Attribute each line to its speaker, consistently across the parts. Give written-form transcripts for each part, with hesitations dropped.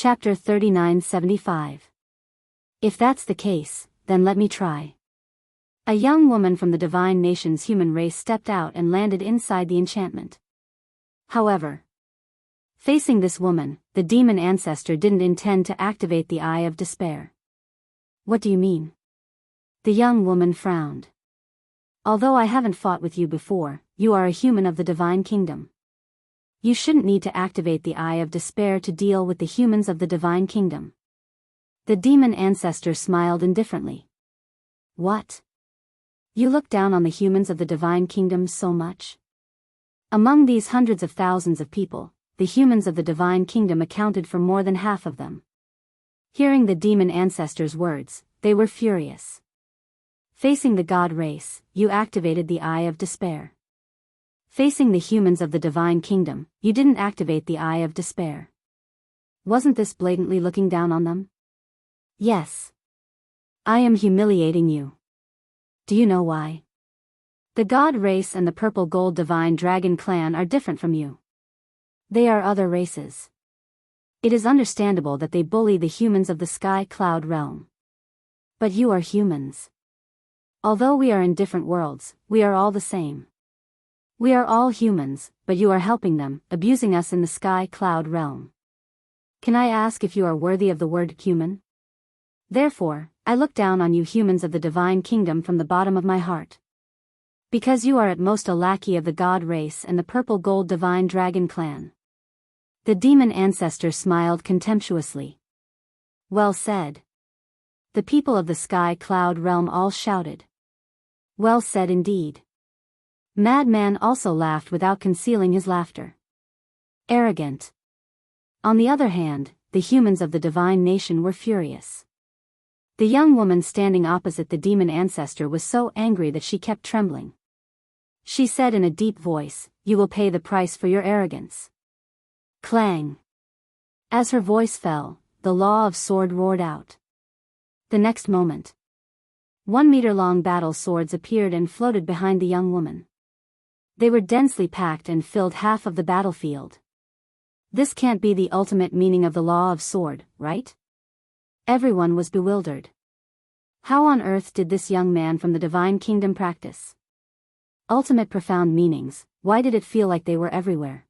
Speaker 1: Chapter 3975. If that's the case, then let me try. A young woman from the divine nation's human race stepped out and landed inside the enchantment. However, facing this woman, the demon ancestor didn't intend to activate the Eye of Despair. What do you mean? The young woman frowned. Although I haven't fought with you before, you are a human of the divine kingdom. You shouldn't need to activate the Eye of Despair to deal with the humans of the divine kingdom. The demon ancestor smiled indifferently. What? You look down on the humans of the divine kingdom so much? Among these hundreds of thousands of people, the humans of the divine kingdom accounted for more than half of them. Hearing the demon ancestor's words, they were furious. Facing the god race, you activated the Eye of Despair. Facing the humans of the divine kingdom, you didn't activate the Eye of Despair. Wasn't this blatantly looking down on them? Yes. I am humiliating you. Do you know why? The god race and the purple gold divine dragon clan are different from you. They are other races. It is understandable that they bully the humans of the sky cloud realm. But you are humans. Although we are in different worlds, we are all the same. We are all humans, but you are helping them, abusing us in the sky cloud realm. Can I ask if you are worthy of the word human? Therefore, I look down on you humans of the divine kingdom from the bottom of my heart. Because you are at most a lackey of the god race and the purple gold divine dragon clan. The demon ancestor smiled contemptuously. Well said. The people of the sky cloud realm all shouted. Well said indeed. Madman also laughed without concealing his laughter. Arrogant. On the other hand, the humans of the divine nation were furious. The young woman standing opposite the demon ancestor was so angry that she kept trembling. She said in a deep voice, "You will pay the price for your arrogance." Clang. As her voice fell, the law of sword roared out. The next moment, 1-meter-long battle swords appeared and floated behind the young woman. They were densely packed and filled half of the battlefield. This can't be the ultimate meaning of the law of sword, right? Everyone was bewildered. How on earth did this young man from the divine kingdom practice? Ultimate profound meanings, why did it feel like they were everywhere?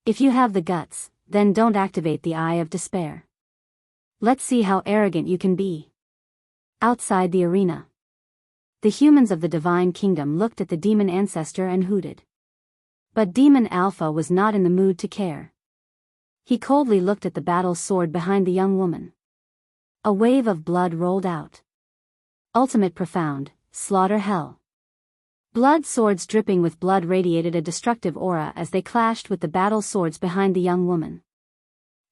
Speaker 1: If you have the guts, then don't activate the Eye of Despair. Let's see how arrogant you can be. Outside the arena, the humans of the divine kingdom looked at the demon ancestor and hooted. But Demon Alpha was not in the mood to care. He coldly looked at the battle sword behind the young woman. A wave of blood rolled out. Ultimate profound, slaughter hell. Blood swords dripping with blood radiated a destructive aura as they clashed with the battle swords behind the young woman.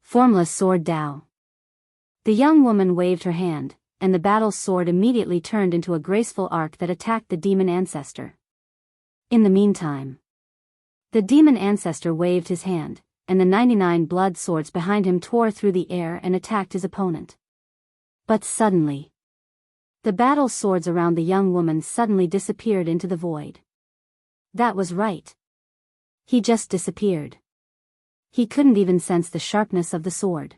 Speaker 1: Formless sword Dao. The young woman waved her hand, and the battle sword immediately turned into a graceful arc that attacked the demon ancestor. In the meantime, the demon ancestor waved his hand, and the 99 blood swords behind him tore through the air and attacked his opponent. But suddenly, the battle swords around the young woman suddenly disappeared into the void. That was right. He just disappeared. He couldn't even sense the sharpness of the sword.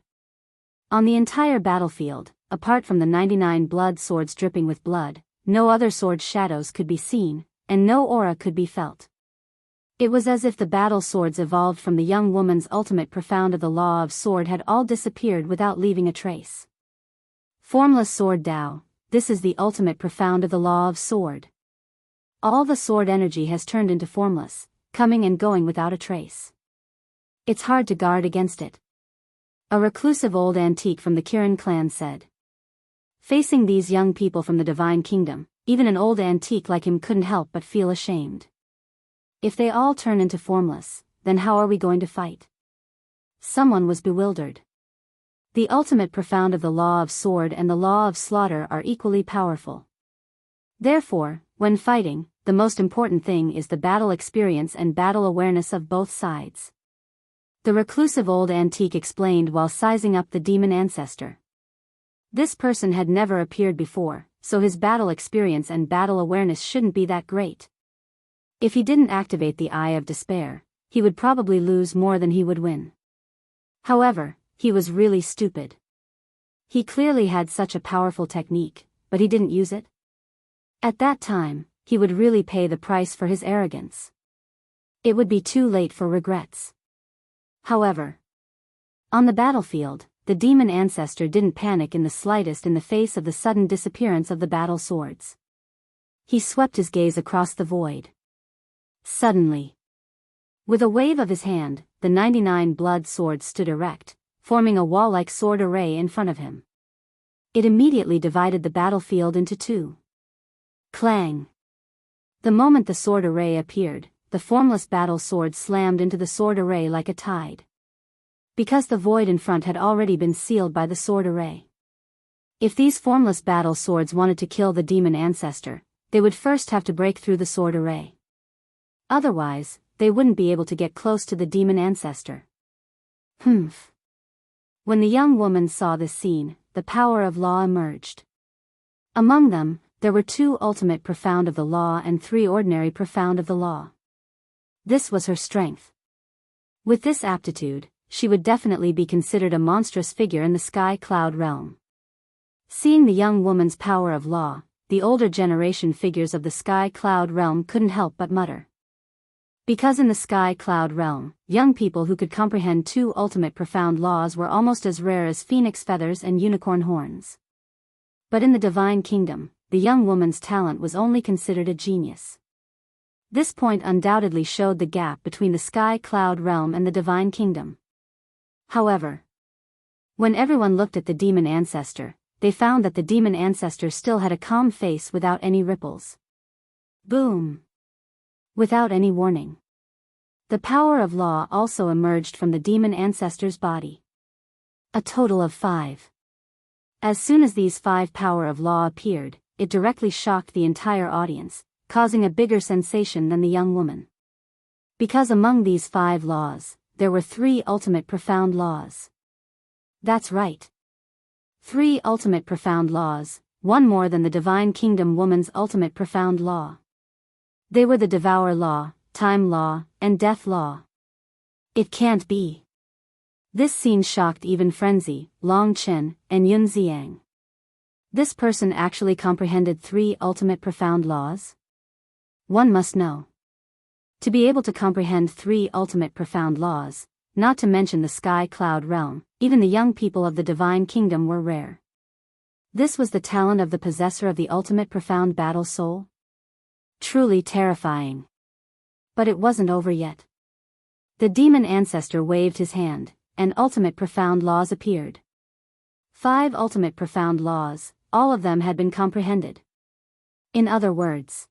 Speaker 1: On the entire battlefield, apart from the 99 blood swords dripping with blood, no other sword shadows could be seen, and no aura could be felt. It was as if the battle swords evolved from the young woman's ultimate profound of the law of sword had all disappeared without leaving a trace. Formless sword Dao, this is the ultimate profound of the law of sword. All the sword energy has turned into formless, coming and going without a trace. It's hard to guard against it. A reclusive old antique from the Kirin clan said. Facing these young people from the divine kingdom, even an old antique like him couldn't help but feel ashamed. If they all turn into formless, then how are we going to fight? Someone was bewildered. The ultimate profound of the law of sword and the law of slaughter are equally powerful. Therefore, when fighting, the most important thing is the battle experience and battle awareness of both sides. The reclusive old antique explained while sizing up the demon ancestor. This person had never appeared before, so his battle experience and battle awareness shouldn't be that great. If he didn't activate the Eye of Despair, he would probably lose more than he would win. However, He was really stupid. He clearly had such a powerful technique, but he didn't use it. At that time, he would really pay the price for his arrogance. It would be too late for regrets. However, on the battlefield, the demon ancestor didn't panic in the slightest in the face of the sudden disappearance of the battle swords. He swept his gaze across the void. Suddenly, with a wave of his hand, the 99 blood swords stood erect, forming a wall-like sword array in front of him. It immediately divided the battlefield into two. Clang! The moment the sword array appeared, the formless battle sword slammed into the sword array like a tide. Because the void in front had already been sealed by the sword array. If these formless battle swords wanted to kill the demon ancestor, they would first have to break through the sword array. Otherwise, they wouldn't be able to get close to the demon ancestor. Humph. When the young woman saw this scene, the power of law emerged. Among them, there were 2 ultimate profound of the law and 3 ordinary profound of the law. This was her strength. With this aptitude, she would definitely be considered a monstrous figure in the sky cloud realm. Seeing the young woman's power of law, the older generation figures of the sky cloud realm couldn't help but mutter. Because in the sky cloud realm, young people who could comprehend 2 ultimate profound laws were almost as rare as phoenix feathers and unicorn horns. But in the divine kingdom, the young woman's talent was only considered a genius. This point undoubtedly showed the gap between the sky cloud realm and the divine kingdom. However, when everyone looked at the demon ancestor, they found that the demon ancestor still had a calm face without any ripples. Boom! Without any warning. The power of law also emerged from the demon ancestor's body. A total of 5. As soon as these 5 power of law appeared, it directly shocked the entire audience, causing a bigger sensation than the young woman. Because among these 5 laws, there were 3 ultimate profound laws. That's right. 3 ultimate profound laws, one more than the divine kingdom woman's ultimate profound law. They were the devour law, time law, and death law. It can't be. This scene shocked even Frenzy, Long Chen, and Yun Xiang. This person actually comprehended 3 ultimate profound laws? One must know. To be able to comprehend 3 ultimate profound laws, not to mention the sky cloud realm, even the young people of the divine kingdom were rare. This was the talent of the possessor of the ultimate profound battle soul? Truly terrifying. But it wasn't over yet. The demon ancestor waved his hand, and ultimate profound laws appeared. 5 ultimate profound laws, all of them had been comprehended. In other words,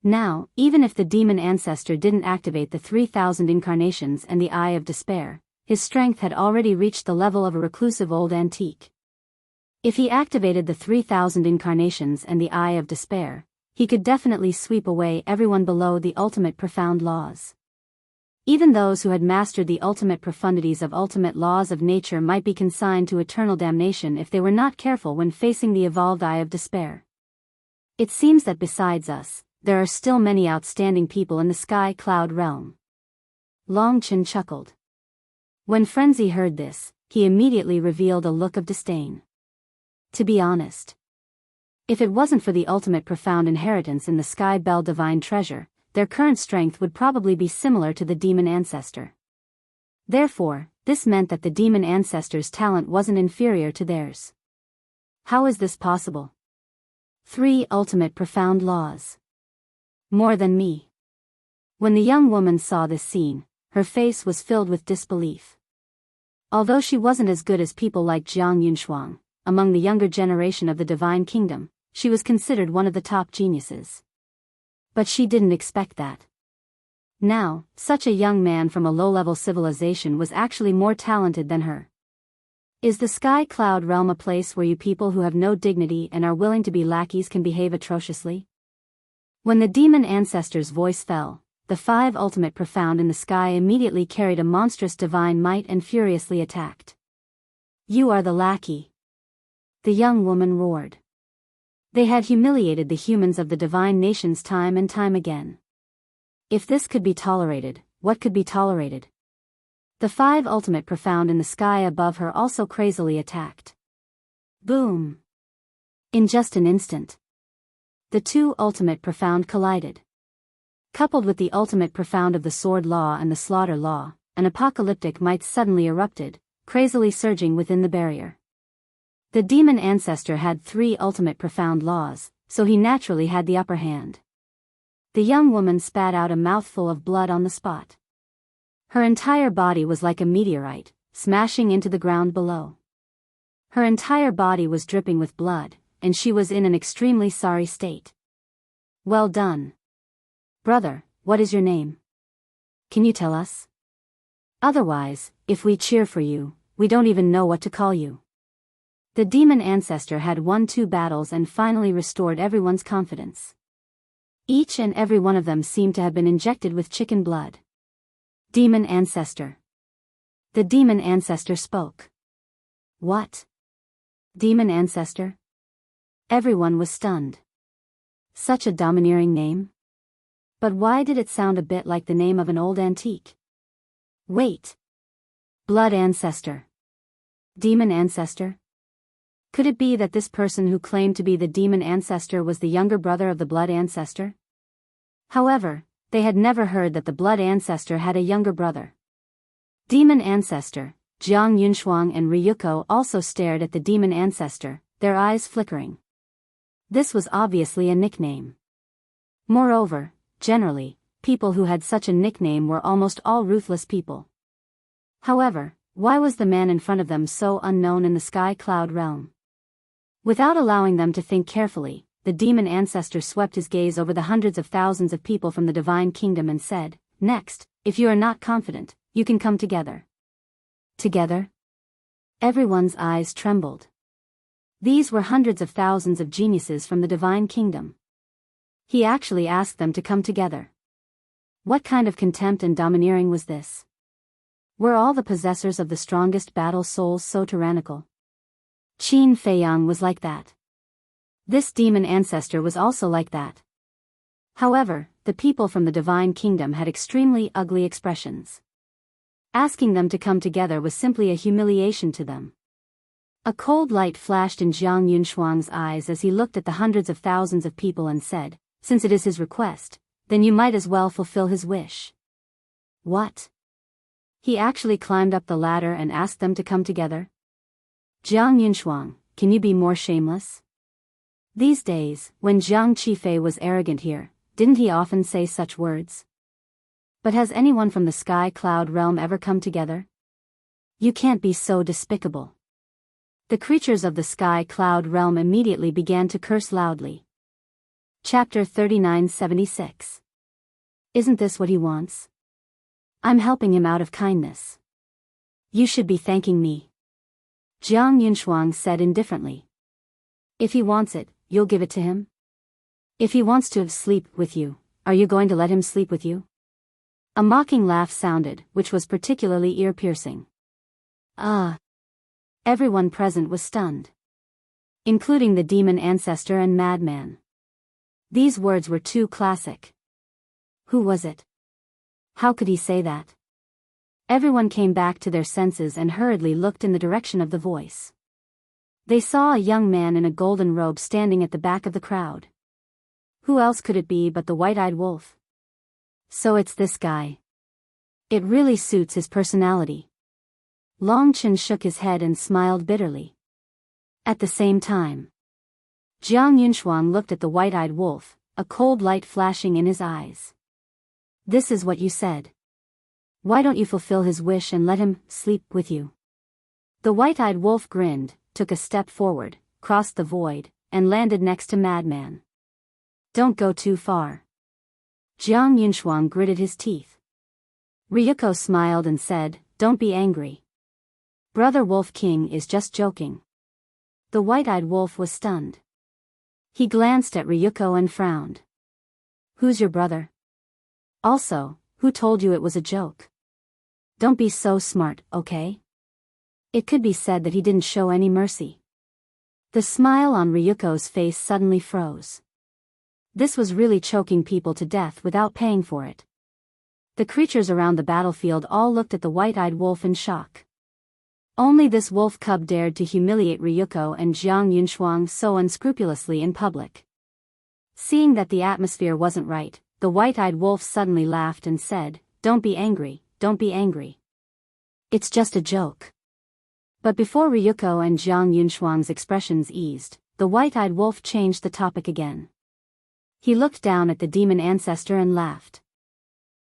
Speaker 1: now, even if the demon ancestor didn't activate the 3,000 incarnations and the Eye of Despair, his strength had already reached the level of a reclusive old antique. If he activated the 3,000 incarnations and the Eye of Despair, he could definitely sweep away everyone below the ultimate profound laws. Even those who had mastered the ultimate profundities of ultimate laws of nature might be consigned to eternal damnation if they were not careful when facing the evolved Eye of Despair. It seems that besides us, there are still many outstanding people in the sky cloud realm. Long Chen chuckled. When Frenzy heard this, he immediately revealed a look of disdain. To be honest, if it wasn't for the ultimate profound inheritance in the Sky Bell divine treasure, their current strength would probably be similar to the demon ancestor. Therefore, this meant that the demon ancestor's talent wasn't inferior to theirs. How is this possible? 3 ultimate profound laws. More than me. When the young woman saw this scene, her face was filled with disbelief. Although she wasn't as good as people like Jiang Yunshuang, among the younger generation of the divine kingdom, she was considered one of the top geniuses. But she didn't expect that. Now, such a young man from a low-level civilization was actually more talented than her. Is the sky cloud realm a place where you people who have no dignity and are willing to be lackeys can behave atrociously? When the demon ancestor's voice fell, the 5 ultimate profound in the sky immediately carried a monstrous divine might and furiously attacked. You are the lackey. The young woman roared. They had humiliated the humans of the divine nations time and time again. If this could be tolerated, what could be tolerated? The 5 ultimate profound in the sky above her also crazily attacked. Boom! In just an instant, the 2 ultimate profound collided. Coupled with the ultimate profound of the sword law and the slaughter law, an apocalyptic might suddenly erupted, crazily surging within the barrier. The demon ancestor had 3 ultimate profound laws, so he naturally had the upper hand. The young woman spat out a mouthful of blood on the spot. Her entire body was like a meteorite, smashing into the ground below. Her entire body was dripping with blood, and she was in an extremely sorry state. Well done. Brother, what is your name? Can you tell us? Otherwise, if we cheer for you, we don't even know what to call you. The demon ancestor had won 2 battles and finally restored everyone's confidence. Each and every one of them seemed to have been injected with chicken blood. Demon ancestor. The demon ancestor spoke. What? Demon ancestor? Everyone was stunned. Such a domineering name? But why did it sound a bit like the name of an old antique? Wait. Blood ancestor. Demon ancestor? Could it be that this person who claimed to be the demon ancestor was the younger brother of the blood ancestor? However, they had never heard that the blood ancestor had a younger brother. Demon ancestor, Jiang Yunshuang and Ryuko also stared at the demon ancestor, their eyes flickering. This was obviously a nickname. Moreover, generally, people who had such a nickname were almost all ruthless people. However, why was the man in front of them so unknown in the sky cloud realm? Without allowing them to think carefully, the demon ancestor swept his gaze over the hundreds of thousands of people from the divine kingdom and said, "Next, if you are not confident, you can come together." Together? Everyone's eyes trembled. These were hundreds of thousands of geniuses from the divine kingdom. He actually asked them to come together. What kind of contempt and domineering was this? Were all the possessors of the strongest battle souls so tyrannical? Qin Feiyang was like that. This demon ancestor was also like that. However, the people from the divine kingdom had extremely ugly expressions. Asking them to come together was simply a humiliation to them. A cold light flashed in Jiang Yunshuang's eyes as he looked at the hundreds of thousands of people and said, "Since it is his request, then you might as well fulfill his wish." What? He actually climbed up the ladder and asked them to come together? Jiang Yunshuang, can you be more shameless? These days, when Jiang Qifei was arrogant here, didn't he often say such words? But has anyone from the sky cloud realm ever come together? You can't be so despicable. The creatures of the sky cloud realm immediately began to curse loudly. Chapter 3976. Isn't this what he wants? I'm helping him out of kindness. You should be thanking me. Jiang Yunshuang said indifferently. If he wants it, you'll give it to him? If he wants to sleep with you, are you going to let him sleep with you? A mocking laugh sounded, which was particularly ear-piercing. Everyone present was stunned. Including the demon ancestor and madman. These words were too classic. Who was it? How could he say that? Everyone came back to their senses and hurriedly looked in the direction of the voice. They saw a young man in a golden robe standing at the back of the crowd. Who else could it be but the white-eyed wolf? So it's this guy. It really suits his personality. Long Chen shook his head and smiled bitterly. At the same time, Jiang Yunshuang looked at the white-eyed wolf, a cold light flashing in his eyes. This is what you said. Why don't you fulfill his wish and let him sleep with you? The white-eyed wolf grinned, took a step forward, crossed the void, and landed next to Madman. Don't go too far. Jiang Yunshuang gritted his teeth. Ryuko smiled and said, Don't be angry. Brother Wolf King is just joking. The white-eyed wolf was stunned. He glanced at Ryuko and frowned. Who's your brother? Also, who told you it was a joke? Don't be so smart, okay? It could be said that he didn't show any mercy. The smile on Ryuko's face suddenly froze. This was really choking people to death without paying for it. The creatures around the battlefield all looked at the white-eyed wolf in shock. Only this wolf cub dared to humiliate Ryuko and Jiang Yunshuang so unscrupulously in public. Seeing that the atmosphere wasn't right, the white-eyed wolf suddenly laughed and said, "Don't be angry, don't be angry. It's just a joke." But before Ryuko and Jiang Yunshuang's expressions eased, the white-eyed wolf changed the topic again. He looked down at the demon ancestor and laughed.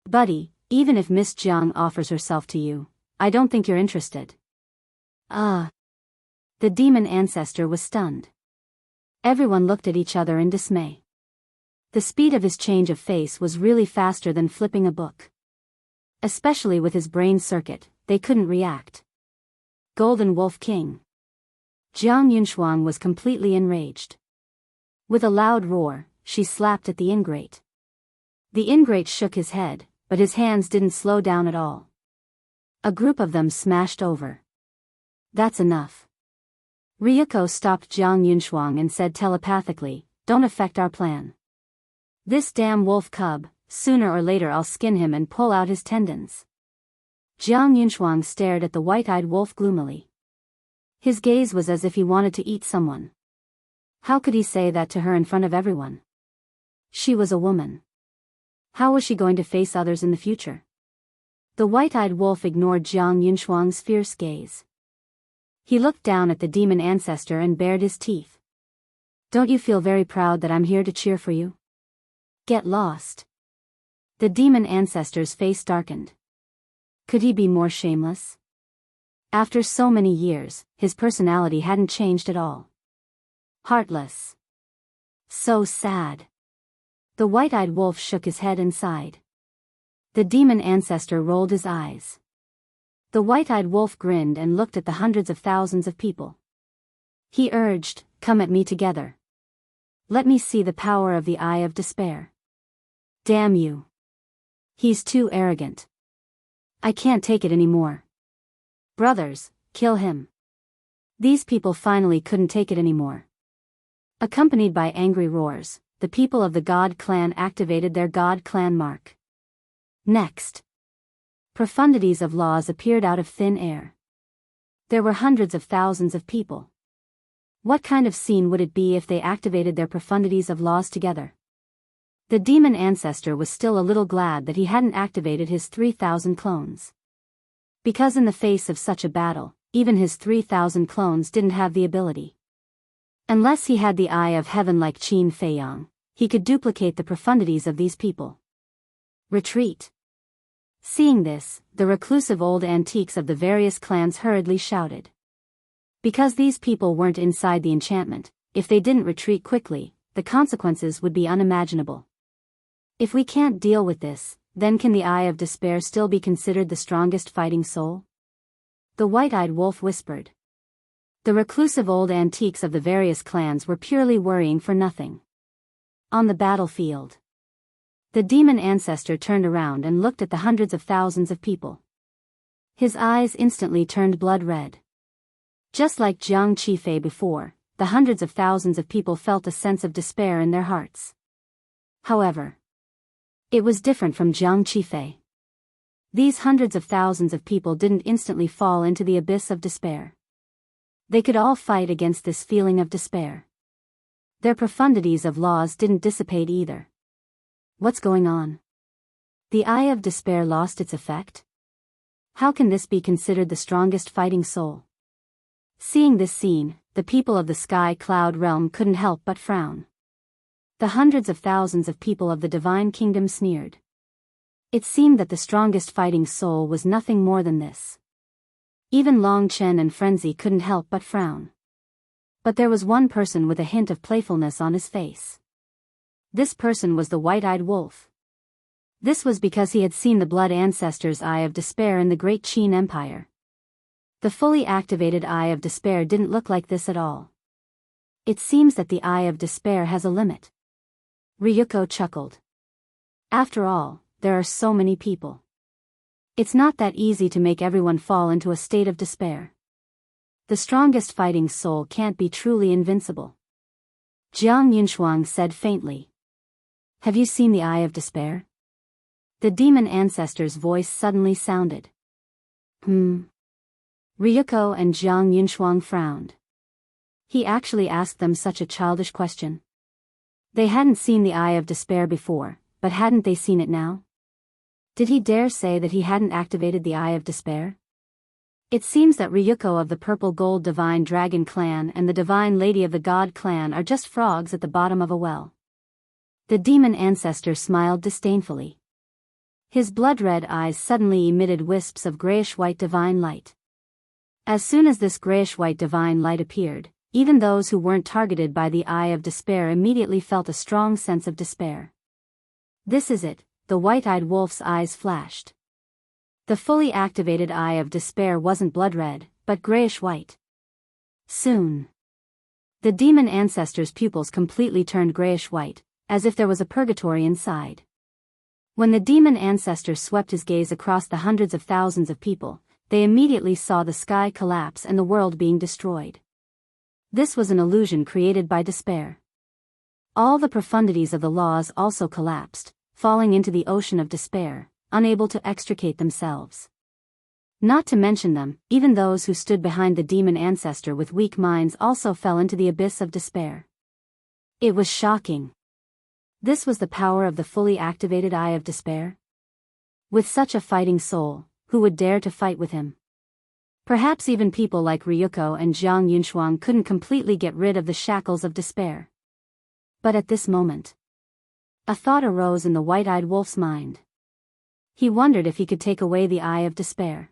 Speaker 1: "Buddy, even if Miss Jiang offers herself to you, I don't think you're interested." The demon ancestor was stunned. Everyone looked at each other in dismay. The speed of his change of face was really faster than flipping a book. Especially with his brain circuit, they couldn't react. Golden Wolf King. Jiang Yunshuang was completely enraged. With a loud roar, she slapped at the ingrate. The ingrate shook his head, but his hands didn't slow down at all. A group of them smashed over. "That's enough." Ryuko stopped Jiang Yunshuang and said telepathically, "Don't affect our plan. This damn wolf cub, sooner or later I'll skin him and pull out his tendons." Jiang Yunshuang stared at the white-eyed wolf gloomily. His gaze was as if he wanted to eat someone. How could he say that to her in front of everyone? She was a woman. How was she going to face others in the future? The white-eyed wolf ignored Jiang Yunshuang's fierce gaze. He looked down at the demon ancestor and bared his teeth. "Don't you feel very proud that I'm here to cheer for you? Get lost." The demon ancestor's face darkened. Could he be more shameless? After so many years, his personality hadn't changed at all. Heartless. So sad. The white-eyed wolf shook his head and sighed. The demon ancestor rolled his eyes. The white-eyed wolf grinned and looked at the hundreds of thousands of people. He urged, "Come at me together. Let me see the power of the Eye of Despair." "Damn you. He's too arrogant. I can't take it anymore. Brothers, kill him." These people finally couldn't take it anymore. Accompanied by angry roars, the people of the God Clan activated their God Clan mark. Next, profundities of laws appeared out of thin air. There were hundreds of thousands of people. What kind of scene would it be if they activated their profundities of laws together? The demon ancestor was still a little glad that he hadn't activated his 3,000 clones. Because in the face of such a battle, even his 3,000 clones didn't have the ability. Unless he had the eye of heaven like Qin Feiyang, he could duplicate the profundities of these people. Retreat. Seeing this, the reclusive old antiques of the various clans hurriedly shouted. Because these people weren't inside the enchantment, if they didn't retreat quickly, the consequences would be unimaginable. If we can't deal with this, then can the Eye of Despair still be considered the strongest fighting soul? The white-eyed wolf whispered. The reclusive old antiques of the various clans were purely worrying for nothing. On the battlefield, the demon ancestor turned around and looked at the hundreds of thousands of people. His eyes instantly turned blood red. Just like Jiang Qifei before, the hundreds of thousands of people felt a sense of despair in their hearts. However, it was different from Jiang Qifei. These hundreds of thousands of people didn't instantly fall into the abyss of despair. They could all fight against this feeling of despair. Their profundities of laws didn't dissipate either. What's going on? The Eye of Despair lost its effect? How can this be considered the strongest fighting soul? Seeing this scene, the people of the Sky Cloud realm couldn't help but frown. The hundreds of thousands of people of the Divine Kingdom sneered. It seemed that the strongest fighting soul was nothing more than this. Even Long Chen and Frenzy couldn't help but frown. But there was one person with a hint of playfulness on his face. This person was the white-eyed wolf. This was because he had seen the Blood Ancestor's Eye of Despair in the Great Qin Empire. The fully activated Eye of Despair didn't look like this at all. It seems that the Eye of Despair has a limit. Ryuko chuckled. After all, there are so many people. It's not that easy to make everyone fall into a state of despair. The strongest fighting soul can't be truly invincible. Jiang Yunshuang said faintly. Have you seen the Eye of Despair? The demon ancestor's voice suddenly sounded. Ryuko and Jiang Yunshuang frowned. He actually asked them such a childish question. They hadn't seen the Eye of Despair before, but hadn't they seen it now? Did he dare say that he hadn't activated the Eye of Despair? It seems that Ryuko of the Purple Gold Divine Dragon Clan and the Divine Lady of the God Clan are just frogs at the bottom of a well. The demon ancestor smiled disdainfully. His blood-red eyes suddenly emitted wisps of grayish-white divine light. As soon as this grayish-white divine light appeared, even those who weren't targeted by the Eye of Despair immediately felt a strong sense of despair. This is it, the white-eyed wolf's eyes flashed. The fully activated Eye of Despair wasn't blood-red, but grayish-white. Soon, the demon ancestor's pupils completely turned grayish-white, as if there was a purgatory inside. When the demon ancestor swept his gaze across the hundreds of thousands of people, they immediately saw the sky collapse and the world being destroyed. This was an illusion created by despair. All the profundities of the laws also collapsed, falling into the ocean of despair, unable to extricate themselves. Not to mention them, even those who stood behind the demon ancestor with weak minds also fell into the abyss of despair. It was shocking. This was the power of the fully activated Eye of Despair? With such a fighting soul, who would dare to fight with him? Perhaps even people like Ryuko and Jiang Yunshuang couldn't completely get rid of the shackles of despair. But at this moment, a thought arose in the white-eyed wolf's mind. He wondered if he could take away the Eye of Despair.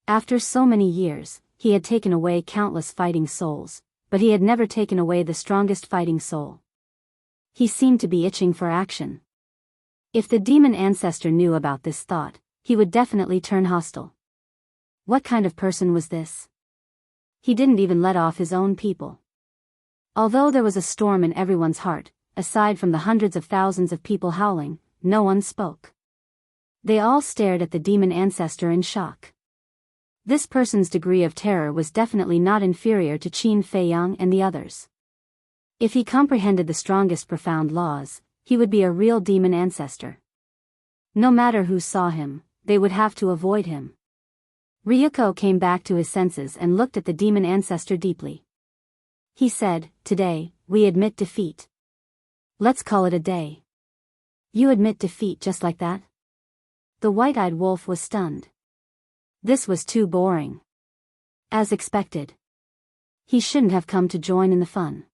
Speaker 1: After so many years, he had taken away countless fighting souls, but he had never taken away the strongest fighting soul. He seemed to be itching for action. If the demon ancestor knew about this thought, he would definitely turn hostile. What kind of person was this? He didn't even let off his own people. Although there was a storm in everyone's heart, aside from the hundreds of thousands of people howling, no one spoke. They all stared at the demon ancestor in shock. This person's degree of terror was definitely not inferior to Qin Feiyang and the others. If he comprehended the strongest profound laws, he would be a real demon ancestor. No matter who saw him, they would have to avoid him. Ryuko came back to his senses and looked at the demon ancestor deeply. He said, "Today, we admit defeat. Let's call it a day." "You admit defeat just like that?" The white-eyed wolf was stunned. This was too boring. As expected. He shouldn't have come to join in the fun.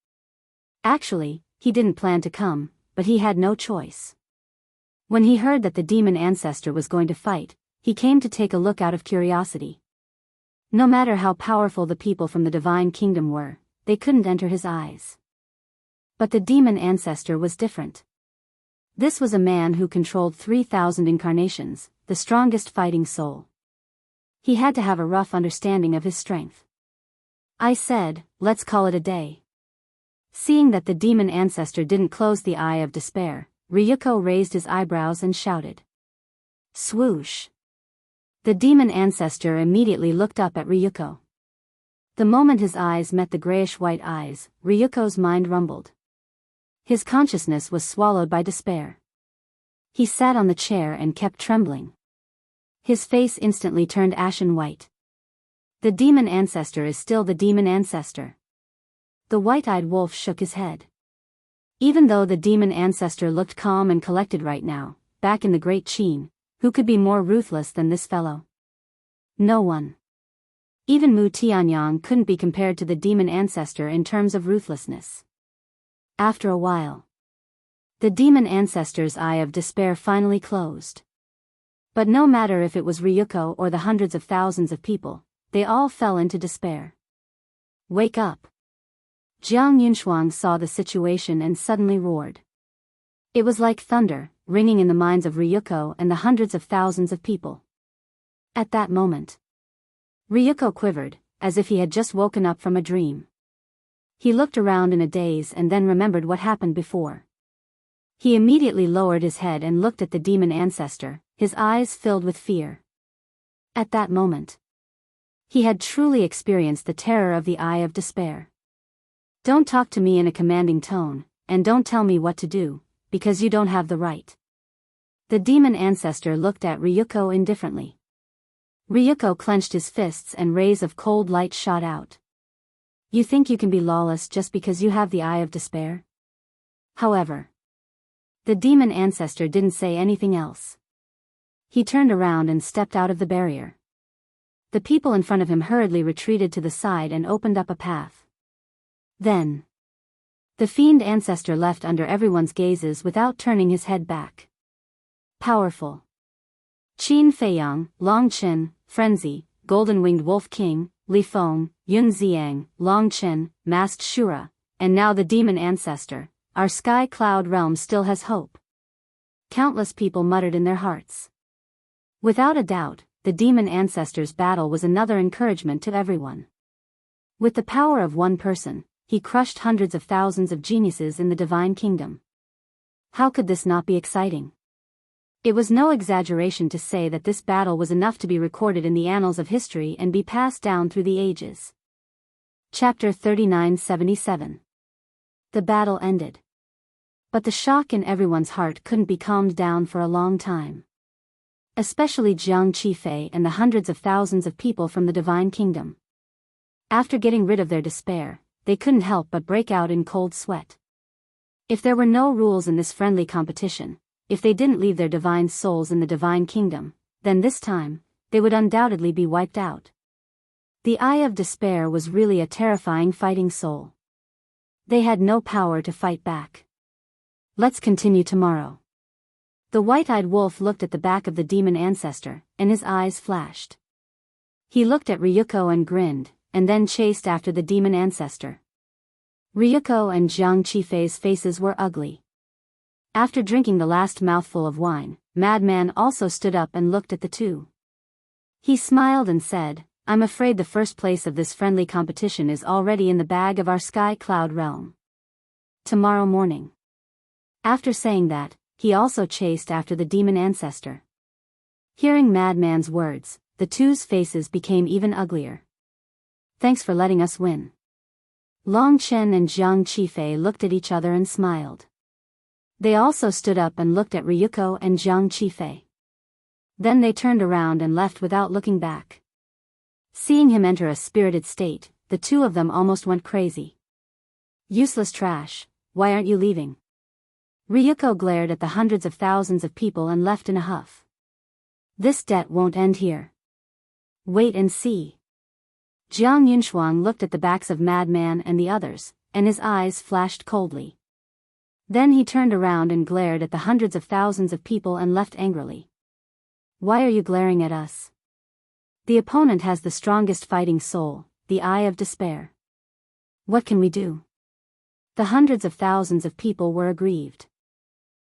Speaker 1: Actually, he didn't plan to come, but he had no choice. When he heard that the demon ancestor was going to fight, he came to take a look out of curiosity. No matter how powerful the people from the divine kingdom were, they couldn't enter his eyes. But the demon ancestor was different. This was a man who controlled 3,000 incarnations, the strongest fighting soul. He had to have a rough understanding of his strength. I said, let's call it a day. Seeing that the demon ancestor didn't close the Eye of Despair, Ryuko raised his eyebrows and shouted. Swoosh! The demon ancestor immediately looked up at Ryuko. The moment his eyes met the grayish-white eyes, Ryuko's mind rumbled. His consciousness was swallowed by despair. He sat on the chair and kept trembling. His face instantly turned ashen white. The demon ancestor is still the demon ancestor. The white-eyed wolf shook his head. Even though the demon ancestor looked calm and collected right now, back in the Great Qin, who could be more ruthless than this fellow? No one. Even Mu Tianyang couldn't be compared to the demon ancestor in terms of ruthlessness. After a while, the demon ancestor's Eye of Despair finally closed. But no matter if it was Ryuko or the hundreds of thousands of people, they all fell into despair. Wake up! Jiang Yunshuang saw the situation and suddenly roared. It was like thunder, ringing in the minds of Ryuko and the hundreds of thousands of people. At that moment, Ryuko quivered, as if he had just woken up from a dream. He looked around in a daze and then remembered what happened before. He immediately lowered his head and looked at the demon ancestor, his eyes filled with fear. At that moment, he had truly experienced the terror of the Eye of Despair. Don't talk to me in a commanding tone, and don't tell me what to do, because you don't have the right. The demon ancestor looked at Ryuko indifferently. Ryuko clenched his fists and rays of cold light shot out. You think you can be lawless just because you have the Eye of Despair? However, the demon ancestor didn't say anything else. He turned around and stepped out of the barrier. The people in front of him hurriedly retreated to the side and opened up a path. Then, the fiend ancestor left under everyone's gazes without turning his head back. Powerful. Qin Feiyang, Long Chen, Frenzy, Golden-Winged Wolf King, Li Feng, Yun Xiang, Long Chen, Masked Shura, and now the demon ancestor. Our sky cloud realm still has hope. Countless people muttered in their hearts. Without a doubt, the demon ancestor's battle was another encouragement to everyone. With the power of one person, he crushed hundreds of thousands of geniuses in the divine kingdom. How could this not be exciting? It was no exaggeration to say that this battle was enough to be recorded in the annals of history and be passed down through the ages. Chapter 3977. The battle ended. But the shock in everyone's heart couldn't be calmed down for a long time. Especially Jiang Qifei and the hundreds of thousands of people from the divine kingdom. After getting rid of their despair, they couldn't help but break out in cold sweat. If there were no rules in this friendly competition, if they didn't leave their divine souls in the divine kingdom, then this time, they would undoubtedly be wiped out. The Eye of Despair was really a terrifying fighting soul. They had no power to fight back. Let's continue tomorrow. The white-eyed wolf looked at the back of the demon ancestor, and his eyes flashed. He looked at Ryuko and grinned, and then chased after the demon ancestor. Ryuko and Jiang Qifei's faces were ugly. After drinking the last mouthful of wine, Madman also stood up and looked at the two. He smiled and said, I'm afraid the first place of this friendly competition is already in the bag of our sky cloud realm. Tomorrow morning. After saying that, he also chased after the demon ancestor. Hearing Madman's words, the two's faces became even uglier. Thanks for letting us win. Long Chen and Jiang Qifei looked at each other and smiled. They also stood up and looked at Ryuko and Jiang Qifei. Then they turned around and left without looking back. Seeing him enter a spirited state, the two of them almost went crazy. Useless trash, why aren't you leaving? Ryuko glared at the hundreds of thousands of people and left in a huff. This debt won't end here. Wait and see. Jiang Yunshuang looked at the backs of Madman and the others, and his eyes flashed coldly. Then he turned around and glared at the hundreds of thousands of people and left angrily. Why are you glaring at us? The opponent has the strongest fighting soul, the Eye of Despair. What can we do? The hundreds of thousands of people were aggrieved.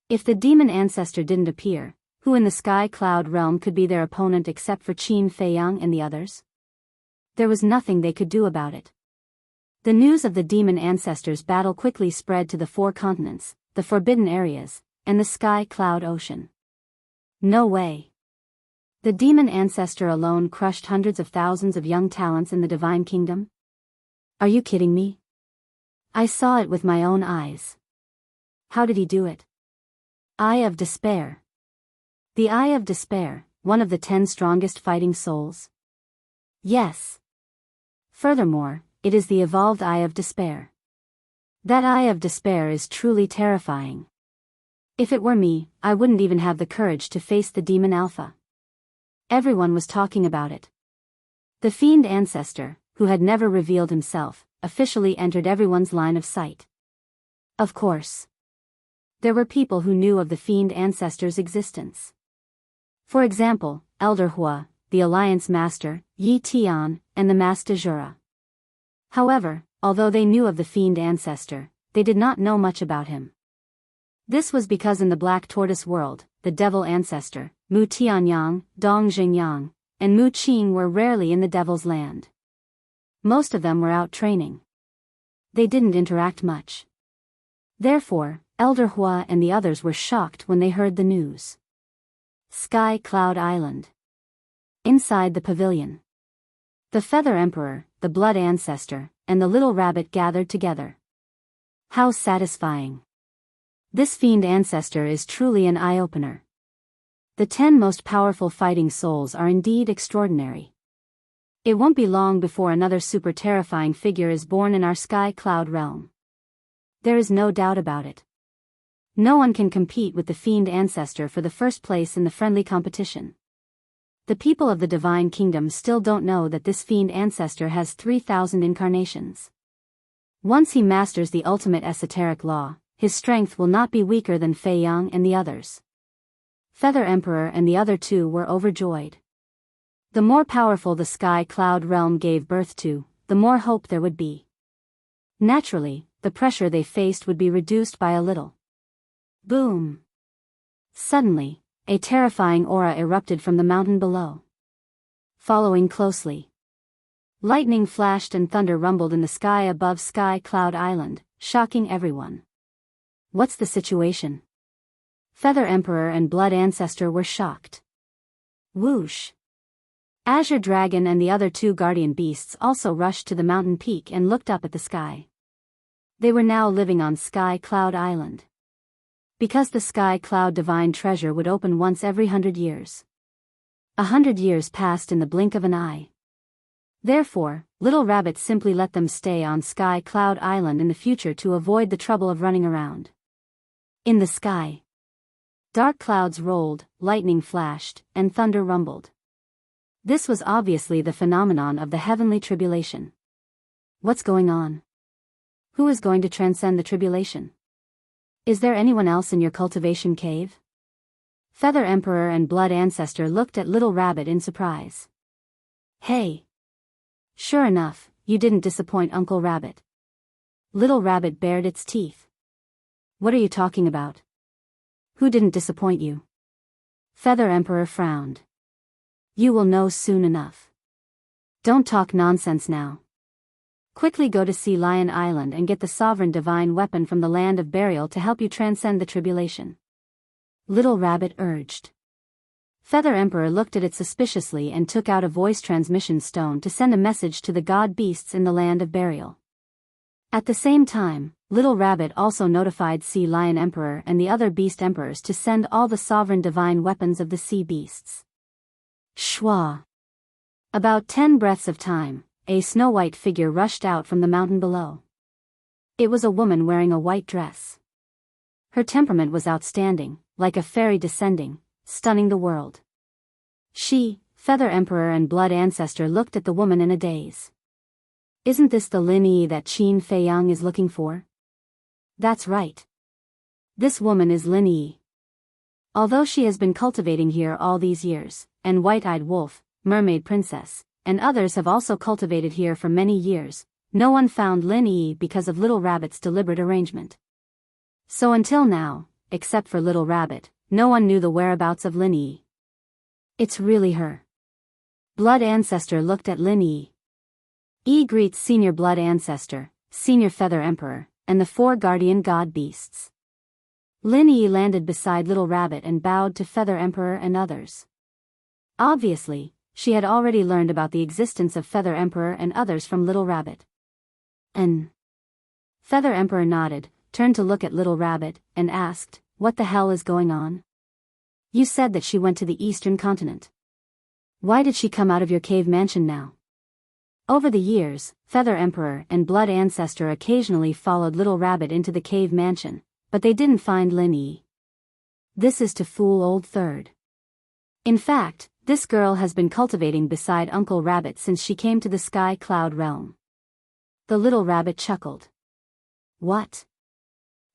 Speaker 1: If the demon ancestor didn't appear, who in the sky cloud realm could be their opponent except for Qin Feiyang and the others? There was nothing they could do about it. The news of the demon ancestor's battle quickly spread to the 4 continents, the forbidden areas, and the sky cloud ocean. No way. The demon ancestor alone crushed hundreds of thousands of young talents in the divine kingdom? Are you kidding me? I saw it with my own eyes. How did he do it? Eye of Despair. The Eye of Despair, one of the 10 strongest fighting souls? Yes. Furthermore, it is the evolved Eye of Despair. That Eye of Despair is truly terrifying. If it were me, I wouldn't even have the courage to face the demon alpha. Everyone was talking about it. The fiend ancestor, who had never revealed himself, officially entered everyone's line of sight. Of course. There were people who knew of the fiend ancestor's existence. For example, Elder Hua, the Alliance Master, Yi Tian, and the Master Jura. However, although they knew of the fiend ancestor, they did not know much about him. This was because in the Black Tortoise world, the devil ancestor, Mu Tianyang, Dong Jingyang, and Mu Qing were rarely in the devil's land. Most of them were out training. They didn't interact much. Therefore, Elder Hua and the others were shocked when they heard the news. Sky Cloud Island. Inside the pavilion. The Feather Emperor, the Blood Ancestor, and the Little Rabbit gathered together. How satisfying. This fiend ancestor is truly an eye-opener. The 10 most powerful fighting souls are indeed extraordinary. It won't be long before another super terrifying figure is born in our sky cloud realm. There is no doubt about it. No one can compete with the fiend ancestor for the first place in the friendly competition. The people of the divine kingdom still don't know that this fiend ancestor has 3,000 incarnations. Once he masters the ultimate esoteric law, his strength will not be weaker than Fei Yang and the others. Feather Emperor and the other two were overjoyed. The more powerful the sky cloud realm gave birth to, the more hope there would be. Naturally, the pressure they faced would be reduced by a little. Boom! Suddenly, a terrifying aura erupted from the mountain below. Following closely, lightning flashed and thunder rumbled in the sky above Sky Cloud Island, shocking everyone. What's the situation? Feather Emperor and Blood Ancestor were shocked. Whoosh! Azure Dragon and the other two guardian beasts also rushed to the mountain peak and looked up at the sky. They were now living on Sky Cloud Island. Because the Sky Cloud divine treasure would open once every 100 years. 100 years passed in the blink of an eye. Therefore, Little Rabbit simply let them stay on Sky Cloud Island in the future to avoid the trouble of running around. In the sky, dark clouds rolled, lightning flashed, and thunder rumbled. This was obviously the phenomenon of the heavenly tribulation. What's going on? Who is going to transcend the tribulation? Is there anyone else in your cultivation cave? Feather Emperor and Blood Ancestor looked at Little Rabbit in surprise. Hey! Sure enough, you didn't disappoint Uncle Rabbit. Little Rabbit bared its teeth. What are you talking about? Who didn't disappoint you? Feather Emperor frowned. You will know soon enough. Don't talk nonsense now. Quickly go to Sea Lion Island and get the sovereign divine weapon from the land of burial to help you transcend the tribulation. Little Rabbit urged. Feather Emperor looked at it suspiciously and took out a voice transmission stone to send a message to the god beasts in the land of burial. At the same time, Little Rabbit also notified Sea Lion Emperor and the other beast emperors to send all the sovereign divine weapons of the sea beasts. Shwa! About 10 breaths of time, a snow-white figure rushed out from the mountain below. It was a woman wearing a white dress. Her temperament was outstanding, like a fairy descending, stunning the world. She, Feather Emperor and Blood Ancestor looked at the woman in a daze. Isn't this the Lin Yi that Qin Fei Yang is looking for? That's right. This woman is Lin Yi. Although she has been cultivating here all these years, and White-Eyed Wolf, Mermaid Princess, and others have also cultivated here for many years, no one found Lin Yi because of Little Rabbit's deliberate arrangement. So until now, except for Little Rabbit, no one knew the whereabouts of Lin Yi. It's really her. Blood Ancestor looked at Lin Yi. Yi greets Senior Blood Ancestor, Senior Feather Emperor, and the 4 guardian god beasts. Lin Yi landed beside Little Rabbit and bowed to Feather Emperor and others. Obviously, she had already learned about the existence of Feather Emperor and others from Little Rabbit. Feather Emperor nodded, turned to look at Little Rabbit, and asked, "What the hell is going on? You said that she went to the eastern continent. Why did she come out of your cave mansion now?" Over the years, Feather Emperor and Blood Ancestor occasionally followed Little Rabbit into the cave mansion, but they didn't find Lin Yi. This is to fool Old Third. In fact, this girl has been cultivating beside Uncle Rabbit since she came to the Sky Cloud realm. The Little Rabbit chuckled. What?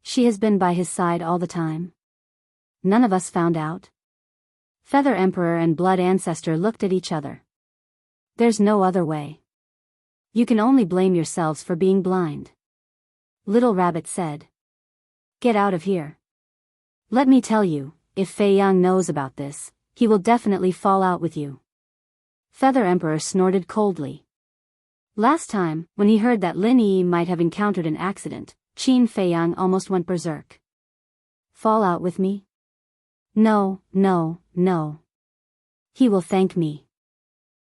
Speaker 1: She has been by his side all the time? None of us found out? Feather Emperor and Blood Ancestor looked at each other. There's no other way. You can only blame yourselves for being blind. Little Rabbit said. Get out of here. Let me tell you, if Fei Yang knows about this, he will definitely fall out with you. Feather Emperor snorted coldly. Last time, when he heard that Lin Yi might have encountered an accident, Qin Fei Yang almost went berserk. Fall out with me? No, no, no. He will thank me.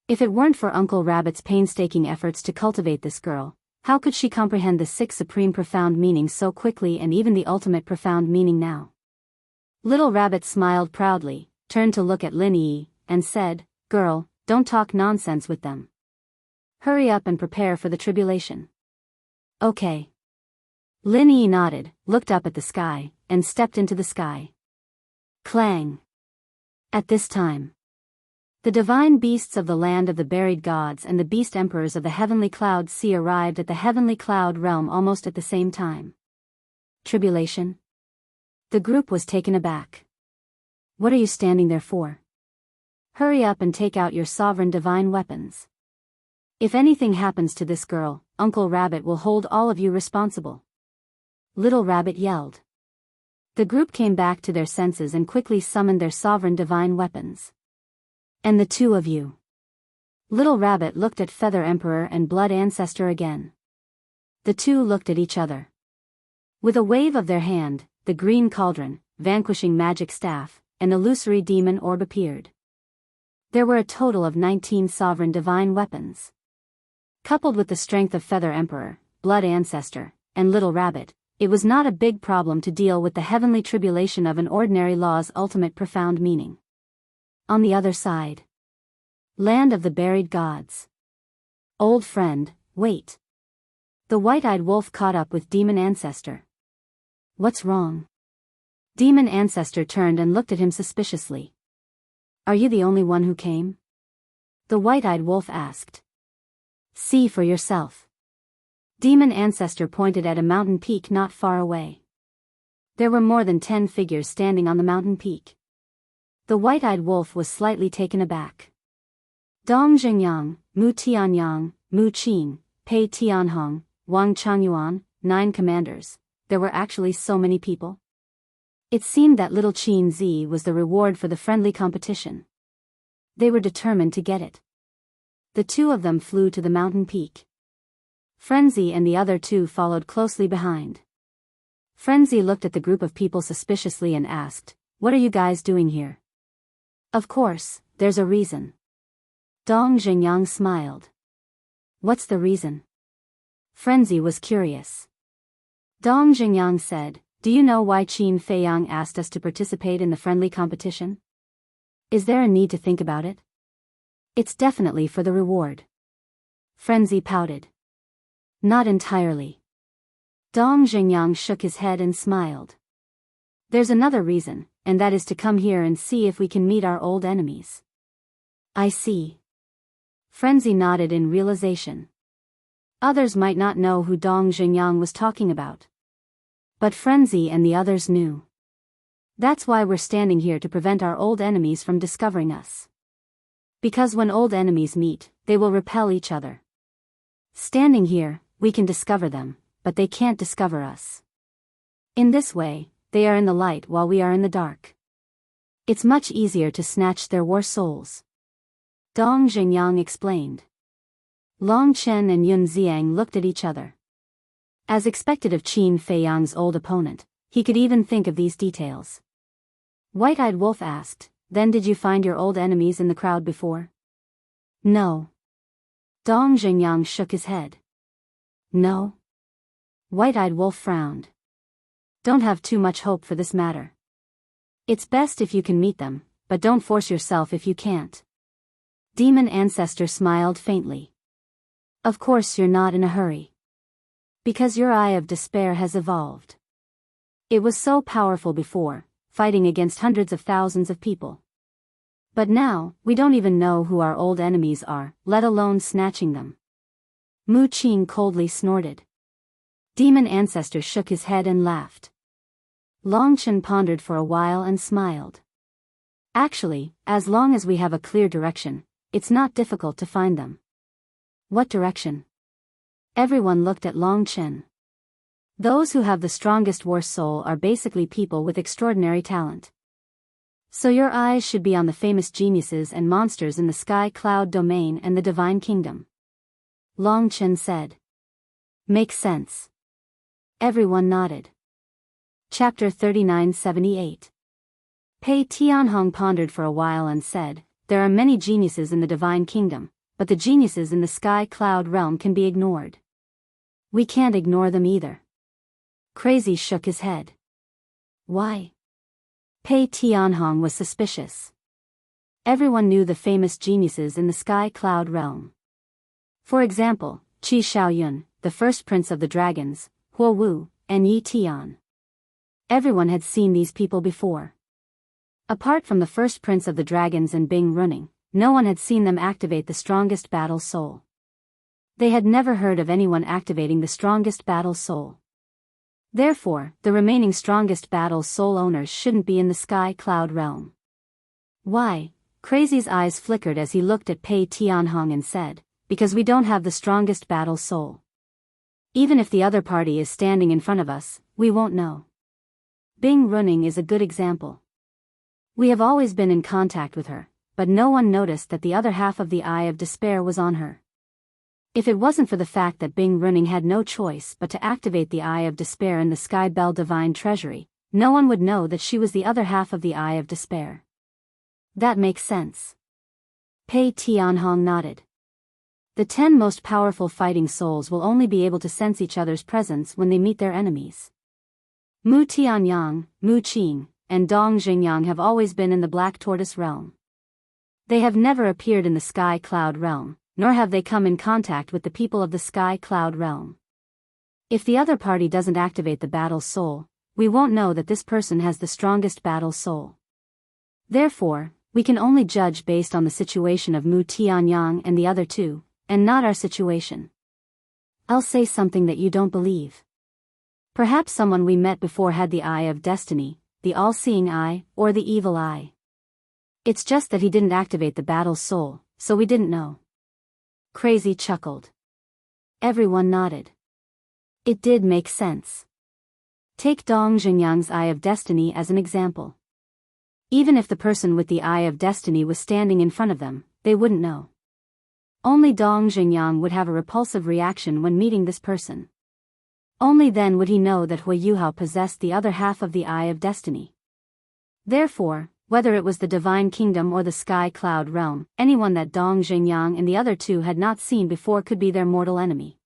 Speaker 1: If it weren't for Uncle Rabbit's painstaking efforts to cultivate this girl, how could she comprehend the 6 supreme profound meanings so quickly and even the ultimate profound meaning now? Little Rabbit smiled proudly, turned to look at Lin Yi, and said, "Girl, don't talk nonsense with them. Hurry up and prepare for the tribulation." "Okay." Lin Yi nodded, looked up at the sky, and stepped into the sky. Clang. At this time, the divine beasts of the land of the buried gods and the beast emperors of the heavenly cloud sea arrived at the heavenly cloud realm almost at the same time. Tribulation? The group was taken aback. "What are you standing there for? Hurry up and take out your sovereign divine weapons. If anything happens to this girl, Uncle Rabbit will hold all of you responsible." Little Rabbit yelled. The group came back to their senses and quickly summoned their sovereign divine weapons. "And the two of you?" Little Rabbit looked at Feather Emperor and Blood Ancestor again. The two looked at each other. With a wave of their hand, the green cauldron, vanquishing magic staff, and illusory demon orb appeared. There were a total of 19 sovereign divine weapons. Coupled with the strength of Feather Emperor, Blood Ancestor, and Little Rabbit, it was not a big problem to deal with the heavenly tribulation of an ordinary law's ultimate profound meaning. On the other side. Land of the buried gods. "Old friend, wait." The white-eyed wolf caught up with Demon Ancestor. "What's wrong?" Demon Ancestor turned and looked at him suspiciously. "Are you the only one who came?" The white-eyed wolf asked. "See for yourself." Demon Ancestor pointed at a mountain peak not far away. There were more than 10 figures standing on the mountain peak. The white-eyed wolf was slightly taken aback. Dong Jingyang, Mu Tianyang, Mu Qin, Pei Tianhong, Wang Changyuan, 9 commanders. There were actually so many people. It seemed that little Qin Zi was the reward for the friendly competition. They were determined to get it. The two of them flew to the mountain peak. Frenzy and the other two followed closely behind. Frenzy looked at the group of people suspiciously and asked, "What are you guys doing here?" "Of course, there's a reason." Dong Jingyang smiled. "What's the reason?" Frenzy was curious. Dong Jingyang said, "Do you know why Qin Feiyang asked us to participate in the friendly competition? Is there a need to think about it?" "It's definitely for the reward." Frenzy pouted. "Not entirely." Dong Jingyang shook his head and smiled. "There's another reason, and that is to come here and see if we can meet our old enemies." "I see." Frenzy nodded in realization. Others might not know who Dong Jingyang was talking about. But Frenzy and the others knew. "That's why we're standing here, to prevent our old enemies from discovering us. Because when old enemies meet, they will repel each other. Standing here, we can discover them, but they can't discover us. In this way, they are in the light while we are in the dark. It's much easier to snatch their war souls." Dong Jingyang explained. Long Chen and Yun Xiang looked at each other. As expected of Qin Feiyang's old opponent, he could even think of these details. White-eyed wolf asked, "Then did you find your old enemies in the crowd before?" "No." Dong Jingyang shook his head. "No?" White-eyed wolf frowned. "Don't have too much hope for this matter. It's best if you can meet them, but don't force yourself if you can't." Demon Ancestor smiled faintly. "Of course you're not in a hurry. Because your eye of despair has evolved. It was so powerful before, fighting against hundreds of thousands of people. But now, we don't even know who our old enemies are, let alone snatching them." Mu Qin coldly snorted. Demon Ancestor shook his head and laughed. Long Chen pondered for a while and smiled. "Actually, as long as we have a clear direction, it's not difficult to find them." "What direction?" Everyone looked at Long Chen. "Those who have the strongest war soul are basically people with extraordinary talent. So your eyes should be on the famous geniuses and monsters in the sky cloud domain and the divine kingdom." Long Chen said. "Makes sense." Everyone nodded. Chapter 3978. Pei Tianhong pondered for a while and said, "There are many geniuses in the divine kingdom, but the geniuses in the sky cloud realm can be ignored. We can't ignore them either." Crazy shook his head. "Why?" Pei Tianhong was suspicious. Everyone knew the famous geniuses in the sky cloud realm. For example, Qi Shaoyun, the first prince of the dragons, Huo Wu, and Yi Tian. Everyone had seen these people before. Apart from the first prince of the dragons and Bing Running, no one had seen them activate the strongest battle soul. They had never heard of anyone activating the strongest battle soul. Therefore, the remaining strongest battle soul owners shouldn't be in the sky cloud realm. Why? Crazy's eyes flickered as he looked at Pei Tianhong and said, because we don't have the strongest battle soul. Even if the other party is standing in front of us, we won't know. Bing Running is a good example. We have always been in contact with her, but no one noticed that the other half of the Eye of Despair was on her. If it wasn't for the fact that Bing Running had no choice but to activate the Eye of Despair in the Sky Bell Divine Treasury, no one would know that she was the other half of the Eye of Despair. That makes sense. Pei Tianhong nodded. The 10 most powerful fighting souls will only be able to sense each other's presence when they meet their enemies. Mu Tianyang, Mu Qing, and Dong Xingyang have always been in the Black Tortoise realm. They have never appeared in the Sky Cloud realm, nor have they come in contact with the people of the Sky Cloud realm. If the other party doesn't activate the battle soul, we won't know that this person has the strongest battle soul. Therefore, we can only judge based on the situation of Mu Tianyang and the other two, and not our situation. I'll say something that you don't believe. Perhaps someone we met before had the Eye of Destiny, the all-seeing eye, or the evil eye. It's just that he didn't activate the battle soul, so we didn't know. Crazy chuckled. Everyone nodded. It did make sense. Take Dong Xingyang's Eye of Destiny as an example. Even if the person with the Eye of Destiny was standing in front of them, they wouldn't know. Only Dong Xingyang would have a repulsive reaction when meeting this person. Only then would he know that Hui Yuhao possessed the other half of the Eye of Destiny. Therefore, whether it was the Divine Kingdom or the Sky Cloud Realm, anyone that Dong Xingyang and the other two had not seen before could be their mortal enemy.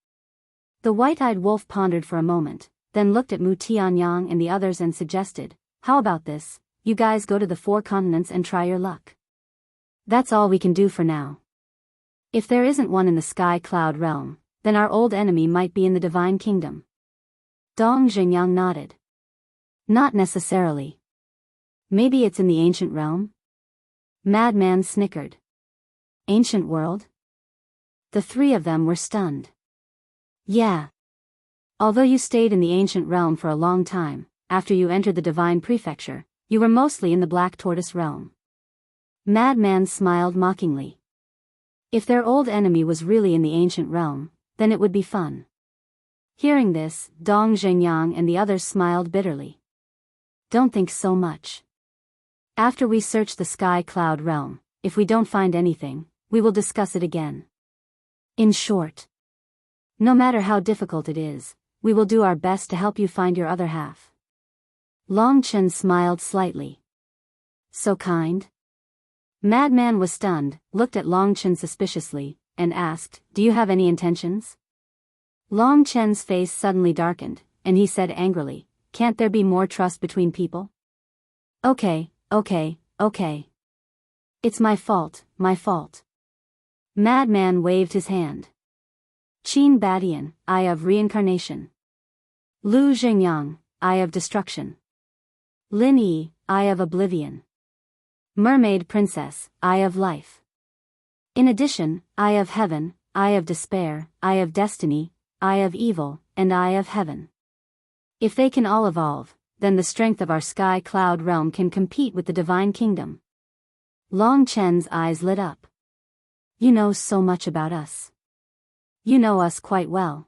Speaker 1: The white-eyed wolf pondered for a moment, then looked at Mu Tianyang and the others and suggested, how about this, you guys go to the 4 continents and try your luck. That's all we can do for now. If there isn't one in the Sky Cloud Realm, then our old enemy might be in the Divine Kingdom. Dong Xingyang nodded. Not necessarily. Maybe it's in the Ancient Realm? Madman snickered. Ancient World? The 3 of them were stunned. Yeah. Although you stayed in the Ancient Realm for a long time, after you entered the Divine Prefecture, you were mostly in the Black Tortoise Realm. Madman smiled mockingly. If their old enemy was really in the Ancient Realm, then it would be fun. Hearing this, Dong Xingyang and the others smiled bitterly. Don't think so much. After we search the Sky Cloud Realm, if we don't find anything, we will discuss it again. In short, no matter how difficult it is, we will do our best to help you find your other half. Long Chen smiled slightly. So kind? Madman was stunned, looked at Long Chen suspiciously, and asked, do you have any intentions? Long Chen's face suddenly darkened, and he said angrily, can't there be more trust between people? Okay. It's my fault. Madman waved his hand. Qin Badian, Eye of Reincarnation. Lu Xingyang, Eye of Destruction. Lin Yi, Eye of Oblivion. Mermaid Princess, Eye of Life. In addition, Eye of Heaven, Eye of Despair, Eye of Destiny, Eye of Evil, and Eye of Heaven. If they can all evolve, then the strength of our Sky Cloud Realm can compete with the Divine Kingdom. Long Chen's eyes lit up. You know so much about us. You know us quite well.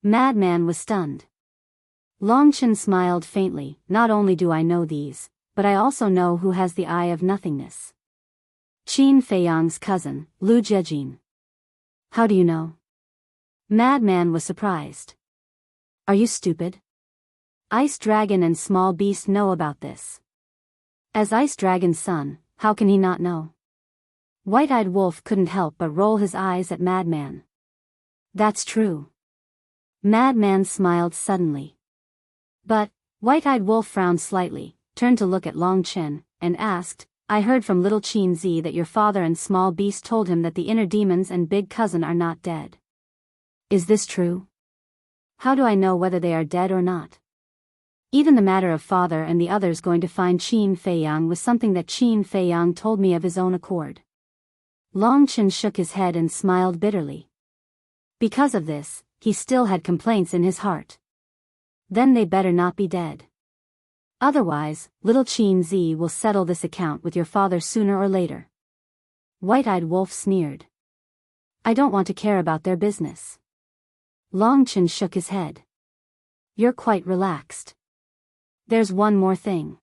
Speaker 1: Madman was stunned. Long Chen smiled faintly, not only do I know these, but I also know who has the Eye of Nothingness. Qin Feiyang's cousin, Lu Jiejin. How do you know? Madman was surprised. Are you stupid? Ice Dragon and Small Beast know about this. As Ice Dragon's son, how can he not know? White-eyed Wolf couldn't help but roll his eyes at Madman. That's true. Madman smiled suddenly. But, White-eyed Wolf frowned slightly, turned to look at Long Chen, and asked, I heard from little Qin Zi that your father and small beast told him that the inner demons and big cousin are not dead. Is this true? How do I know whether they are dead or not? Even the matter of father and the others going to find Qin Feiyang was something that Qin Feiyang told me of his own accord. Long Chen shook his head and smiled bitterly. Because of this, he still had complaints in his heart. Then they better not be dead. Otherwise, little Qin Zi will settle this account with your father sooner or later. White-Eyed Wolf sneered. I don't want to care about their business. Long Chen shook his head. You're quite relaxed. There's one more thing.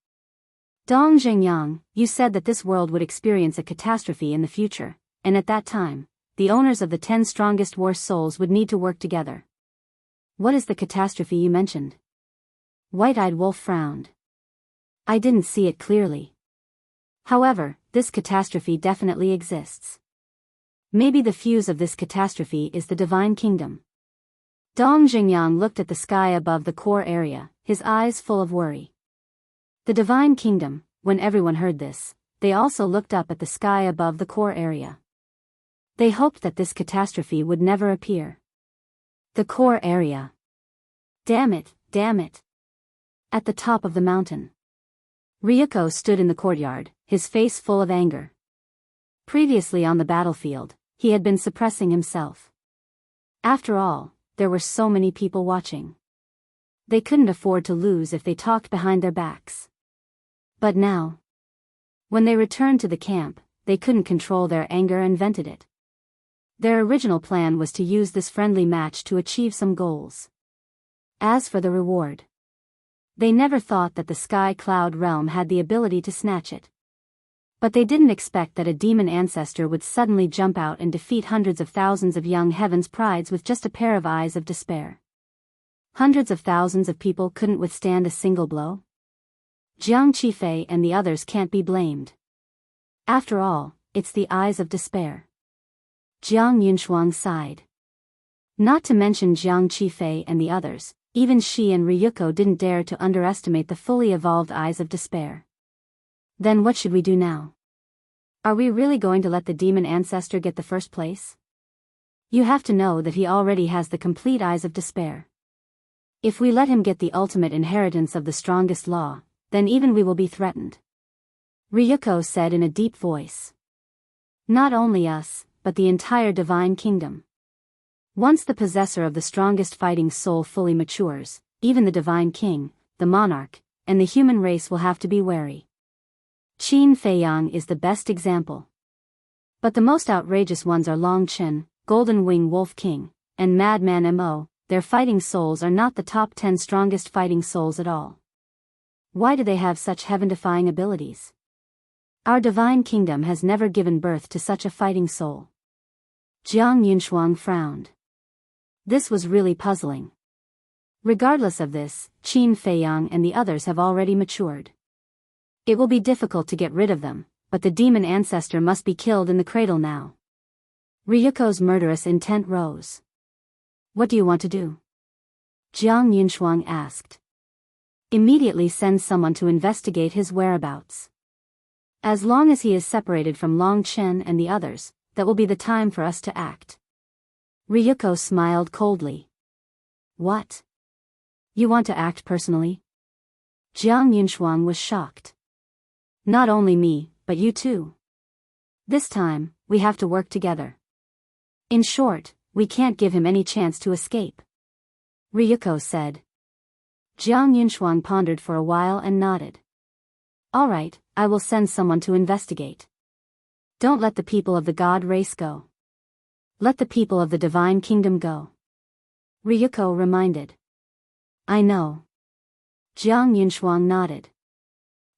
Speaker 1: Dong Zhengyang, you said that this world would experience a catastrophe in the future, and at that time, the owners of the 10 strongest war souls would need to work together. What is the catastrophe you mentioned? White-Eyed Wolf frowned. I didn't see it clearly. However, this catastrophe definitely exists. Maybe the fuse of this catastrophe is the Divine Kingdom. Dong Zhengyang looked at the sky above the core area, his eyes full of worry. The Divine Kingdom, when everyone heard this, they also looked up at the sky above the core area. They hoped that this catastrophe would never appear. The core area. Damn it, damn it. At the top of the mountain. Ryuko stood in the courtyard, his face full of anger. Previously on the battlefield, he had been suppressing himself. After all, there were so many people watching. They couldn't afford to lose if they talked behind their backs. But now, when they returned to the camp, they couldn't control their anger and vented it. Their original plan was to use this friendly match to achieve some goals. As for the reward, they never thought that the Sky Cloud Realm had the ability to snatch it. But they didn't expect that a demon ancestor would suddenly jump out and defeat hundreds of thousands of young heaven's prides with just a pair of eyes of despair. Hundreds of thousands of people couldn't withstand a single blow. Jiang Qifei and the others can't be blamed. After all, it's the eyes of despair. Jiang Yunshuang sighed. Not to mention Jiang Qifei and the others, even Shi and Ryuko didn't dare to underestimate the fully evolved eyes of despair. Then what should we do now? Are we really going to let the demon ancestor get the first place? You have to know that he already has the complete eyes of despair. If we let him get the ultimate inheritance of the strongest law, then even we will be threatened. Ryuko said in a deep voice. Not only us, but the entire Divine Kingdom. Once the possessor of the strongest fighting soul fully matures, even the Divine King, the monarch, and the human race will have to be wary. Qin Feiyang is the best example. But the most outrageous ones are Long Chen, Golden Wing Wolf King, and Madman Mo. Their fighting souls are not the top 10 strongest fighting souls at all. Why do they have such heaven-defying abilities? Our Divine Kingdom has never given birth to such a fighting soul. Jiang Yunshuang frowned. This was really puzzling. Regardless of this, Qin Feiyang and the others have already matured. It will be difficult to get rid of them, but the demon ancestor must be killed in the cradle now. Ryuko's murderous intent rose. What do you want to do? Jiang Yunshuang asked. Immediately send someone to investigate his whereabouts. As long as he is separated from Long Chen and the others, that will be the time for us to act. Ryuko smiled coldly. What? You want to act personally? Jiang Yunshuang was shocked. Not only me, but you too. This time, we have to work together. In short, we can't give him any chance to escape. Ryuko said. Jiang Yunshuang pondered for a while and nodded. All right, I will send someone to investigate. Don't let the people of the God race go. Let the people of the Divine Kingdom go. Ryuko reminded. I know. Jiang Yunshuang nodded.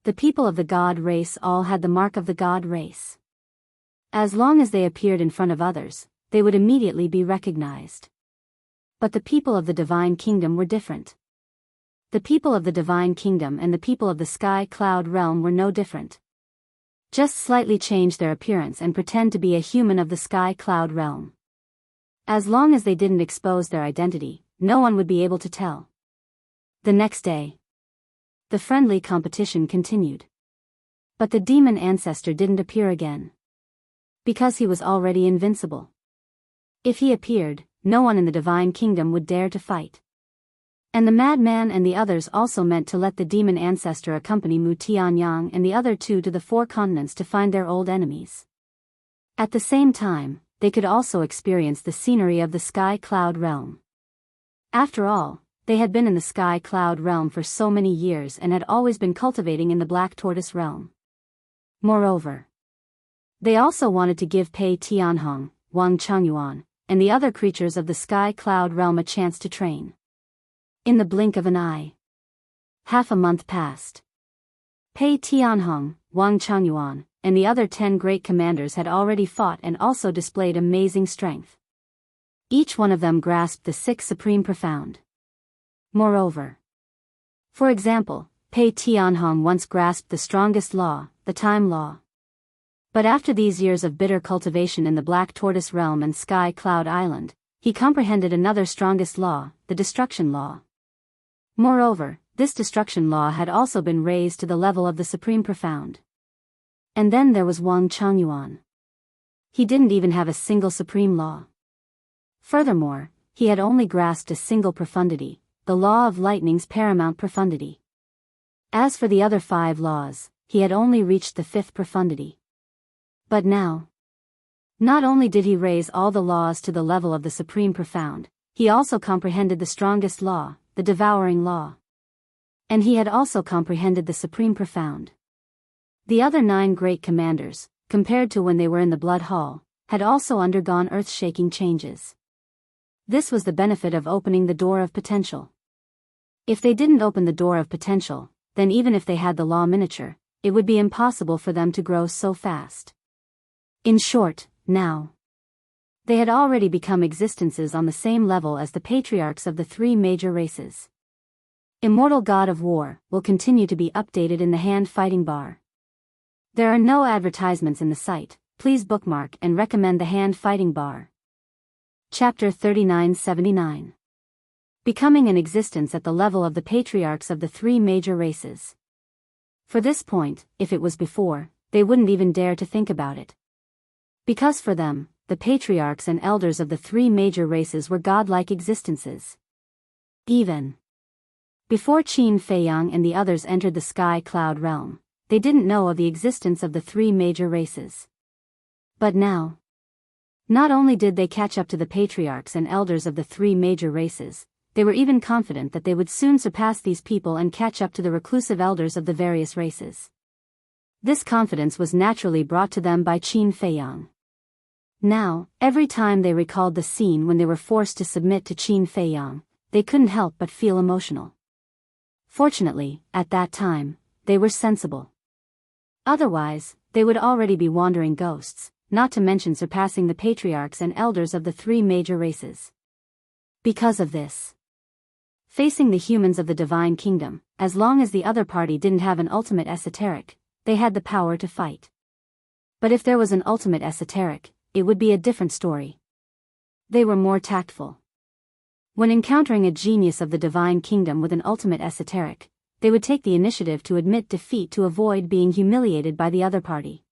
Speaker 1: The people of the God race all had the mark of the God race. As long as they appeared in front of others, they would immediately be recognized. But the people of the Divine Kingdom were different. The people of the Divine Kingdom and the people of the Sky Cloud Realm were no different. Just slightly change their appearance and pretend to be a human of the Sky Cloud Realm. As long as they didn't expose their identity, no one would be able to tell. The next day, the friendly competition continued. But the demon ancestor didn't appear again. Because he was already invincible. If he appeared, no one in the divine kingdom would dare to fight. And the madman and the others also meant to let the demon ancestor accompany Mu Tianyang and the other two to the 4 continents to find their old enemies. At the same time, they could also experience the scenery of the sky cloud realm. After all, they had been in the sky cloud realm for so many years and had always been cultivating in the black tortoise realm. Moreover, they also wanted to give Pei Tianhong, Wang Changyuan, and the other creatures of the sky cloud realm a chance to train. In the blink of an eye. Half a month passed. Pei Tianhong, Wang Changyuan, and the other 10 great commanders had already fought and also displayed amazing strength. Each one of them grasped the 6 supreme profound. Moreover, for example, Pei Tianhong once grasped the strongest law, the time law. But after these years of bitter cultivation in the Black Tortoise Realm and Sky Cloud Island, he comprehended another strongest law, the destruction law. Moreover, this destruction law had also been raised to the level of the supreme profound. And then there was Wang Changyuan. He didn't even have a single supreme law. Furthermore, he had only grasped a single profundity, the law of lightning's paramount profundity. As for the other 5 laws, he had only reached the 5th profundity. But now, not only did he raise all the laws to the level of the supreme profound, he also comprehended the strongest law, the devouring law. And he had also comprehended the supreme profound. The other 9 great commanders, compared to when they were in the Blood Hall, had also undergone earth-shaking changes. This was the benefit of opening the door of potential. If they didn't open the door of potential, then even if they had the law miniature, it would be impossible for them to grow so fast. In short, now, they had already become existences on the same level as the patriarchs of the 3 major races. Immortal God of War will continue to be updated in the hand fighting bar. There are no advertisements in the site. Please bookmark and recommend the hand fighting bar. Chapter 3979. Becoming an existence at the level of the patriarchs of the 3 major races. For this point, if it was before, they wouldn't even dare to think about it. Because for them, the patriarchs and elders of the 3 major races were godlike existences. Even before Qin Feiyang and the others entered the sky cloud realm, they didn't know of the existence of the 3 major races. But now, not only did they catch up to the patriarchs and elders of the 3 major races, they were even confident that they would soon surpass these people and catch up to the reclusive elders of the various races. This confidence was naturally brought to them by Qin Feiyang. Now, every time they recalled the scene when they were forced to submit to Qin Feiyang, they couldn't help but feel emotional. Fortunately, at that time, they were sensible. Otherwise, they would already be wandering ghosts, not to mention surpassing the patriarchs and elders of the 3 major races. Because of this, facing the humans of the divine kingdom, as long as the other party didn't have an ultimate esoteric, they had the power to fight. But if there was an ultimate esoteric, it would be a different story. They were more tactful. When encountering a genius of the divine kingdom with an ultimate esoteric, they would take the initiative to admit defeat to avoid being humiliated by the other party.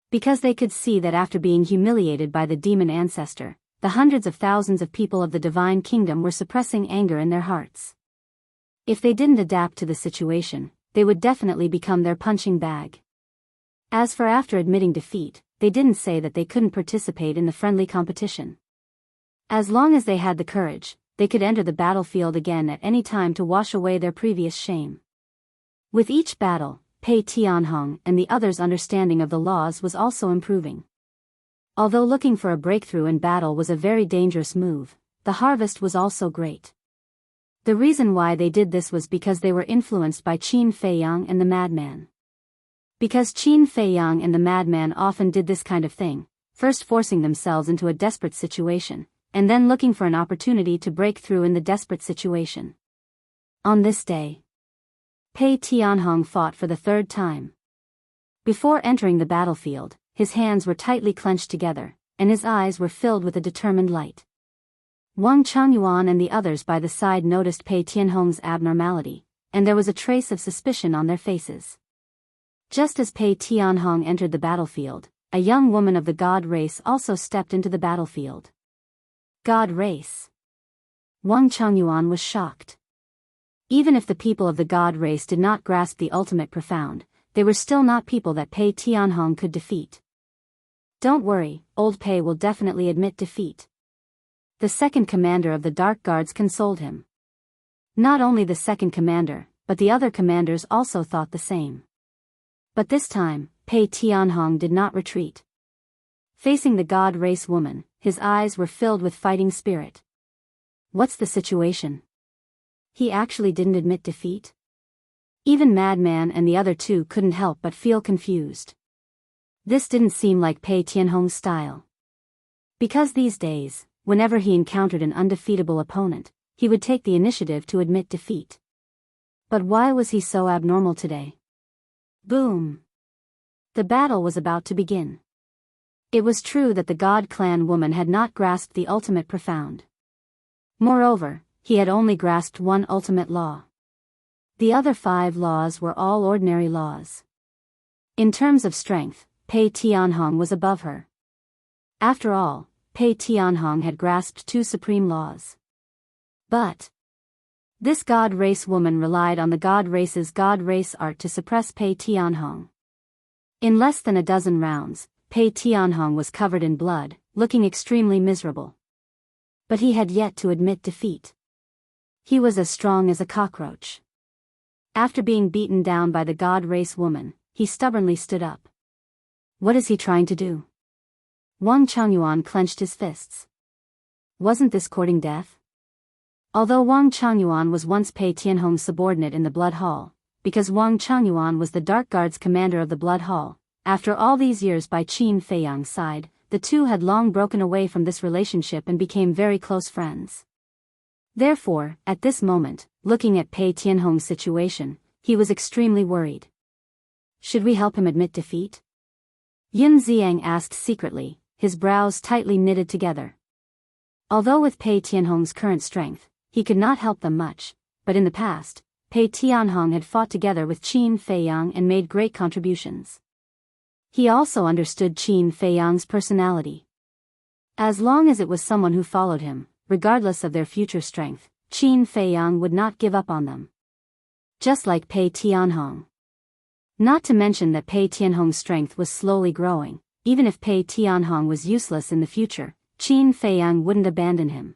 Speaker 1: Because they could see that after being humiliated by the demon ancestor, the hundreds of thousands of people of the divine kingdom were suppressing anger in their hearts. If they didn't adapt to the situation, they would definitely become their punching bag. As for after admitting defeat, they didn't say that they couldn't participate in the friendly competition. As long as they had the courage, they could enter the battlefield again at any time to wash away their previous shame. With each battle, Pei Tianhong and the others' understanding of the laws was also improving. Although looking for a breakthrough in battle was a very dangerous move, the harvest was also great. The reason why they did this was because they were influenced by Qin Feiyang and the madman. Because Qin Feiyang and the madman often did this kind of thing, first forcing themselves into a desperate situation, and then looking for an opportunity to break through in the desperate situation. On this day, Pei Tianhong fought for the 3rd time. Before entering the battlefield, his hands were tightly clenched together, and his eyes were filled with a determined light. Wang Changyuan and the others by the side noticed Pei Tianhong's abnormality, and there was a trace of suspicion on their faces. Just as Pei Tianhong entered the battlefield, a young woman of the god race also stepped into the battlefield. God race. Wang Chengyuan was shocked. Even if the people of the god race did not grasp the ultimate profound, they were still not people that Pei Tianhong could defeat. Don't worry, old Pei will definitely admit defeat. The second commander of the Dark Guards consoled him. Not only the second commander, but the other commanders also thought the same. But this time, Pei Tianhong did not retreat. Facing the god race woman, his eyes were filled with fighting spirit. What's the situation? He actually didn't admit defeat? Even Madman and the other two couldn't help but feel confused. This didn't seem like Pei Tianhong's style. Because these days, whenever he encountered an undefeatable opponent, he would take the initiative to admit defeat. But why was he so abnormal today? Boom! The battle was about to begin. It was true that the God Clan woman had not grasped the ultimate profound. Moreover, he had only grasped one ultimate law. The other 5 laws were all ordinary laws. In terms of strength, Pei Tianhong was above her. After all, Pei Tianhong had grasped 2 supreme laws. But this god race woman relied on the god race's god race art to suppress Pei Tianhong. In less than a dozen rounds, Pei Tianhong was covered in blood, looking extremely miserable. But he had yet to admit defeat. He was as strong as a cockroach. After being beaten down by the god race woman, he stubbornly stood up. What is he trying to do? Wang Chengyuan clenched his fists. Wasn't this courting death? Although Wang Chengyuan was once Pei Tianhong's subordinate in the Blood Hall, because Wang Chengyuan was the Dark Guard's commander of the Blood Hall, after all these years by Qin Feiyang's side, the two had long broken away from this relationship and became very close friends. Therefore, at this moment, looking at Pei Tianhong's situation, he was extremely worried. Should we help him admit defeat? Yun Xiang asked secretly, his brows tightly knitted together. Although with Pei Tianhong's current strength, he could not help them much, but in the past, Pei Tianhong had fought together with Qin Feiyang and made great contributions. He also understood Qin Feiyang's personality. As long as it was someone who followed him, regardless of their future strength, Qin Feiyang would not give up on them. Just like Pei Tianhong. Not to mention that Pei Tianhong's strength was slowly growing. Even if Pei Tianhong was useless in the future, Qin Feiyang wouldn't abandon him.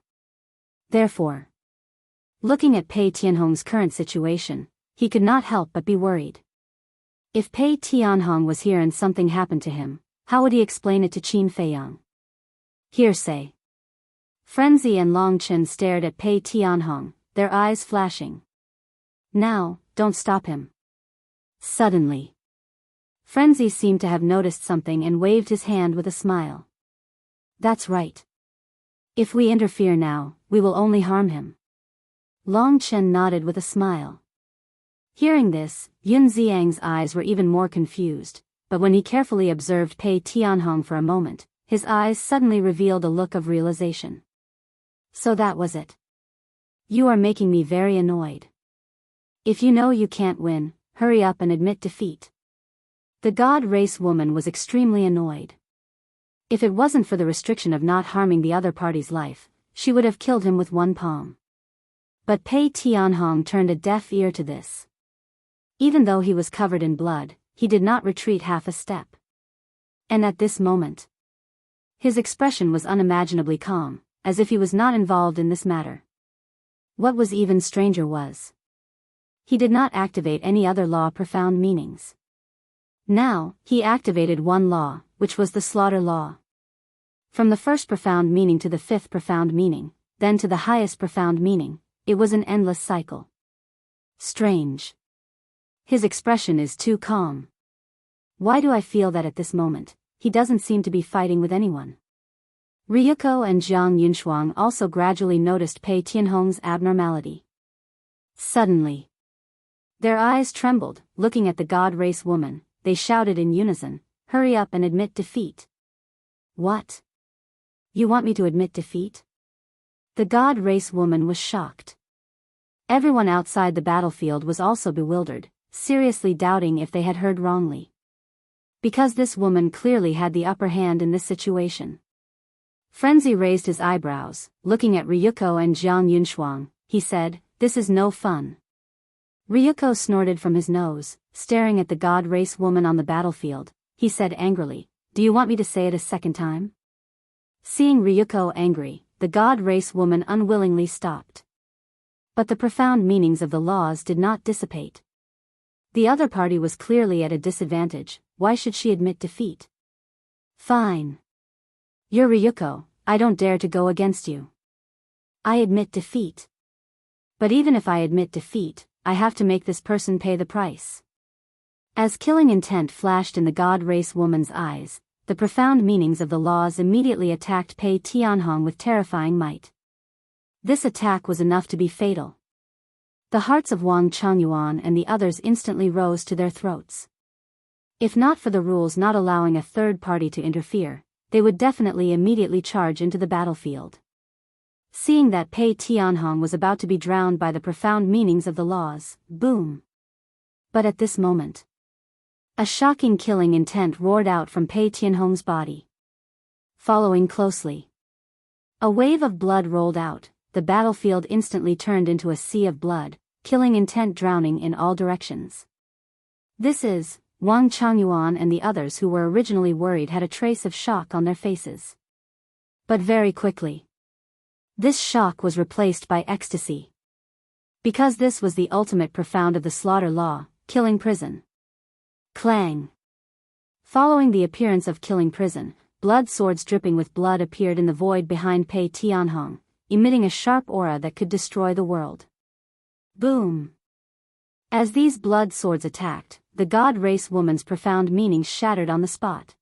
Speaker 1: Therefore, looking at Pei Tianhong's current situation, he could not help but be worried. If Pei Tianhong was here and something happened to him, how would he explain it to Qin Feiyang? Hearsay. Frenzy and Long Chen stared at Pei Tianhong, their eyes flashing. Now, don't stop him. Suddenly, Frenzy seemed to have noticed something and waved his hand with a smile. That's right. If we interfere now, we will only harm him. Long Chen nodded with a smile. Hearing this, Yun Xiang's eyes were even more confused, but when he carefully observed Pei Tianhong for a moment, his eyes suddenly revealed a look of realization. So that was it. You are making me very annoyed. If you know you can't win, hurry up and admit defeat. The god race woman was extremely annoyed. If it wasn't for the restriction of not harming the other party's life, she would have killed him with one palm. But Pei Tianhong turned a deaf ear to this. Even though he was covered in blood, he did not retreat half a step. And at this moment, his expression was unimaginably calm, as if he was not involved in this matter. What was even stranger was, he did not activate any other law profound meanings. Now, he activated one law, which was the slaughter law. From the first profound meaning to the 5th profound meaning, then to the highest profound meaning, it was an endless cycle. Strange. His expression is too calm. Why do I feel that at this moment, he doesn't seem to be fighting with anyone? Ryuko and Jiang Yunshuang also gradually noticed Pei Tianhong's abnormality. Suddenly, their eyes trembled, looking at the god race woman, they shouted in unison, "Hurry up and admit defeat." What? You want me to admit defeat? The god race woman was shocked. Everyone outside the battlefield was also bewildered, seriously doubting if they had heard wrongly. Because this woman clearly had the upper hand in this situation. Frenzy raised his eyebrows, looking at Ryuko and Jiang Yunshuang. He said, "This is no fun." Ryuko snorted from his nose, staring at the god race woman on the battlefield. He said angrily, "Do you want me to say it a second time?" Seeing Ryuko angry, the god race woman unwillingly stopped. But the profound meanings of the laws did not dissipate. The other party was clearly at a disadvantage. Why should she admit defeat? "Fine. You're Ryuko, I don't dare to go against you. I admit defeat. But even if I admit defeat, I have to make this person pay the price." As killing intent flashed in the god race woman's eyes, the profound meanings of the laws immediately attacked Pei Tianhong with terrifying might. This attack was enough to be fatal. The hearts of Wang Changyuan and the others instantly rose to their throats. If not for the rules not allowing a third party to interfere, they would definitely immediately charge into the battlefield. Seeing that Pei Tianhong was about to be drowned by the profound meanings of the laws, boom! But at this moment, a shocking killing intent roared out from Pei Tianhong's body. Following closely, a wave of blood rolled out. The battlefield instantly turned into a sea of blood, killing intent drowning in all directions. This is, Wang Changyuan and the others who were originally worried had a trace of shock on their faces. But very quickly, this shock was replaced by ecstasy. Because this was the ultimate profound of the slaughter law, killing prison. Clang! Following the appearance of killing prison, blood swords dripping with blood appeared in the void behind Pei Tianhong, emitting a sharp aura that could destroy the world. Boom! As these blood swords attacked, the god race woman's profound meanings shattered on the spot.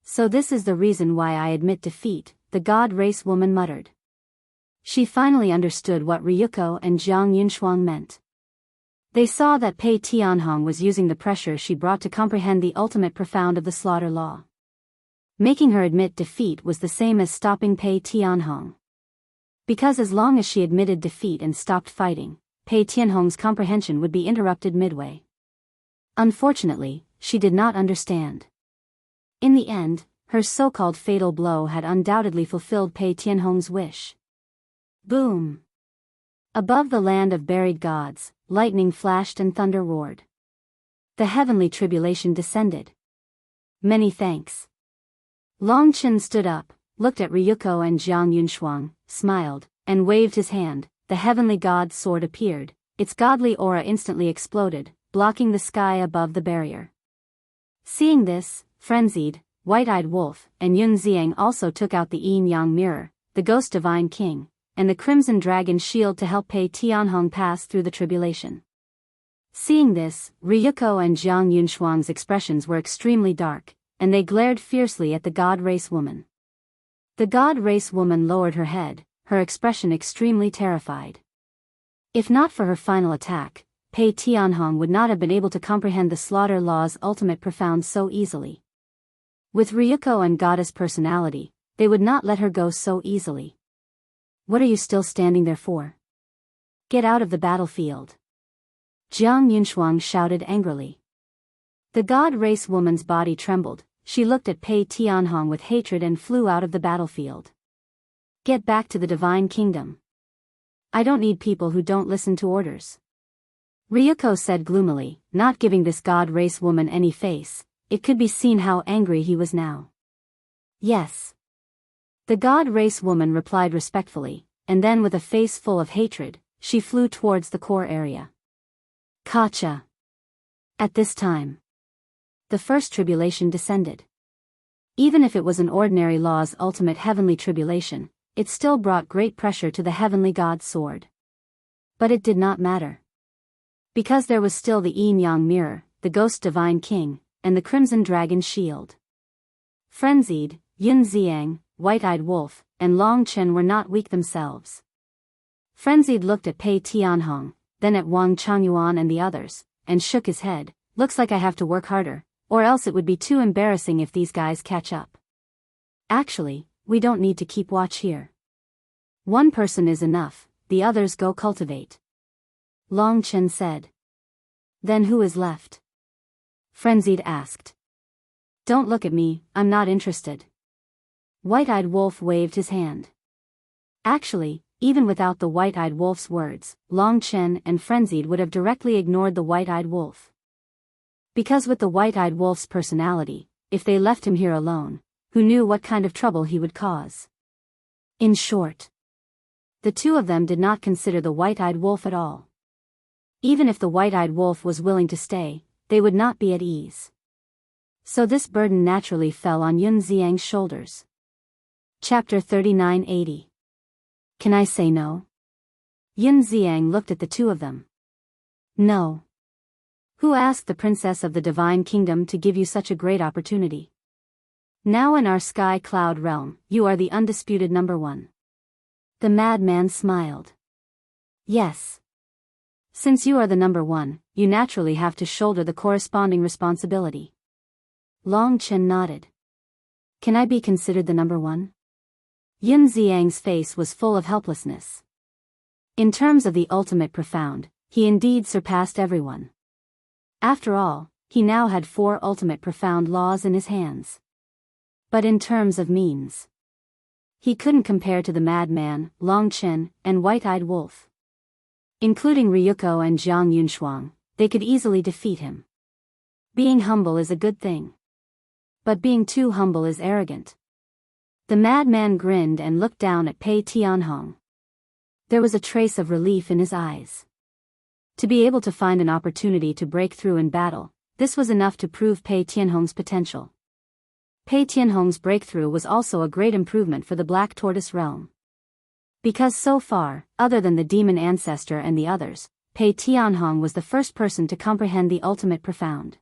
Speaker 1: "So this is the reason why I admit defeat," the god race woman muttered. She finally understood what Ryuko and Jiang Yunshuang meant. They saw that Pei Tianhong was using the pressure she brought to comprehend the ultimate profound of the slaughter law. Making her admit defeat was the same as stopping Pei Tianhong. Because as long as she admitted defeat and stopped fighting, Pei Tianhong's comprehension would be interrupted midway. Unfortunately, she did not understand. In the end, her so-called fatal blow had undoubtedly fulfilled Pei Tianhong's wish. Boom! Above the land of buried gods, lightning flashed and thunder roared. The heavenly tribulation descended. "Many thanks." Long Chen stood up, looked at Ryuko and Jiang Yunshuang, smiled, and waved his hand. The heavenly god's sword appeared. Its godly aura instantly exploded, blocking the sky above the barrier. Seeing this, frenzied, white-eyed wolf, and Yun Ziang also took out the yin-yang mirror, the ghost divine king, and the crimson dragon shield to help Pei Tianhong pass through the tribulation. Seeing this, Ryuko and Jiang Yunshuang's expressions were extremely dark, and they glared fiercely at the god race woman. The god race woman lowered her head, her expression extremely terrified. If not for her final attack, Pei Tianhong would not have been able to comprehend the slaughter law's ultimate profound so easily. With Ryuko and goddess personality, they would not let her go so easily. "What are you still standing there for? Get out of the battlefield!" Jiang Yunshuang shouted angrily. The god race woman's body trembled. She looked at Pei Tianhong with hatred and flew out of the battlefield. "Get back to the divine kingdom. I don't need people who don't listen to orders." Ryuko said gloomily, not giving this god race woman any face. It could be seen how angry he was now. "Yes." The god race woman replied respectfully, and then with a face full of hatred, she flew towards the core area. Kacha. At this time, the first tribulation descended. Even if it was an ordinary law's ultimate heavenly tribulation, it still brought great pressure to the heavenly god's sword. But it did not matter. Because there was still the yin-yang mirror, the ghost divine king, and the crimson dragon shield. Frenzied, Yun Ziang, white-eyed wolf, and Long Chen were not weak themselves. Frenzied looked at Pei Tianhong, then at Wang Changyuan and the others, and shook his head. "Looks like I have to work harder, or else it would be too embarrassing if these guys catch up. Actually, we don't need to keep watch here. One person is enough, the others go cultivate." Long Chen said. Then who is left? Frenzied asked. Don't look at me, I'm not interested. White-Eyed Wolf waved his hand. Actually, even without the White-Eyed Wolf's words, Long Chen and Frenzied would have directly ignored the White-Eyed Wolf. Because with the White-Eyed Wolf's personality, if they left him here alone, who knew what kind of trouble he would cause? In short, the two of them did not consider the White-Eyed Wolf at all. Even if the White-Eyed Wolf was willing to stay, they would not be at ease. So this burden naturally fell on Yun Xiang's shoulders. Chapter 3980. Can I say no? Yun Xiang looked at the two of them. No. Who asked the Princess of the Divine Kingdom to give you such a great opportunity? Now in our Sky Cloud realm, you are the undisputed number one. The madman smiled. Yes. Since you are the number one, you naturally have to shoulder the corresponding responsibility. Long Chen nodded. Can I be considered the number one? Yun Xiang's face was full of helplessness. In terms of the ultimate profound, he indeed surpassed everyone. After all, he now had 4 ultimate profound laws in his hands. But in terms of means, he couldn't compare to the madman, Long Chen, and White-Eyed Wolf. Including Ryuko and Jiang Yunshuang, they could easily defeat him. Being humble is a good thing. But being too humble is arrogant. The madman grinned and looked down at Pei Tianhong. There was a trace of relief in his eyes. To be able to find an opportunity to break through in battle, this was enough to prove Pei Tianhong's potential. Pei Tianhong's breakthrough was also a great improvement for the Black Tortoise realm. Because so far, other than the demon ancestor and the others, Pei Tianhong was the first person to comprehend the ultimate profound.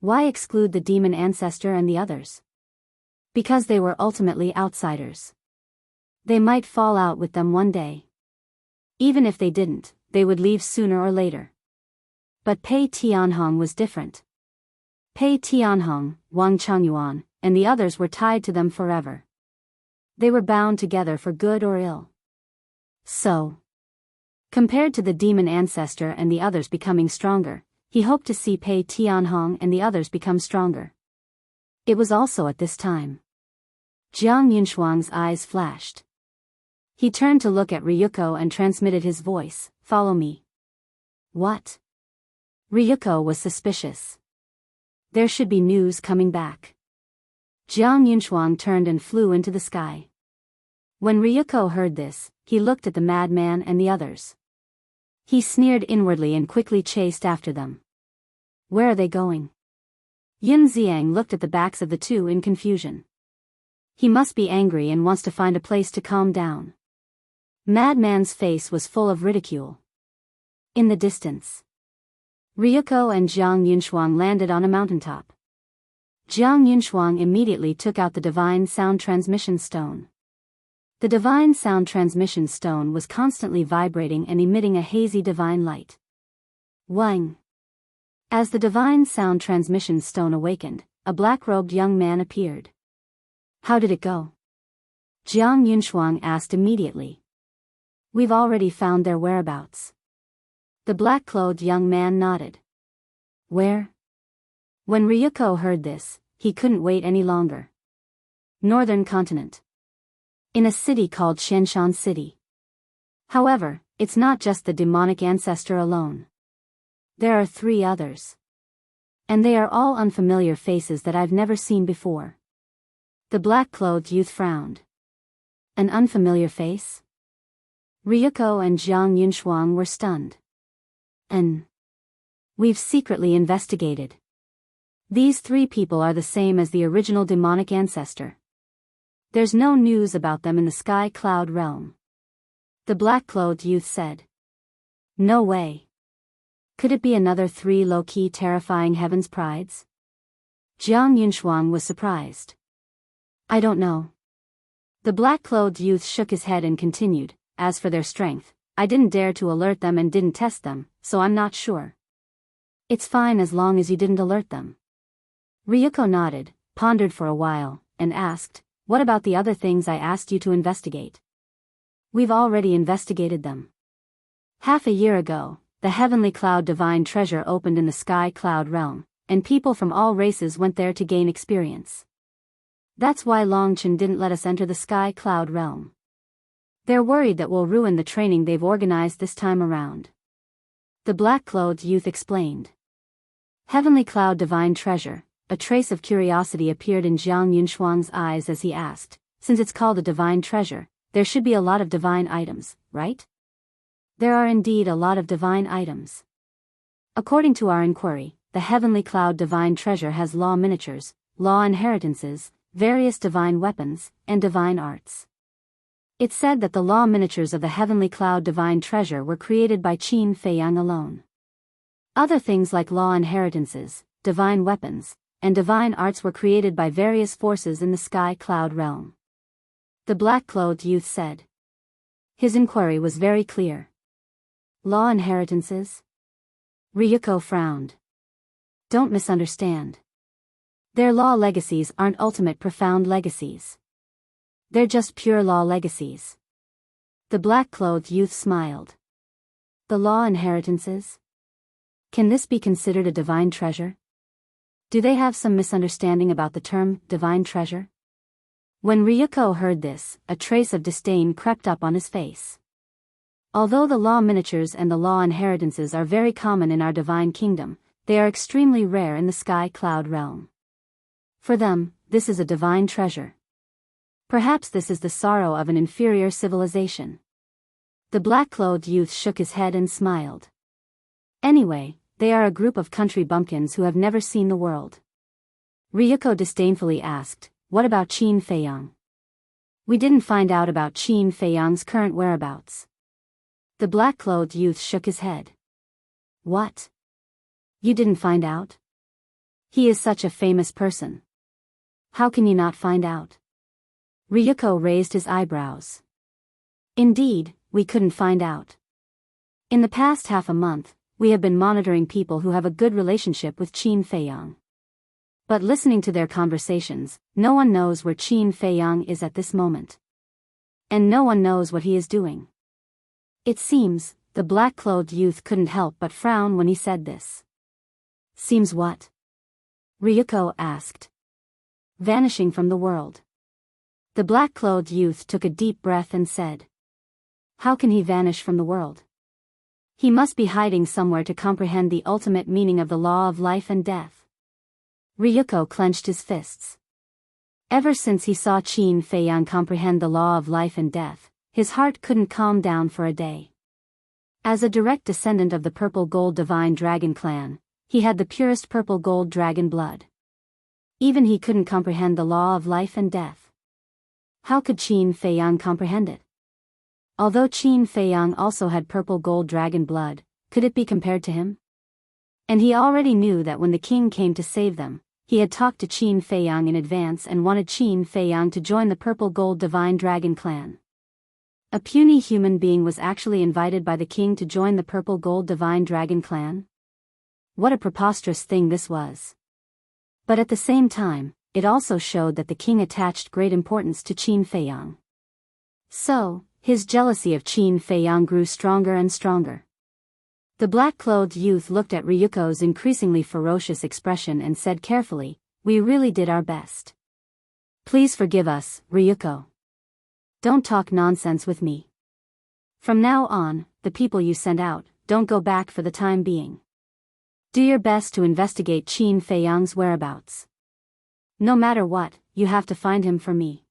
Speaker 1: Why exclude the demon ancestor and the others? Because they were ultimately outsiders. They might fall out with them one day. Even if they didn't, they would leave sooner or later. But Pei Tianhong was different. Pei Tianhong, Wang Changyuan, and the others were tied to them forever. They were bound together for good or ill. So, compared to the demon ancestor and the others becoming stronger, he hoped to see Pei Tianhong and the others become stronger. It was also at this time. Jiang Yunshuang's eyes flashed. He turned to look at Ryuko and transmitted his voice, "Follow me." What? Ryuko was suspicious. There should be news coming back. Jiang Yunshuang turned and flew into the sky. When Ryuko heard this, he looked at the madman and the others. He sneered inwardly and quickly chased after them. Where are they going? Yun Xiang looked at the backs of the two in confusion. He must be angry and wants to find a place to calm down. Madman's face was full of ridicule. In the distance, Ryuko and Jiang Yunshuang landed on a mountaintop. Jiang Yunshuang immediately took out the Divine Sound Transmission Stone. The Divine Sound Transmission Stone was constantly vibrating and emitting a hazy divine light. Wang. As the Divine Sound Transmission Stone awakened, a black-robed young man appeared. How did it go? Jiang Yunshuang asked immediately. We've already found their whereabouts. The black-clothed young man nodded. Where? When Ryuko heard this, he couldn't wait any longer. Northern continent. In a city called Shenshan City. However, it's not just the demonic ancestor alone. There are 3 others. And they are all unfamiliar faces that I've never seen before. The black-clothed youth frowned. An unfamiliar face? Ryuko and Jiang Yunshuang were stunned. We've secretly investigated. These 3 people are the same as the original demonic ancestor. There's no news about them in the Sky Cloud realm. The black-clothed youth said. No way. Could it be another 3 low-key terrifying heaven's prides? Jiang Yunshuang was surprised. I don't know. The black-clothed youth shook his head and continued, as for their strength, I didn't dare to alert them and didn't test them, so I'm not sure. It's fine as long as you didn't alert them. Ryuko nodded, pondered for a while, and asked, what about the other things I asked you to investigate? We've already investigated them. Half a year ago, the heavenly cloud divine treasure opened in the sky cloud realm, and people from all races went there to gain experience. That's why Longchen didn't let us enter the sky cloud realm. They're worried that we'll ruin the training they've organized this time around. The black-clothed youth explained. Heavenly cloud divine treasure. A trace of curiosity appeared in Jiang Yunshuang's eyes as he asked, since it's called a divine treasure, there should be a lot of divine items, right? There are indeed a lot of divine items. According to our inquiry, the heavenly cloud divine treasure has law miniatures, law inheritances, various divine weapons, and divine arts. It said that the law miniatures of the heavenly cloud divine treasure were created by Qin Feiyang alone. Other things like law inheritances, divine weapons, and divine arts were created by various forces in the sky cloud realm. The black-clothed youth said. His inquiry was very clear. Law inheritances? Ryuko frowned. Don't misunderstand. Their law legacies aren't ultimate profound legacies. They're just pure law legacies. The black-clothed youth smiled. The law inheritances? Can this be considered a divine treasure? Do they have some misunderstanding about the term divine treasure? When Ryuko heard this, a trace of disdain crept up on his face. Although the law miniatures and the law inheritances are very common in our divine kingdom, they are extremely rare in the sky cloud realm. For them, this is a divine treasure. Perhaps this is the sorrow of an inferior civilization. The black-clothed youth shook his head and smiled. Anyway, they are a group of country bumpkins who have never seen the world. Ryuko disdainfully asked, what about Qin Feiyang? We didn't find out about Qin Feiyang's current whereabouts. The black-clothed youth shook his head. What? You didn't find out? He is such a famous person. How can you not find out? Ryuko raised his eyebrows. Indeed, we couldn't find out. In the past half a month, we have been monitoring people who have a good relationship with Qin Feiyang. But listening to their conversations, no one knows where Qin Feiyang is at this moment. And no one knows what he is doing. It seems, the black-clothed youth couldn't help but frown when he said this. Seems what? Ryuko asked. Vanishing from the world. The black-clothed youth took a deep breath and said. How can he vanish from the world? He must be hiding somewhere to comprehend the ultimate meaning of the law of life and death. Ryuko clenched his fists. Ever since he saw Qin Feiyang comprehend the law of life and death, his heart couldn't calm down for a day. As a direct descendant of the purple gold divine dragon clan, he had the purest purple gold dragon blood. Even he couldn't comprehend the law of life and death. How could Qin Feiyang comprehend it? Although Qin Feiyang also had purple gold dragon blood, could it be compared to him? And he already knew that when the king came to save them, he had talked to Qin Feiyang in advance and wanted Qin Feiyang to join the purple gold divine dragon clan. A puny human being was actually invited by the king to join the purple gold divine dragon clan? What a preposterous thing this was. But at the same time, it also showed that the king attached great importance to Qin Feiyang. So, his jealousy of Qin Feiyang grew stronger and stronger. The black-clothed youth looked at Ryuko's increasingly ferocious expression and said carefully, we really did our best. Please forgive us, Ryuko. Don't talk nonsense with me. From now on, the people you send out, don't go back for the time being. Do your best to investigate Qin Feiyang's whereabouts. No matter what, you have to find him for me.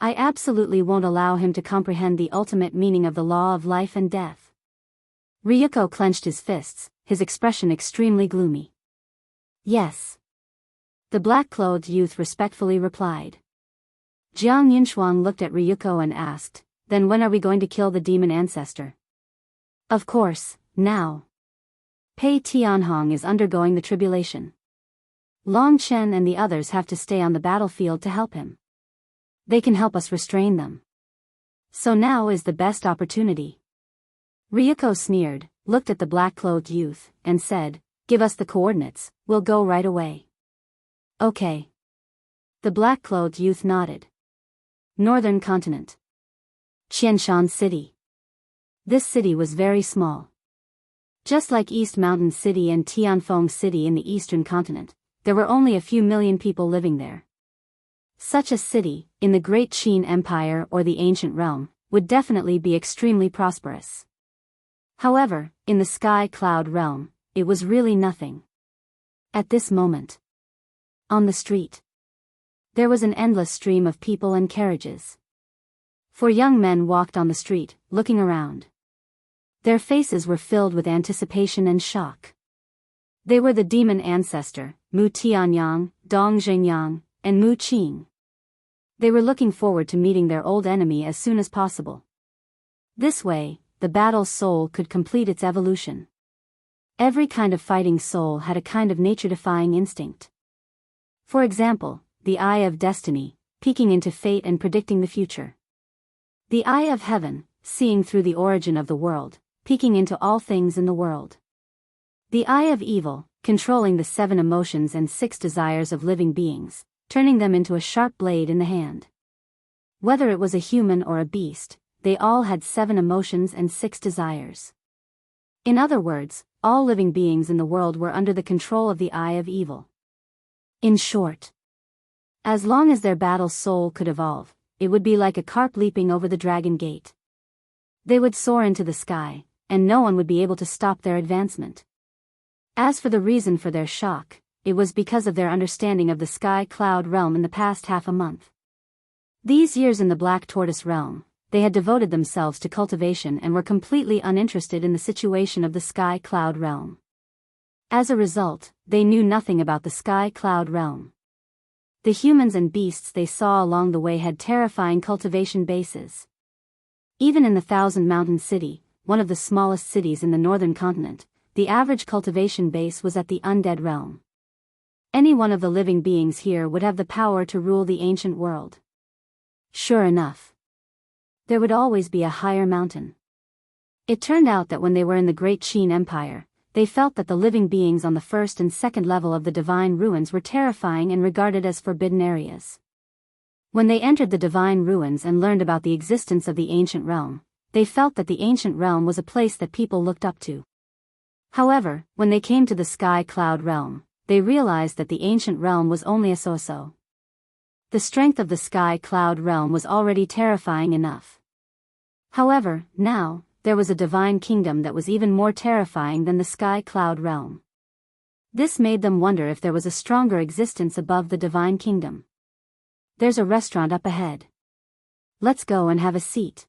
Speaker 1: I absolutely won't allow him to comprehend the ultimate meaning of the law of life and death. Ryuko clenched his fists, his expression extremely gloomy. Yes. The black-clothed youth respectfully replied. Jiang Yunshuang looked at Ryuko and asked, then when are we going to kill the demon ancestor? Of course, now. Pei Tianhong is undergoing the tribulation. Long Chen and the others have to stay on the battlefield to help him. They can help us restrain them. So now is the best opportunity. Ryuko sneered, looked at the black-clothed youth, and said, give us the coordinates, we'll go right away. Okay. The black-clothed youth nodded. Northern continent. Qianshan City. This city was very small. Just like East Mountain City and Tianfeng City in the eastern continent, there were only a few million people living there. Such a city, in the Great Qin Empire or the Ancient Realm, would definitely be extremely prosperous. However, in the Sky Cloud Realm, it was really nothing. At this moment, on the street, there was an endless stream of people and carriages. 4 young men walked on the street, looking around. Their faces were filled with anticipation and shock. They were the demon ancestor, Mu Tianyang, Dong Zhengyang, and Mu Qing. They were looking forward to meeting their old enemy as soon as possible. This way, the battle's soul could complete its evolution. Every kind of fighting soul had a kind of nature-defying instinct. For example, the eye of destiny, peeking into fate and predicting the future. The eye of heaven, seeing through the origin of the world, peeking into all things in the world. The eye of evil, controlling the 7 emotions and 6 desires of living beings, turning them into a sharp blade in the hand. Whether it was a human or a beast, they all had 7 emotions and 6 desires. In other words, all living beings in the world were under the control of the eye of evil. In short, as long as their battle soul could evolve, it would be like a carp leaping over the dragon gate. They would soar into the sky, and no one would be able to stop their advancement. As for the reason for their shock, it was because of their understanding of the Sky Cloud Realm in the past half a month. These years in the Black Tortoise Realm, they had devoted themselves to cultivation and were completely uninterested in the situation of the Sky Cloud Realm. As a result, they knew nothing about the Sky Cloud Realm. The humans and beasts they saw along the way had terrifying cultivation bases. Even in the Thousand Mountain City, one of the smallest cities in the northern continent, the average cultivation base was at the undead realm. Any one of the living beings here would have the power to rule the ancient world. Sure enough, there would always be a higher mountain. It turned out that when they were in the Great Qin Empire, they felt that the living beings on the first and second level of the divine ruins were terrifying and regarded as forbidden areas. When they entered the divine ruins and learned about the existence of the ancient realm, they felt that the ancient realm was a place that people looked up to. However, when they came to the Sky Cloud Realm, they realized that the ancient realm was only a so-so. The strength of the Sky Cloud Realm was already terrifying enough. However, now, there was a divine kingdom that was even more terrifying than the Sky Cloud Realm. This made them wonder if there was a stronger existence above the divine kingdom. There's a restaurant up ahead. Let's go and have a seat.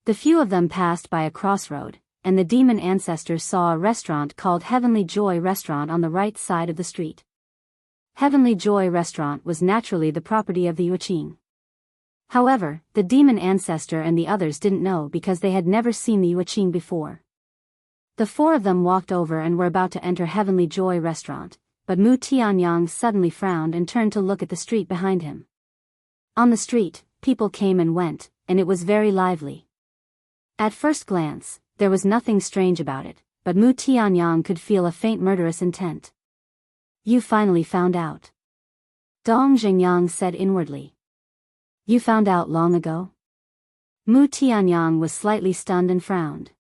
Speaker 1: The few of them passed by a crossroad, and the demon ancestors saw a restaurant called Heavenly Joy Restaurant on the right side of the street. Heavenly Joy Restaurant was naturally the property of the Yuqing. However, the demon ancestor and the others didn't know because they had never seen the Yuqing before. The 4 of them walked over and were about to enter Heavenly Joy Restaurant, but Mu Tianyang suddenly frowned and turned to look at the street behind him. On the street, people came and went, and it was very lively. At first glance, there was nothing strange about it, but Mu Tianyang could feel a faint murderous intent. You finally found out. Dong Zhengyang said inwardly. You found out long ago? Mu Tianyang was slightly stunned and frowned.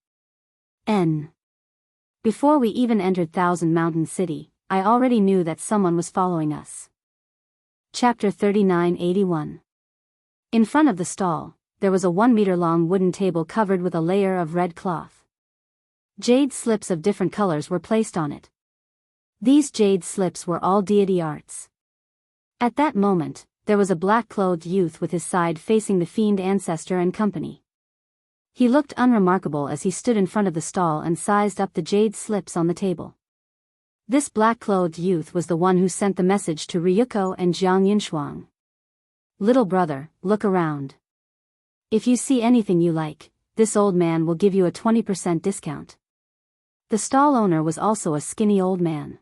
Speaker 1: Before we even entered Thousand Mountain City, I already knew that someone was following us. Chapter 3981. In front of the stall, there was a 1-meter-long wooden table covered with a layer of red cloth. Jade slips of different colors were placed on it. These jade slips were all deity arts. At that moment, there was a black-clothed youth with his side facing the fiend ancestor and company. He looked unremarkable as he stood in front of the stall and sized up the jade slips on the table. This black-clothed youth was the one who sent the message to Ryuko and Jiang Yunshuang. Little brother, look around. If you see anything you like, this old man will give you a 20% discount. The stall owner was also a skinny old man.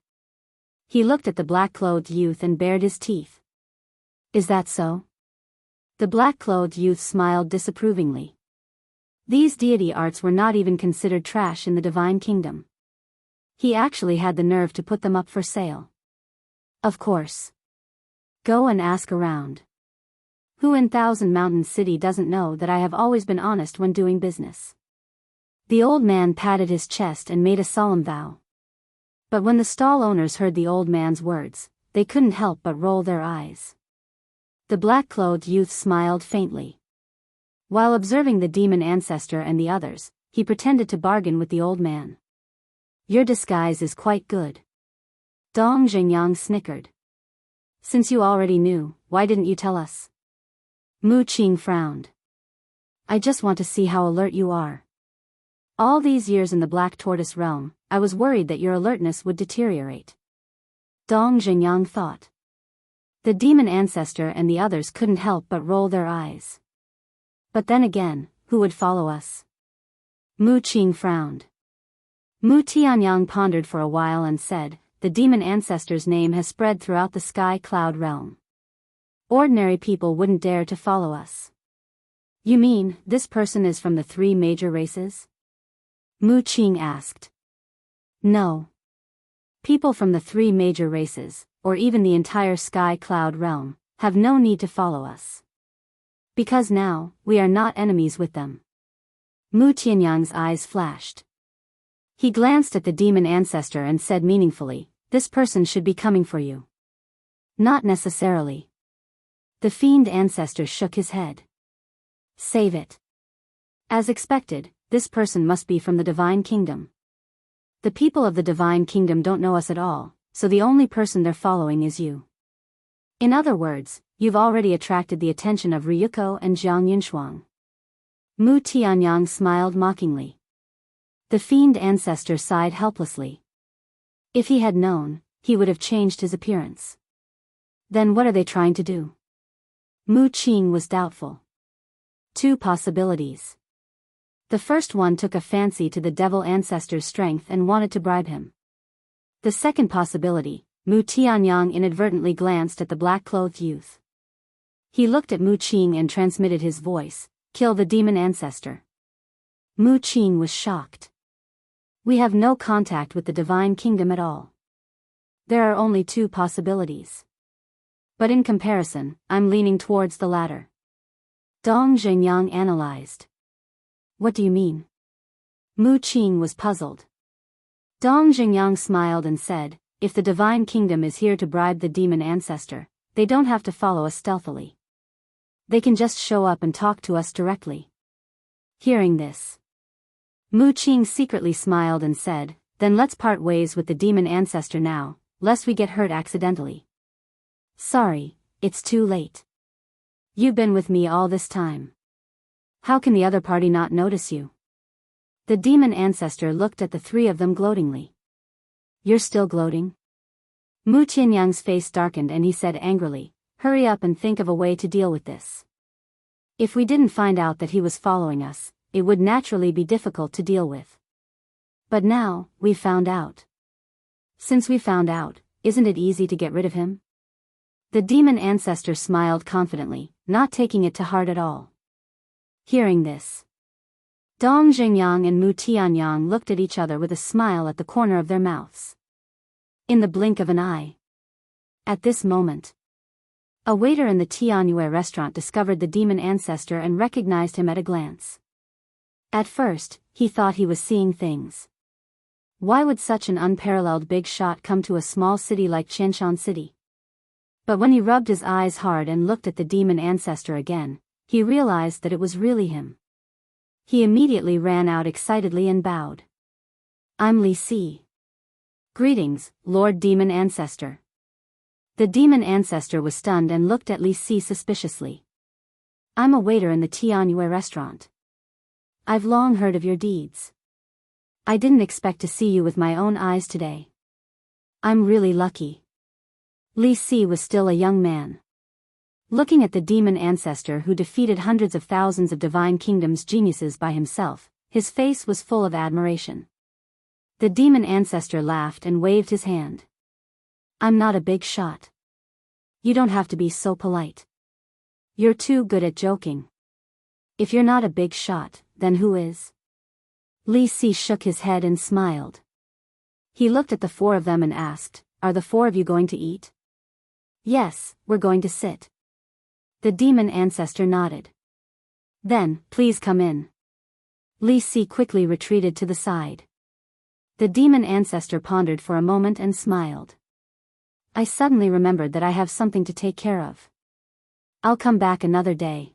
Speaker 1: He looked at the black-clothed youth and bared his teeth. Is that so? The black-clothed youth smiled disapprovingly. These deity arts were not even considered trash in the divine kingdom. He actually had the nerve to put them up for sale. Of course. Go and ask around. Who in Thousand Mountain City doesn't know that I have always been honest when doing business? The old man patted his chest and made a solemn vow. But when the stall owners heard the old man's words, they couldn't help but roll their eyes. The black-clothed youth smiled faintly. While observing the demon ancestor and the others, he pretended to bargain with the old man. "Your disguise is quite good." Dong Jingyang snickered. "Since you already knew, why didn't you tell us?" Mu Qing frowned. "I just want to see how alert you are. All these years in the Black Tortoise realm, I was worried that your alertness would deteriorate." Dong Jingyang thought. The demon ancestor and the others couldn't help but roll their eyes. But then again, who would follow us? Mu Qing frowned. Mu Tianyang pondered for a while and said, "The demon ancestor's name has spread throughout the sky cloud realm. Ordinary people wouldn't dare to follow us." "You mean, this person is from the 3 major races?" Mu Qing asked. "No. People from the 3 major races, or even the entire sky cloud realm, have no need to follow us. Because now, we are not enemies with them." Mu Tianyang's eyes flashed. He glanced at the demon ancestor and said meaningfully, "This person should be coming for you." "Not necessarily." The fiend ancestor shook his head. "Save it. As expected, this person must be from the Divine Kingdom. The people of the Divine Kingdom don't know us at all, so the only person they're following is you. In other words, you've already attracted the attention of Ryuko and Jiang Yunshuang." Mu Tianyang smiled mockingly. The fiend ancestor sighed helplessly. If he had known, he would have changed his appearance. Then what are they trying to do? Mu Qing was doubtful. 2 possibilities. The first one took a fancy to the devil ancestor's strength and wanted to bribe him. The second possibility, Mu Tianyang inadvertently glanced at the black-clothed youth. He looked at Mu Qing and transmitted his voice, "Kill the demon ancestor." Mu Qing was shocked. "We have no contact with the Divine Kingdom at all. There are only 2 possibilities. But in comparison, I'm leaning towards the latter." Dong Jingyang analyzed. "What do you mean?" Mu Qing was puzzled. Dong Jingyang smiled and said, "If the Divine Kingdom is here to bribe the demon ancestor, they don't have to follow us stealthily. They can just show up and talk to us directly." Hearing this, Mu Qing secretly smiled and said, "Then let's part ways with the demon ancestor now, lest we get hurt accidentally." "Sorry, it's too late. You've been with me all this time. How can the other party not notice you?" The demon ancestor looked at the 3 of them gloatingly. "You're still gloating?" Mu Tianyang's face darkened and he said angrily, "Hurry up and think of a way to deal with this. If we didn't find out that he was following us, it would naturally be difficult to deal with. But now, we've found out. Since we found out, isn't it easy to get rid of him?" The demon ancestor smiled confidently, not taking it to heart at all. Hearing this, Dong Jingyang and Mu Tianyang looked at each other with a smile at the corner of their mouths. In the blink of an eye. At this moment, a waiter in the Tianyue restaurant discovered the demon ancestor and recognized him at a glance. At first, he thought he was seeing things. Why would such an unparalleled big shot come to a small city like Qianshan City? But when he rubbed his eyes hard and looked at the demon ancestor again, he realized that it was really him. He immediately ran out excitedly and bowed. "I'm Li Si. Greetings, Lord Demon Ancestor." The demon ancestor was stunned and looked at Li Si suspiciously. "I'm a waiter in the Tianyue restaurant. I've long heard of your deeds. I didn't expect to see you with my own eyes today. I'm really lucky." Li Si was still a young man. Looking at the demon ancestor who defeated hundreds of thousands of Divine Kingdom's geniuses by himself, his face was full of admiration. The demon ancestor laughed and waved his hand. "I'm not a big shot. You don't have to be so polite. You're too good at joking. If you're not a big shot, then who is?" Li Si shook his head and smiled. He looked at the 4 of them and asked, "Are the 4 of you going to eat?" "Yes, we're going to sit." The demon ancestor nodded. "Then, please come in." Li Si quickly retreated to the side. The demon ancestor pondered for a moment and smiled. I suddenly remembered that I have something to take care of. I'll come back another day.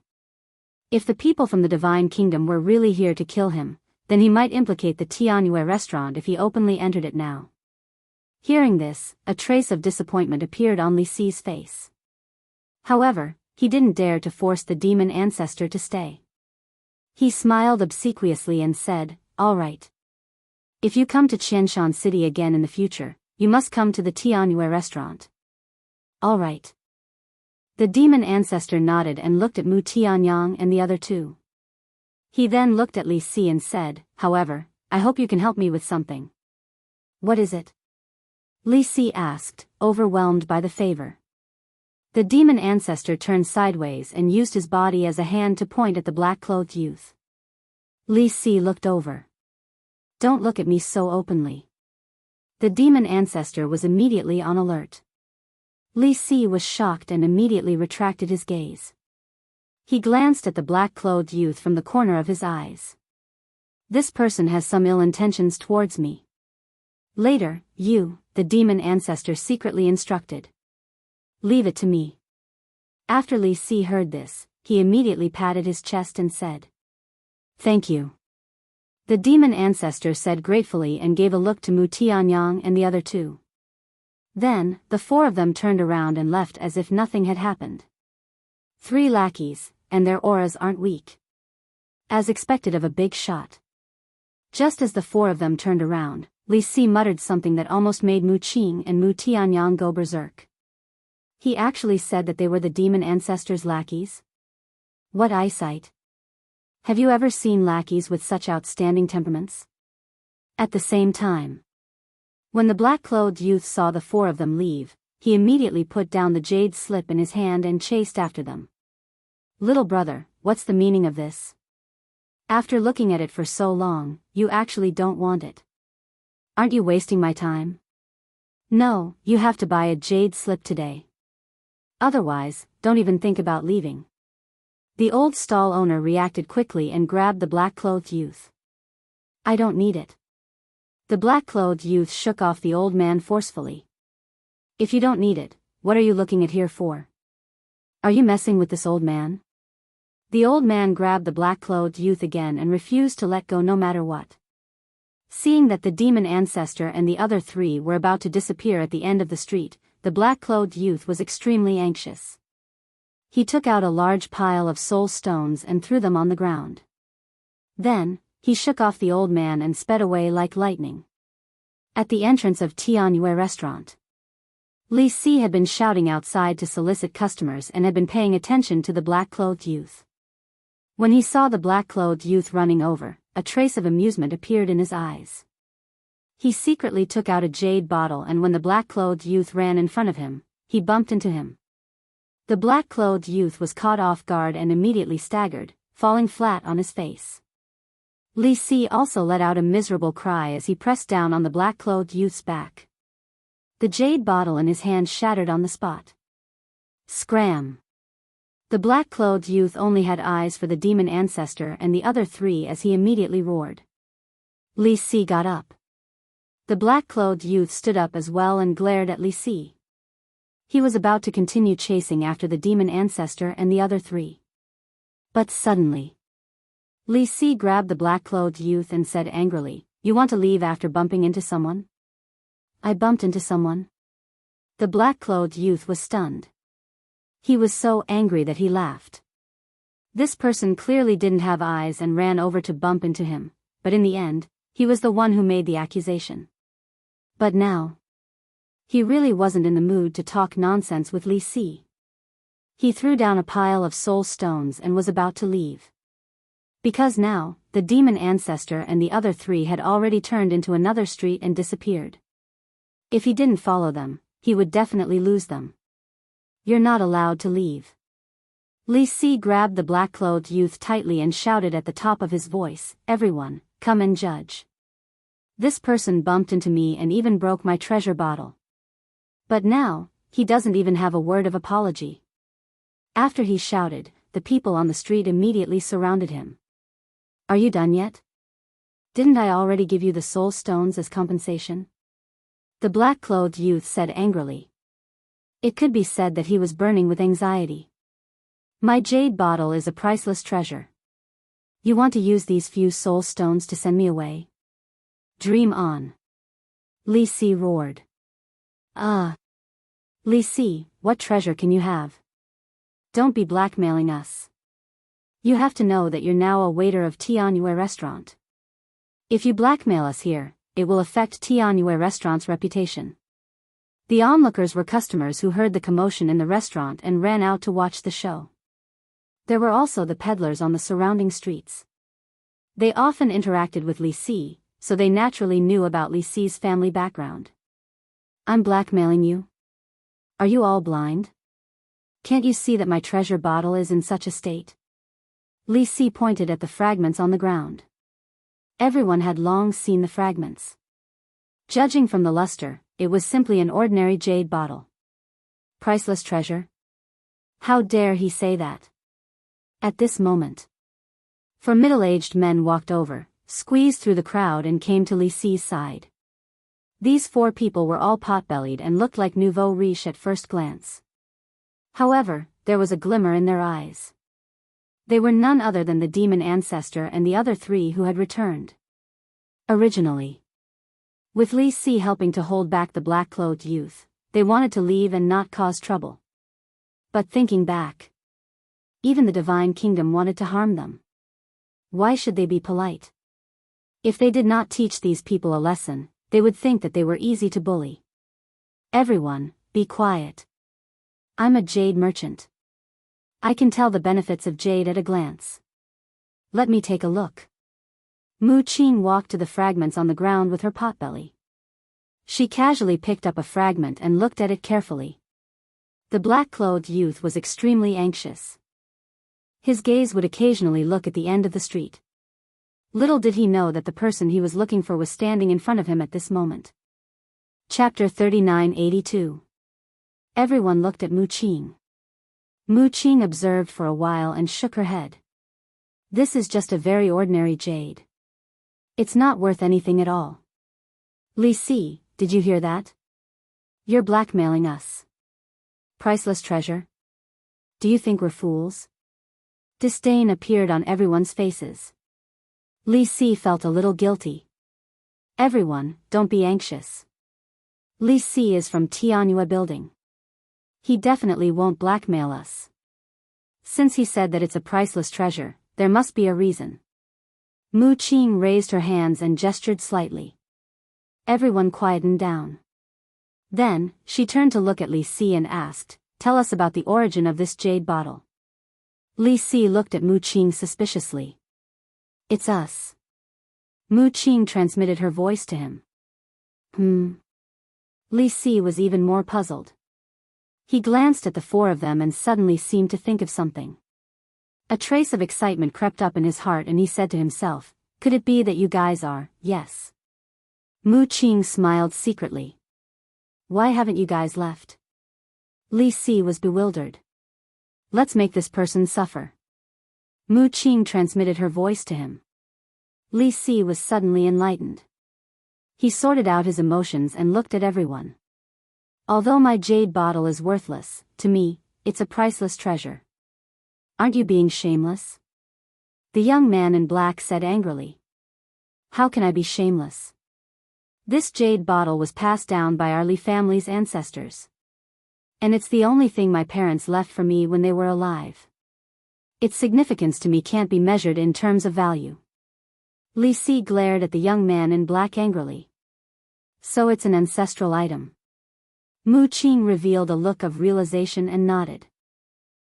Speaker 1: If the people from the Divine Kingdom were really here to kill him, then he might implicate the Tianyue restaurant if he openly entered it now. Hearing this, a trace of disappointment appeared on Li Si's face. However, he didn't dare to force the demon ancestor to stay. He smiled obsequiously and said, "All right. If you come to Qianshan City again in the future, you must come to the Tianyue restaurant." "All right." The demon ancestor nodded and looked at Mu Tianyang and the other two. He then looked at Li Si and said, "However, I hope you can help me with something." "What is it?" Li Si asked, overwhelmed by the favor. The demon ancestor turned sideways and used his body as a hand to point at the black-clothed youth. Li Si looked over. "Don't look at me so openly." The demon ancestor was immediately on alert. Li Si was shocked and immediately retracted his gaze. He glanced at the black-clothed youth from the corner of his eyes. "This person has some ill intentions towards me. Later, you," the demon ancestor secretly instructed. "Leave it to me." After Li Si heard this, he immediately patted his chest and said, "Thank you." The demon ancestor said gratefully and gave a look to Mu Tianyang and the other two. Then, the four of them turned around and left as if nothing had happened. 3 lackeys, and their auras aren't weak. As expected of a big shot. Just as the four of them turned around, Li Si muttered something that almost made Mu Qing and Mu Tianyang go berserk. He actually said that they were the demon ancestors' lackeys? What eyesight! Have you ever seen lackeys with such outstanding temperaments? At the same time, when the black-clothed youth saw the four of them leave, he immediately put down the jade slip in his hand and chased after them. "Little brother, what's the meaning of this? After looking at it for so long, you actually don't want it. Aren't you wasting my time? No, you have to buy a jade slip today. Otherwise, don't even think about leaving." The old stall owner reacted quickly and grabbed the black-clothed youth. "I don't need it." The black-clothed youth shook off the old man forcefully. "If you don't need it, what are you looking at here for? Are you messing with this old man?" The old man grabbed the black-clothed youth again and refused to let go no matter what. Seeing that the demon ancestor and the other 3 were about to disappear at the end of the street, the black-clothed youth was extremely anxious. He took out a large pile of soul stones and threw them on the ground. Then, he shook off the old man and sped away like lightning. At the entrance of Tianyue restaurant, Li Si had been shouting outside to solicit customers and had been paying attention to the black-clothed youth. When he saw the black-clothed youth running over, a trace of amusement appeared in his eyes. He secretly took out a jade bottle, and when the black-clothed youth ran in front of him, he bumped into him. The black-clothed youth was caught off guard and immediately staggered, falling flat on his face. Li Si also let out a miserable cry as he pressed down on the black-clothed youth's back. The jade bottle in his hand shattered on the spot. Scram! The black-clothed youth only had eyes for the demon ancestor and the other 3 as he immediately roared. Li Si got up. The black-clothed youth stood up as well and glared at Li Si. He was about to continue chasing after the demon ancestor and the other 3. But suddenly, Li Si grabbed the black-clothed youth and said angrily, "You want to leave after bumping into someone?" "I bumped into someone?" The black-clothed youth was stunned. He was so angry that he laughed. This person clearly didn't have eyes and ran over to bump into him, but in the end, he was the one who made the accusation. But now, he really wasn't in the mood to talk nonsense with Li Si. He threw down a pile of soul stones and was about to leave. Because now, the demon ancestor and the other 3 had already turned into another street and disappeared. If he didn't follow them, he would definitely lose them. "You're not allowed to leave." Li Si grabbed the black-clothed youth tightly and shouted at the top of his voice, "Everyone, come and judge. This person bumped into me and even broke my treasure bottle. But now, he doesn't even have a word of apology." After he shouted, the people on the street immediately surrounded him. "Are you done yet?" Didn't I already give you the soul stones as compensation? The black-clothed youth said angrily. It could be said that he was burning with anxiety. My jade bottle is a priceless treasure. You want to use these few soul stones to send me away? Dream on. Li Si roared. Li Si, what treasure can you have? Don't be blackmailing us. You have to know that you're now a waiter of Tianyue restaurant. If you blackmail us here, it will affect Tianyue restaurant's reputation. The onlookers were customers who heard the commotion in the restaurant and ran out to watch the show. There were also the peddlers on the surrounding streets. They often interacted with Li Si, so they naturally knew about Li Si's family background. I'm blackmailing you? Are you all blind? Can't you see that my treasure bottle is in such a state? Li Si pointed at the fragments on the ground. Everyone had long seen the fragments. Judging from the luster, it was simply an ordinary jade bottle. Priceless treasure? How dare he say that? At this moment, 4 middle-aged men walked over, squeezed through the crowd and came to Li Si's side. These 4 people were all pot-bellied and looked like nouveau riche at first glance. However, there was a glimmer in their eyes. They were none other than the demon ancestor and the other 3 who had returned. Originally, with Li Si helping to hold back the black-clothed youth, they wanted to leave and not cause trouble. But thinking back, even the divine kingdom wanted to harm them. Why should they be polite? If they did not teach these people a lesson, they would think that they were easy to bully. Everyone, be quiet. I'm a jade merchant. I can tell the benefits of jade at a glance. Let me take a look. Mu Qing walked to the fragments on the ground with her potbelly. She casually picked up a fragment and looked at it carefully. The black-clothed youth was extremely anxious. His gaze would occasionally look at the end of the street. Little did he know that the person he was looking for was standing in front of him at this moment. Chapter 3982. Everyone looked at Mu Qing. Mu Qing observed for a while and shook her head. This is just a very ordinary jade. It's not worth anything at all. Li Si, did you hear that? You're blackmailing us. Priceless treasure? Do you think we're fools? Disdain appeared on everyone's faces. Li Si felt a little guilty. Everyone, don't be anxious. Li Si is from Tianyue building. He definitely won't blackmail us. Since he said that it's a priceless treasure, there must be a reason. Mu Qing raised her hands and gestured slightly. Everyone quietened down. Then, she turned to look at Li Si and asked, "Tell us about the origin of this jade bottle." Li Si looked at Mu Qing suspiciously. It's us. Mu Qing transmitted her voice to him. Li Si was even more puzzled. He glanced at the 4 of them and suddenly seemed to think of something. A trace of excitement crept up in his heart and he said to himself, "Could it be that you guys are, yes?" Mu Qing smiled secretly. "Why haven't you guys left?" Li Si was bewildered. "Let's make this person suffer." Mu Qing transmitted her voice to him. Li Si was suddenly enlightened. He sorted out his emotions and looked at everyone. Although my jade bottle is worthless, to me, it's a priceless treasure. Aren't you being shameless? The young man in black said angrily. How can I be shameless? This jade bottle was passed down by our Li family's ancestors. And it's the only thing my parents left for me when they were alive. Its significance to me can't be measured in terms of value. Li Si glared at the young man in black angrily. So it's an ancestral item. Mu Qing revealed a look of realization and nodded.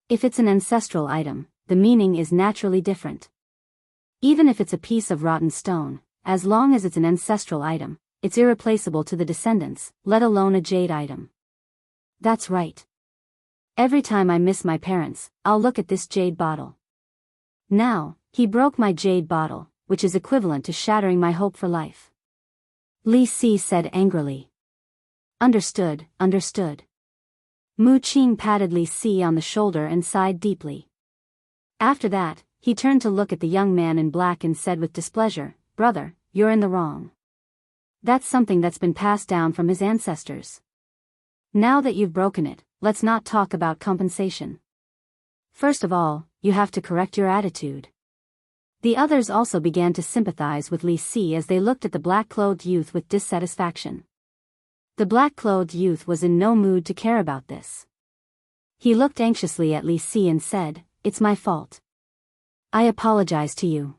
Speaker 1: If it's an ancestral item, the meaning is naturally different. Even if it's a piece of rotten stone, as long as it's an ancestral item, it's irreplaceable to the descendants, let alone a jade item. That's right. Every time I miss my parents, I'll look at this jade bottle. Now, he broke my jade bottle, which is equivalent to shattering my hope for life. Li Si said angrily. Understood, understood. Mu Qing patted Li Si on the shoulder and sighed deeply. After that, he turned to look at the young man in black and said with displeasure, "Brother, you're in the wrong. That's something that's been passed down from his ancestors. Now that you've broken it, let's not talk about compensation. First of all, you have to correct your attitude. The others also began to sympathize with Li Si as they looked at the black-clothed youth with dissatisfaction. The black-clothed youth was in no mood to care about this. He looked anxiously at Li Si and said, "It's my fault. I apologize to you.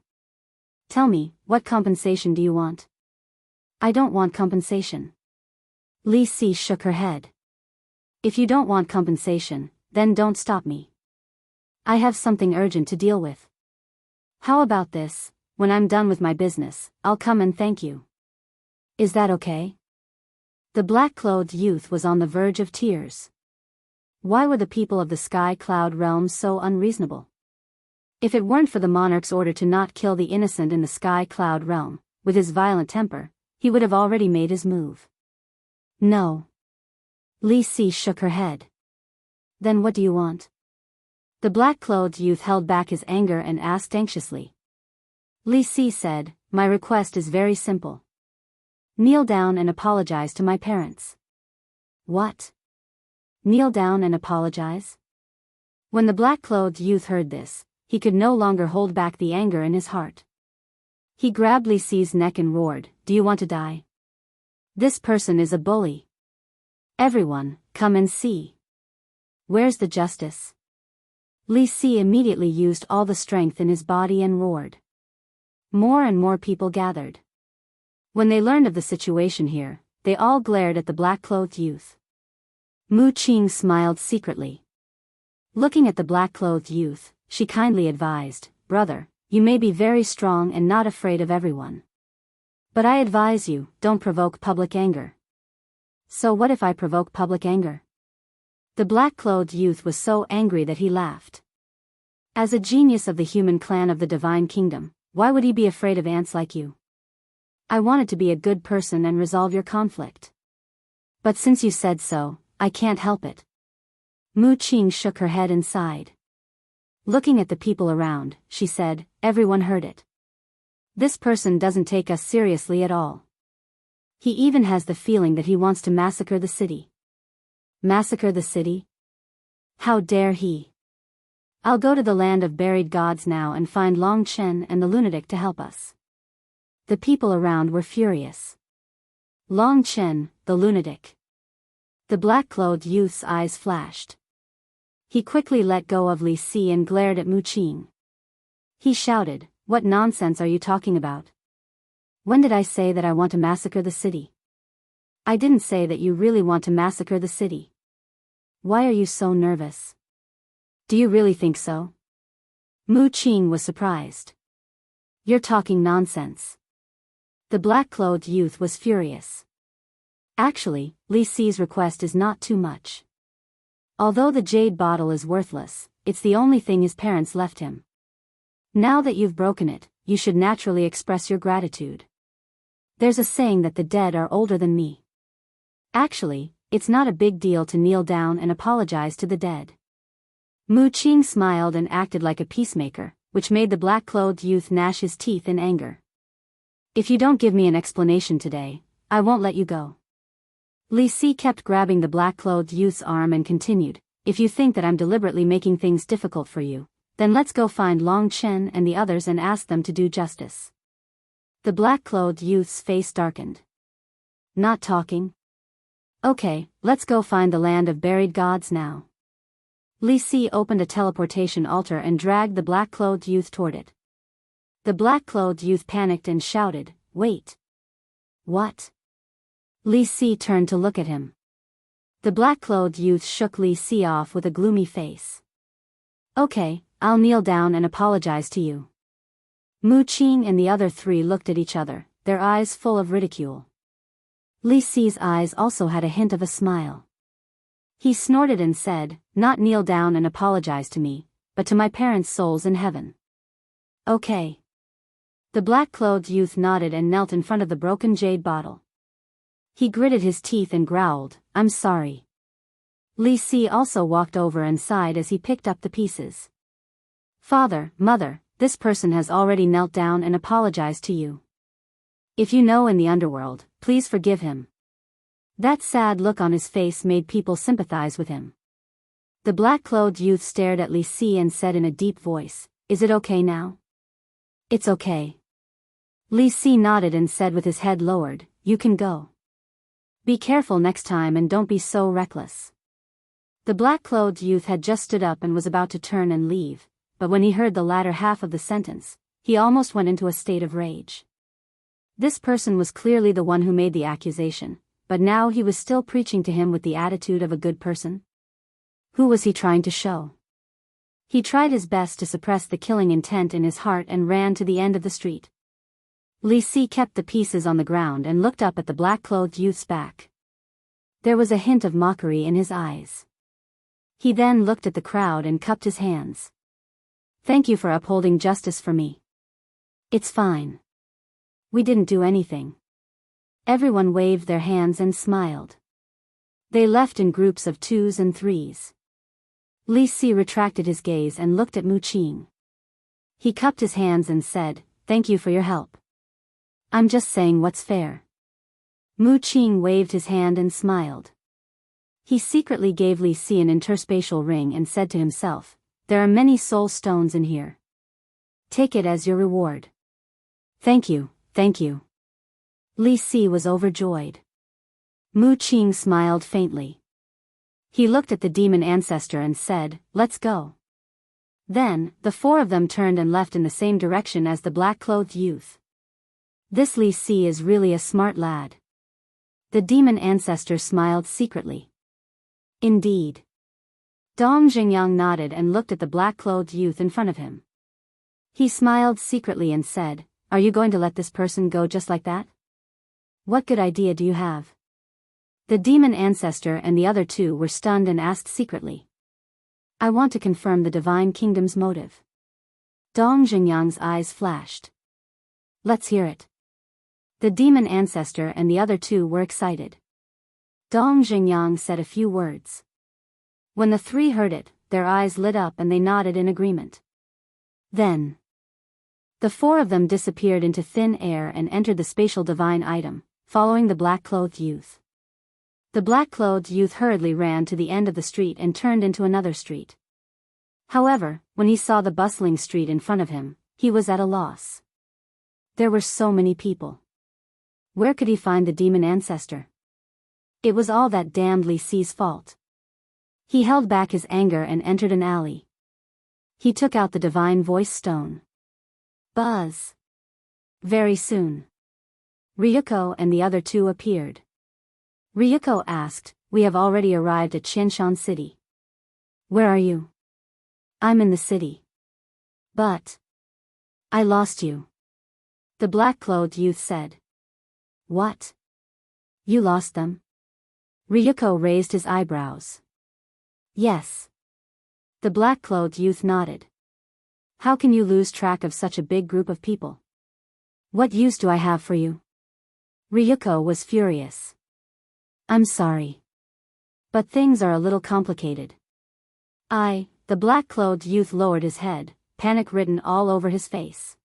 Speaker 1: Tell me, what compensation do you want?" "I don't want compensation." Li Si shook her head. "If you don't want compensation, then don't stop me. I have something urgent to deal with. How about this, when I'm done with my business, I'll come and thank you. Is that okay?" The black-clothed youth was on the verge of tears. Why were the people of the Sky Cloud realm so unreasonable? If it weren't for the monarch's order to not kill the innocent in the Sky Cloud realm, with his violent temper, he would have already made his move. "No." Li Si shook her head. "Then what do you want?" The black-clothed youth held back his anger and asked anxiously. Li Si said, "My request is very simple. Kneel down and apologize to my parents." "What? Kneel down and apologize?" When the black-clothed youth heard this, he could no longer hold back the anger in his heart. He grabbed Li Si's neck and roared, "Do you want to die? This person is a bully. Everyone, come and see. Where's the justice?" Li Si immediately used all the strength in his body and roared. More and more people gathered. When they learned of the situation here, they all glared at the black-clothed youth. Mu Qing smiled secretly. Looking at the black-clothed youth, she kindly advised, "Brother, you may be very strong and not afraid of everyone. But I advise you, don't provoke public anger." "So what if I provoke public anger?" The black-clothed youth was so angry that he laughed. As a genius of the human clan of the Divine Kingdom, why would he be afraid of ants like you? I wanted to be a good person and resolve your conflict. But since you said so, I can't help it. Mu Qing shook her head and sighed. Looking at the people around, she said, "Everyone heard it. This person doesn't take us seriously at all. He even has the feeling that he wants to massacre the city." "Massacre the city? How dare he? I'll go to the land of buried gods now and find Long Chen and the lunatic to help us." The people around were furious. Long Chen, the lunatic. The black-clothed youth's eyes flashed. He quickly let go of Li Si and glared at Mu Qing. He shouted, "What nonsense are you talking about? When did I say that I want to massacre the city? I didn't say that you really want to massacre the city. Why are you so nervous? Do you really think so?" Mu Qing was surprised. "You're talking nonsense." The black-clothed youth was furious. Actually, Li Si's request is not too much. Although the jade bottle is worthless, it's the only thing his parents left him. Now that you've broken it, you should naturally express your gratitude. There's a saying that the dead are older than me. Actually, it's not a big deal to kneel down and apologize to the dead. Mu Qing smiled and acted like a peacemaker, which made the black-clothed youth gnash his teeth in anger. "If you don't give me an explanation today, I won't let you go." Li Si kept grabbing the black-clothed youth's arm and continued, "If you think that I'm deliberately making things difficult for you, then let's go find Long Chen and the others and ask them to do justice." The black-clothed youth's face darkened. "Not talking? Okay, let's go find the land of buried gods now." Li Si opened a teleportation altar and dragged the black-clothed youth toward it. The black-clothed youth panicked and shouted, "Wait! What?" Li Si turned to look at him. The black-clothed youth shook Li Si off with a gloomy face. "Okay, I'll kneel down and apologize to you." Mu Qing and the other three looked at each other, their eyes full of ridicule. Li Si's eyes also had a hint of a smile. He snorted and said, "Not kneel down and apologize to me, but to my parents' souls in heaven." "Okay." The black-clothed youth nodded and knelt in front of the broken jade bottle. He gritted his teeth and growled, "I'm sorry." Li Si also walked over and sighed as he picked up the pieces. "Father, Mother, this person has already knelt down and apologized to you. If you know in the underworld, please forgive him. That sad look on his face made people sympathize with him. The black-clothed youth stared at Li Si and said in a deep voice, "Is it okay now?" "It's okay." Li Si nodded and said with his head lowered, "You can go. Be careful next time and don't be so reckless." The black-clothed youth had just stood up and was about to turn and leave, but when he heard the latter half of the sentence, he almost went into a state of rage. This person was clearly the one who made the accusation, but now he was still preaching to him with the attitude of a good person. Who was he trying to show? He tried his best to suppress the killing intent in his heart and ran to the end of the street. Li Si kept the pieces on the ground and looked up at the black-clothed youth's back. There was a hint of mockery in his eyes. He then looked at the crowd and cupped his hands. "Thank you for upholding justice for me. It's fine. We didn't do anything." Everyone waved their hands and smiled. They left in groups of 2s and 3s. Li Si retracted his gaze and looked at Mu Qing. He cupped his hands and said, "Thank you for your help. I'm just saying what's fair." Mu Qing waved his hand and smiled. He secretly gave Li Si an interspatial ring and said to himself, "There are many soul stones in here. Take it as your reward." Thank you. Li Si was overjoyed. Mu Qing smiled faintly. He looked at the demon ancestor and said, "Let's go." Then, the four of them turned and left in the same direction as the black-clothed youth. This Li Si is really a smart lad. The demon ancestor smiled secretly. Indeed. Dong Xingyang nodded and looked at the black-clothed youth in front of him. He smiled secretly and said, "Are you going to let this person go just like that? What good idea do you have?" The demon ancestor and the other two were stunned and asked secretly. "I want to confirm the divine kingdom's motive." Dong Xingyang's eyes flashed. "Let's hear it." The demon ancestor and the other two were excited. Dong Xingyang said a few words. When the three heard it, their eyes lit up and they nodded in agreement. Then, the four of them disappeared into thin air and entered the spatial divine item, following the black-clothed youth. The black-clothed youth hurriedly ran to the end of the street and turned into another street. However, when he saw the bustling street in front of him, he was at a loss. There were so many people. Where could he find the demon ancestor? It was all that damned Li Si's fault. He held back his anger and entered an alley. He took out the divine voice stone. Buzz. Very soon, Ryuko and the other two appeared. Ryuko asked, "We have already arrived at Qianshan City. Where are you?" "I'm in the city. But I lost you," the black-clothed youth said. "What? You lost them?" Ryuko raised his eyebrows. "Yes." The black-clothed youth nodded. "How can you lose track of such a big group of people? What use do I have for you?" Ryuko was furious. "I'm sorry. But things are a little complicated." The black-clothed youth lowered his head, panic written all over his face.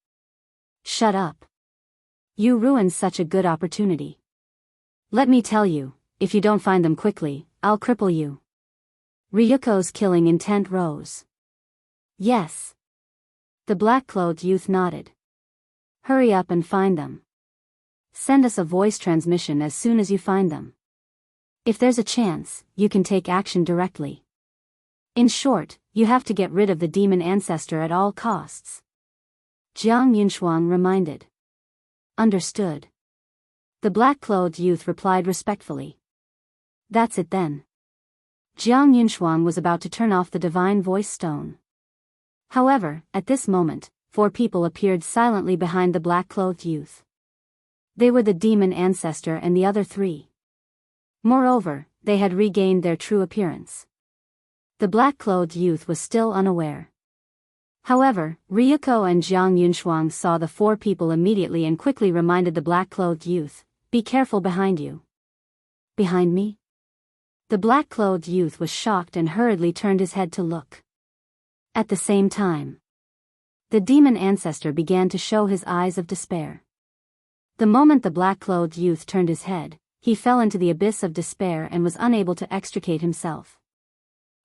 Speaker 1: "Shut up. You ruined such a good opportunity. Let me tell you, if you don't find them quickly, I'll cripple you." Ryuko's killing intent rose. "Yes." The black-clothed youth nodded. "Hurry up and find them. Send us a voice transmission as soon as you find them. If there's a chance, you can take action directly. In short, you have to get rid of the demon ancestor at all costs." Jiang Yunshuang reminded. "Understood." The black-clothed youth replied respectfully. "That's it then." Jiang Yunshuang was about to turn off the divine voice stone. However, at this moment, four people appeared silently behind the black-clothed youth. They were the demon ancestor and the other three. Moreover, they had regained their true appearance. The black-clothed youth was still unaware. However, Ryuko and Jiang Yunshuang saw the four people immediately and quickly reminded the black-clothed youth, "Be careful behind you." "Behind me?" The black-clothed youth was shocked and hurriedly turned his head to look. At the same time, the demon ancestor began to show his eyes of despair. The moment the black-clothed youth turned his head, he fell into the abyss of despair and was unable to extricate himself.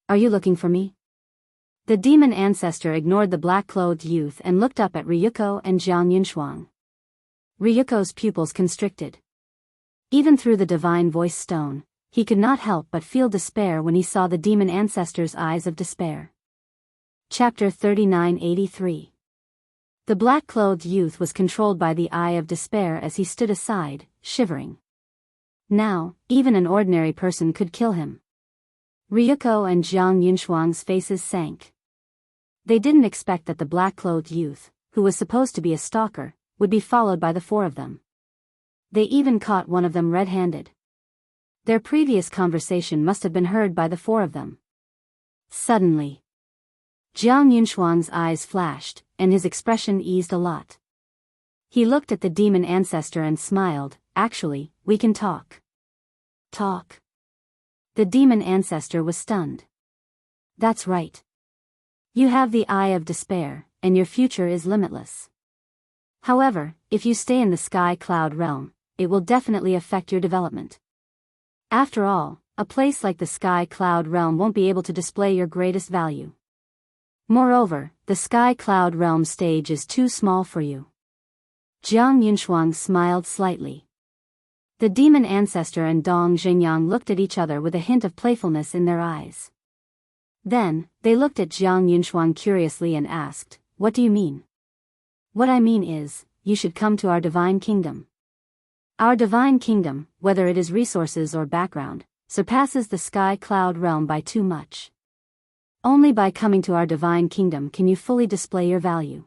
Speaker 1: "Are you looking for me?" The demon ancestor ignored the black-clothed youth and looked up at Ryuko and Jiang Yunshuang. Ryuko's pupils constricted. Even through the divine voice stone, he could not help but feel despair when he saw the demon ancestor's eyes of despair. Chapter 3983. The black-clothed youth was controlled by the eye of despair as he stood aside, shivering. Now, even an ordinary person could kill him. Ryuko and Jiang Yunshuang's faces sank. They didn't expect that the black-clothed youth, who was supposed to be a stalker, would be followed by the four of them. They even caught one of them red-handed. Their previous conversation must have been heard by the four of them. Suddenly, Jiang Yunshuang's eyes flashed, and his expression eased a lot. He looked at the demon ancestor and smiled. "Actually, we can talk." "Talk?" The demon ancestor was stunned. "That's right. You have the eye of despair, and your future is limitless. However, if you stay in the sky cloud realm, it will definitely affect your development. After all, a place like the sky cloud realm won't be able to display your greatest value. Moreover, the sky cloud realm stage is too small for you." Jiang Yunshuang smiled slightly. The demon ancestor and Dong Xingyang looked at each other with a hint of playfulness in their eyes. Then, they looked at Jiang Yunshuang curiously and asked, "What do you mean?" "What I mean is, you should come to our divine kingdom. Our divine kingdom, whether it is resources or background, surpasses the sky cloud realm by too much. Only by coming to our divine kingdom can you fully display your value.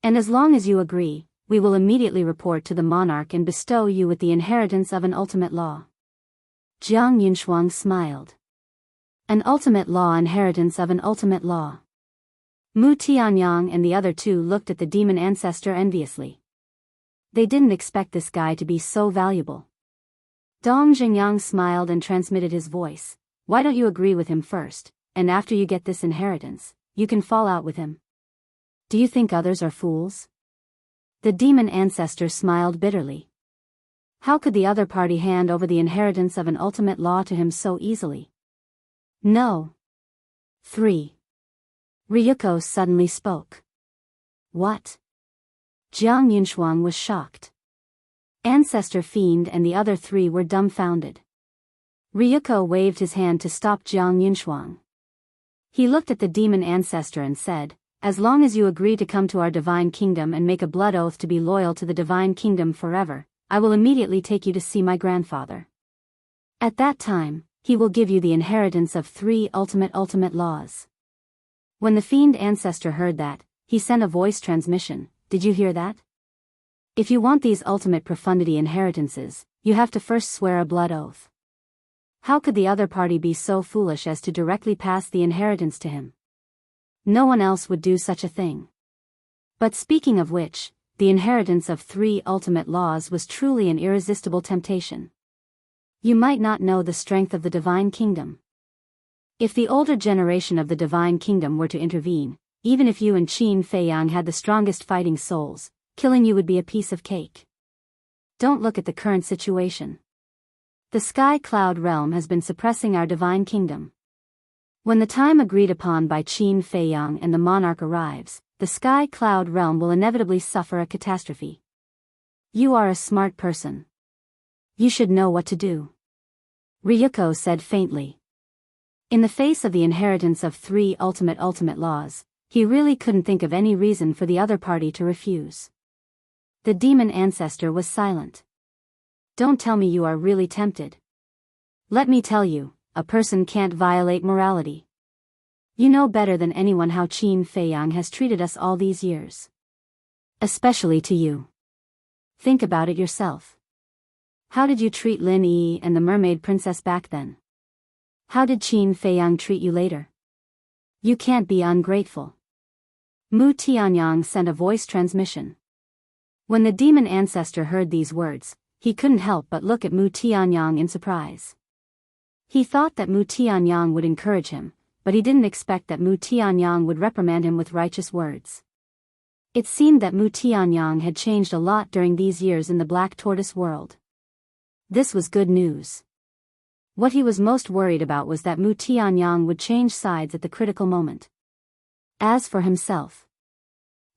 Speaker 1: And as long as you agree, we will immediately report to the monarch and bestow you with the inheritance of an ultimate law." Jiang Yunshuang smiled. An ultimate law, inheritance of an ultimate law. Mu Tianyang and the other two looked at the demon ancestor enviously. They didn't expect this guy to be so valuable. Dong Xingyang smiled and transmitted his voice. "Why don't you agree with him first, and after you get this inheritance, you can fall out with him? Do you think others are fools?" The demon ancestor smiled bitterly. How could the other party hand over the inheritance of an ultimate law to him so easily? "No." 3. Ryuko suddenly spoke. "What?" Jiang Yunshuang was shocked. Ancestor Fiend and the other three were dumbfounded. Ryuko waved his hand to stop Jiang Yunshuang. He looked at the demon ancestor and said, "As long as you agree to come to our divine kingdom and make a blood oath to be loyal to the divine kingdom forever, I will immediately take you to see my grandfather. At that time, he will give you the inheritance of 3 ultimate laws." When the fiend ancestor heard that, he sent a voice transmission. "Did you hear that? If you want these ultimate profundity inheritances, you have to first swear a blood oath." How could the other party be so foolish as to directly pass the inheritance to him? No one else would do such a thing. But speaking of which, the inheritance of 3 ultimate laws was truly an irresistible temptation. You might not know the strength of the divine kingdom. If the older generation of the divine kingdom were to intervene, even if you and Qin Feiyang had the strongest fighting souls, killing you would be a piece of cake. Don't look at the current situation. The sky cloud realm has been suppressing our divine kingdom. When the time agreed upon by Qin Feiyang and the monarch arrives, the sky cloud realm will inevitably suffer a catastrophe. You are a smart person. You should know what to do." Ryuko said faintly. In the face of the inheritance of 3 ultimate laws, he really couldn't think of any reason for the other party to refuse. The demon ancestor was silent. "Don't tell me you are really tempted. Let me tell you, a person can't violate morality. You know better than anyone how Qin Feiyang has treated us all these years. Especially to you. Think about it yourself. How did you treat Lin Yi and the mermaid princess back then? How did Qin Feiyang treat you later? You can't be ungrateful." Mu Tianyang sent a voice transmission. When the demon ancestor heard these words, he couldn't help but look at Mu Tianyang in surprise. He thought that Mu Tianyang would encourage him, but he didn't expect that Mu Tianyang would reprimand him with righteous words. It seemed that Mu Tianyang had changed a lot during these years in the Black Tortoise world. This was good news. What he was most worried about was that Mu Tianyang would change sides at the critical moment. As for himself,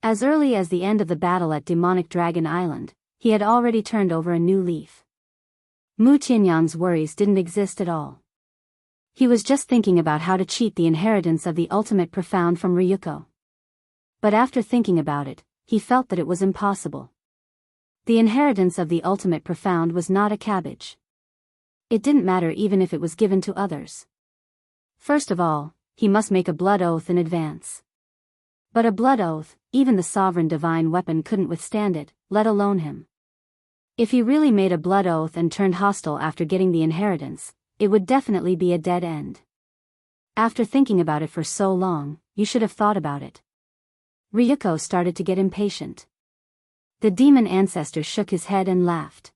Speaker 1: as early as the end of the battle at Demonic Dragon Island, he had already turned over a new leaf. Mu Tianyang's worries didn't exist at all. He was just thinking about how to cheat the inheritance of the ultimate profound from Ryuko. But after thinking about it, he felt that it was impossible. The inheritance of the ultimate profound was not a cabbage. It didn't matter even if it was given to others. First of all, he must make a blood oath in advance. But a blood oath, even the sovereign divine weapon couldn't withstand it, let alone him. If he really made a blood oath and turned hostile after getting the inheritance, it would definitely be a dead end. After thinking about it for so long, you should have thought about it. Ryuko started to get impatient. The demon ancestor shook his head and laughed.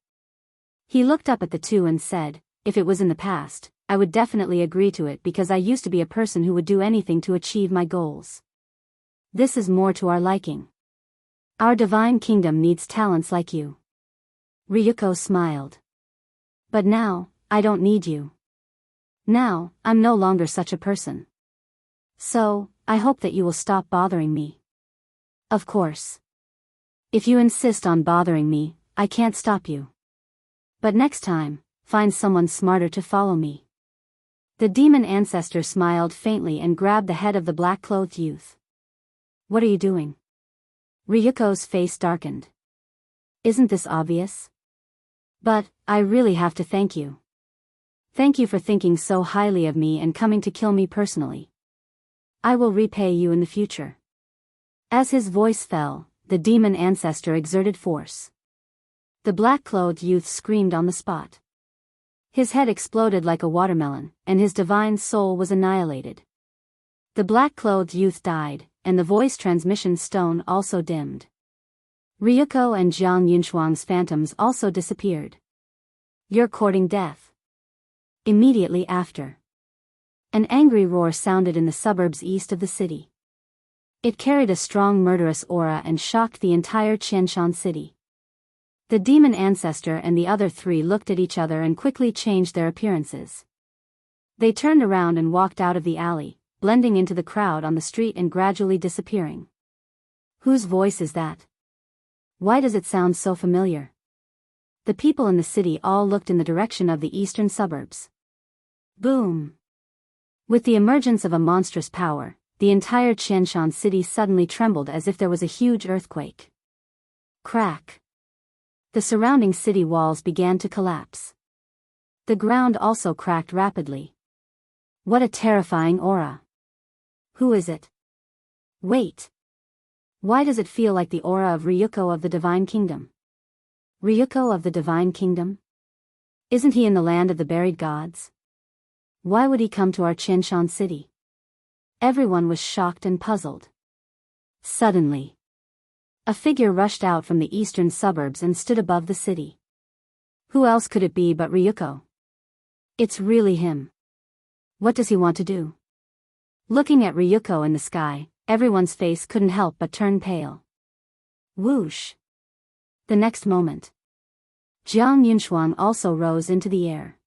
Speaker 1: He looked up at the two and said, "If it was in the past, I would definitely agree to it because I used to be a person who would do anything to achieve my goals. This is more to our liking. Our divine kingdom needs talents like you." Ryuko smiled. "But now, I don't need you. Now, I'm no longer such a person. So, I hope that you will stop bothering me." "Of course. If you insist on bothering me, I can't stop you. But next time, find someone smarter to follow me." The demon ancestor smiled faintly and grabbed the head of the black-clothed youth. "What are you doing?" Ryuko's face darkened. "Isn't this obvious? But, I really have to thank you. Thank you for thinking so highly of me and coming to kill me personally. I will repay you in the future." As his voice fell, the demon ancestor exerted force. The black-clothed youth screamed on the spot. His head exploded like a watermelon, and his divine soul was annihilated. The black-clothed youth died, and the voice transmission stone also dimmed. Ryuko and Jiang Yunshuang's phantoms also disappeared. "You're courting death." Immediately after, an angry roar sounded in the suburbs east of the city. It carried a strong murderous aura and shocked the entire Qianshan city. The demon ancestor and the other three looked at each other and quickly changed their appearances. They turned around and walked out of the alley, blending into the crowd on the street and gradually disappearing. Whose voice is that? Why does it sound so familiar? The people in the city all looked in the direction of the eastern suburbs. Boom! With the emergence of a monstrous power, the entire Qianshan city suddenly trembled as if there was a huge earthquake. Crack! The surrounding city walls began to collapse. The ground also cracked rapidly. What a terrifying aura! Who is it? Wait! Why does it feel like the aura of Ryuko of the Divine Kingdom? Ryuko of the Divine Kingdom? Isn't he in the land of the buried gods? Why would he come to our Qianshan city? Everyone was shocked and puzzled. Suddenly, a figure rushed out from the eastern suburbs and stood above the city. Who else could it be but Ryuko? It's really him. What does he want to do? Looking at Ryuko in the sky, everyone's face couldn't help but turn pale. Whoosh! The next moment, Jiang Yunshuang also rose into the air.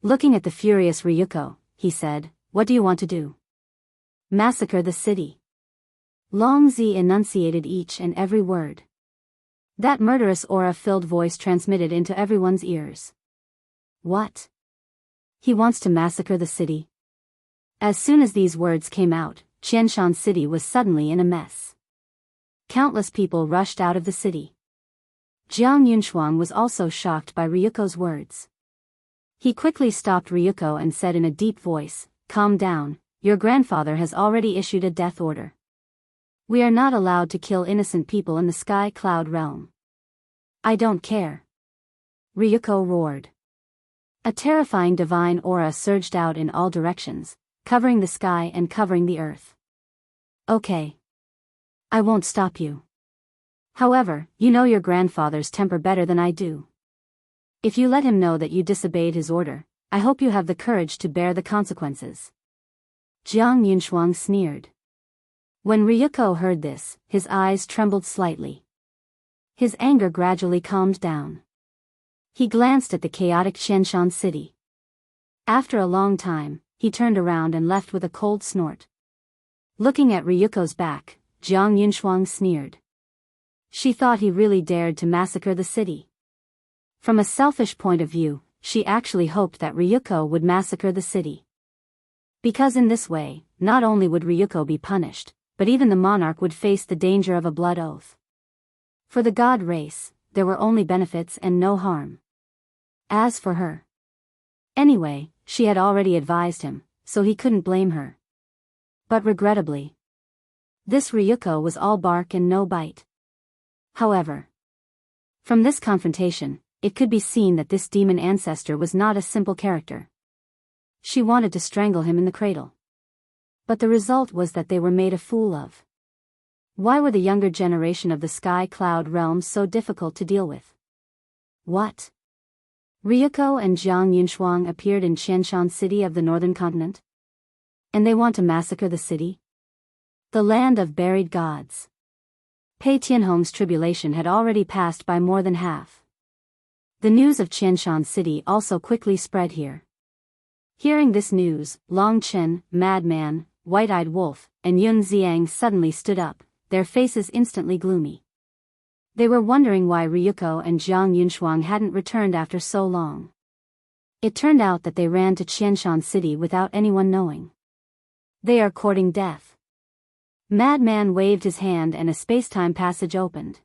Speaker 1: Looking at the furious Ryuko, he said, "What do you want to do?" "Massacre the city." Long Zi enunciated each and every word. That murderous aura-filled voice transmitted into everyone's ears. What? He wants to massacre the city? As soon as these words came out, Qianshan city was suddenly in a mess. Countless people rushed out of the city. Jiang Yunshuang was also shocked by Ryuko's words. He quickly stopped Ryuko and said in a deep voice, "Calm down, your grandfather has already issued a death order. We are not allowed to kill innocent people in the Sky Cloud realm." "I don't care," Ryuko roared. A terrifying divine aura surged out in all directions, covering the sky and covering the earth. "Okay. I won't stop you. However, you know your grandfather's temper better than I do. If you let him know that you disobeyed his order, I hope you have the courage to bear the consequences." Jiang Yunshuang sneered. When Ryuko heard this, his eyes trembled slightly. His anger gradually calmed down. He glanced at the chaotic Qianshan city. After a long time, he turned around and left with a cold snort. Looking at Ryuko's back, Jiang Yunshuang sneered. She thought he really dared to massacre the city. From a selfish point of view, she actually hoped that Ryuko would massacre the city. Because in this way, not only would Ryuko be punished, but even the monarch would face the danger of a blood oath. For the god race, there were only benefits and no harm. As for her. Anyway, she had already advised him, so he couldn't blame her. But regrettably, this Ryuko was all bark and no bite. However, from this confrontation, it could be seen that this demon ancestor was not a simple character. She wanted to strangle him in the cradle. But the result was that they were made a fool of. Why were the younger generation of the Sky Cloud realm so difficult to deal with? What? Ryuko and Jiang Yunshuang appeared in Qianshan city of the northern continent? And they want to massacre the city? The land of buried gods. Pei Tianhong's tribulation had already passed by more than half. The news of Qianshan city also quickly spread here. Hearing this news, Long Chen, Madman, White-Eyed Wolf, and Yun Xiang suddenly stood up, their faces instantly gloomy. They were wondering why Ryuko and Jiang Yunshuang hadn't returned after so long. It turned out that they ran to Qianshan city without anyone knowing. They are courting death. Madman waved his hand and a space-time passage opened.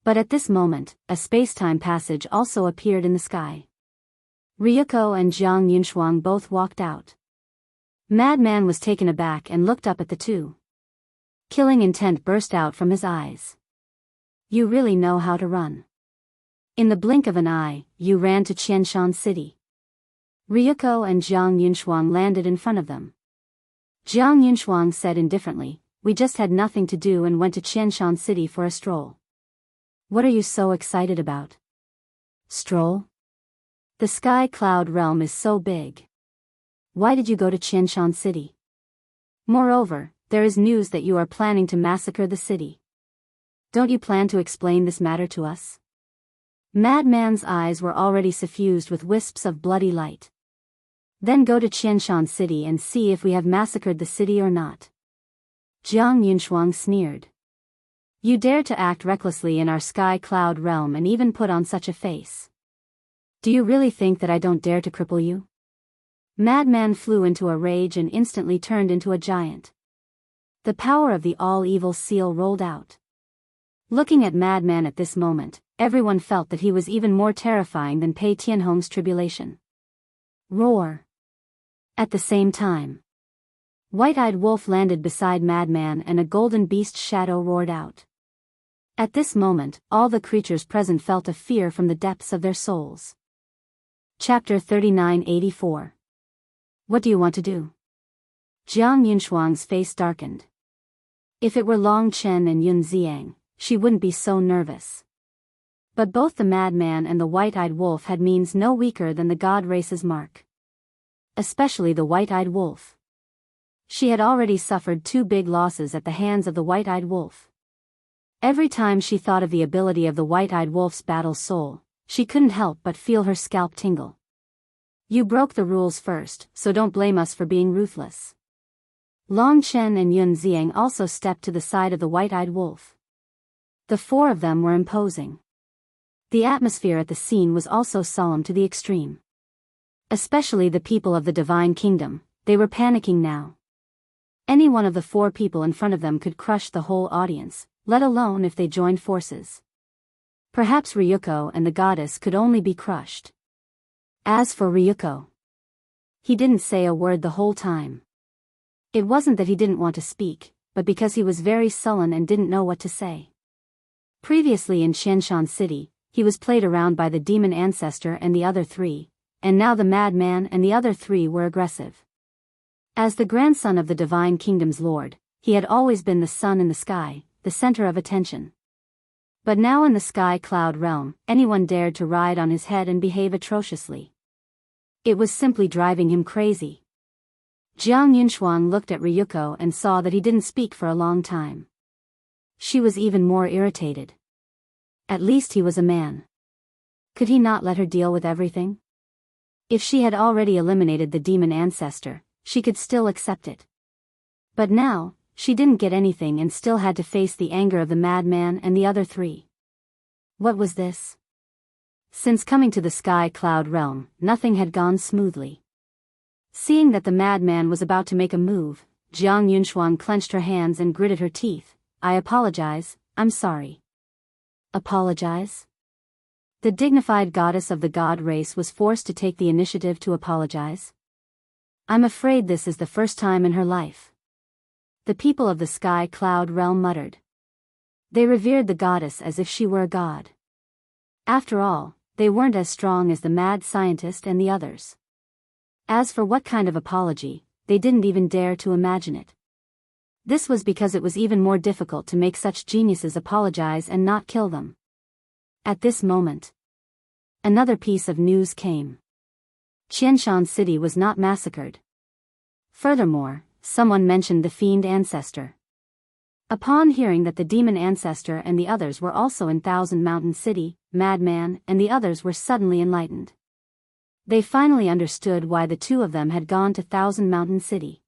Speaker 1: But at this moment, a space-time passage also appeared in the sky. Ryuko and Jiang Yunshuang both walked out. Madman was taken aback and looked up at the two. Killing intent burst out from his eyes. You really know how to run. In the blink of an eye, you ran to Qianshan city. Ryuko and Jiang Yunshuang landed in front of them. Jiang Yunshuang said indifferently, "We just had nothing to do and went to Qianshan city for a stroll." What are you so excited about? Stroll? The Sky Cloud realm is so big. Why did you go to Qianshan city? Moreover, there is news that you are planning to massacre the city. Don't you plan to explain this matter to us? Madman's eyes were already suffused with wisps of bloody light. Then go to Qianshan city and see if we have massacred the city or not. Jiang Yunshuang sneered. You dare to act recklessly in our Sky Cloud realm and even put on such a face. Do you really think that I don't dare to cripple you? Madman flew into a rage and instantly turned into a giant. The power of the all-evil seal rolled out. Looking at Madman at this moment, everyone felt that he was even more terrifying than Pei Tianhong's tribulation. Roar. At the same time, White-Eyed Wolf landed beside Madman and a golden beast shadow roared out. At this moment, all the creatures present felt a fear from the depths of their souls. Chapter 3984. What do you want to do? Jiang Yunshuang's face darkened. If it were Long Chen and Yun Xiang, she wouldn't be so nervous. But both the Madman and the White-Eyed Wolf had means no weaker than the god race's mark. Especially the White-Eyed Wolf. She had already suffered 2 big losses at the hands of the White-Eyed Wolf. Every time she thought of the ability of the White-Eyed Wolf's battle soul, she couldn't help but feel her scalp tingle. You broke the rules first, so don't blame us for being ruthless. Long Chen and Yun Xiang also stepped to the side of the White-Eyed Wolf. The 4 of them were imposing. The atmosphere at the scene was also solemn to the extreme. Especially the people of the Divine Kingdom, they were panicking now. Any one of the 4 people in front of them could crush the whole audience, let alone if they joined forces. Perhaps Ryuko and the goddess could only be crushed. As for Ryuko, he didn't say a word the whole time. It wasn't that he didn't want to speak, but because he was very sullen and didn't know what to say. Previously in Qianshan city, he was played around by the demon ancestor and the other 3, and now the madman and the other 3 were aggressive. As the grandson of the Divine Kingdom's lord, he had always been the sun in the sky, the center of attention. But now in the Sky Cloud realm, anyone dared to ride on his head and behave atrociously. It was simply driving him crazy. Jiang Yunshuang looked at Ryuko and saw that he didn't speak for a long time. She was even more irritated. At least he was a man. Could he not let her deal with everything? If she had already eliminated the demon ancestor, she could still accept it. But now, she didn't get anything and still had to face the anger of the madman and the other three. What was this? Since coming to the Sky Cloud realm, nothing had gone smoothly. Seeing that the madman was about to make a move, Jiang Yunshuang clenched her hands and gritted her teeth. I apologize, I'm sorry. Apologize? The dignified goddess of the god race was forced to take the initiative to apologize? I'm afraid this is the first time in her life. The people of the Sky Cloud realm muttered. They revered the goddess as if she were a god. After all, they weren't as strong as the mad scientist and the others. As for what kind of apology, they didn't even dare to imagine it. This was because it was even more difficult to make such geniuses apologize and not kill them. At this moment, another piece of news came. Qianshan City was not massacred. Furthermore, someone mentioned the fiend ancestor. Upon hearing that the demon ancestor and the others were also in Thousand Mountain City, Madman and the others were suddenly enlightened. They finally understood why the two of them had gone to Thousand Mountain City.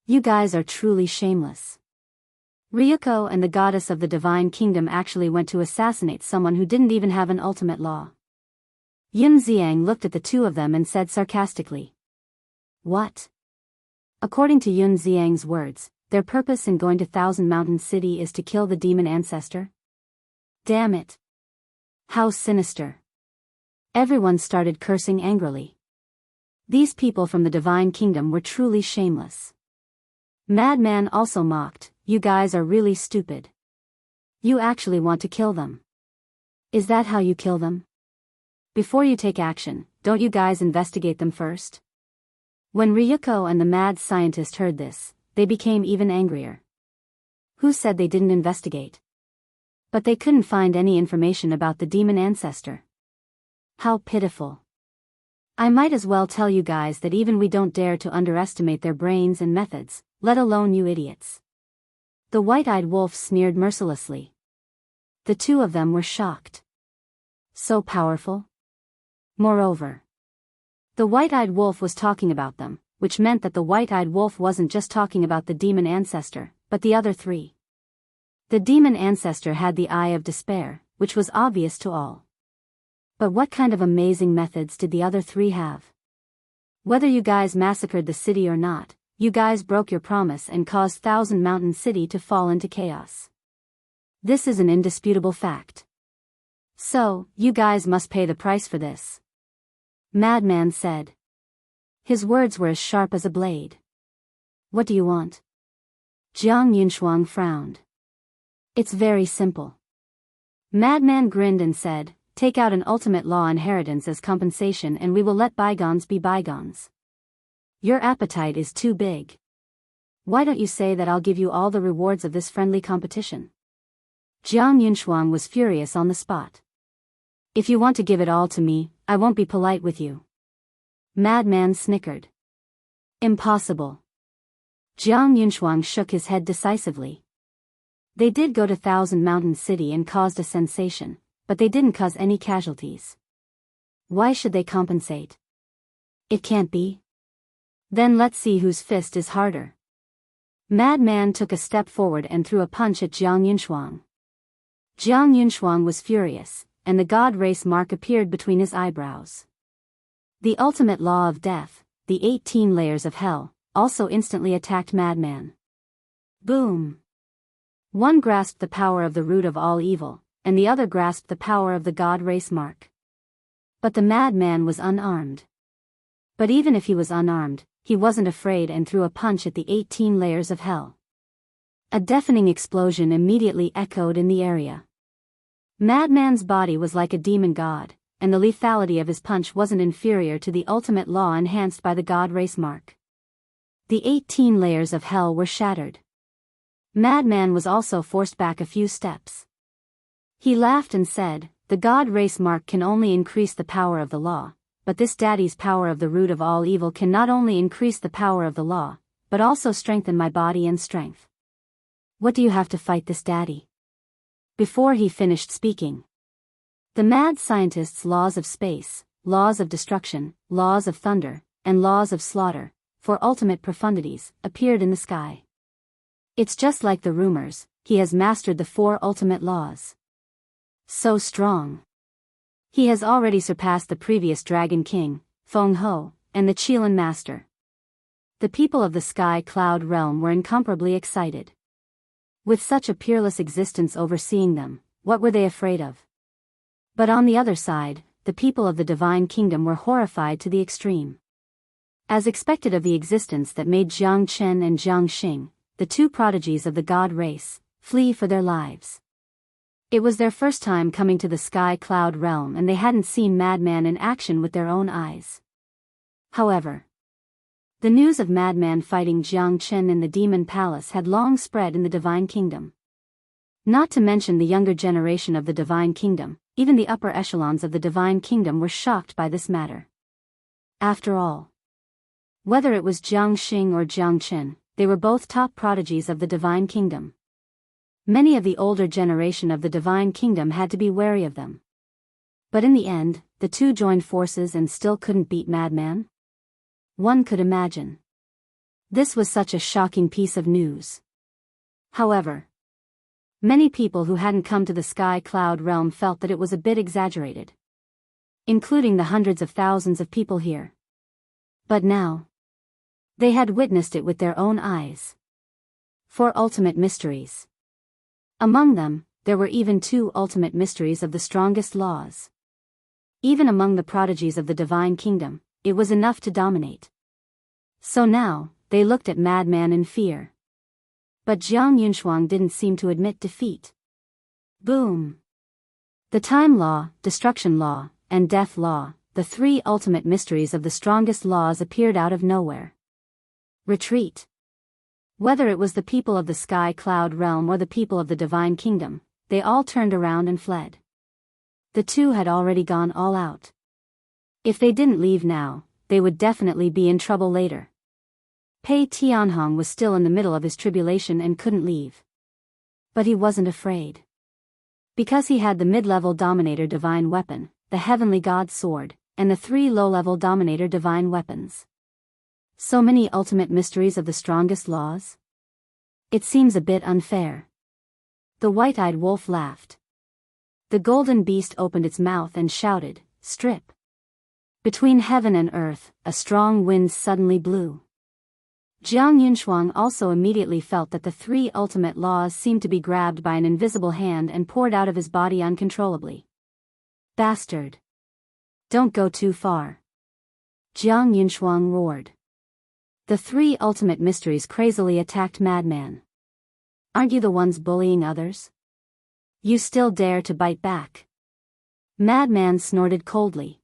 Speaker 1: You guys are truly shameless. Ryuko and the goddess of the divine kingdom actually went to assassinate someone who didn't even have an ultimate law. Yun Xiang looked at the two of them and said sarcastically. What? According to Yun Xiang's words, their purpose in going to Thousand Mountain City is to kill the demon ancestor? Damn it. How sinister. Everyone started cursing angrily. These people from the divine kingdom were truly shameless. Madman also mocked, you guys are really stupid. You actually want to kill them. Is that how you kill them? Before you take action, don't you guys investigate them first? When Ryuko and the mad scientist heard this, they became even angrier. Who said they didn't investigate? But they couldn't find any information about the demon ancestor. How pitiful. I might as well tell you guys that even we don't dare to underestimate their brains and methods, let alone you idiots. The white-eyed wolf sneered mercilessly. The two of them were shocked. So powerful? Moreover, the white-eyed wolf was talking about them, which meant that the white-eyed wolf wasn't just talking about the demon ancestor, but the other three. The demon ancestor had the eye of despair, which was obvious to all. But what kind of amazing methods did the other three have? Whether you guys massacred the city or not, you guys broke your promise and caused Thousand Mountain City to fall into chaos. This is an indisputable fact. So, you guys must pay the price for this. Madman said. His words were as sharp as a blade. What do you want? Jiang Yunshuang frowned. It's very simple. Madman grinned and said, take out an ultimate law inheritance as compensation and we will let bygones be bygones. Your appetite is too big. Why don't you say that I'll give you all the rewards of this friendly competition? Jiang Yunshuang was furious on the spot. If you want to give it all to me, I won't be polite with you. Madman snickered. Impossible. Jiang Yunshuang shook his head decisively. They did go to Thousand Mountain City and caused a sensation, but they didn't cause any casualties. Why should they compensate? It can't be. Then let's see whose fist is harder. Madman took a step forward and threw a punch at Jiang Yunshuang. Jiang Yunshuang was furious, and the god race mark appeared between his eyebrows. The ultimate law of death, the 18 layers of hell, also instantly attacked Madman. Boom! One grasped the power of the root of all evil, and the other grasped the power of the god race mark. But the madman was unarmed. But even if he was unarmed, he wasn't afraid and threw a punch at the 18 layers of hell. A deafening explosion immediately echoed in the area. Madman's body was like a demon god, and the lethality of his punch wasn't inferior to the ultimate law enhanced by the god race mark. The 18 layers of hell were shattered. Madman was also forced back a few steps. He laughed and said, the god race mark can only increase the power of the law, but this daddy's power of the root of all evil can not only increase the power of the law, but also strengthen my body and strength. What do you have to fight this daddy? Before he finished speaking, the mad scientist's laws of space, laws of destruction, laws of thunder, and laws of slaughter, for ultimate profundities, appeared in the sky. It's just like the rumors, he has mastered the 4 ultimate laws. So strong. He has already surpassed the previous Dragon King, Feng Ho, and the Qilin Master. The people of the Sky Cloud Realm were incomparably excited. With such a peerless existence overseeing them, what were they afraid of? But on the other side, the people of the Divine Kingdom were horrified to the extreme. As expected of the existence that made Jiang Chen and Jiang Xing, the 2 prodigies of the god race, flee for their lives. It was their first time coming to the Sky Cloud Realm and they hadn't seen Madman in action with their own eyes. However, the news of Madman fighting Jiang Chen in the Demon Palace had long spread in the Divine Kingdom. Not to mention the younger generation of the Divine Kingdom, even the upper echelons of the Divine Kingdom were shocked by this matter. After all, whether it was Jiang Xing or Jiang Chen, they were both top prodigies of the Divine Kingdom. Many of the older generation of the Divine Kingdom had to be wary of them. But in the end, the 2 joined forces and still couldn't beat Madman? One could imagine. This was such a shocking piece of news. However, many people who hadn't come to the Sky Cloud Realm felt that it was a bit exaggerated. Including the hundreds of thousands of people here. But now, they had witnessed it with their own eyes. 4 ultimate mysteries. Among them, there were even 2 ultimate mysteries of the strongest laws. Even among the prodigies of the Divine Kingdom, it was enough to dominate. So now, they looked at Madman in fear. But Jiang Yunshuang didn't seem to admit defeat. Boom! The time law, destruction law, and death law, the 3 ultimate mysteries of the strongest laws appeared out of nowhere. Retreat. Whether it was the people of the Sky Cloud Realm or the people of the Divine Kingdom, they all turned around and fled. The 2 had already gone all out. If they didn't leave now, they would definitely be in trouble later. Pei Tianhong was still in the middle of his tribulation and couldn't leave. But he wasn't afraid. Because he had the mid-level Dominator Divine Weapon, the Heavenly God Sword, and the 3 low-level Dominator Divine Weapons. So many ultimate mysteries of the strongest laws? It seems a bit unfair. The white-eyed wolf laughed. The golden beast opened its mouth and shouted, "Strip!" Between heaven and earth, a strong wind suddenly blew. Jiang Yunshuang also immediately felt that the 3 ultimate laws seemed to be grabbed by an invisible hand and poured out of his body uncontrollably. Bastard! Don't go too far. Jiang Yunshuang roared. The 3 ultimate mysteries crazily attacked Madman. Aren't you the ones bullying others? You still dare to bite back? Madman snorted coldly.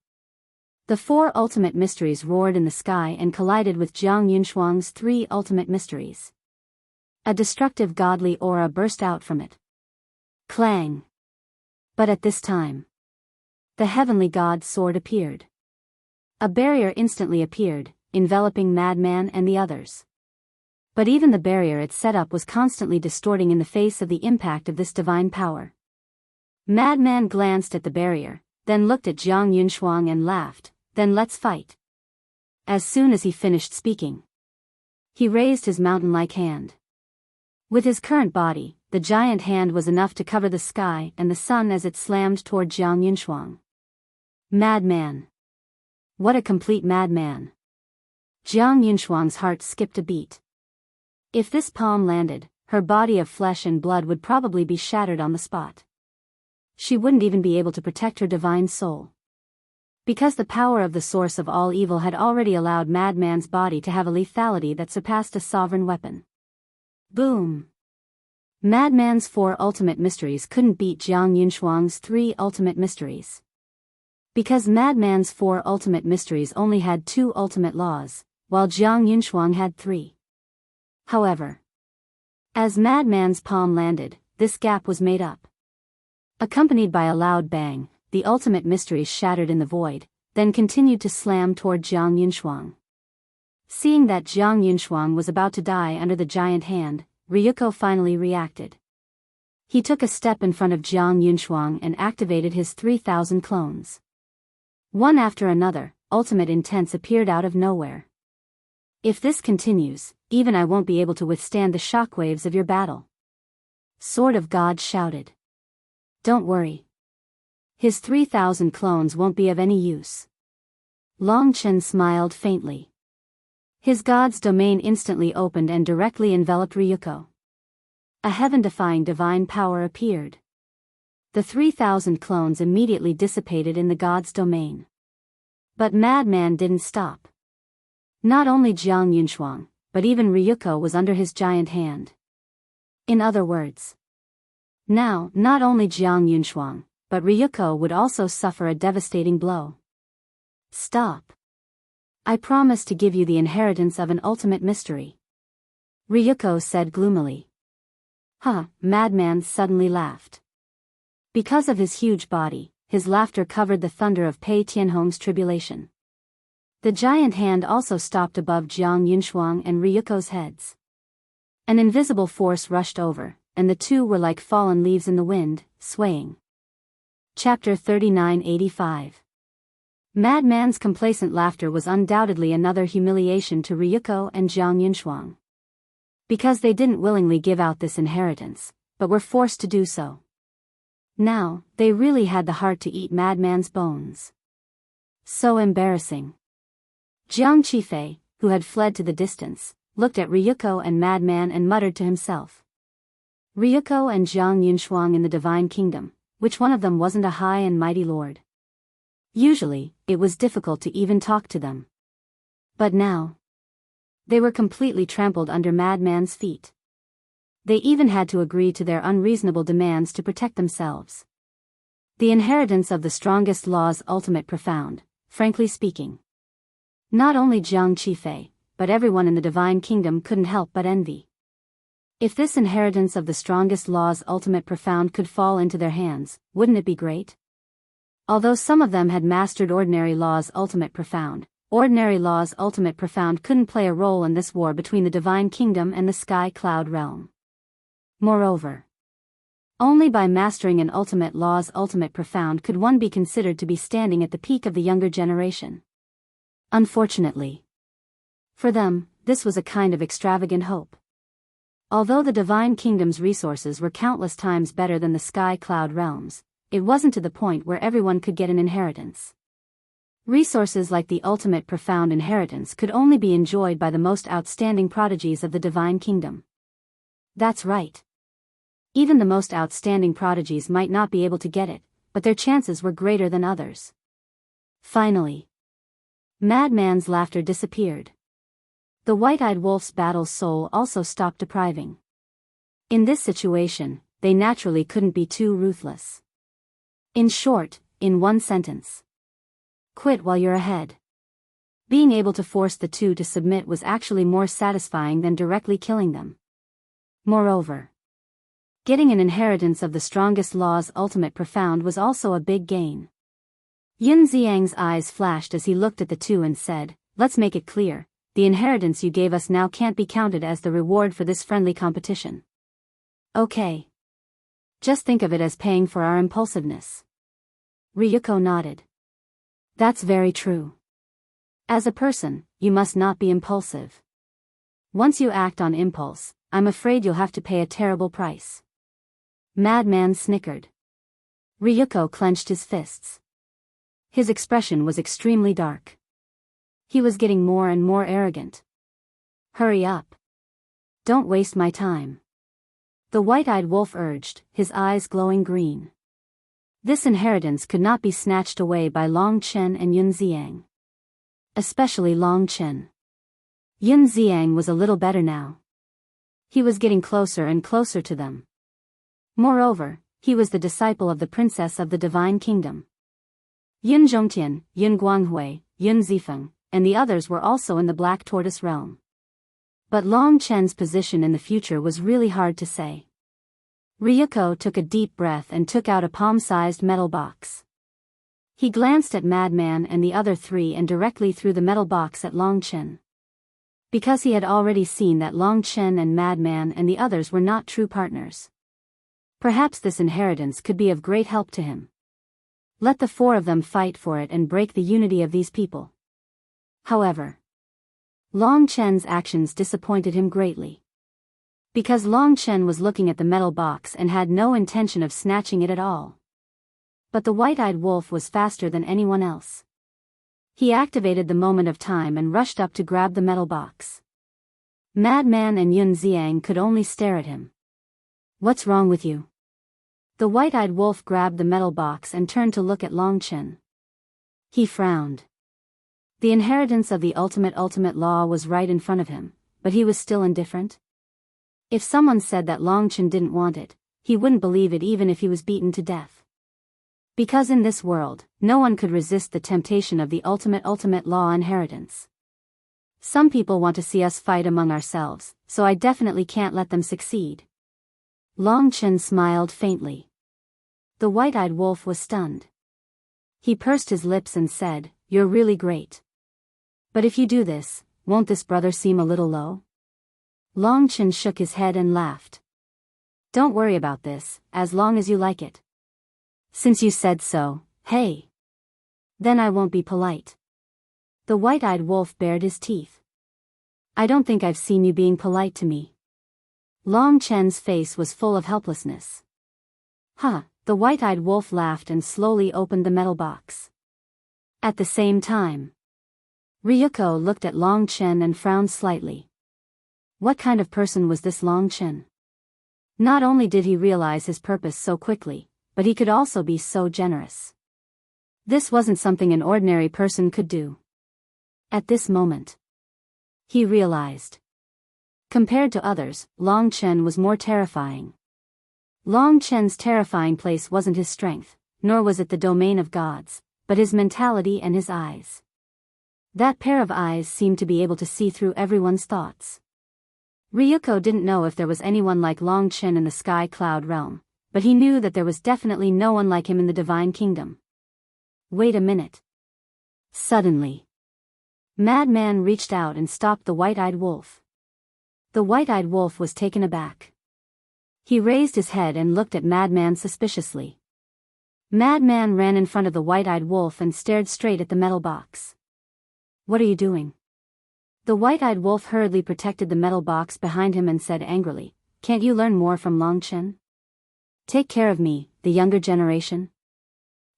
Speaker 1: The 4 ultimate mysteries roared in the sky and collided with Jiang Yunshuang's 3 ultimate mysteries. A destructive godly aura burst out from it. Clang! But at this time, the Heavenly God Sword appeared. A barrier instantly appeared, enveloping Madman and the others. But even the barrier it set up was constantly distorting in the face of the impact of this divine power. Madman glanced at the barrier, then looked at Jiang Yunshuang and laughed, "Then let's fight." As soon as he finished speaking, he raised his mountain-like hand. With his current body, the giant hand was enough to cover the sky and the sun as it slammed toward Jiang Yunshuang. Madman! What a complete madman! Jiang Yunshuang's heart skipped a beat. If this palm landed, her body of flesh and blood would probably be shattered on the spot. She wouldn't even be able to protect her divine soul. Because the power of the source of all evil had already allowed Madman's body to have a lethality that surpassed a sovereign weapon. Boom! Madman's 4 ultimate mysteries couldn't beat Jiang Yunshuang's 3 ultimate mysteries. Because Madman's 4 ultimate mysteries only had 2 ultimate laws, while Jiang Yunshuang had 3. However, as Madman's palm landed, this gap was made up. Accompanied by a loud bang, the ultimate mysteries shattered in the void, then continued to slam toward Jiang Yunshuang. Seeing that Jiang Yunshuang was about to die under the giant hand, Ryuko finally reacted. He took a step in front of Jiang Yunshuang and activated his 3,000 clones. One after another, ultimate intents appeared out of nowhere. If this continues, even I won't be able to withstand the shockwaves of your battle. Sword of God shouted. Don't worry. His 3,000 clones won't be of any use. Long Chen smiled faintly. His god's domain instantly opened and directly enveloped Ryuko. A heaven-defying divine power appeared. The 3,000 clones immediately dissipated in the god's domain. But Madman didn't stop. Not only Jiang Yunshuang, but even Ryuko was under his giant hand. In other words, now, not only Jiang Yunshuang, but Ryuko would also suffer a devastating blow. Stop. I promise to give you the inheritance of an ultimate mystery. Ryuko said gloomily. Madman suddenly laughed. Because of his huge body, his laughter covered the thunder of Pei Tianhong's tribulation. The giant hand also stopped above Jiang Yunshuang and Ryuko's heads. An invisible force rushed over, and the two were like fallen leaves in the wind, swaying. Chapter 3985. Madman's complacent laughter was undoubtedly another humiliation to Ryuko and Jiang Yunshuang. Because they didn't willingly give out this inheritance, but were forced to do so. Now, they really had the heart to eat Madman's bones. So embarrassing. Jiang Qifei, who had fled to the distance, looked at Ryuko and Madman and muttered to himself. Ryuko and Jiang Yunshuang in the Divine Kingdom, which one of them wasn't a high and mighty lord? Usually, it was difficult to even talk to them. But now, they were completely trampled under Madman's feet. They even had to agree to their unreasonable demands to protect themselves. The inheritance of the strongest law's ultimate profound, frankly speaking. Not only Jiang Qifei, but everyone in the Divine Kingdom couldn't help but envy. If this inheritance of the strongest law's ultimate profound could fall into their hands, wouldn't it be great? Although some of them had mastered ordinary law's ultimate profound couldn't play a role in this war between the Divine Kingdom and the Sky Cloud Realm. Moreover, only by mastering an ultimate law's ultimate profound could one be considered to be standing at the peak of the younger generation. Unfortunately, for them, this was a kind of extravagant hope. Although the Divine Kingdom's resources were countless times better than the Sky Cloud Realms, it wasn't to the point where everyone could get an inheritance. Resources like the ultimate profound inheritance could only be enjoyed by the most outstanding prodigies of the Divine Kingdom. That's right. Even the most outstanding prodigies might not be able to get it, but their chances were greater than others. Finally, Madman's laughter disappeared. The white-eyed wolf's battle soul also stopped depriving. In this situation, they naturally couldn't be too ruthless. In short, in one sentence. Quit while you're ahead. Being able to force the two to submit was actually more satisfying than directly killing them. Moreover, getting an inheritance of the strongest law's ultimate profound was also a big gain. Yun Xiang's eyes flashed as he looked at the two and said, "Let's make it clear, the inheritance you gave us now can't be counted as the reward for this friendly competition. Okay. Just think of it as paying for our impulsiveness." Ryuko nodded. That's very true. As a person, you must not be impulsive. Once you act on impulse, I'm afraid you'll have to pay a terrible price. Madman snickered. Ryuko clenched his fists. His expression was extremely dark. He was getting more and more arrogant. Hurry up. Don't waste my time. The white-eyed wolf urged, his eyes glowing green. This inheritance could not be snatched away by Long Chen and Yun Xiang. Especially Long Chen. Yun Xiang was a little better now. He was getting closer and closer to them. Moreover, he was the disciple of the princess of the Divine Kingdom. Yun Zhongtian, Yun Guanghui, Yun Zifeng, and the others were also in the Black Tortoise realm. But Long Chen's position in the future was really hard to say. Ryuko took a deep breath and took out a palm-sized metal box. He glanced at Madman and the other three and directly threw the metal box at Long Chen. Because he had already seen that Long Chen and Madman and the others were not true partners. Perhaps this inheritance could be of great help to him. Let the four of them fight for it and break the unity of these people. However, Long Chen's actions disappointed him greatly. Because Long Chen was looking at the metal box and had no intention of snatching it at all. But the white-eyed wolf was faster than anyone else. He activated the moment of time and rushed up to grab the metal box. Madman and Yun Xiang could only stare at him. What's wrong with you? The white-eyed wolf grabbed the metal box and turned to look at Long Chen. He frowned. The inheritance of the ultimate law was right in front of him, but he was still indifferent. If someone said that Long Chen didn't want it, he wouldn't believe it even if he was beaten to death. Because in this world, no one could resist the temptation of the ultimate law inheritance. Some people want to see us fight among ourselves, so I definitely can't let them succeed. Long Chen smiled faintly. The white-eyed wolf was stunned. He pursed his lips and said, "You're really great. But if you do this, won't this brother seem a little low?" Long Chen shook his head and laughed. "Don't worry about this, as long as you like it. Since you said so, hey. Then I won't be polite." The white-eyed wolf bared his teeth. "I don't think I've seen you being polite to me." Long Chen's face was full of helplessness. "Huh," the white-eyed wolf laughed and slowly opened the metal box. At the same time, Ryuko looked at Long Chen and frowned slightly. What kind of person was this Long Chen? Not only did he realize his purpose so quickly, but he could also be so generous. This wasn't something an ordinary person could do. At this moment, he realized. Compared to others, Long Chen was more terrifying. Long Chen's terrifying place wasn't his strength, nor was it the domain of gods, but his mentality and his eyes. That pair of eyes seemed to be able to see through everyone's thoughts. Ryuko didn't know if there was anyone like Long Chen in the Sky Cloud realm, but he knew that there was definitely no one like him in the Divine Kingdom. Wait a minute. Suddenly, Madman reached out and stopped the white-eyed wolf. The white-eyed wolf was taken aback. He raised his head and looked at Madman suspiciously. Madman ran in front of the white-eyed wolf and stared straight at the metal box. "What are you doing?" The white-eyed wolf hurriedly protected the metal box behind him and said angrily, "Can't you learn more from Long Chen? Take care of me, the younger generation."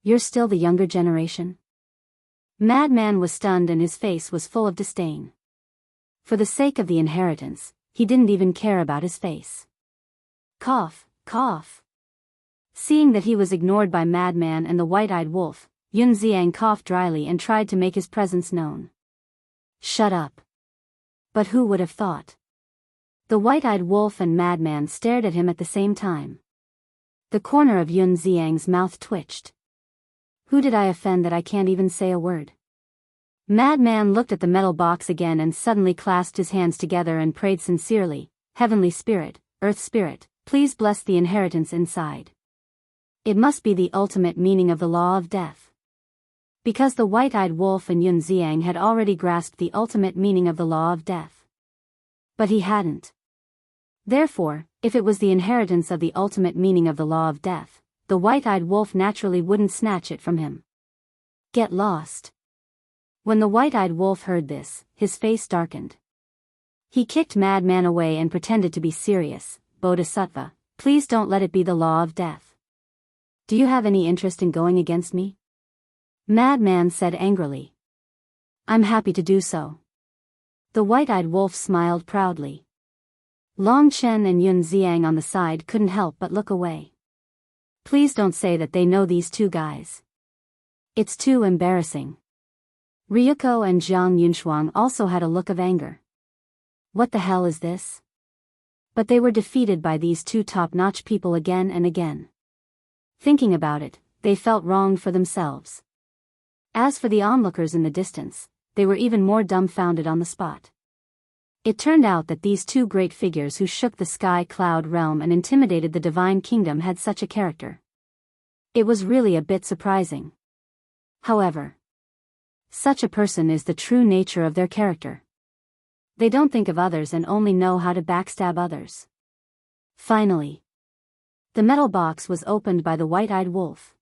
Speaker 1: "You're still the younger generation?" Madman was stunned and his face was full of disdain. For the sake of the inheritance, he didn't even care about his face. Cough, cough. Seeing that he was ignored by Madman and the white-eyed wolf, Yun Xiang coughed dryly and tried to make his presence known. "Shut up." But who would have thought? The white-eyed wolf and Madman stared at him at the same time. The corner of Yun Xiang's mouth twitched. Who did I offend that I can't even say a word? Madman looked at the metal box again and suddenly clasped his hands together and prayed sincerely, "Heavenly Spirit, Earth Spirit, please bless the inheritance inside." It must be the ultimate meaning of the law of death. Because the white-eyed wolf and Yun Xiang had already grasped the ultimate meaning of the law of death. But he hadn't. Therefore, if it was the inheritance of the ultimate meaning of the law of death, the white-eyed wolf naturally wouldn't snatch it from him. Get lost. When the white-eyed wolf heard this, his face darkened. He kicked Madman away and pretended to be serious. "Bodhisattva, please don't let it be the law of death. Do you have any interest in going against me?" Madman said angrily. "I'm happy to do so." The white-eyed wolf smiled proudly. Long Chen and Yun Xiang on the side couldn't help but look away. Please don't say that they know these two guys. It's too embarrassing. Ryuko and Zhang Yunshuang also had a look of anger. What the hell is this? But they were defeated by these two top-notch people again and again. Thinking about it, they felt wronged for themselves. As for the onlookers in the distance, they were even more dumbfounded on the spot. It turned out that these two great figures who shook the Sky Cloud realm and intimidated the Divine Kingdom had such a character. It was really a bit surprising. However, such a person is the true nature of their character. They don't think of others and only know how to backstab others. Finally, the metal box was opened by the white-eyed wolf.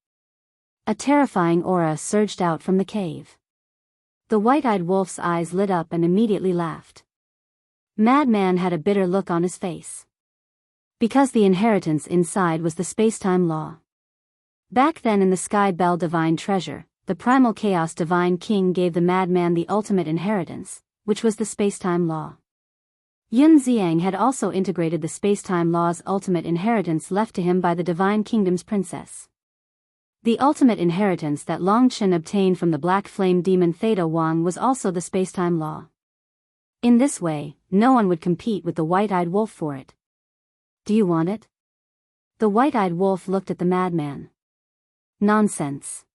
Speaker 1: A terrifying aura surged out from the cave. The white-eyed wolf's eyes lit up and immediately laughed. Madman had a bitter look on his face. Because the inheritance inside was the space-time law. Back then in the Sky Bell Divine Treasure, the Primal Chaos Divine King gave the madman the ultimate inheritance, which was the space-time law. Yun Xiang had also integrated the space-time law's ultimate inheritance left to him by the Divine Kingdom's princess. The ultimate inheritance that Long Chen obtained from the Black Flame Demon Theta Wang was also the space-time law. In this way, no one would compete with the white-eyed wolf for it. Do you want it? The white-eyed wolf looked at the madman. Nonsense.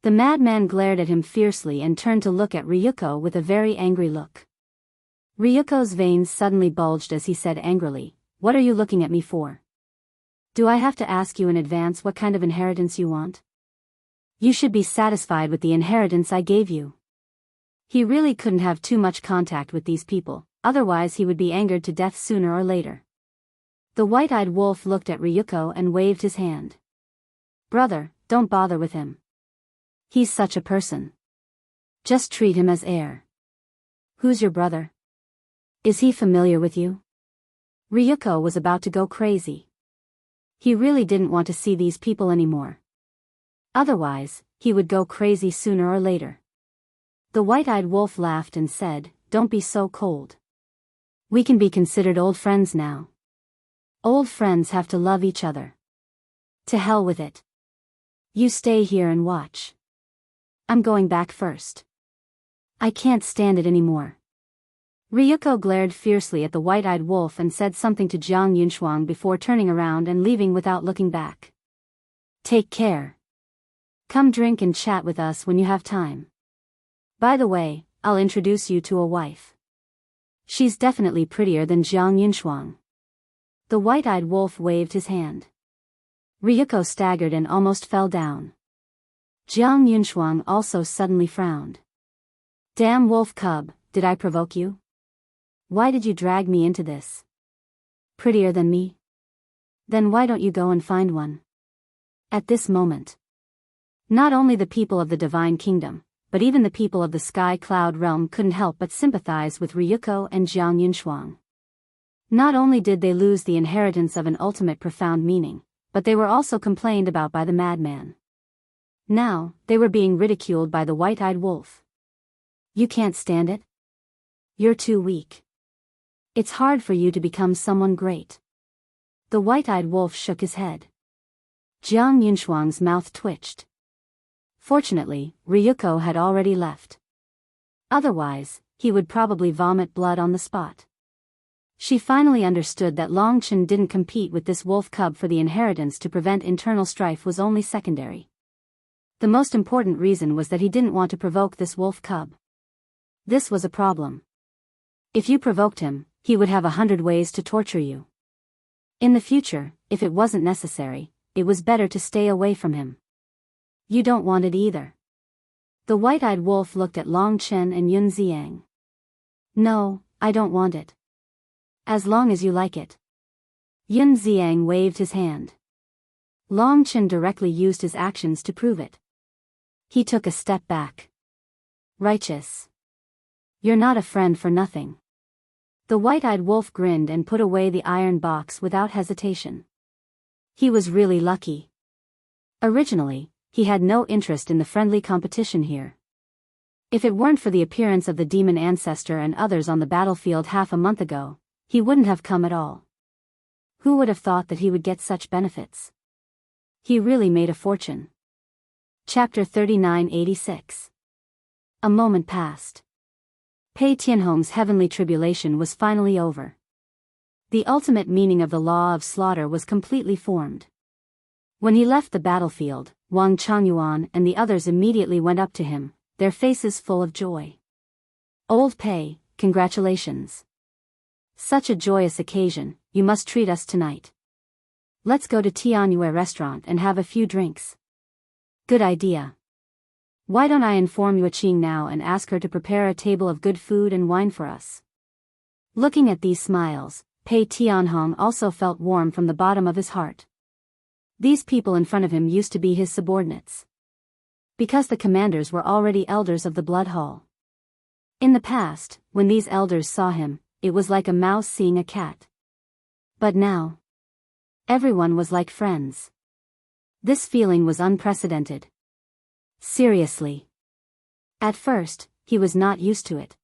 Speaker 1: The madman glared at him fiercely and turned to look at Ryuko with a very angry look. Ryuko's veins suddenly bulged as he said angrily, "What are you looking at me for? Do I have to ask you in advance what kind of inheritance you want? You should be satisfied with the inheritance I gave you." He really couldn't have too much contact with these people, otherwise he would be angered to death sooner or later. The white-eyed wolf looked at Ryuko and waved his hand. "Brother, don't bother with him. He's such a person. Just treat him as heir." "Who's your brother? Is he familiar with you?" Ryuko was about to go crazy. He really didn't want to see these people anymore. Otherwise, he would go crazy sooner or later. The white-eyed wolf laughed and said, "Don't be so cold. We can be considered old friends now. Old friends have to love each other. To hell with it. You stay here and watch. I'm going back first. I can't stand it anymore." Ryuko glared fiercely at the white-eyed wolf and said something to Jiang Yunshuang before turning around and leaving without looking back. "Take care. Come drink and chat with us when you have time. By the way, I'll introduce you to a wife. She's definitely prettier than Jiang Yunshuang." The white-eyed wolf waved his hand. Ryuko staggered and almost fell down. Jiang Yunshuang also suddenly frowned. "Damn wolf cub, did I provoke you? Why did you drag me into this? Prettier than me? Then why don't you go and find one?" At this moment, not only the people of the Divine Kingdom, but even the people of the Sky Cloud Realm couldn't help but sympathize with Ryuko and Jiang Yunshuang. Not only did they lose the inheritance of an ultimate profound meaning, but they were also complained about by the madman. Now, they were being ridiculed by the white-eyed wolf. "You can't stand it? You're too weak. It's hard for you to become someone great." The white-eyed wolf shook his head. Jiang Yunshuang's mouth twitched. Fortunately, Ryuko had already left. Otherwise, he would probably vomit blood on the spot. She finally understood that Long Chen didn't compete with this wolf cub for the inheritance to prevent internal strife was only secondary. The most important reason was that he didn't want to provoke this wolf cub. This was a problem. If you provoked him, he would have 100 ways to torture you. In the future, if it wasn't necessary, it was better to stay away from him. You don't want it either. The white-eyed wolf looked at Long Chen and Yun Xiang. "No, I don't want it. As long as you like it." Yun Xiang waved his hand. Long Chen directly used his actions to prove it. He took a step back. "Righteous. You're not a friend for nothing." The white-eyed wolf grinned and put away the iron box without hesitation. He was really lucky. Originally, he had no interest in the friendly competition here. If it weren't for the appearance of the demon ancestor and others on the battlefield half a month ago, he wouldn't have come at all. Who would have thought that he would get such benefits? He really made a fortune. Chapter 3986. A moment passed. Pei Tianhong's heavenly tribulation was finally over. The ultimate meaning of the law of slaughter was completely formed. When he left the battlefield, Wang Changyuan and the others immediately went up to him, their faces full of joy. "Old Pei, congratulations. Such a joyous occasion, you must treat us tonight. Let's go to Tianyue restaurant and have a few drinks." "Good idea. Why don't I inform Yuqing now and ask her to prepare a table of good food and wine for us? Looking at these smiles, Pei Tianhong also felt warm from the bottom of his heart. These people in front of him used to be his subordinates. Because the commanders were already elders of the Blood Hall. In the past, when these elders saw him, it was like a mouse seeing a cat. But now, everyone was like friends. This feeling was unprecedented. Seriously. At first, he was not used to it.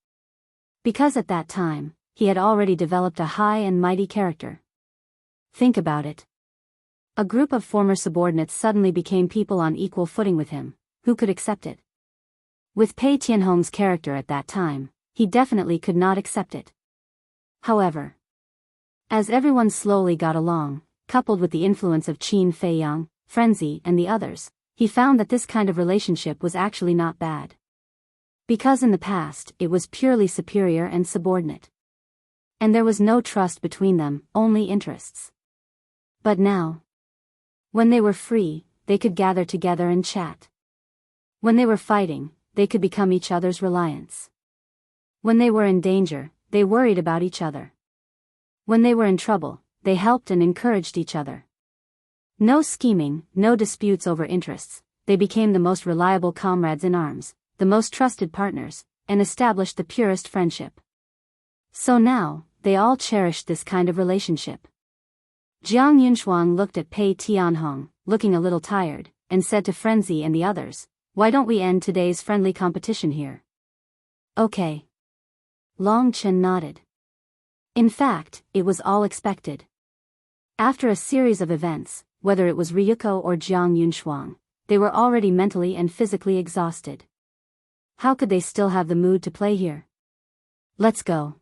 Speaker 1: Because at that time, he had already developed a high and mighty character. Think about it. A group of former subordinates suddenly became people on equal footing with him. Who could accept it? With Pei Tianhong's character at that time, he definitely could not accept it. However, as everyone slowly got along, coupled with the influence of Qin Feiyang, Frenzy and the others, he found that this kind of relationship was actually not bad. Because in the past, it was purely superior and subordinate. And there was no trust between them, only interests. But now, when they were free, they could gather together and chat. When they were fighting, they could become each other's reliance. When they were in danger, they worried about each other. When they were in trouble, they helped and encouraged each other. No scheming, no disputes over interests, they became the most reliable comrades in arms, the most trusted partners, and established the purest friendship. So now, they all cherished this kind of relationship. Jiang Yunshuang looked at Pei Tianhong, looking a little tired, and said to Frenzy and the others, "Why don't we end today's friendly competition here?" "Okay." Long Chen nodded. In fact, it was all expected. After a series of events, whether it was Ryuko or Jiang Yunshuang, they were already mentally and physically exhausted. How could they still have the mood to play here? "Let's go."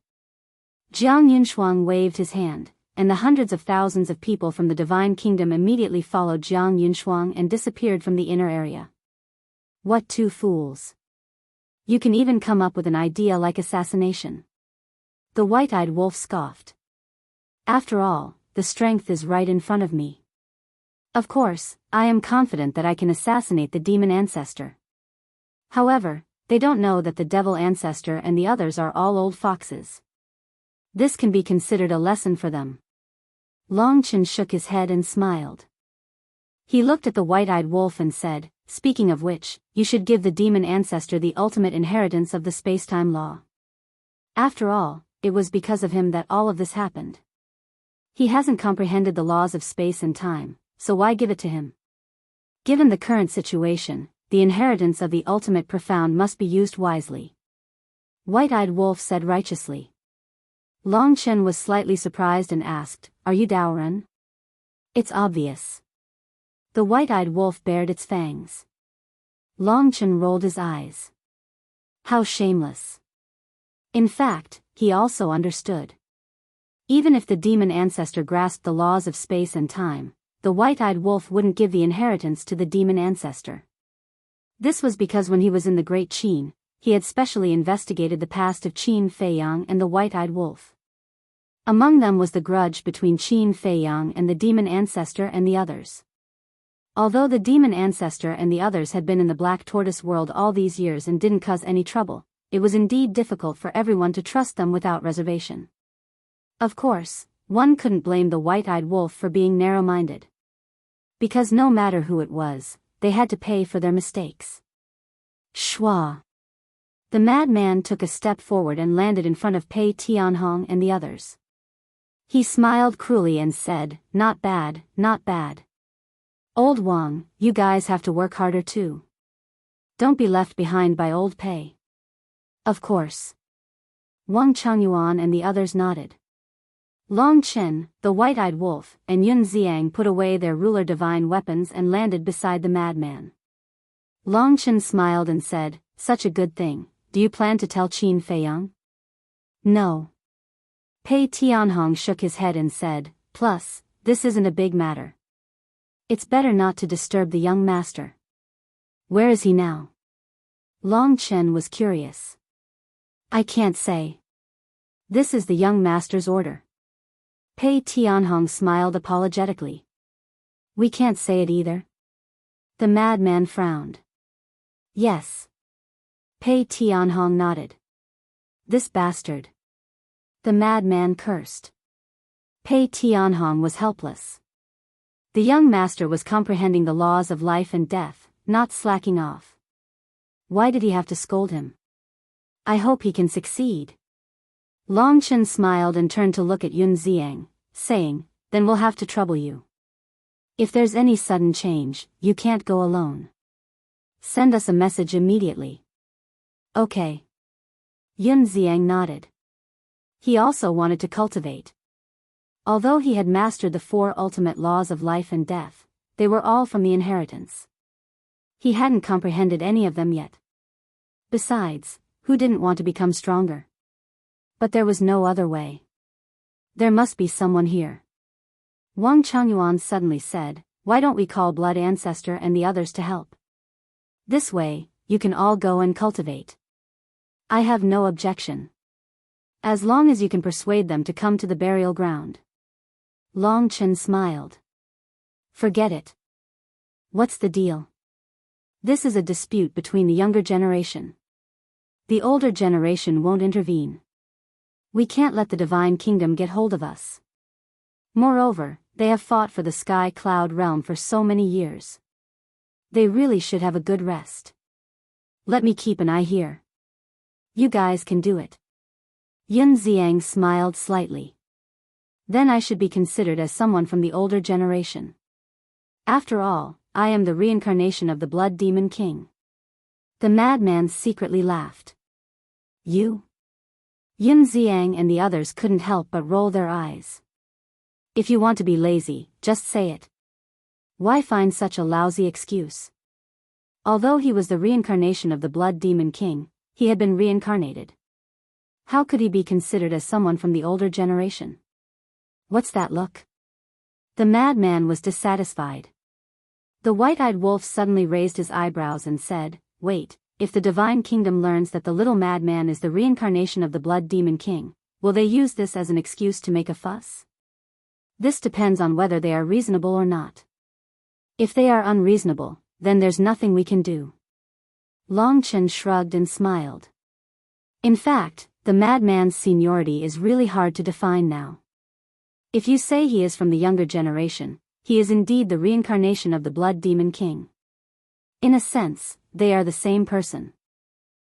Speaker 1: Jiang Yunshuang waved his hand, and the hundreds of thousands of people from the Divine Kingdom immediately followed Jiang Yunshuang and disappeared from the inner area. What two fools. You can even come up with an idea like assassination. The white-eyed wolf scoffed. After all, the strength is right in front of me. Of course, I am confident that I can assassinate the demon ancestor. However, they don't know that the devil ancestor and the others are all old foxes. This can be considered a lesson for them. Long Chen shook his head and smiled. He looked at the white-eyed wolf and said, "Speaking of which, you should give the demon ancestor the ultimate inheritance of the space-time law. After all, it was because of him that all of this happened. He hasn't comprehended the laws of space and time, so why give it to him? Given the current situation, the inheritance of the ultimate profound must be used wisely." White-eyed wolf said righteously. Long Chen was slightly surprised and asked, "Are you Daoren?" "It's obvious." The white-eyed wolf bared its fangs. Long Chen rolled his eyes. How shameless. In fact, he also understood. Even if the demon ancestor grasped the laws of space and time, the white-eyed wolf wouldn't give the inheritance to the demon ancestor. This was because when he was in the Great Qin, he had specially investigated the past of Qin Feiyang and the white-eyed wolf. Among them was the grudge between Qin Feiyang and the demon ancestor and the others. Although the demon ancestor and the others had been in the Black Tortoise world all these years and didn't cause any trouble, it was indeed difficult for everyone to trust them without reservation. Of course, one couldn't blame the white-eyed wolf for being narrow-minded. Because no matter who it was, they had to pay for their mistakes. Shwa. The madman took a step forward and landed in front of Pei Tianhong and the others. He smiled cruelly and said, "Not bad, not bad. Old Wang, you guys have to work harder too. Don't be left behind by old Pei." Of course. Wang Changyuan and the others nodded. Long Chen, the white-eyed wolf, and Yun Xiang put away their ruler divine weapons and landed beside the madman. Long Chen smiled and said, "Such a good thing. Do you plan to tell Qin Feiyang?" "No." Pei Tianhong shook his head and said, "Plus, this isn't a big matter. It's better not to disturb the young master." "Where is he now?" Long Chen was curious. "I can't say. This is the young master's order." Pei Tianhong smiled apologetically. "We can't say it either." The madman frowned. Yes. Pei Tianhong nodded. This bastard. The madman cursed. Pei Tianhong was helpless. The young master was comprehending the laws of life and death, not slacking off. Why did he have to scold him? I hope he can succeed. Long Chen smiled and turned to look at Yun Xiang, saying, then we'll have to trouble you. If there's any sudden change, you can't go alone. Send us a message immediately. Okay. Yun Xiang nodded. He also wanted to cultivate. Although he had mastered the 4 ultimate laws of life and death, they were all from the inheritance. He hadn't comprehended any of them yet. Besides, who didn't want to become stronger? But there was no other way. There must be someone here. Wang Changyuan suddenly said, why don't we call Blood Ancestor and the others to help? This way, you can all go and cultivate. I have no objection. As long as you can persuade them to come to the burial ground. Long Chen smiled. Forget it. What's the deal? This is a dispute between the younger generation. The older generation won't intervene. We can't let the Divine Kingdom get hold of us. Moreover, they have fought for the Sky Cloud Realm for so many years. They really should have a good rest. Let me keep an eye here. You guys can do it. Yun Xiang smiled slightly. Then I should be considered as someone from the older generation. After all, I am the reincarnation of the Blood Demon King. The madman secretly laughed. You? Yun Xiang and the others couldn't help but roll their eyes. If you want to be lazy, just say it. Why find such a lousy excuse? Although he was the reincarnation of the Blood Demon King, he had been reincarnated. How could he be considered as someone from the older generation? What's that look? The madman was dissatisfied. The white-eyed wolf suddenly raised his eyebrows and said, wait, if the Divine Kingdom learns that the little madman is the reincarnation of the Blood Demon King, will they use this as an excuse to make a fuss? This depends on whether they are reasonable or not. If they are unreasonable, then there's nothing we can do. Long Chen shrugged and smiled. In fact, the madman's seniority is really hard to define now. If you say he is from the younger generation, he is indeed the reincarnation of the Blood Demon King. In a sense, they are the same person.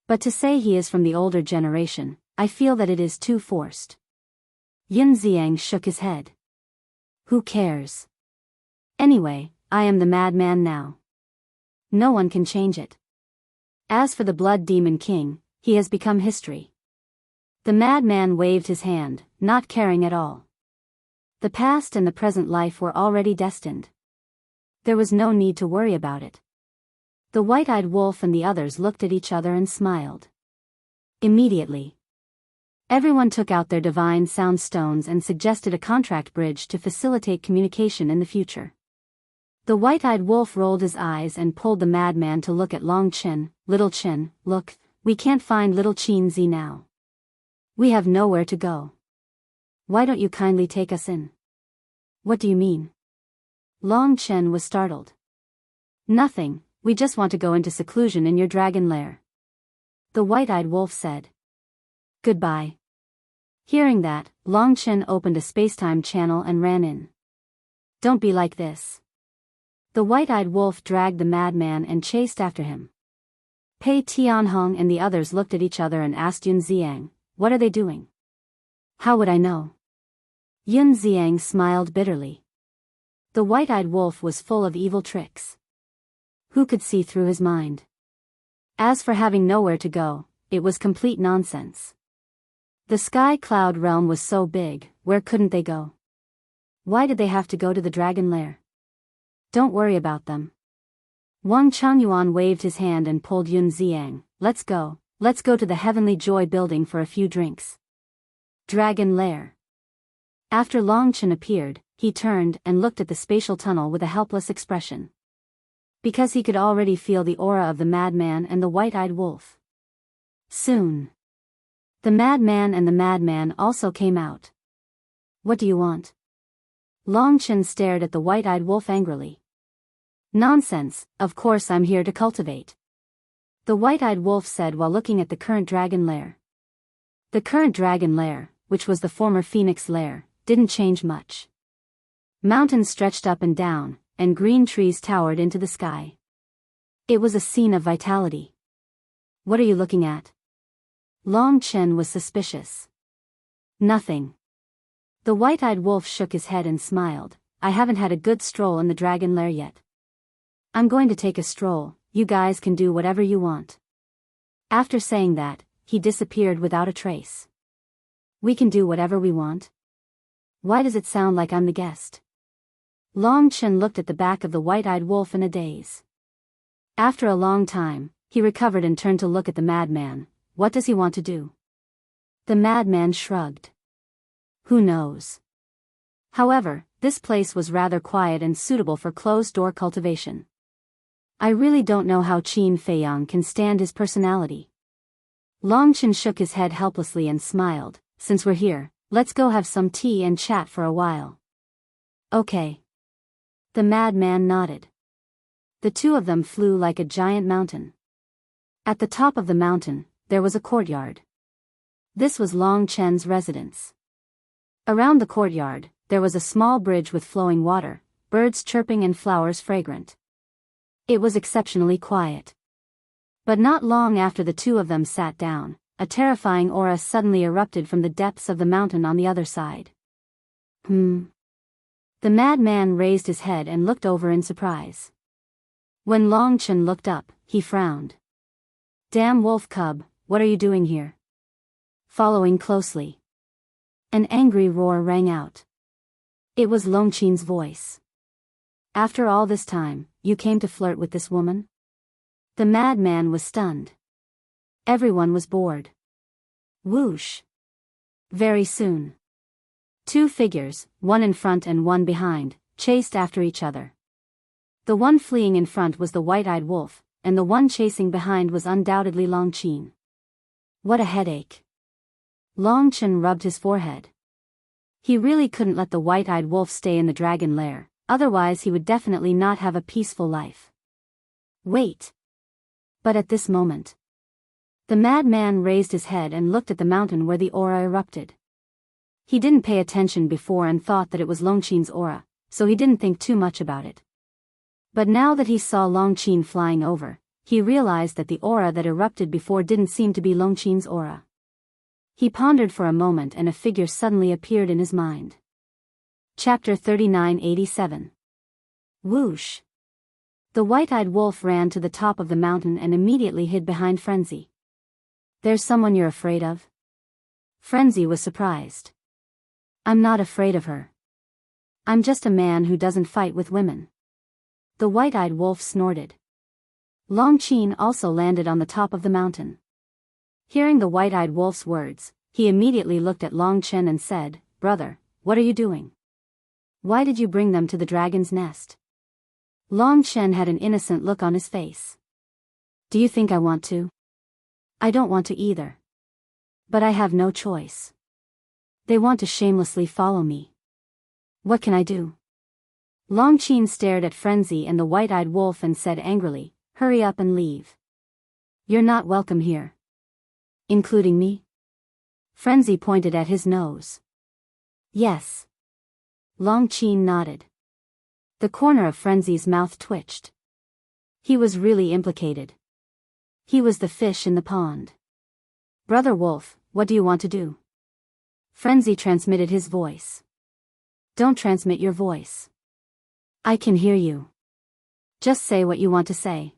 Speaker 1: But to say he is from the older generation, I feel that it is too forced. Yun Xiang shook his head. Who cares? Anyway, I am the madman now. No one can change it. As for the Blood Demon King, he has become history. The madman waved his hand, not caring at all. The past and the present life were already destined. There was no need to worry about it. The white-eyed wolf and the others looked at each other and smiled. Immediately, everyone took out their divine sound stones and suggested a contract bridge to facilitate communication in the future. The white-eyed wolf rolled his eyes and pulled the madman to look at Long Chen. Little Chen, look, we can't find little Qin Zi now. We have nowhere to go. Why don't you kindly take us in? What do you mean? Long Chen was startled. Nothing, we just want to go into seclusion in your dragon lair. The white-eyed wolf said. Goodbye. Hearing that, Long Chen opened a spacetime channel and ran in. Don't be like this. The white-eyed wolf dragged the madman and chased after him. Pei Tianhong and the others looked at each other and asked Yun Xiang, what are they doing? How would I know? Yun Xiang smiled bitterly. The white-eyed wolf was full of evil tricks. Who could see through his mind? As for having nowhere to go, it was complete nonsense. The Sky Cloud Realm was so big, where couldn't they go? Why did they have to go to the dragon lair? Don't worry about them. Wang Changyuan waved his hand and pulled Yun Xiang. Let's go to the Heavenly Joy building for a few drinks. Dragon lair. After Long Chen appeared, he turned and looked at the spatial tunnel with a helpless expression. Because he could already feel the aura of the madman and the white-eyed wolf. Soon, the madman and the madman also came out. What do you want? Long Chen stared at the white-eyed wolf angrily. Nonsense, of course I'm here to cultivate. the white-eyed wolf said while looking at the current dragon lair. The current dragon lair, which was the former phoenix lair, didn't change much. Mountains stretched up and down, and green trees towered into the sky. It was a scene of vitality. What are you looking at? Long Chen was suspicious. Nothing. The white-eyed wolf shook his head and smiled. I haven't had a good stroll in the dragon lair yet. I'm going to take a stroll, you guys can do whatever you want. After saying that, he disappeared without a trace. We can do whatever we want? Why does it sound like I'm the guest? Long Chen looked at the back of the white-eyed wolf in a daze. After a long time, he recovered and turned to look at the madman. What does he want to do? The madman shrugged. Who knows? However, this place was rather quiet and suitable for closed-door cultivation. I really don't know how Qin Feiyang can stand his personality. Long Chen shook his head helplessly and smiled. Since we're here, let's go have some tea and chat for a while. Okay. The madman nodded. The two of them flew like a giant mountain. At the top of the mountain, there was a courtyard. This was Long Chen's residence. Around the courtyard, there was a small bridge with flowing water, birds chirping and flowers fragrant. It was exceptionally quiet. But not long after the two of them sat down, a terrifying aura suddenly erupted from the depths of the mountain on the other side. The madman raised his head and looked over in surprise. When Long Chen looked up, he frowned. Damn wolf cub, what are you doing here? Following closely. An angry roar rang out. It was Long Chen's voice. After all this time, you came to flirt with this woman? The madman was stunned. Everyone was bored. Whoosh. Very soon. Two figures, one in front and one behind, chased after each other. The one fleeing in front was the white-eyed wolf, and the one chasing behind was undoubtedly Long Chen. What a headache. Long Chen rubbed his forehead. He really couldn't let the white-eyed wolf stay in the dragon lair, otherwise he would definitely not have a peaceful life. Wait. But at this moment, the madman raised his head and looked at the mountain where the aura erupted. He didn't pay attention before and thought that it was Long Chen's aura, so he didn't think too much about it. But now that he saw Long Chen flying over, he realized that the aura that erupted before didn't seem to be Long Chen's aura. He pondered for a moment and a figure suddenly appeared in his mind. Chapter 3987. Whoosh. The white-eyed wolf ran to the top of the mountain and immediately hid behind Frenzy. There's someone you're afraid of? Frenzy was surprised. I'm not afraid of her. I'm just a man who doesn't fight with women. The white-eyed wolf snorted. Long Chen also landed on the top of the mountain. Hearing the white-eyed wolf's words, he immediately looked at Long Chen and said, Brother, what are you doing? Why did you bring them to the dragon's nest? Long Chen had an innocent look on his face. Do you think I want to? I don't want to either. But I have no choice. They want to shamelessly follow me. What can I do? Long Chen stared at Frenzy and the white-eyed wolf and said angrily, Hurry up and leave. You're not welcome here. Including me? Frenzy pointed at his nose. Yes. Long Chen nodded. The corner of Frenzy's mouth twitched. He was really implicated. He was the fish in the pond. Brother Wolf, what do you want to do? Frenzy transmitted his voice. Don't transmit your voice. I can hear you. Just say what you want to say.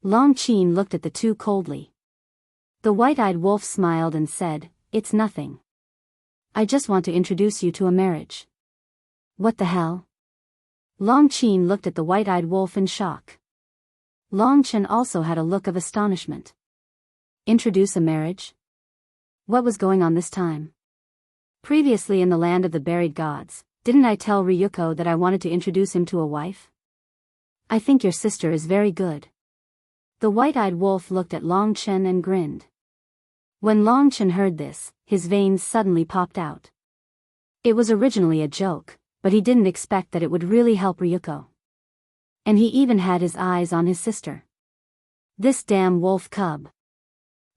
Speaker 1: Long Chen looked at the two coldly. The white-eyed wolf smiled and said, It's nothing. I just want to introduce you to a marriage. What the hell? Long Chen looked at the white-eyed wolf in shock. Long Chen also had a look of astonishment. Introduce a marriage? What was going on this time? Previously in the land of the buried gods, didn't I tell Ryuko that I wanted to introduce him to a wife? I think your sister is very good. The white-eyed wolf looked at Long Chen and grinned. When Long Chen heard this, his veins suddenly popped out. It was originally a joke, but he didn't expect that it would really help Ryuko. And he even had his eyes on his sister. This damn wolf cub.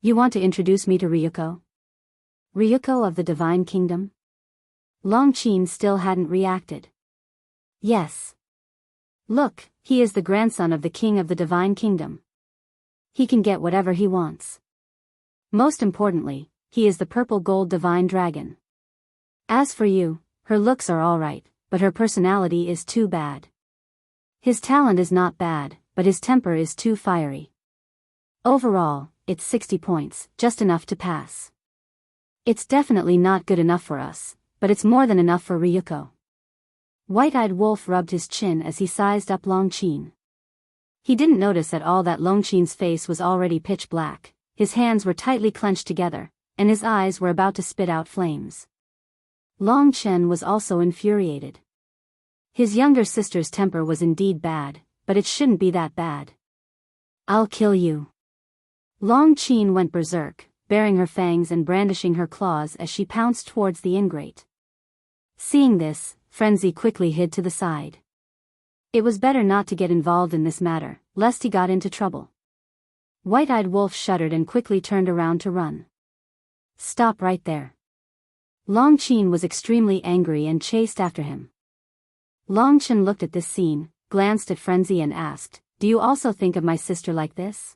Speaker 1: You want to introduce me to Ryuko? Ryuko of the Divine Kingdom? Longchen's still hadn't reacted. Yes. Look, he is the grandson of the king of the Divine Kingdom. He can get whatever he wants. Most importantly, he is the purple gold divine dragon. As for you, her looks are alright, but her personality is too bad. His talent is not bad, but his temper is too fiery. Overall, it's 60 points, just enough to pass. It's definitely not good enough for us, but it's more than enough for Ryuko. White-eyed Wolf rubbed his chin as he sized up Longchen. He didn't notice at all that Longchen's face was already pitch black, his hands were tightly clenched together, and his eyes were about to spit out flames. Longchen was also infuriated. His younger sister's temper was indeed bad, but it shouldn't be that bad. I'll kill you. Longchen went berserk, baring her fangs and brandishing her claws as she pounced towards the ingrate. Seeing this, Frenzy quickly hid to the side. It was better not to get involved in this matter, lest he got into trouble. White-eyed Wolf shuddered and quickly turned around to run. Stop right there. Longchen was extremely angry and chased after him. Longchen looked at this scene, glanced at Frenzy and asked, "Do you also think of my sister like this?"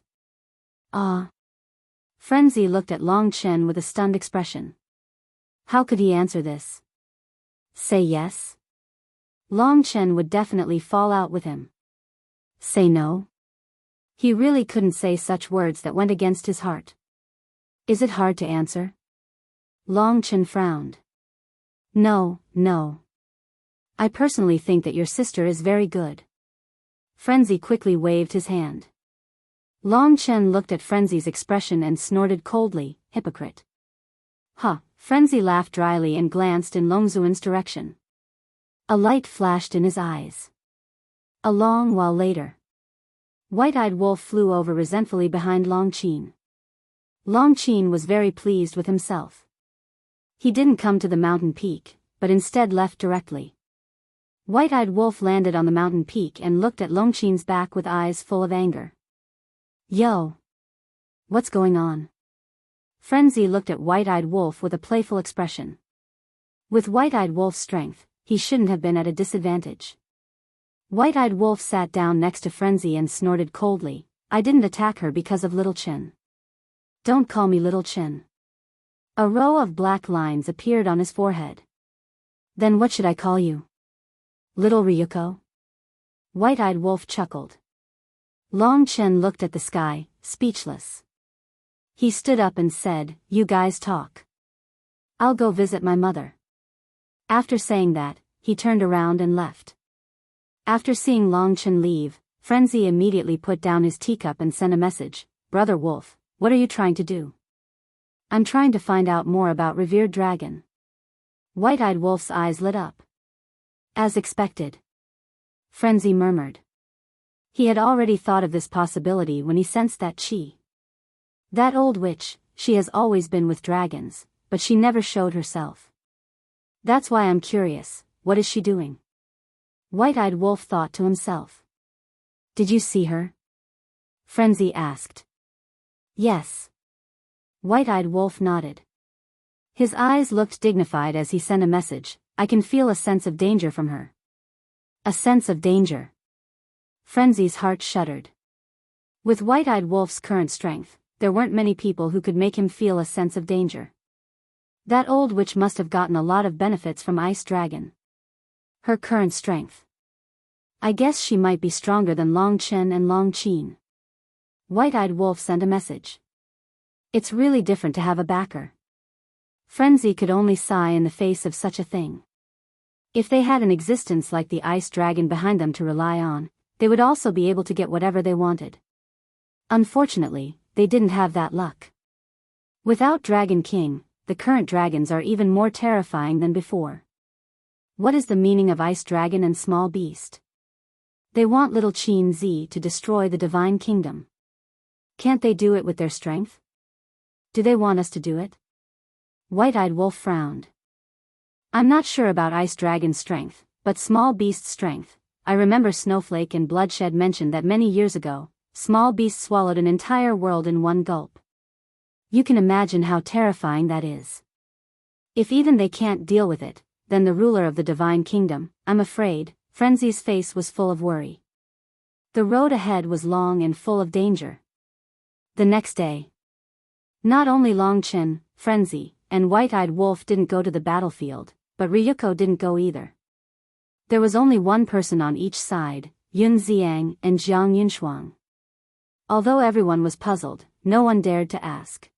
Speaker 1: Frenzy looked at Longchen with a stunned expression. How could he answer this? Say yes? Longchen would definitely fall out with him. Say no? He really couldn't say such words that went against his heart. Is it hard to answer? Longchen frowned. No. I personally think that your sister is very good. Frenzy quickly waved his hand. Longchen looked at Frenzy's expression and snorted coldly, hypocrite. Frenzy laughed dryly and glanced in Longzuan's direction. A light flashed in his eyes. A long while later, White-eyed Wolf flew over resentfully behind Longchen. Longchen was very pleased with himself. He didn't come to the mountain peak, but instead left directly. White-eyed Wolf landed on the mountain peak and looked at Longchen's back with eyes full of anger. Yo! What's going on? Frenzy looked at White-eyed Wolf with a playful expression. With White-eyed Wolf's strength, he shouldn't have been at a disadvantage. White-eyed Wolf sat down next to Frenzy and snorted coldly, I didn't attack her because of Little Chin. Don't call me Little Chin. A row of black lines appeared on his forehead. Then what should I call you? Little Ryuko? White-eyed Wolf chuckled. Longchen looked at the sky, speechless. He stood up and said, You guys talk. I'll go visit my mother. After saying that, he turned around and left. After seeing Longchen leave, Frenzy immediately put down his teacup and sent a message, Brother Wolf, what are you trying to do? I'm trying to find out more about Revered Dragon. White-eyed Wolf's eyes lit up. As expected. Frenzy murmured. He had already thought of this possibility when he sensed that that old witch, she has always been with dragons, but she never showed herself. That's why I'm curious, what is she doing? White-eyed Wolf thought to himself. Did you see her? Frenzy asked. Yes. White-eyed Wolf nodded. His eyes looked dignified as he sent a message, I can feel a sense of danger from her. A sense of danger. Frenzy's heart shuddered. With White-eyed Wolf's current strength, there weren't many people who could make him feel a sense of danger. That old witch must have gotten a lot of benefits from Ice Dragon. Her current strength. I guess she might be stronger than Longchen and Longchen. White-eyed Wolf sent a message. It's really different to have a backer. Frenzy could only sigh in the face of such a thing. If they had an existence like the Ice Dragon behind them to rely on, they would also be able to get whatever they wanted. Unfortunately, they didn't have that luck. Without Dragon King, the current dragons are even more terrifying than before. What is the meaning of Ice Dragon and Small Beast? They want Little Chen Z to destroy the Divine Kingdom. Can't they do it with their strength? Do they want us to do it? White-eyed Wolf frowned. I'm not sure about Ice Dragon's strength, but Small Beast's strength. I remember Snowflake and Bloodshed mentioned that many years ago, small beast swallowed an entire world in one gulp. You can imagine how terrifying that is. If even they can't deal with it, then the ruler of the divine kingdom, I'm afraid. Frenzy's face was full of worry. The road ahead was long and full of danger. The next day, not only Longchen, Frenzy, and White-Eyed Wolf didn't go to the battlefield, but Ryuko didn't go either. There was only one person on each side, Yun Xiang and Jiang Yunshuang. Although everyone was puzzled, no one dared to ask.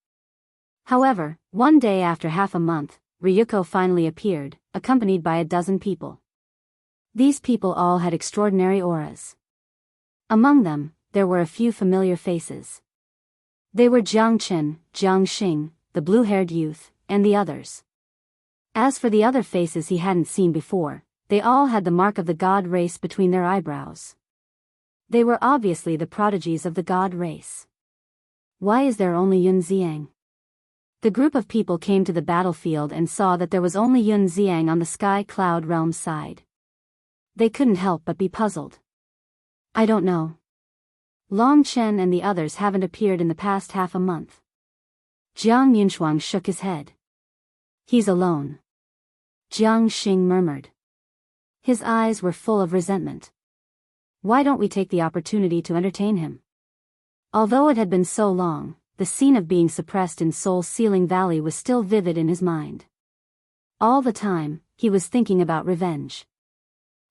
Speaker 1: However, one day after half a month, Ryuko finally appeared, accompanied by a dozen people. These people all had extraordinary auras. Among them, there were a few familiar faces. They were Jiang Chen, Jiang Xing, the blue-haired youth, and the others. As for the other faces he hadn't seen before, they all had the mark of the god race between their eyebrows. They were obviously the prodigies of the god race. Why is there only Yun Xiang? The group of people came to the battlefield and saw that there was only Yun Xiang on the Sky Cloud Realm side. They couldn't help but be puzzled. I don't know. Long Chen and the others haven't appeared in the past half a month. Jiang Yunshuang shook his head. He's alone. Jiang Xing murmured. His eyes were full of resentment. Why don't we take the opportunity to entertain him? Although it had been so long, the scene of being suppressed in Soul Ceiling Valley was still vivid in his mind. All the time, he was thinking about revenge.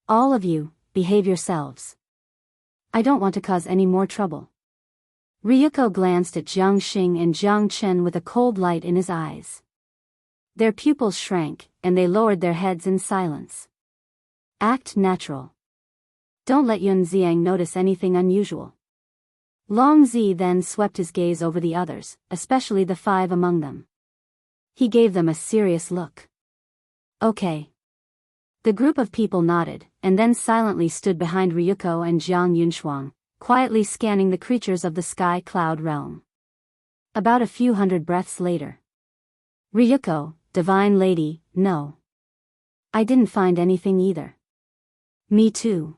Speaker 1: All of you, behave yourselves. I don't want to cause any more trouble. Ryuko glanced at Jiang Xing and Jiang Chen with a cold light in his eyes. Their pupils shrank, and they lowered their heads in silence. Act natural. Don't let Yun Xiang notice anything unusual. Long Zi then swept his gaze over the others, especially the five among them. He gave them a serious look. Okay. The group of people nodded, and then silently stood behind Ryuko and Jiang Yunshuang, quietly scanning the creatures of the Sky Cloud Realm. About a few hundred breaths later. Ryuko, Divine Lady, no. I didn't find anything either. Me too.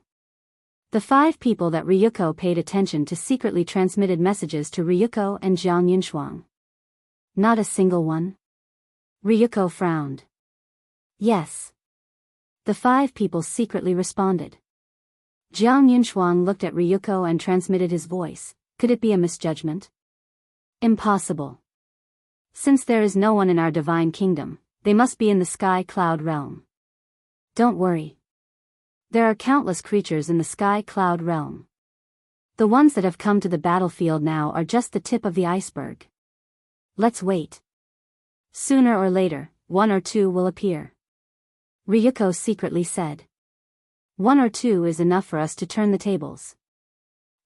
Speaker 1: The five people that Ryuko paid attention to secretly transmitted messages to Ryuko and Jiang Yunshuang. Not a single one? Ryuko frowned. Yes. The five people secretly responded. Jiang Yunshuang looked at Ryuko and transmitted his voice. Could it be a misjudgment? Impossible. Since there is no one in our divine kingdom, they must be in the Sky Cloud Realm. Don't worry. There are countless creatures in the Sky Cloud Realm. The ones that have come to the battlefield now are just the tip of the iceberg. Let's wait. Sooner or later, one or two will appear. Ryuko secretly said. One or two is enough for us to turn the tables.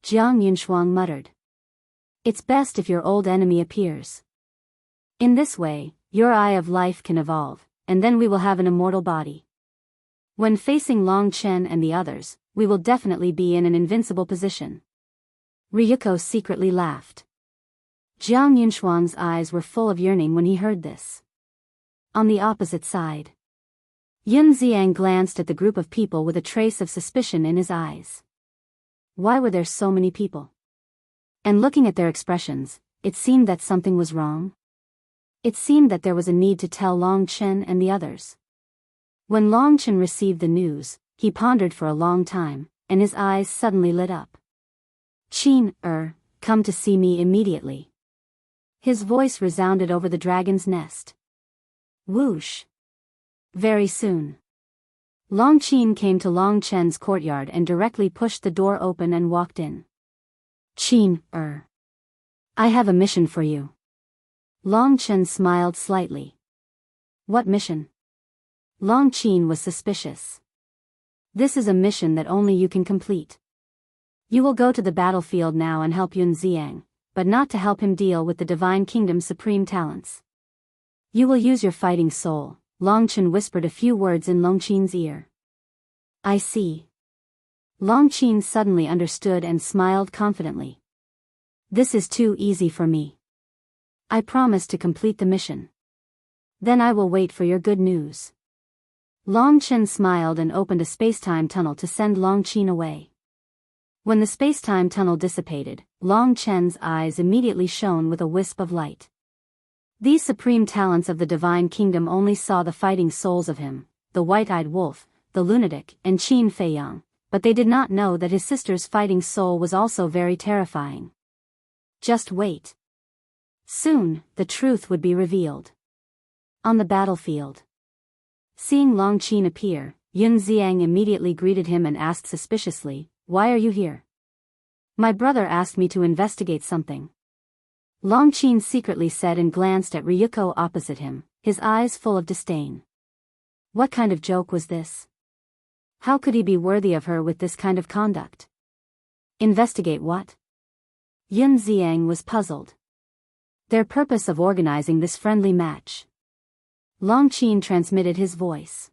Speaker 1: Jiang Yunshuang muttered. It's best if your old enemy appears. In this way, your eye of life can evolve, and then we will have an immortal body. When facing Long Chen and the others, we will definitely be in an invincible position. Ryuko secretly laughed. Jiang Yunshuang's eyes were full of yearning when he heard this. On the opposite side, Yun Xiang glanced at the group of people with a trace of suspicion in his eyes. Why were there so many people? And looking at their expressions, it seemed that something was wrong. It seemed that there was a need to tell Long Chen and the others. When Long Chen received the news, he pondered for a long time, and his eyes suddenly lit up. Qin, come to see me immediately. His voice resounded over the dragon's nest. Whoosh. Very soon. Long Qin came to Long Chen's courtyard and directly pushed the door open and walked in. Qin, I have a mission for you. Long Chen smiled slightly. What mission? Long Qin was suspicious. This is a mission that only you can complete. You will go to the battlefield now and help Yun Xiang, but not to help him deal with the Divine Kingdom's supreme talents. You will use your fighting soul. Long Chen whispered a few words in Long Qin's ear. I see. Long Qin suddenly understood and smiled confidently. This is too easy for me. I promise to complete the mission. Then I will wait for your good news. Long Chen smiled and opened a space-time tunnel to send Long Qin away. When the space-time tunnel dissipated, Long Chen's eyes immediately shone with a wisp of light. These supreme talents of the divine kingdom only saw the fighting souls of him, the white-eyed wolf, the lunatic, and Qin Feiyang, but they did not know that his sister's fighting soul was also very terrifying. Just wait. Soon, the truth would be revealed. On the battlefield. Seeing Long Qin appear, Yun Xiang immediately greeted him and asked suspiciously, "Why are you here?" "My brother asked me to investigate something," Long Qin secretly said and glanced at Ryuko opposite him, his eyes full of disdain. What kind of joke was this? How could he be worthy of her with this kind of conduct? Investigate what? Yun Xiang was puzzled. Their purpose of organizing this friendly match. Long Qin transmitted his voice.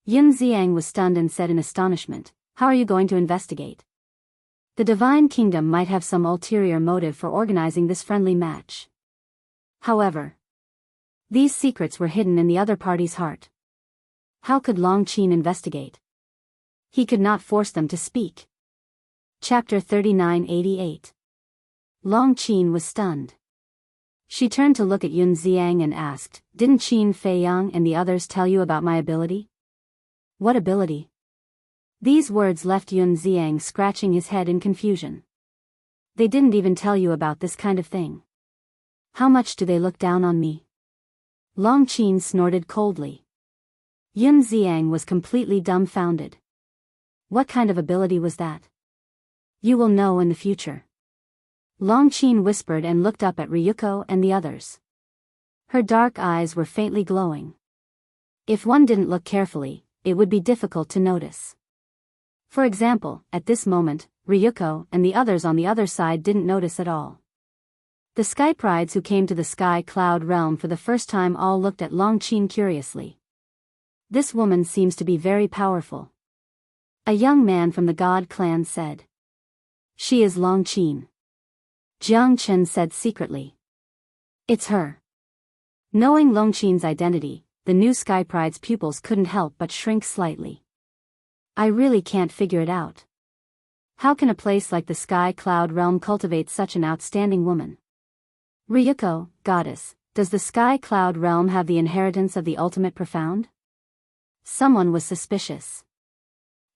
Speaker 1: Yun Xiang was stunned and said in astonishment, "How are you going to investigate?" The Divine Kingdom might have some ulterior motive for organizing this friendly match. However, these secrets were hidden in the other party's heart. How could Long Qin investigate? He could not force them to speak. Chapter 3988. Long Qin was stunned. She turned to look at Yun Xiang and asked, "Didn't Qin Feiyang and the others tell you about my ability?" "What ability?" These words left Yun Xiang scratching his head in confusion. "They didn't even tell you about this kind of thing. How much do they look down on me?" Long Qin snorted coldly. Yun Xiang was completely dumbfounded. What kind of ability was that? "You will know in the future." Long Qin whispered and looked up at Ryuko and the others. Her dark eyes were faintly glowing. If one didn't look carefully, it would be difficult to notice. For example, at this moment, Ryuko and the others on the other side didn't notice at all. The Skyprides who came to the Sky Cloud realm for the first time all looked at Long Qin curiously. This woman seems to be very powerful. A young man from the God clan said. "She is Long Qin." Jiang Chen said secretly. "It's her." Knowing Long Qin's identity, the new Skypride's pupils couldn't help but shrink slightly. "I really can't figure it out. How can a place like the Sky Cloud realm cultivate such an outstanding woman?" "Ryuko, goddess, does the Sky Cloud realm have the inheritance of the ultimate profound?" Someone was suspicious.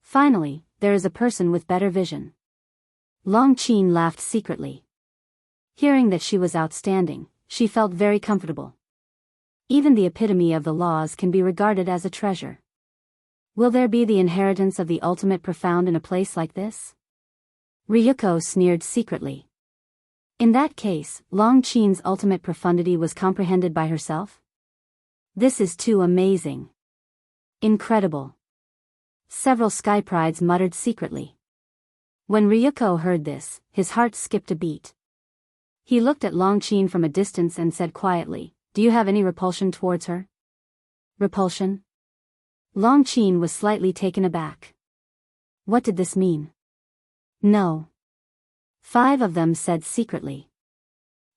Speaker 1: "Finally, there is a person with better vision." Long Qin laughed secretly. Hearing that she was outstanding, she felt very comfortable. Even the epitome of the laws can be regarded as a treasure. Will there be the inheritance of the ultimate profound in a place like this? Ryuko sneered secretly. In that case, Long Qin's ultimate profundity was comprehended by herself? This is too amazing. Incredible. Several Skyprides muttered secretly. When Ryuko heard this, his heart skipped a beat. He looked at Long Qin from a distance and said quietly, "Do you have any repulsion towards her?" Repulsion? Long Qin was slightly taken aback. What did this mean? "No." 5 of them said secretly.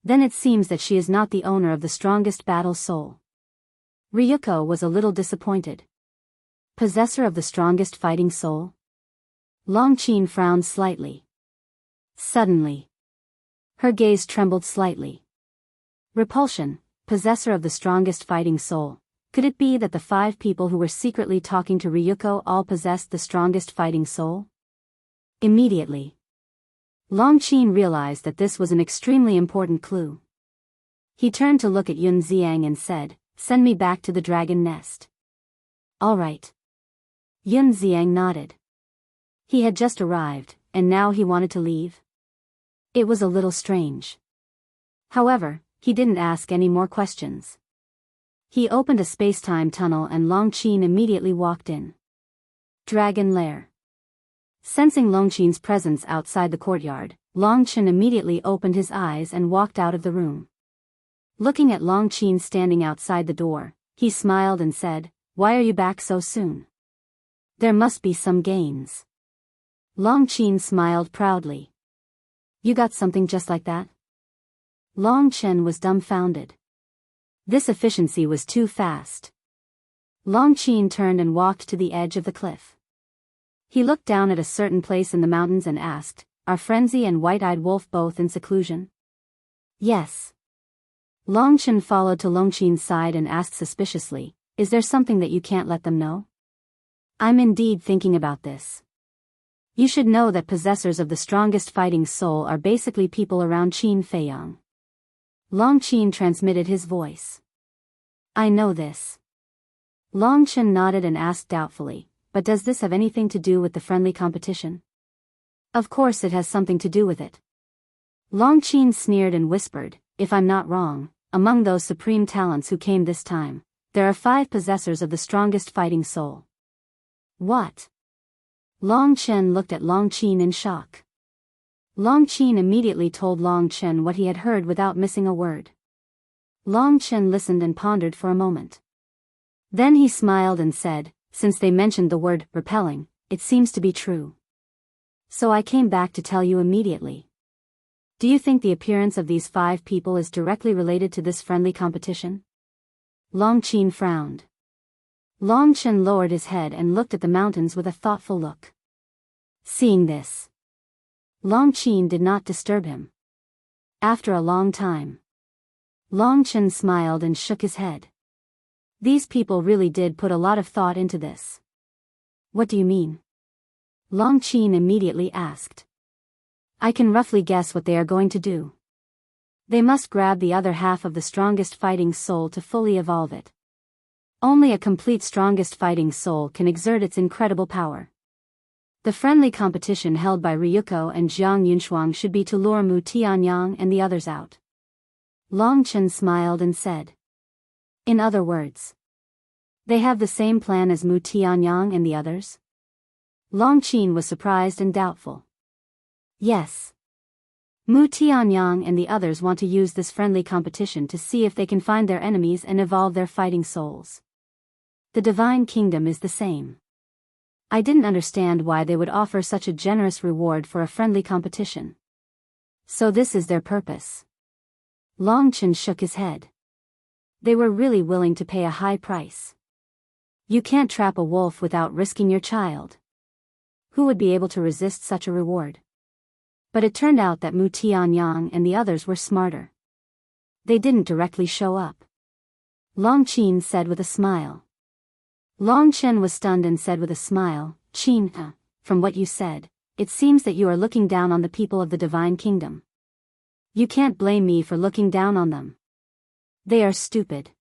Speaker 1: "Then it seems that she is not the owner of the strongest battle soul." Ryuko was a little disappointed. Possessor of the strongest fighting soul? Long Qin frowned slightly. Suddenly, her gaze trembled slightly. Repulsion, possessor of the strongest fighting soul. Could it be that the 5 people who were secretly talking to Ryuko all possessed the strongest fighting soul? Immediately, Long Qin realized that this was an extremely important clue. He turned to look at Yun Xiang and said, "Send me back to the dragon nest." "All right." Yun Xiang nodded. He had just arrived, and now he wanted to leave? It was a little strange. However, he didn't ask any more questions. He opened a space-time tunnel and Long Qin immediately walked in. Dragon Lair. Sensing Long Qin's presence outside the courtyard, Long Qin immediately opened his eyes and walked out of the room. Looking at Long Qin standing outside the door, he smiled and said, "Why are you back so soon? There must be some gains." Long Qin smiled proudly. "You got something just like that?" Long Chen was dumbfounded. This efficiency was too fast. Long Qin turned and walked to the edge of the cliff. He looked down at a certain place in the mountains and asked, "Are Frenzy and White-Eyed Wolf both in seclusion?" "Yes." Longchen followed to Longqin's side and asked suspiciously, "Is there something that you can't let them know?" "I'm indeed thinking about this. You should know that possessors of the strongest fighting soul are basically people around Qin Feiyang." Longqin transmitted his voice. "I know this." Longchen nodded and asked doubtfully, "But does this have anything to do with the friendly competition?" "Of course it has something to do with it." Longqin sneered and whispered, "If I'm not wrong, among those supreme talents who came this time, there are 5 possessors of the strongest fighting soul." "What?" Longchen looked at Longqin in shock. Longqin immediately told Longchen what he had heard without missing a word. Longchen listened and pondered for a moment. Then he smiled and said, "Since they mentioned the word repelling, it seems to be true. So I came back to tell you immediately. Do you think the appearance of these 5 people is directly related to this friendly competition?" Longqin frowned. Longchen lowered his head and looked at the mountains with a thoughtful look. Seeing this, Longqin did not disturb him. After a long time, Longchen smiled and shook his head. These people really did put a lot of thought into this. "What do you mean?" Longqin immediately asked. "I can roughly guess what they are going to do. They must grab the other half of the strongest fighting soul to fully evolve it. Only a complete strongest fighting soul can exert its incredible power. The friendly competition held by Ryuko and Jiang Yunshuang should be to lure Mu Tianyang and the others out." Longchen smiled and said, "In other words, they have the same plan as Mu Tianyang and the others?" Longqin was surprised and doubtful. "Yes. Mu Tianyang and the others want to use this friendly competition to see if they can find their enemies and evolve their fighting souls. The Divine Kingdom is the same. I didn't understand why they would offer such a generous reward for a friendly competition. So this is their purpose." Longchen shook his head. They were really willing to pay a high price. You can't trap a wolf without risking your child. Who would be able to resist such a reward? But it turned out that Mu Tianyang and the others were smarter. They didn't directly show up. Longqin said with a smile. Longchen was stunned and said with a smile, "Qin, from what you said, it seems that you are looking down on the people of the Divine Kingdom. You can't blame me for looking down on them. They are stupid."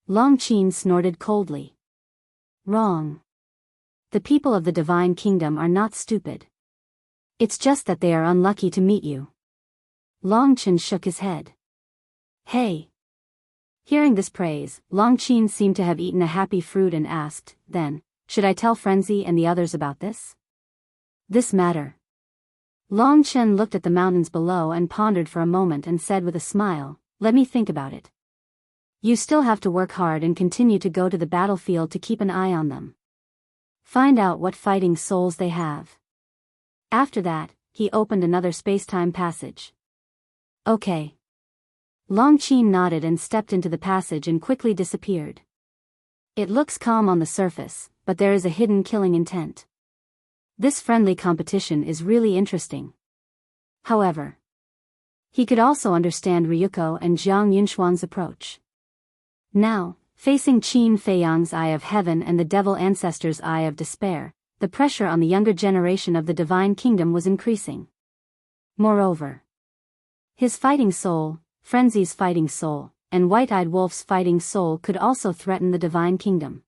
Speaker 1: Longqin snorted coldly. "Wrong. The people of the Divine Kingdom are not stupid. It's just that they are unlucky to meet you." Longchen shook his head. "Hey." Hearing this praise, Longqin seemed to have eaten a happy fruit and asked, "Then, should I tell Frenzy and the others about this? This matter?" Longchen looked at the mountains below and pondered for a moment and said with a smile, "Let me think about it. You still have to work hard and continue to go to the battlefield to keep an eye on them. Find out what fighting souls they have." After that, he opened another space-time passage. "Okay." Longqin nodded and stepped into the passage and quickly disappeared. It looks calm on the surface, but there is a hidden killing intent. This friendly competition is really interesting. However, he could also understand Ryuko and Jiang Yunshuang's approach. Now, facing Qin Feiyang's Eye of Heaven and the Devil Ancestor's Eye of Despair, the pressure on the younger generation of the Divine Kingdom was increasing. Moreover, his fighting soul, Frenzy's fighting soul, and White-Eyed Wolf's fighting soul could also threaten the Divine Kingdom.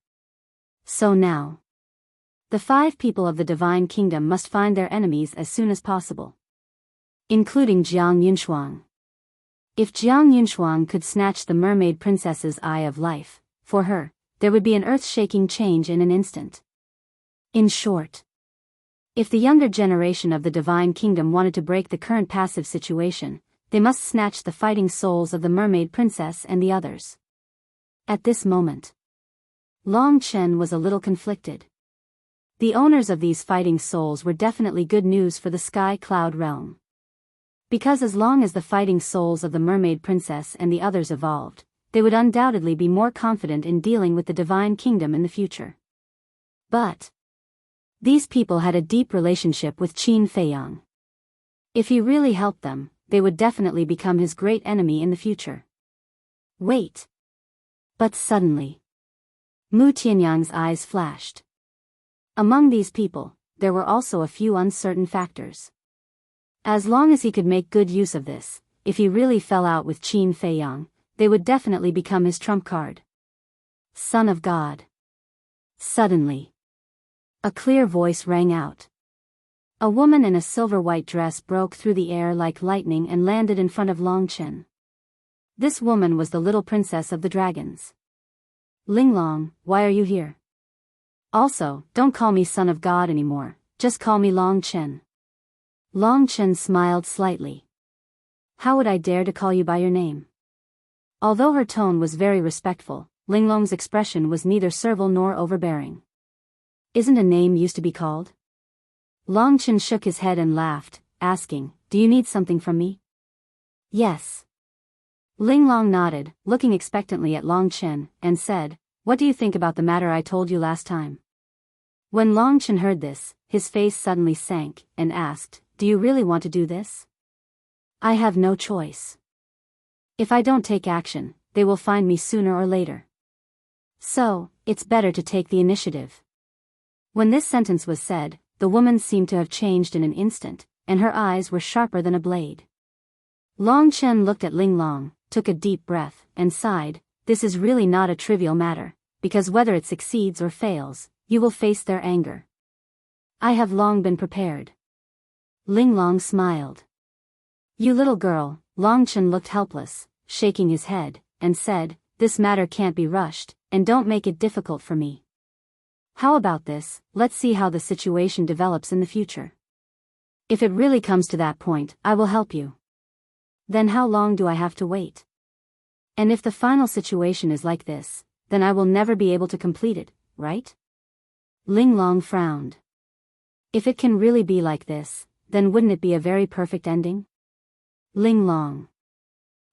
Speaker 1: So now, the 5 people of the Divine Kingdom must find their enemies as soon as possible, including Jiang Yunshuang. If Jiang Yunshuang could snatch the Mermaid Princess's Eye of Life, for her, there would be an earth-shaking change in an instant. In short, if the younger generation of the Divine Kingdom wanted to break the current passive situation, they must snatch the fighting souls of the Mermaid Princess and the others. At this moment, Longchen was a little conflicted. The owners of these fighting souls were definitely good news for the Sky Cloud realm. Because as long as the fighting souls of the Mermaid Princess and the others evolved, they would undoubtedly be more confident in dealing with the Divine Kingdom in the future. But These people had a deep relationship with Qin Feiyang. If he really helped them, they would definitely become his great enemy in the future. Wait. But suddenly, Mu Tianyang's eyes flashed. Among these people, there were also a few uncertain factors. As long as he could make good use of this, if he really fell out with Qin Feiyang, they would definitely become his trump card. Son of God. Suddenly, a clear voice rang out. A woman in a silver-white dress broke through the air like lightning and landed in front of Long Chen. This woman was the little princess of the dragons. Linglong, why are you here? Also, don't call me son of God anymore, just call me Long Chen. Long Chen smiled slightly. How would I dare to call you by your name? Although her tone was very respectful, Linglong's expression was neither servile nor overbearing. Isn't a name used to be called? Long Chen shook his head and laughed, asking, do you need something from me? Yes. Linglong nodded, looking expectantly at Long Chen, and said, what do you think about the matter I told you last time? When Long Chen heard this, his face suddenly sank, and asked, do you really want to do this? I have no choice. If I don't take action, they will find me sooner or later. So, it's better to take the initiative. When this sentence was said, the woman seemed to have changed in an instant, and her eyes were sharper than a blade. Long Chen looked at Linglong, took a deep breath, and sighed, this is really not a trivial matter, because whether it succeeds or fails, you will face their anger. I have long been prepared. Linglong smiled. You little girl. Long Chen looked helpless, shaking his head, and said, this matter can't be rushed, and don't make it difficult for me. How about this, let's see how the situation develops in the future. If it really comes to that point, I will help you. Then how long do I have to wait? And if the final situation is like this, then I will never be able to complete it, right? Linglong frowned. If it can really be like this, then wouldn't it be a very perfect ending? Linglong.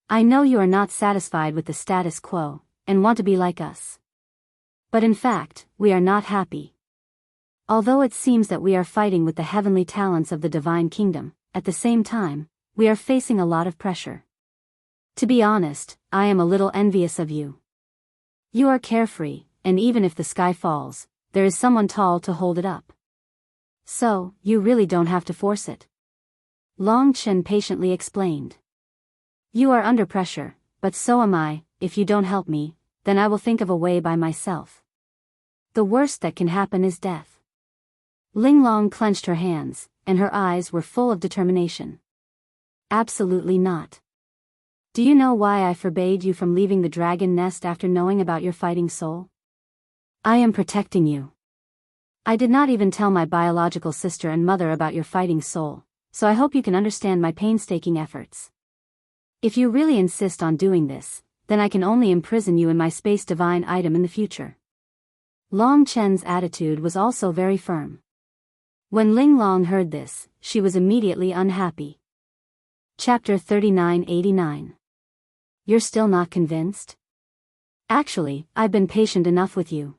Speaker 1: I know you are not satisfied with the status quo, and want to be like us. But in fact, we are not happy. Although it seems that we are fighting with the heavenly talents of the divine kingdom, at the same time, we are facing a lot of pressure. To be honest, I am a little envious of you. You are carefree, and even if the sky falls, there is someone tall to hold it up. So, you really don't have to force it. Long Chen patiently explained. You are under pressure, but so am I. If you don't help me, then I will think of a way by myself. The worst that can happen is death. Linglong clenched her hands, and her eyes were full of determination. Absolutely not. Do you know why I forbade you from leaving the dragon nest after knowing about your fighting soul? I am protecting you. I did not even tell my biological sister and mother about your fighting soul, so I hope you can understand my painstaking efforts. If you really insist on doing this, then I can only imprison you in my space divine item in the future. Long Chen's attitude was also very firm. When Linglong heard this, she was immediately unhappy. Chapter 3989. You're still not convinced? Actually, I've been patient enough with you.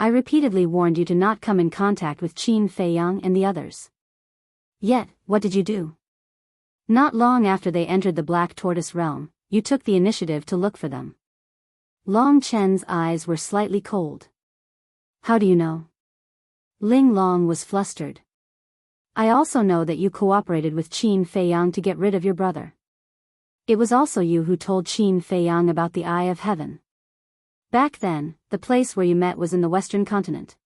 Speaker 1: I repeatedly warned you to not come in contact with Qin Feiyang and the others. Yet, what did you do? Not long after they entered the Black Tortoise realm, you took the initiative to look for them. Long Chen's eyes were slightly cold. How do you know? Linglong was flustered. I also know that you cooperated with Qin Feiyang to get rid of your brother. It was also you who told Qin Feiyang about the Eye of Heaven. Back then, the place where you met was in the Western continent.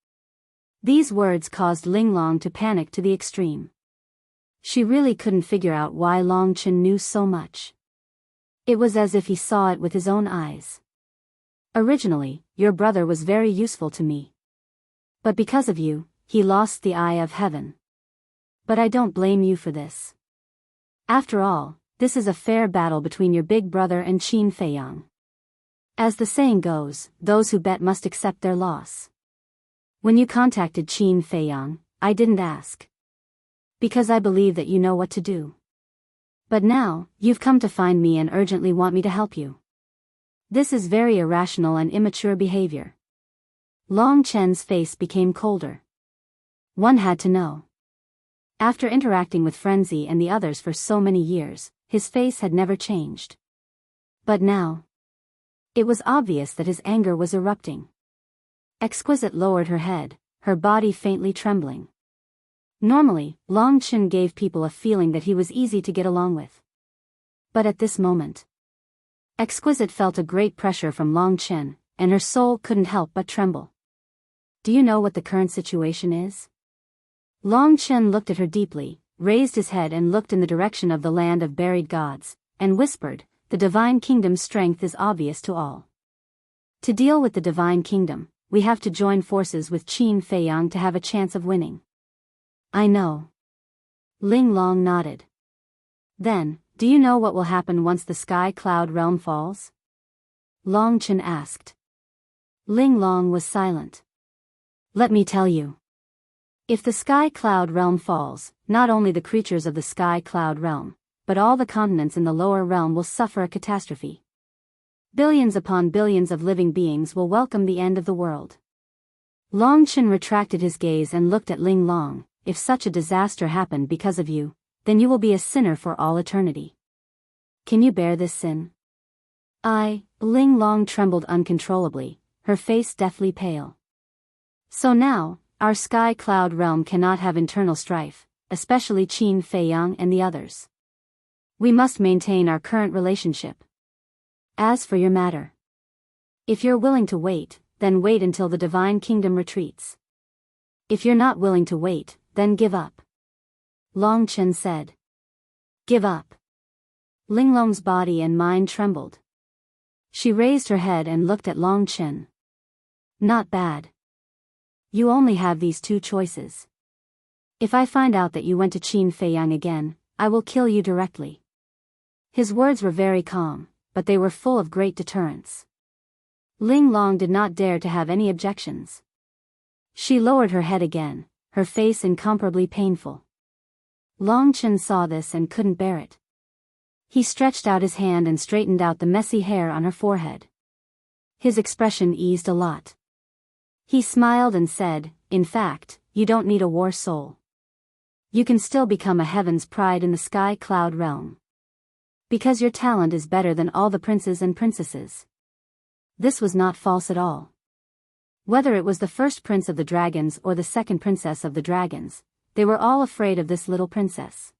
Speaker 1: These words caused Linglong to panic to the extreme. She really couldn't figure out why Long Chen knew so much. It was as if he saw it with his own eyes. Originally, your brother was very useful to me. But because of you, he lost the Eye of Heaven. But I don't blame you for this. After all, this is a fair battle between your big brother and Qin Feiyang. As the saying goes, those who bet must accept their loss. When you contacted Qin Feiyang, I didn't ask. Because I believe that you know what to do. But now, you've come to find me and urgently want me to help you. This is very irrational and immature behavior. Long Chen's face became colder. One had to know. After interacting with Frenzy and the others for so many years, his face had never changed. But now, it was obvious that his anger was erupting. Exquisite lowered her head, her body faintly trembling. Normally, Long Chen gave people a feeling that he was easy to get along with. But at this moment, Exquisite felt a great pressure from Long Chen, and her soul couldn't help but tremble. Do you know what the current situation is? Long Chen looked at her deeply, raised his head and looked in the direction of the land of buried gods, and whispered, "The divine kingdom's strength is obvious to all. To deal with the divine kingdom, we have to join forces with Qin Feiyang to have a chance of winning." "I know." Ling Long nodded. "Then, do you know what will happen once the Sky Cloud realm falls?" Long Chen asked. Ling Long was silent. "Let me tell you. If the Sky Cloud realm falls, not only the creatures of the Sky Cloud realm, but all the continents in the lower realm will suffer a catastrophe. Billions upon billions of living beings will welcome the end of the world." Long Chen retracted his gaze and looked at Ling Long. "If such a disaster happened because of you, then you will be a sinner for all eternity. Can you bear this sin?" Ling Long trembled uncontrollably, her face deathly pale. "So now, our Sky Cloud realm cannot have internal strife, especially Qin Feiyang and the others. We must maintain our current relationship. As for your matter, if you're willing to wait, then wait until the divine kingdom retreats. If you're not willing to wait, then give up." Long Chen said. "Give up?" Ling Long's body and mind trembled. She raised her head and looked at Long Chen. "Not bad. You only have these two choices. If I find out that you went to Qin Feiyang again, I will kill you directly." His words were very calm, but they were full of great deterrence. Ling Long did not dare to have any objections. She lowered her head again, her face incomparably painful. Long Chen saw this and couldn't bear it. He stretched out his hand and straightened out the messy hair on her forehead. His expression eased a lot. He smiled and said, "In fact, you don't need a war soul. You can still become a heaven's pride in the Sky Cloud realm. Because your talent is better than all the princes and princesses." This was not false at all. Whether it was the first prince of the dragons or the second princess of the dragons, they were all afraid of this little princess.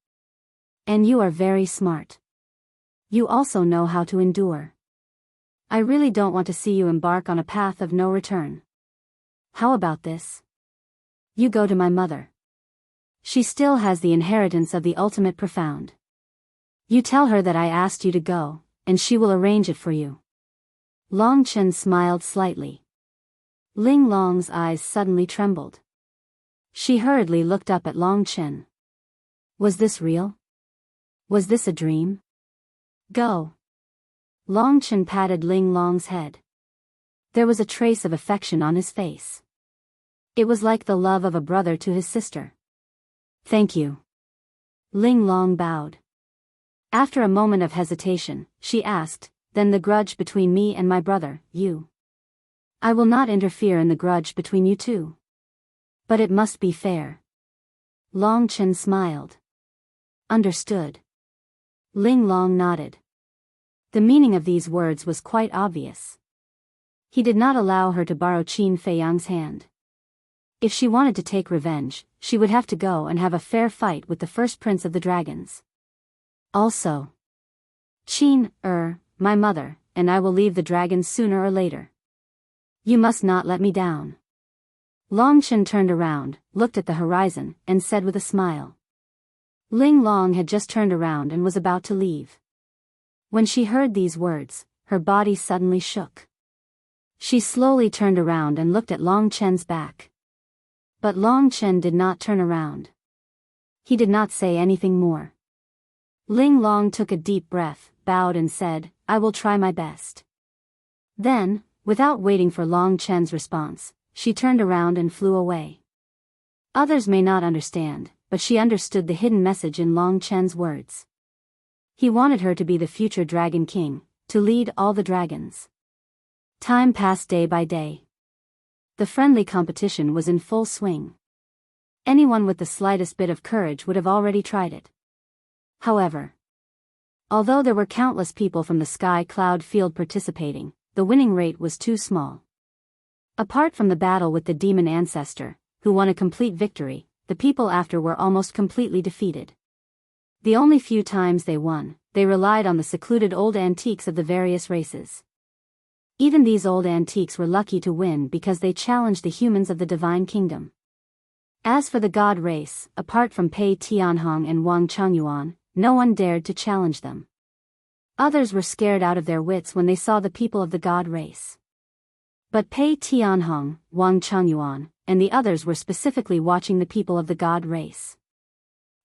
Speaker 1: "And you are very smart. You also know how to endure. I really don't want to see you embark on a path of no return. How about this? You go to my mother. She still has the inheritance of the ultimate profound. You tell her that I asked you to go, and she will arrange it for you." Long Chen smiled slightly. Ling Long's eyes suddenly trembled. She hurriedly looked up at Long Chen. Was this real? Was this a dream? "Go." Long Chen patted Ling Long's head. There was a trace of affection on his face. It was like the love of a brother to his sister. "Thank you." Ling Long bowed. After a moment of hesitation, she asked, "Then the grudge between me and my brother, you?" "I will not interfere in the grudge between you two. But it must be fair." Long Chen smiled. "Understood." Ling Long nodded. The meaning of these words was quite obvious. He did not allow her to borrow Qin Feiyang's hand. If she wanted to take revenge, she would have to go and have a fair fight with the first prince of the dragons. Also, Qin, my mother, and I will leave the dragons sooner or later. You must not let me down." Long Chen turned around, looked at the horizon, and said with a smile. Ling Long had just turned around and was about to leave. When she heard these words, her body suddenly shook. She slowly turned around and looked at Long Chen's back. But Long Chen did not turn around. He did not say anything more. Ling Long took a deep breath, bowed and said, "I will try my best." Then, without waiting for Long Chen's response, she turned around and flew away. Others may not understand, but she understood the hidden message in Long Chen's words. He wanted her to be the future Dragon King, to lead all the dragons. Time passed day by day. The friendly competition was in full swing. Anyone with the slightest bit of courage would have already tried it. However, although there were countless people from the Sky Cloud field participating, the winning rate was too small. Apart from the battle with the demon ancestor, who won a complete victory, the people after were almost completely defeated. The only few times they won, they relied on the secluded old antiques of the various races. Even these old antiques were lucky to win because they challenged the humans of the Divine Kingdom. As for the God race, apart from Pei Tianhong and Wang Changyuan, no one dared to challenge them. Others were scared out of their wits when they saw the people of the God race. But Pei Tianhong, Wang Changyuan, and the others were specifically watching the people of the God race.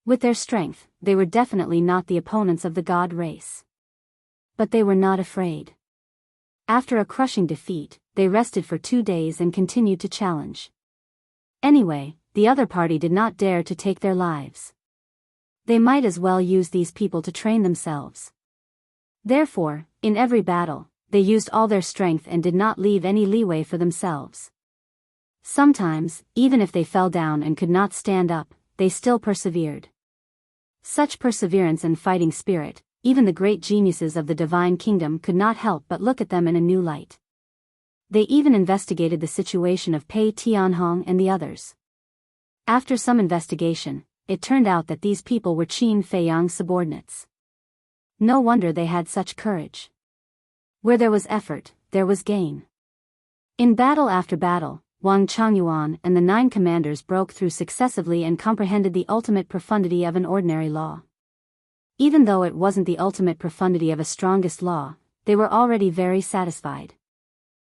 Speaker 1: With their strength, they were definitely not the opponents of the God race. But they were not afraid. After a crushing defeat, they rested for 2 days and continued to challenge. Anyway, the other party did not dare to take their lives. They might as well use these people to train themselves. Therefore, in every battle, they used all their strength and did not leave any leeway for themselves. Sometimes, even if they fell down and could not stand up, they still persevered. Such perseverance and fighting spirit, even the great geniuses of the Divine Kingdom could not help but look at them in a new light. They even investigated the situation of Pei Tianhong and the others. After some investigation, it turned out that these people were Qin Feiyang's subordinates. No wonder they had such courage. Where there was effort, there was gain. In battle after battle, Wang Changyuan and the 9 commanders broke through successively and comprehended the ultimate profundity of an ordinary law. Even though it wasn't the ultimate profundity of a strongest law, they were already very satisfied.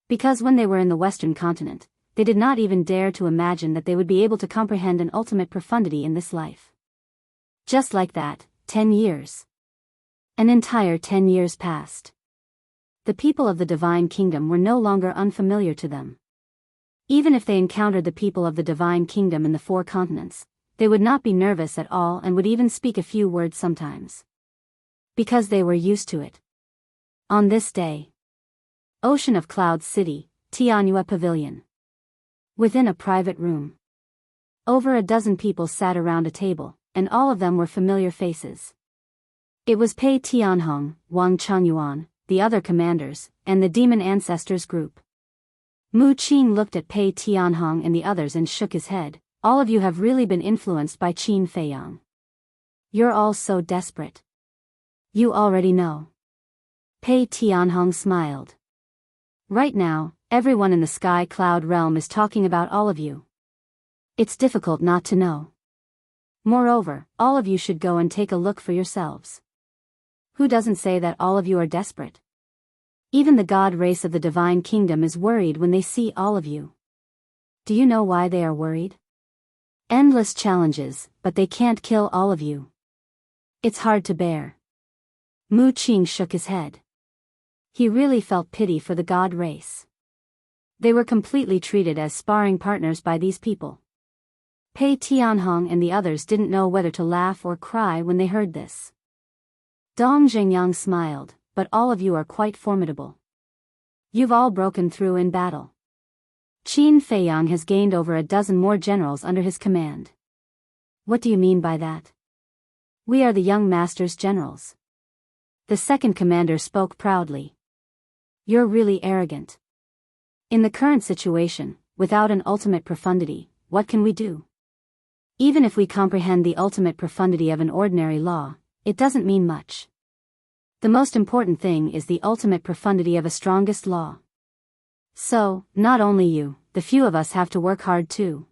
Speaker 1: Because when they were in the Western continent, they did not even dare to imagine that they would be able to comprehend an ultimate profundity in this life. Just like that, 10 years. An entire 10 years passed. The people of the Divine Kingdom were no longer unfamiliar to them. Even if they encountered the people of the Divine Kingdom in the 4 continents, they would not be nervous at all and would even speak a few words sometimes. Because they were used to it. On this day, Ocean of Clouds City, Tianyue Pavilion. Within a private room, over a dozen people sat around a table, and all of them were familiar faces. It was Pei Tianhong, Wang Changyuan, the other commanders, and the demon ancestors group. Mu Qin looked at Pei Tianhong and the others and shook his head. All of you have really been influenced by Qin Feiyang. You're all so desperate. You already know. Pei Tianhong smiled. Right now, everyone in the Sky Cloud realm is talking about all of you. It's difficult not to know. Moreover, all of you should go and take a look for yourselves. Who doesn't say that all of you are desperate? Even the God race of the Divine Kingdom is worried when they see all of you. Do you know why they are worried? Endless challenges, but they can't kill all of you. It's hard to bear. Mu Qing shook his head. He really felt pity for the God race. They were completely treated as sparring partners by these people. Pei Tianhong and the others didn't know whether to laugh or cry when they heard this. Dong Zhengyang smiled, but all of you are quite formidable. You've all broken through in battle. Qin Feiyang has gained over a dozen more generals under his command. What do you mean by that? We are the young master's generals. The second commander spoke proudly. You're really arrogant. In the current situation, without an ultimate profundity, what can we do? Even if we comprehend the ultimate profundity of an ordinary law, it doesn't mean much. The most important thing is the ultimate profundity of a strongest law. So, not only you, the few of us have to work hard too.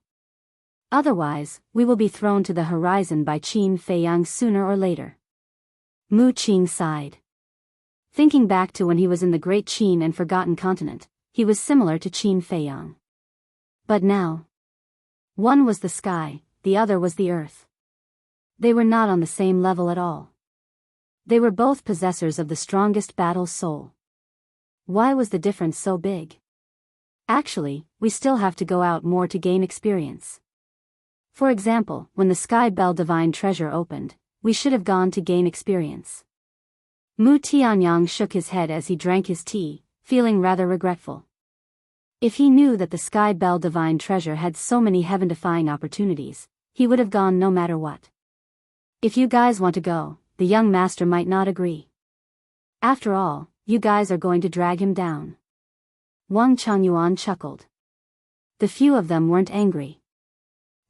Speaker 1: Otherwise, we will be thrown to the horizon by Qin Feiyang sooner or later. Mu Qing sighed. Thinking back to when he was in the Great Qin and Forgotten Continent, he was similar to Qin Feiyang. But now, one was the sky, the other was the earth. They were not on the same level at all. They were both possessors of the strongest battle soul. Why was the difference so big? Actually, we still have to go out more to gain experience. For example, when the Sky Bell Divine Treasure opened, we should have gone to gain experience. Mu Tianyang shook his head as he drank his tea, feeling rather regretful. If he knew that the Sky Bell Divine Treasure had so many heaven-defying opportunities, He would have gone no matter what. If you guys want to go, the young master might not agree. After all, you guys are going to drag him down. Wang Changyuan chuckled. The few of them weren't angry.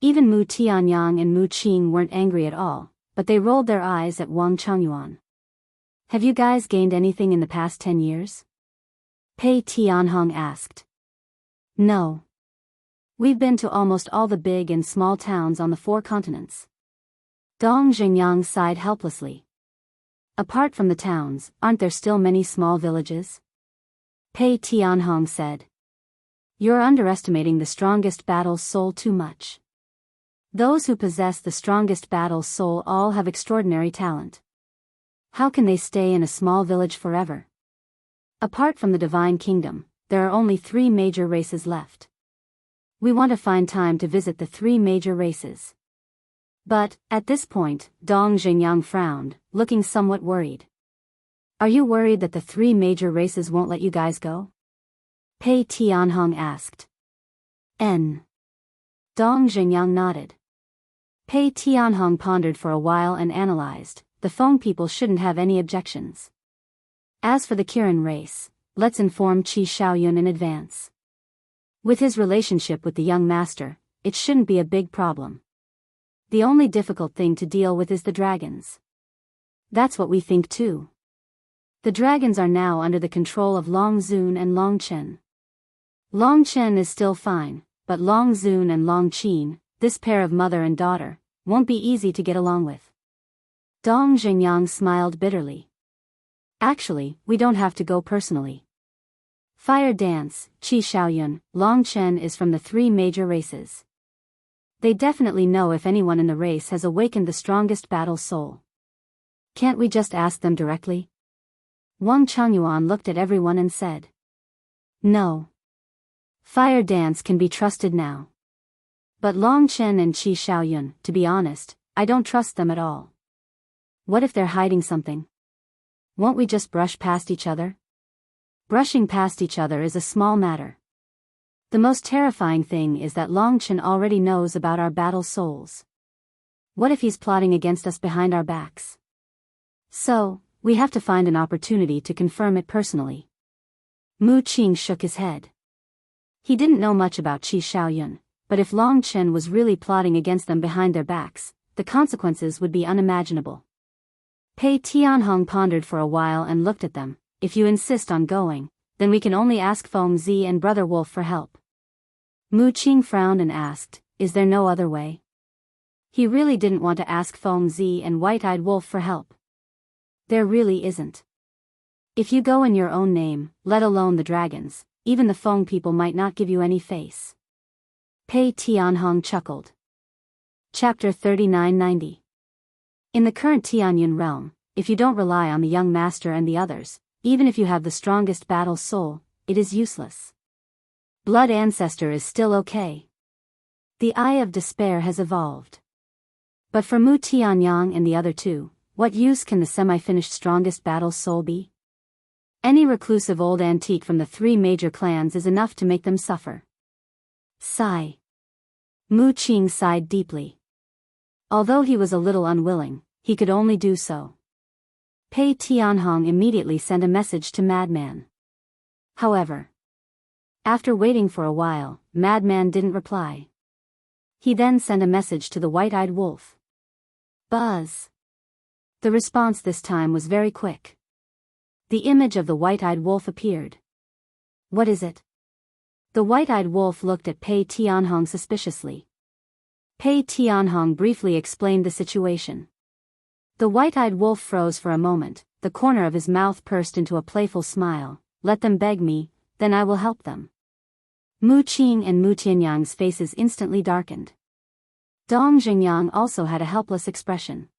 Speaker 1: Even Mu Tianyang and Mu Qing weren't angry at all, but they rolled their eyes at Wang Changyuan. Have you guys gained anything in the past 10 years? Pei Tianhong asked. No. We've been to almost all the big and small towns on the 4 continents. Dong Xingyang sighed helplessly. Apart from the towns, aren't there still many small villages? Pei Tianhong said. You're underestimating the strongest battle soul too much. Those who possess the strongest battle soul all have extraordinary talent. How can they stay in a small village forever? Apart from the Divine Kingdom, there are only 3 major races left. We want to find time to visit the 3 major races. But, at this point, Dong Xingyang frowned, looking somewhat worried. Are you worried that the 3 major races won't let you guys go? Pei Tianhong asked. Dong Xingyang nodded. Pei Tianhong pondered for a while and analyzed. The Feng people shouldn't have any objections. As for the Kirin race, let's inform Qi Shaoyun in advance. With his relationship with the young master, it shouldn't be a big problem. The only difficult thing to deal with is the dragons. That's what we think too. The dragons are now under the control of Long Zun and Long Chen. Long Chen is still fine, but Long Zun and Long Qin, this pair of mother and daughter, won't be easy to get along with. Dong Xingyang smiled bitterly. Actually, we don't have to go personally. Fire Dance, Qi Shaoyun, Long Chen is from the 3 major races. They definitely know if anyone in the race has awakened the strongest battle soul. Can't we just ask them directly? Wang Changyuan looked at everyone and said. No. Fire Dance can be trusted now. But Long Chen and Qi Shaoyun, to be honest, I don't trust them at all. What if they're hiding something? Won't we just brush past each other? Brushing past each other is a small matter. The most terrifying thing is that Long Chen already knows about our battle souls. What if he's plotting against us behind our backs? So, we have to find an opportunity to confirm it personally. Mu Qing shook his head. He didn't know much about Qi Shaoyun, but if Long Chen was really plotting against them behind their backs, the consequences would be unimaginable. Pei Tianhong pondered for a while and looked at them. If you insist on going, then we can only ask Feng Zi and Brother Wolf for help. Mu Qing frowned and asked, is there no other way? He really didn't want to ask Feng Zi and White-Eyed Wolf for help. There really isn't. If you go in your own name, let alone the dragons, even the Feng people might not give you any face. Pei Tianhong chuckled. Chapter 3990. In the current Tianyun realm, if you don't rely on the young master and the others, even if you have the strongest battle soul, it is useless. Blood Ancestor is still okay. The Eye of Despair has evolved. But for Mu Tianyang and the other 2, what use can the semi-finished strongest battle soul be? Any reclusive old antique from the 3 major clans is enough to make them suffer. Sigh. Mu Qing sighed deeply. Although he was a little unwilling, he could only do so. Pei Tianhong immediately sent a message to Madman. However, after waiting for a while, Madman didn't reply. He then sent a message to the White-Eyed Wolf. Buzz. The response this time was very quick. The image of the White-Eyed Wolf appeared. What is it? The White-Eyed Wolf looked at Pei Tianhong suspiciously. Pei Tianhong briefly explained the situation. The White-Eyed Wolf froze for a moment, the corner of his mouth pursed into a playful smile. Let them beg me, then I will help them. Mu Qing and Mu Tianyang's faces instantly darkened. Dong Xingyang also had a helpless expression.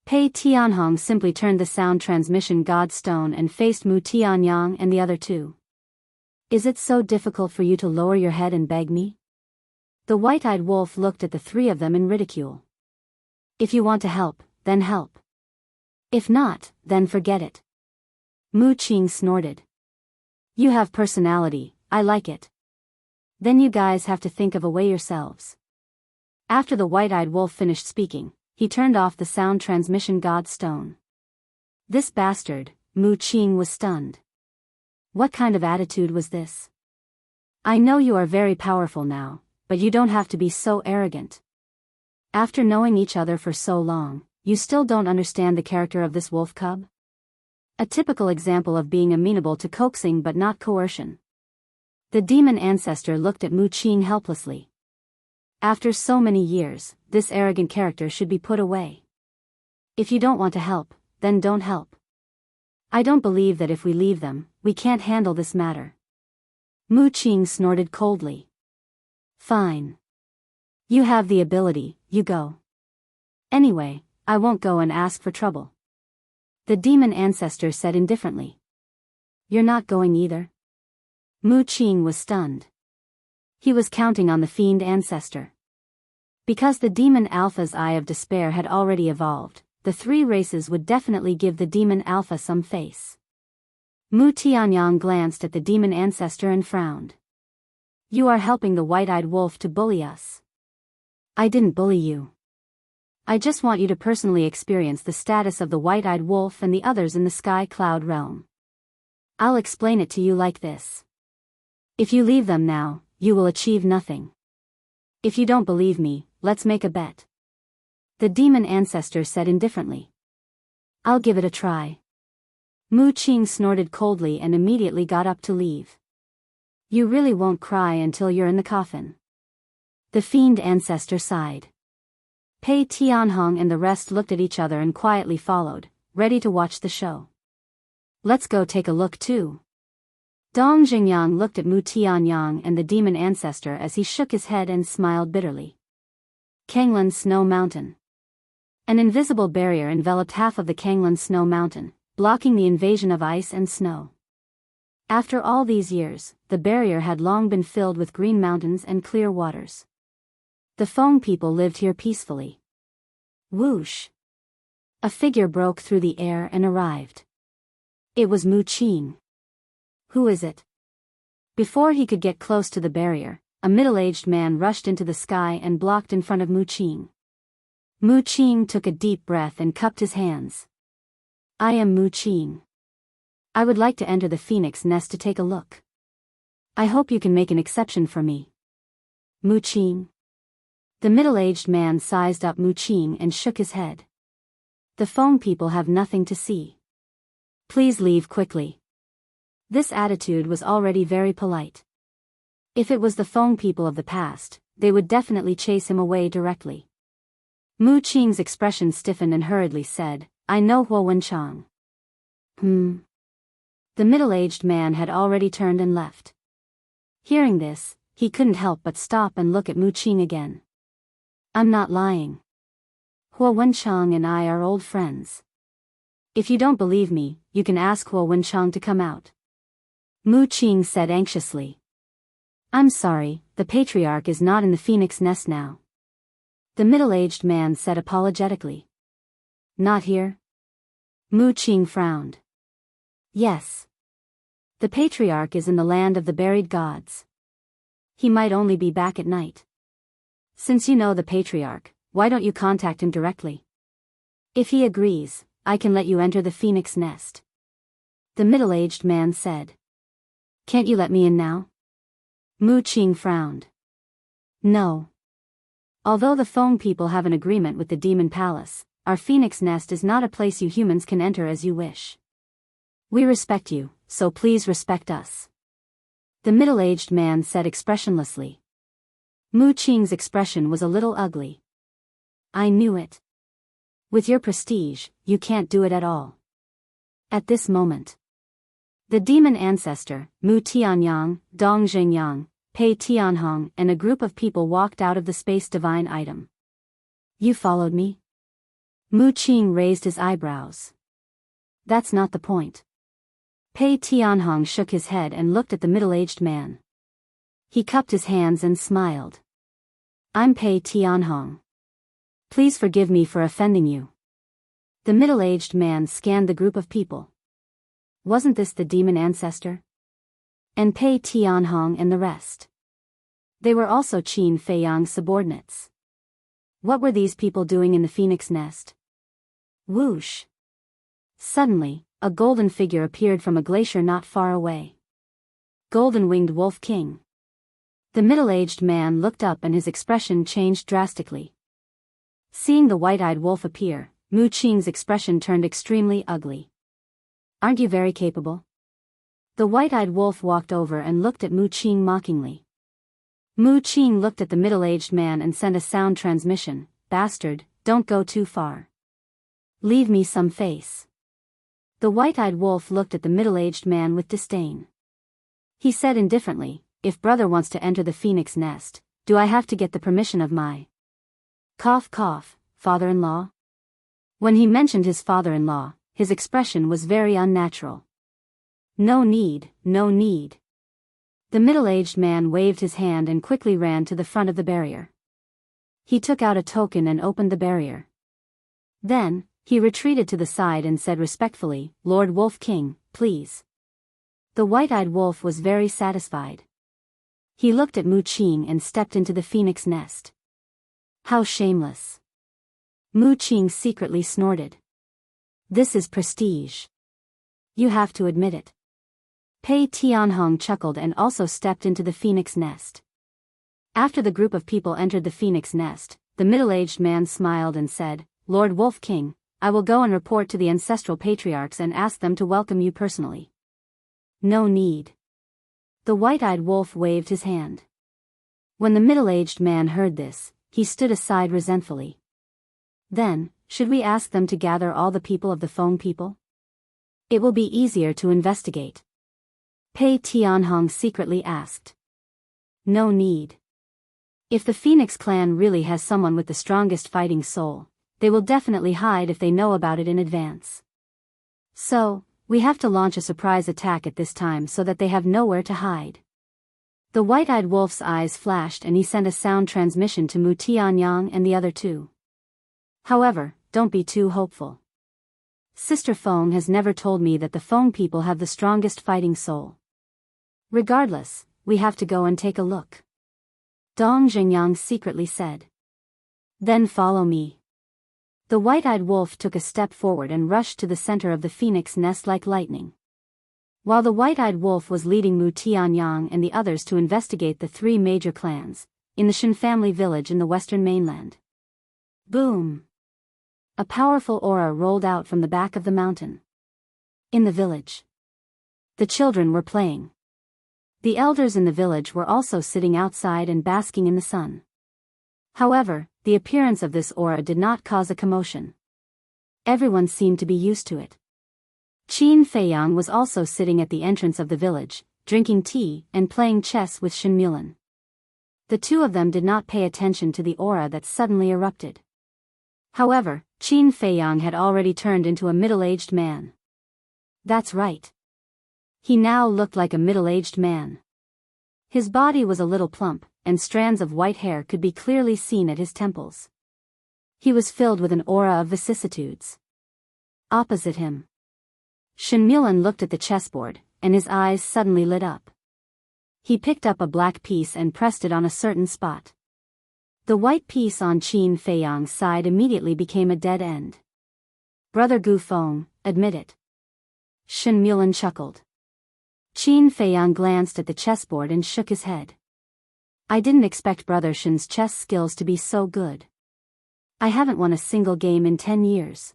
Speaker 1: Pei Tianhong simply turned the sound transmission god stone and faced Mu Tianyang and the other 2. Is it so difficult for you to lower your head and beg me? The White-Eyed Wolf looked at the 3 of them in ridicule. If you want to help, then help. If not, then forget it. Mu Qing snorted. You have personality, I like it. Then you guys have to think of a way yourselves. After the white-eyed wolf finished speaking, he turned off the sound transmission god stone. This bastard, Mu Qing was stunned. What kind of attitude was this? I know you are very powerful now, but you don't have to be so arrogant. After knowing each other for so long, you still don't understand the character of this wolf cub? A typical example of being amenable to coaxing but not coercion. The demon ancestor looked at Mu Qing helplessly. After so many years, this arrogant character should be put away. If you don't want to help, then don't help. I don't believe that if we leave them, we can't handle this matter. Mu Qing snorted coldly. Fine. You have the ability, you go. Anyway, I won't go and ask for trouble. The demon ancestor said indifferently. You're not going either? Mu Qing was stunned. He was counting on the fiend ancestor. Because the demon alpha's eye of despair had already evolved, the three races would definitely give the demon alpha some face. Mu Tianyang glanced at the demon ancestor and frowned. You are helping the white-eyed wolf to bully us. I didn't bully you. I just want you to personally experience the status of the white-eyed wolf and the others in the sky cloud realm. I'll explain it to you like this. If you leave them now, you will achieve nothing. If you don't believe me, let's make a bet. The demon ancestor said indifferently. I'll give it a try. Mu Qing snorted coldly and immediately got up to leave. You really won't cry until you're in the coffin. The fiend ancestor sighed. Pei Tianhong and the rest looked at each other and quietly followed, ready to watch the show. Let's go take a look too. Dong Jingyang looked at Mu Tianyang and the demon ancestor as he shook his head and smiled bitterly. Kanglan Snow Mountain. An invisible barrier enveloped half of the Kanglan Snow Mountain, blocking the invasion of ice and snow. After all these years, the barrier had long been filled with green mountains and clear waters. The Feng people lived here peacefully. Whoosh! A figure broke through the air and arrived. It was Mu Qing. Who is it? Before he could get close to the barrier, a middle-aged man rushed into the sky and blocked in front of Mu Qing. Mu Qing took a deep breath and cupped his hands. I am Mu Qing. I would like to enter the phoenix nest to take a look. I hope you can make an exception for me. Mu Qing. The middle-aged man sized up Mu Qing and shook his head. The Feng people have nothing to see. Please leave quickly. This attitude was already very polite. If it was the Feng people of the past, they would definitely chase him away directly. Mu Qing's expression stiffened and hurriedly said, I know Huo Wenchang. The middle-aged man had already turned and left. Hearing this, he couldn't help but stop and look at Mu Qing again. I'm not lying. Huo Wenchang and I are old friends. If you don't believe me, you can ask Huo Wenchang to come out. Mu Qing said anxiously. I'm sorry, the patriarch is not in the phoenix nest now. The middle-aged man said apologetically. Not here? Mu Qing frowned. Yes. The patriarch is in the land of the buried gods. He might only be back at night. Since you know the patriarch, why don't you contact him directly? If he agrees, I can let you enter the phoenix nest. The middle-aged man said. Can't you let me in now? Mu Qing frowned. No. Although the Feng people have an agreement with the demon palace, our phoenix nest is not a place you humans can enter as you wish. We respect you, so please respect us. The middle-aged man said expressionlessly. Mu Qing's expression was a little ugly. I knew it. With your prestige, you can't do it at all. At this moment, the demon ancestor, Mu Tianyang, Dong Jingyang, Pei Tianhong and a group of people walked out of the space divine item. You followed me? Mu Qing raised his eyebrows. That's not the point. Pei Tianhong shook his head and looked at the middle-aged man. He cupped his hands and smiled. I'm Pei Tianhong. Please forgive me for offending you. The middle-aged man scanned the group of people. Wasn't this the demon ancestor? And Pei Tianhong and the rest. They were also Qin Feiyang's subordinates. What were these people doing in the phoenix nest? Whoosh! Suddenly, a golden figure appeared from a glacier not far away. Golden-winged Wolf King. The middle-aged man looked up and his expression changed drastically. Seeing the white-eyed wolf appear, Mu Qing's expression turned extremely ugly. Aren't you very capable? The white-eyed wolf walked over and looked at Mu Qing mockingly. Mu Qing looked at the middle-aged man and sent a sound transmission. Bastard, don't go too far. Leave me some face. The white-eyed wolf looked at the middle-aged man with disdain. He said indifferently, if brother wants to enter the phoenix nest, do I have to get the permission of my cough cough, father-in-law? When he mentioned his father-in-law, his expression was very unnatural. No need, no need. The middle-aged man waved his hand and quickly ran to the front of the barrier. He took out a token and opened the barrier. Then, he retreated to the side and said respectfully, Lord Wolf King, please. The white-eyed wolf was very satisfied. He looked at Mu Qing and stepped into the phoenix nest. How shameless. Mu Qing secretly snorted. This is prestige. You have to admit it. Pei Tianhong chuckled and also stepped into the phoenix nest. After the group of people entered the phoenix nest, the middle-aged man smiled and said, Lord Wolf King, I will go and report to the ancestral patriarchs and ask them to welcome you personally. No need. The white-eyed wolf waved his hand. When the middle-aged man heard this, he stood aside resentfully. Then, should we ask them to gather all the people of the Feng people? It will be easier to investigate. Pei Tianhong secretly asked. No need. If the Phoenix clan really has someone with the strongest fighting soul, they will definitely hide if they know about it in advance. So, we have to launch a surprise attack at this time so that they have nowhere to hide. The white-eyed wolf's eyes flashed and he sent a sound transmission to Mu Tianyang and the other two. However, don't be too hopeful. Sister Feng has never told me that the Feng people have the strongest fighting soul. Regardless, we have to go and take a look. Dong Zhengyang secretly said. Then follow me. The white-eyed wolf took a step forward and rushed to the center of the phoenix nest like lightning. While the white-eyed wolf was leading Mu Tianyang and the others to investigate the three major clans, in the Shen family village in the western mainland. Boom! A powerful aura rolled out from the back of the mountain. In the village, the children were playing. The elders in the village were also sitting outside and basking in the sun. However, the appearance of this aura did not cause a commotion. Everyone seemed to be used to it. Qin Feiyang was also sitting at the entrance of the village, drinking tea and playing chess with Shen Mulan. The two of them did not pay attention to the aura that suddenly erupted. However, Qin Feiyang had already turned into a middle-aged man. That's right. He now looked like a middle-aged man. His body was a little plump, and strands of white hair could be clearly seen at his temples. He was filled with an aura of vicissitudes. Opposite him, Shen Mulan looked at the chessboard, and his eyes suddenly lit up. He picked up a black piece and pressed it on a certain spot. The white piece on Qin Feiyang's side immediately became a dead end. Brother Gu Feng, admit it. Shen Mulan chuckled. Qin Feiyang glanced at the chessboard and shook his head. I didn't expect Brother Shen's chess skills to be so good. I haven't won a single game in 10 years.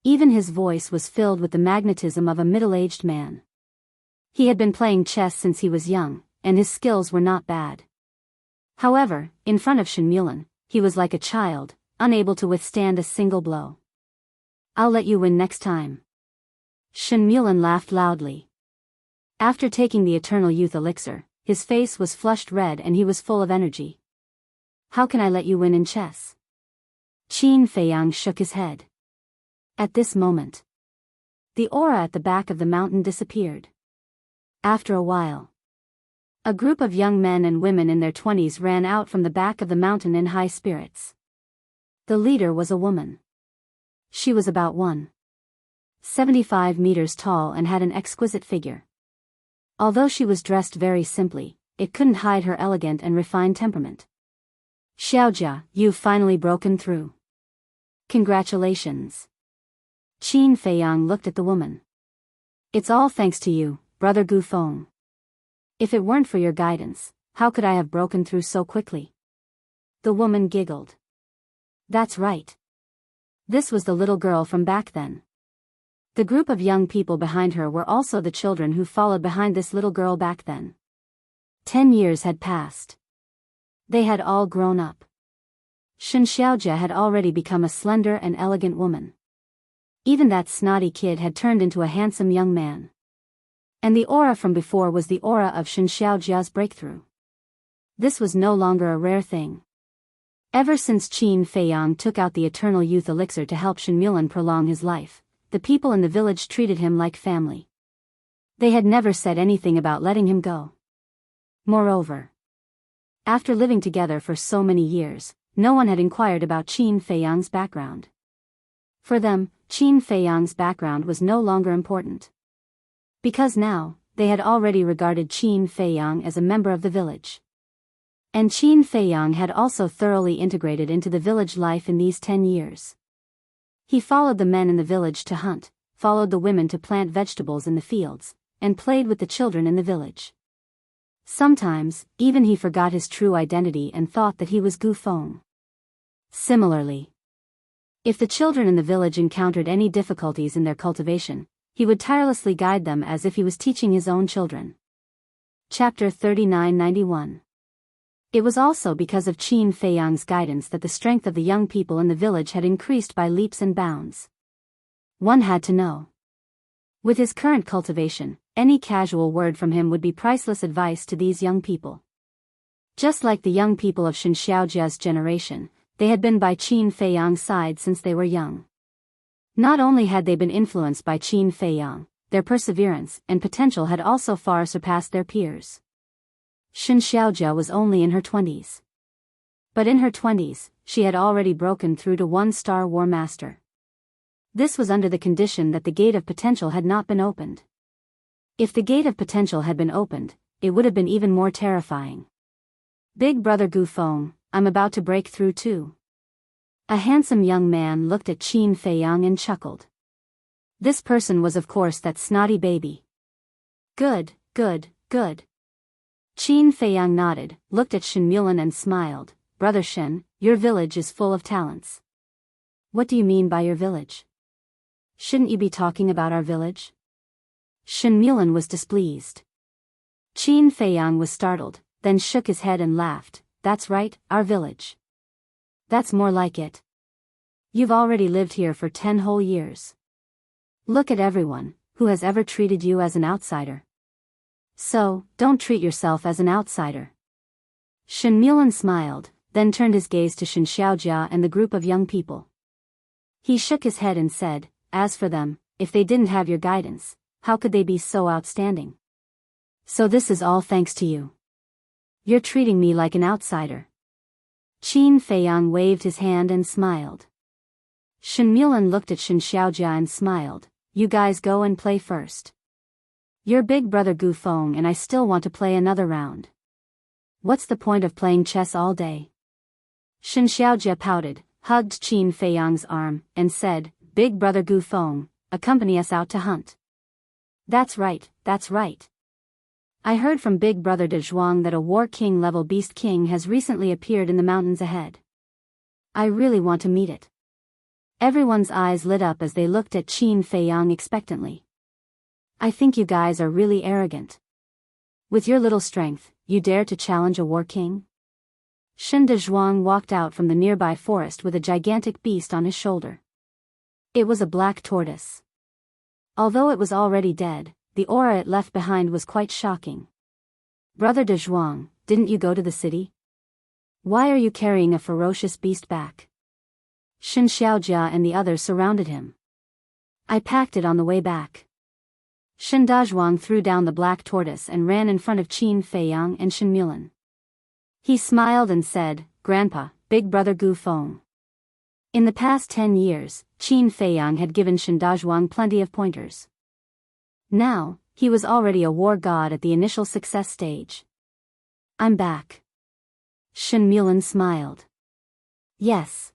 Speaker 1: Even his voice was filled with the magnetism of a middle-aged man. He had been playing chess since he was young, and his skills were not bad. However, in front of Shen Mulan, he was like a child, unable to withstand a single blow. I'll let you win next time. Shen Mulan laughed loudly. After taking the Eternal Youth Elixir, his face was flushed red and he was full of energy. How can I let you win in chess? Qin Feiyang shook his head. At this moment, the aura at the back of the mountain disappeared. After a while, a group of young men and women in their 20s ran out from the back of the mountain in high spirits. The leader was a woman. She was about 1.75 meters tall and had an exquisite figure. Although she was dressed very simply, it couldn't hide her elegant and refined temperament. Xiaojia, you've finally broken through. Congratulations. Qin Feiyang looked at the woman. It's all thanks to you, Brother Gu Feng. If it weren't for your guidance, how could I have broken through so quickly? The woman giggled. That's right. This was the little girl from back then. The group of young people behind her were also the children who followed behind this little girl back then. 10 years had passed. They had all grown up. Shen Xiaojia had already become a slender and elegant woman. Even that snotty kid had turned into a handsome young man. And the aura from before was the aura of Shen Xiaojia's breakthrough. This was no longer a rare thing. Ever since Qin Feiyang took out the eternal youth elixir to help Shen Mulan prolong his life, the people in the village treated him like family. They had never said anything about letting him go. Moreover, after living together for so many years, no one had inquired about Qin Feiyang's background. For them, Qin Feiyang's background was no longer important. Because now, they had already regarded Qin Feiyang as a member of the village. And Qin Feiyang had also thoroughly integrated into the village life in these 10 years. He followed the men in the village to hunt, followed the women to plant vegetables in the fields, and played with the children in the village. Sometimes, even he forgot his true identity and thought that he was Gu Feng. Similarly, if the children in the village encountered any difficulties in their cultivation, he would tirelessly guide them as if he was teaching his own children. Chapter 3991. It was also because of Qin Feiyang's guidance that the strength of the young people in the village had increased by leaps and bounds. One had to know. With his current cultivation, any casual word from him would be priceless advice to these young people. Just like the young people of Shen Xiaojia's generation, they had been by Qin Feiyang's side since they were young. Not only had they been influenced by Qin Feiyang, their perseverance and potential had also far surpassed their peers. Shen Xiaojia was only in her 20s. But in her 20s, she had already broken through to 1-star War Master. This was under the condition that the gate of potential had not been opened. If the gate of potential had been opened, it would have been even more terrifying. Big Brother Gu Feng, I'm about to break through too. A handsome young man looked at Qin Feiyang and chuckled. This person was of course that snotty baby. Good, good, good. Qin Feiyang nodded, looked at Shen Mulan and smiled. Brother Shen, your village is full of talents. What do you mean by your village? Shouldn't you be talking about our village? Shen Mulan was displeased. Qin Feiyang was startled, then shook his head and laughed. That's right, our village. That's more like it. You've already lived here for 10 whole years. Look at everyone, who has ever treated you as an outsider. So, don't treat yourself as an outsider. Shen Mulan smiled, then turned his gaze to Shen Xiaojia and the group of young people. He shook his head and said, as for them, if they didn't have your guidance, how could they be so outstanding? So this is all thanks to you. You're treating me like an outsider. Qin Feiyang waved his hand and smiled. Shen Mulan looked at Shen Xiaojia and smiled. You guys go and play first. You're Big Brother Gu Feng and I still want to play another round. What's the point of playing chess all day? Shen Xiaojia pouted, hugged Qin Feiyang's arm, and said, Big Brother Gu Feng, accompany us out to hunt. That's right, that's right. I heard from Big Brother De Zhuang that a War King level Beast King has recently appeared in the mountains ahead. I really want to meet it. Everyone's eyes lit up as they looked at Qin Feiyang expectantly. I think you guys are really arrogant. With your little strength, you dare to challenge a War King? Shen De Zhuang walked out from the nearby forest with a gigantic beast on his shoulder. It was a black tortoise. Although it was already dead, the aura it left behind was quite shocking. Brother De Zhuang, didn't you go to the city? Why are you carrying a ferocious beast back? Shen Xiaojia and the others surrounded him. I packed it on the way back. Shen Dazhuang threw down the black tortoise and ran in front of Qin Feiyang and Shen Mulan. He smiled and said, Grandpa, Big Brother Gu Feng. In the past 10 years, Qin Feiyang had given Shen Dazhuang plenty of pointers. Now, he was already a war god at the initial success stage. I'm back. Shen Mulan smiled. Yes.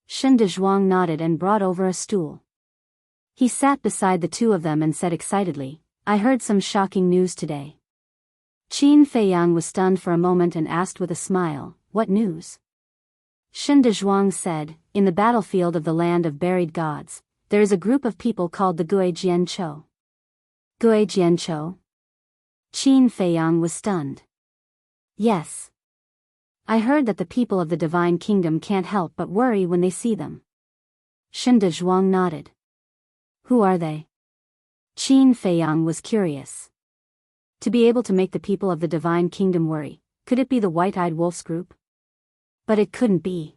Speaker 1: Shen Dezhuang nodded and brought over a stool. He sat beside the two of them and said excitedly, I heard some shocking news today. Qin Feiyang was stunned for a moment and asked with a smile, what news? Shen Dezhuang said, in the battlefield of the land of buried gods, there is a group of people called the Gui Jianqiu. Gui Jianqiu? Qin Feiyang was stunned. Yes. I heard that the people of the Divine Kingdom can't help but worry when they see them. Shen Dezhuang nodded. Who are they? Qin Feiyang was curious. To be able to make the people of the Divine Kingdom worry, could it be the White-Eyed Wolves group? But it couldn't be.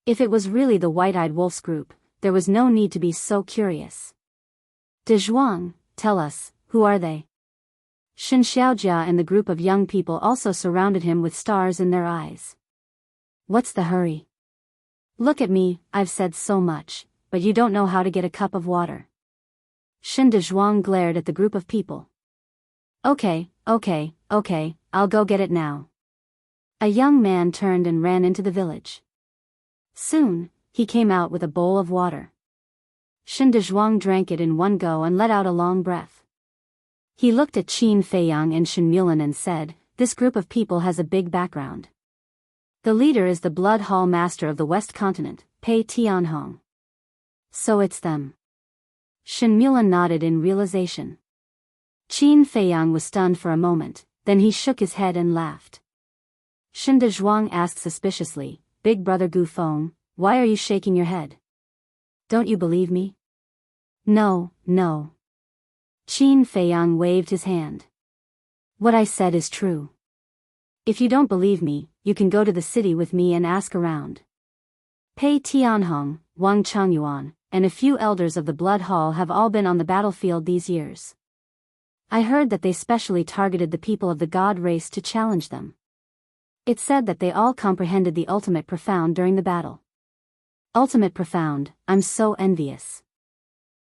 Speaker 1: If it was really the White-Eyed Wolves group, there was no need to be so curious. Dezhuang, tell us, who are they? Shen Xiaojia and the group of young people also surrounded him with stars in their eyes. What's the hurry? Look at me, I've said so much, but you don't know how to get a cup of water. Shen Dezhuang glared at the group of people. Okay, I'll go get it now. A young man turned and ran into the village. Soon, he came out with a bowl of water. Shen Dezhuang drank it in one go and let out a long breath. He looked at Qin Feiyang and Shen Mulan and said, this group of people has a big background. The leader is the Blood Hall Master of the West Continent, Pei Tianhong. So it's them. Shen Mulan nodded in realization. Qin Feiyang was stunned for a moment, then he shook his head and laughed. Shen Dezhuang asked suspiciously, Big Brother Gu Feng, why are you shaking your head? Don't you believe me? No. Qin Feiyang waved his hand. What I said is true. If you don't believe me, you can go to the city with me and ask around. Pei Tianhong, Wang Changyuan, and a few elders of the Blood Hall have all been on the battlefield these years. I heard that they specially targeted the people of the god race to challenge them. It said that they all comprehended the ultimate profound during the battle. Ultimate profound, I'm so envious.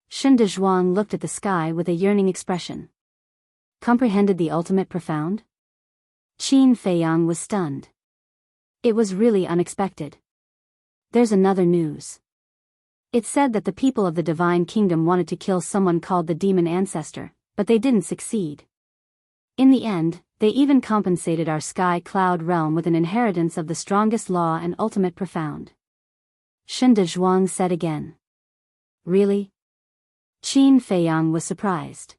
Speaker 1: Shen Dezhuang looked at the sky with a yearning expression. Comprehended the ultimate profound? Qin Feiyang was stunned. It was really unexpected. There's another news. It said that the people of the Divine Kingdom wanted to kill someone called the Demon Ancestor, but they didn't succeed. In the end, they even compensated our Sky Cloud realm with an inheritance of the strongest law and ultimate profound. Shen Dezhuang said again. Really? Qin Feiyang was surprised.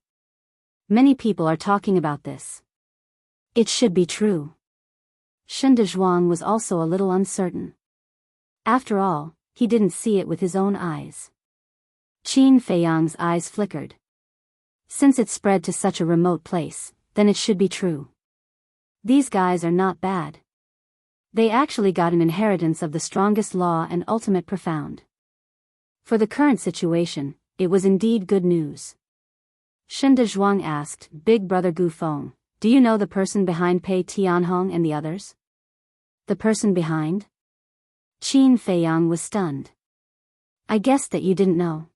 Speaker 1: Many people are talking about this. It should be true. Shen Dezhuang was also a little uncertain. After all, he didn't see it with his own eyes. Qin Feiyang's eyes flickered. Since it spread to such a remote place, then it should be true. These guys are not bad. They actually got an inheritance of the strongest law and ultimate profound. For the current situation, it was indeed good news. Shen Dezhuang asked, Big Brother Gu Feng, do you know the person behind Pei Tianhong and the others? The person behind? Qin Feiyang was stunned. I guessed that you didn't know.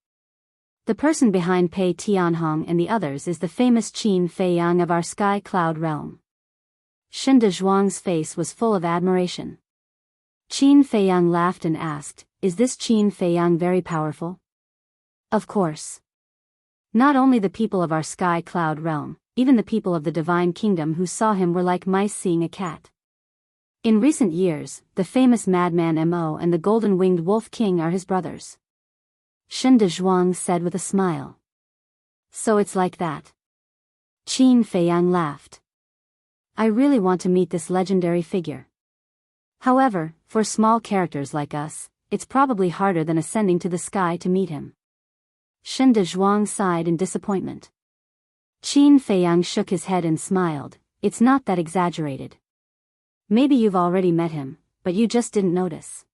Speaker 1: The person behind Pei Tianhong and the others is the famous Qin Feiyang of our Sky Cloud realm. Shen Dezhuang's face was full of admiration. Qin Feiyang laughed and asked, is this Qin Feiyang very powerful? Of course. Not only the people of our Sky Cloud realm, even the people of the Divine Kingdom who saw him were like mice seeing a cat. In recent years, the famous madman Mo and the golden-winged wolf king are his brothers. Shen Dezhuang said with a smile. So it's like that. Qin Feiyang laughed. I really want to meet this legendary figure. However, for small characters like us, it's probably harder than ascending to the sky to meet him. Shen Dezhuang sighed in disappointment. Qin Feiyang shook his head and smiled, it's not that exaggerated. Maybe you've already met him, but you just didn't notice.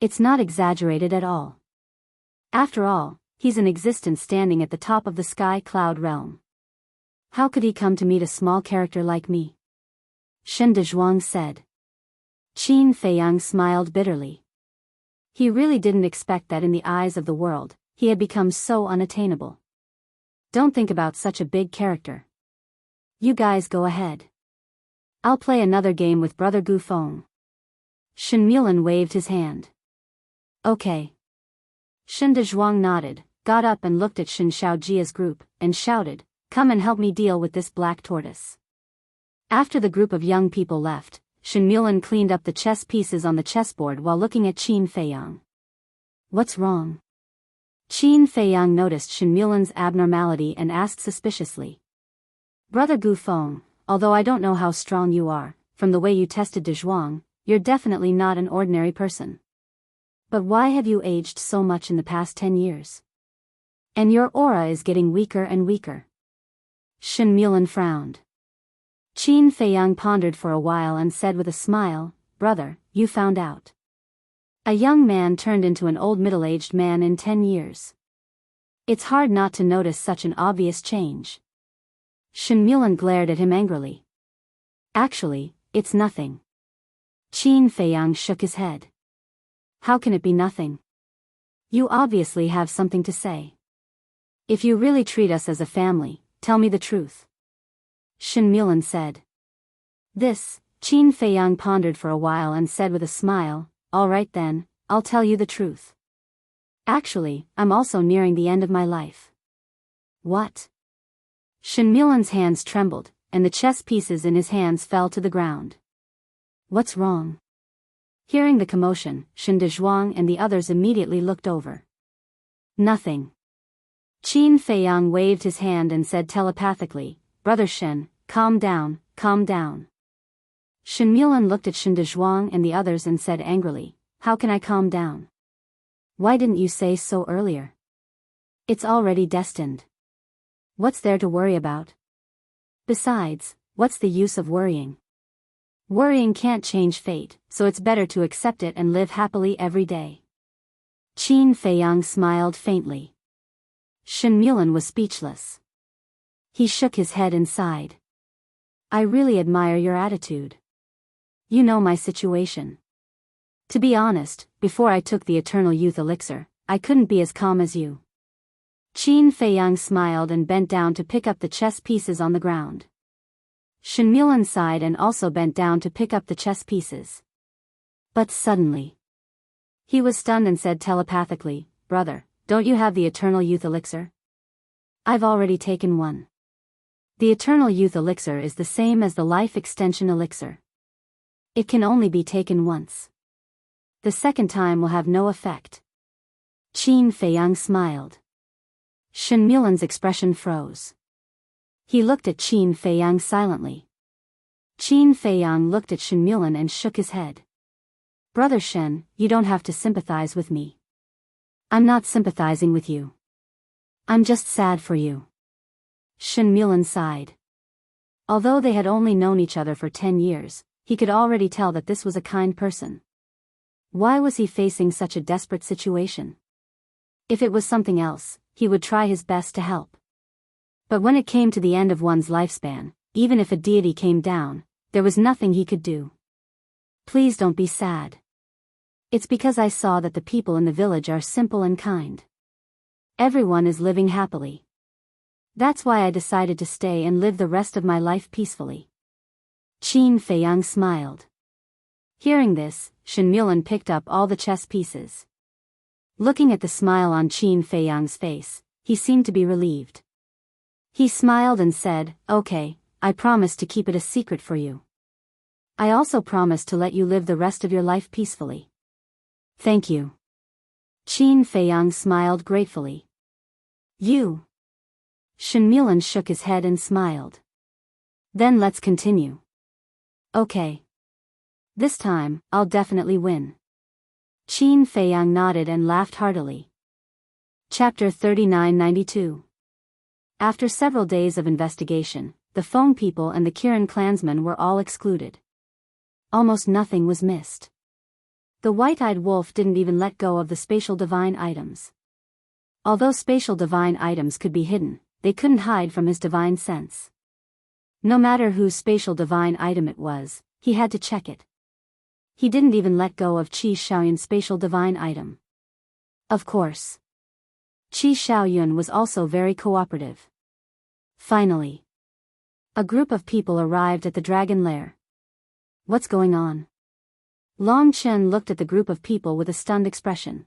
Speaker 1: It's not exaggerated at all. After all, he's an existence standing at the top of the Sky Cloud realm. How could he come to meet a small character like me? Shen Dezhuang said. Qin Feiyang smiled bitterly. He really didn't expect that in the eyes of the world, he had become so unattainable. Don't think about such a big character. You guys go ahead. I'll play another game with Brother Gu Feng. Shen Mulan waved his hand. Okay. Shen Dezhuang nodded, got up and looked at Shen Shaojia's group, and shouted, "Come and help me deal with this black tortoise." After the group of young people left, Shen Mulan cleaned up the chess pieces on the chessboard while looking at Qin Feiyang. What's wrong? Qin Feiyang noticed Shen Mulan's abnormality and asked suspiciously. Brother Gu Feng, although I don't know how strong you are, from the way you tested Dezhuang, you're definitely not an ordinary person. But why have you aged so much in the past 10 years? And your aura is getting weaker and weaker. Shen Mulan frowned. Qin Feiyang pondered for a while and said with a smile, "Brother, you found out. A young man turned into an old middle-aged man in 10 years. It's hard not to notice such an obvious change." Shen Mulan glared at him angrily. "Actually, it's nothing." Qin Feiyang shook his head. "How can it be nothing? You obviously have something to say. If you really treat us as a family, tell me the truth." Shen Mulan said. This, Qin Feiyang pondered for a while and said with a smile, "All right then, I'll tell you the truth. Actually, I'm also nearing the end of my life." "What?" Shen Mulan's hands trembled, and the chess pieces in his hands fell to the ground. "What's wrong?" Hearing the commotion, Shen Dezhuang and the others immediately looked over. "Nothing." Qin Feiyang waved his hand and said telepathically, "Brother Shen, calm down, calm down." Shen Mulan looked at Shen Dezhuang and the others and said angrily, "How can I calm down? Why didn't you say so earlier? It's already destined. What's there to worry about? Besides, what's the use of worrying? Worrying can't change fate, so it's better to accept it and live happily every day." Qin Feiyang smiled faintly. Shen Mulan was speechless. He shook his head and sighed. "I really admire your attitude. You know my situation. To be honest, before I took the Eternal Youth Elixir, I couldn't be as calm as you." Qin Feiyang smiled and bent down to pick up the chess pieces on the ground. Shen Mulan sighed and also bent down to pick up the chess pieces. But suddenly, he was stunned and said telepathically, "Brother, don't you have the Eternal Youth Elixir?" "I've already taken one." The Eternal Youth Elixir is the same as the Life Extension Elixir. It can only be taken once. The second time will have no effect. Qin Feiyang smiled. Shen Mulan's expression froze. He looked at Qin Feiyang silently. Qin Feiyang looked at Shen Mulan and shook his head. "Brother Shen, you don't have to sympathize with me. I'm not sympathizing with you. I'm just sad for you." Shen Mulan sighed. Although they had only known each other for 10 years, he could already tell that this was a kind person. Why was he facing such a desperate situation? If it was something else, he would try his best to help. But when it came to the end of one's lifespan, even if a deity came down, there was nothing he could do. "Please don't be sad. It's because I saw that the people in the village are simple and kind. Everyone is living happily. That's why I decided to stay and live the rest of my life peacefully." Qin Feiyang smiled. Hearing this, Shen Mulan picked up all the chess pieces. Looking at the smile on Qin Feiyang's face, he seemed to be relieved. He smiled and said, "Okay, I promise to keep it a secret for you. I also promise to let you live the rest of your life peacefully." "Thank you." Qin Feiyang smiled gratefully. "You?" Shen Mulan shook his head and smiled. "Then let's continue." "Okay. This time, I'll definitely win." Qin Feiyang nodded and laughed heartily. Chapter 3992. After several days of investigation, the Feng people and the Kirin clansmen were all excluded. Almost nothing was missed. The white-eyed wolf didn't even let go of the spatial divine items. Although spatial divine items could be hidden, they couldn't hide from his divine sense. No matter whose spatial divine item it was, he had to check it. He didn't even let go of Qi Shaoyun's spatial divine item. Of course. Qi Shaoyun was also very cooperative. Finally, a group of people arrived at the dragon lair. "What's going on?" Long Chen looked at the group of people with a stunned expression.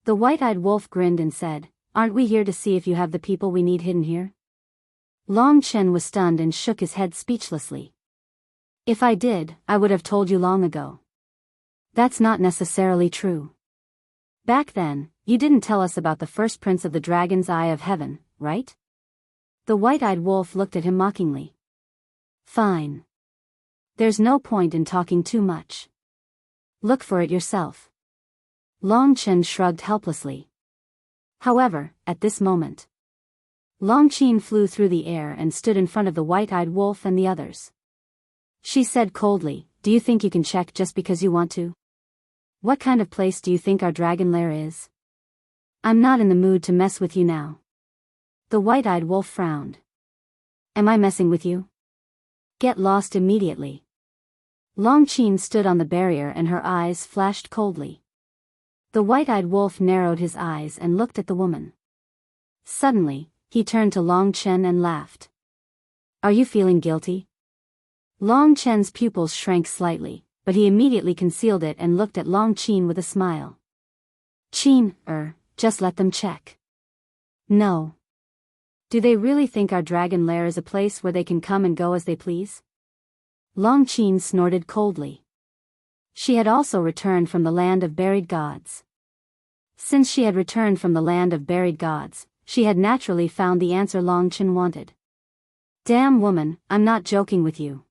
Speaker 1: The white-eyed wolf grinned and said, "Aren't we here to see if you have the people we need hidden here?" Long Chen was stunned and shook his head speechlessly. "If I did, I would have told you long ago." "That's not necessarily true. Back then, you didn't tell us about the first prince of the Dragon's Eye of Heaven, right?" The white-eyed wolf looked at him mockingly. "Fine. There's no point in talking too much. Look for it yourself." Long Chen shrugged helplessly. However, at this moment, Long Chen flew through the air and stood in front of the white-eyed wolf and the others. She said coldly, "Do you think you can check just because you want to? What kind of place do you think our dragon lair is? I'm not in the mood to mess with you now." The white-eyed wolf frowned. "Am I messing with you? Get lost immediately." Long Chen stood on the barrier and her eyes flashed coldly. The white-eyed wolf narrowed his eyes and looked at the woman. Suddenly, he turned to Long Chen and laughed. "Are you feeling guilty?" Long Chen's pupils shrank slightly, but he immediately concealed it and looked at Long Chen with a smile. "Chen, just let them check." "No. Do they really think our dragon lair is a place where they can come and go as they please?" Long Chen snorted coldly. She had also returned from the land of buried gods. Since she had returned from the land of buried gods, she had naturally found the answer Long Chen wanted. "Damn woman, I'm not joking with you.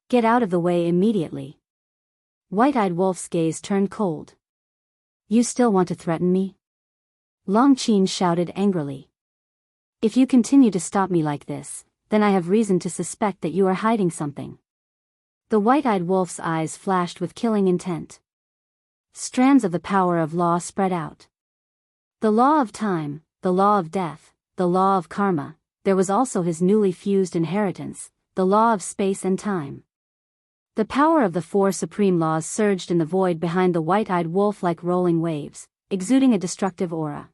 Speaker 1: Get out of the way immediately." White-eyed wolf's gaze turned cold. "You still want to threaten me?" Long Chen shouted angrily. "If you continue to stop me like this, then I have reason to suspect that you are hiding something." The white-eyed wolf's eyes flashed with killing intent. Strands of the power of law spread out. The law of time, the law of death, the law of karma. There was also his newly fused inheritance, the law of space and time. The power of the four supreme laws surged in the void behind the white-eyed wolf like rolling waves, exuding a destructive aura.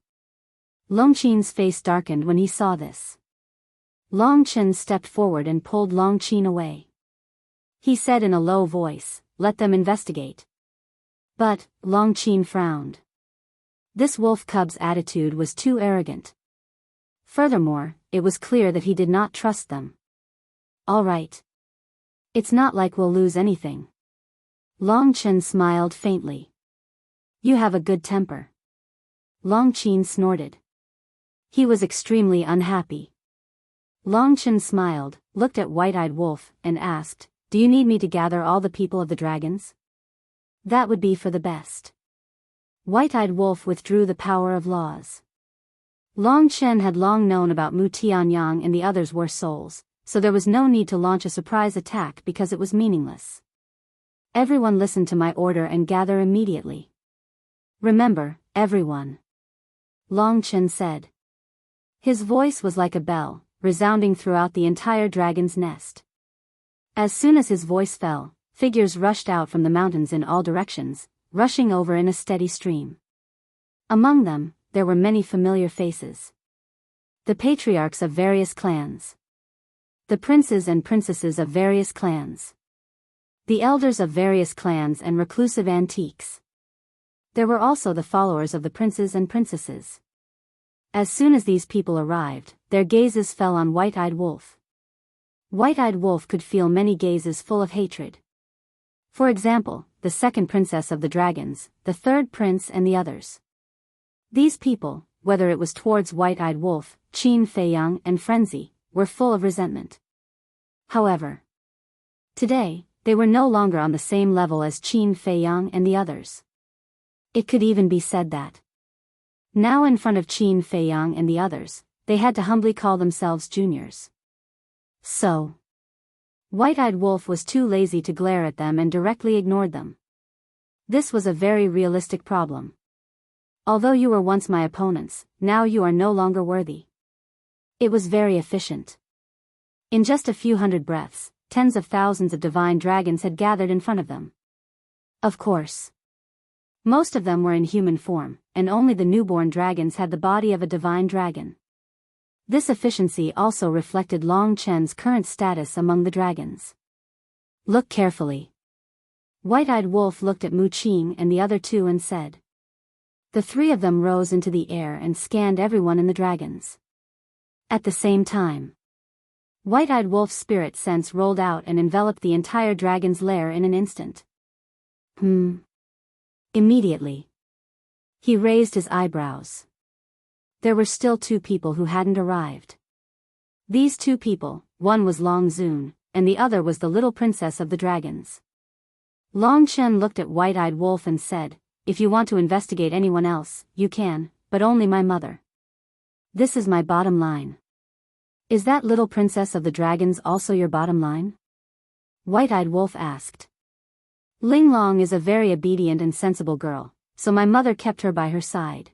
Speaker 1: Long Chen's face darkened when he saw this. Long Chen stepped forward and pulled Long Chen away. He said in a low voice, "Let them investigate." But Long Chen frowned. This wolf cub's attitude was too arrogant. Furthermore, it was clear that he did not trust them. "All right. It's not like we'll lose anything." Long Chen smiled faintly. "You have a good temper." Long Chen snorted. He was extremely unhappy. Long Chen smiled, looked at White-Eyed Wolf, and asked, "Do you need me to gather all the people of the dragons?" "That would be for the best." White-Eyed Wolf withdrew the power of laws. Long Chen had long known about Mu Tianyang and the others were souls, so there was no need to launch a surprise attack because it was meaningless. "Everyone listen to my order and gather immediately. Remember, everyone," Long Chen said. His voice was like a bell, resounding throughout the entire dragon's nest. As soon as his voice fell, figures rushed out from the mountains in all directions, rushing over in a steady stream. Among them, there were many familiar faces. The patriarchs of various clans. The princes and princesses of various clans. The elders of various clans and reclusive antiques. There were also the followers of the princes and princesses. As soon as these people arrived, their gazes fell on White-Eyed Wolf. White-Eyed Wolf could feel many gazes full of hatred. For example, the second princess of the dragons, the third prince and the others. These people, whether it was towards White-Eyed Wolf, Qin Feiyang and Frenzy, were full of resentment. However, today, they were no longer on the same level as Qin Feiyang and the others. It could even be said that, now in front of Qin Feiyang and the others, they had to humbly call themselves juniors. So, White-Eyed Wolf was too lazy to glare at them and directly ignored them. This was a very realistic problem. Although you were once my opponents, now you are no longer worthy. It was very efficient. In just a few hundred breaths, tens of thousands of divine dragons had gathered in front of them. Of course, most of them were in human form, and only the newborn dragons had the body of a divine dragon. This efficiency also reflected Long Chen's current status among the dragons. Look carefully. White-Eyed Wolf looked at Mu Qing and the other two and said. The three of them rose into the air and scanned everyone in the dragons. At the same time, White-Eyed Wolf's spirit sense rolled out and enveloped the entire dragon's lair in an instant. Immediately, he raised his eyebrows. There were still two people who hadn't arrived. These two people, one was Long Zun, and the other was the little princess of the dragons. Long Chen looked at White-Eyed Wolf and said, if you want to investigate anyone else, you can, but only my mother. This is my bottom line. Is that little princess of the dragons also your bottom line? White-Eyed Wolf asked. Ling Long is a very obedient and sensible girl, so my mother kept her by her side.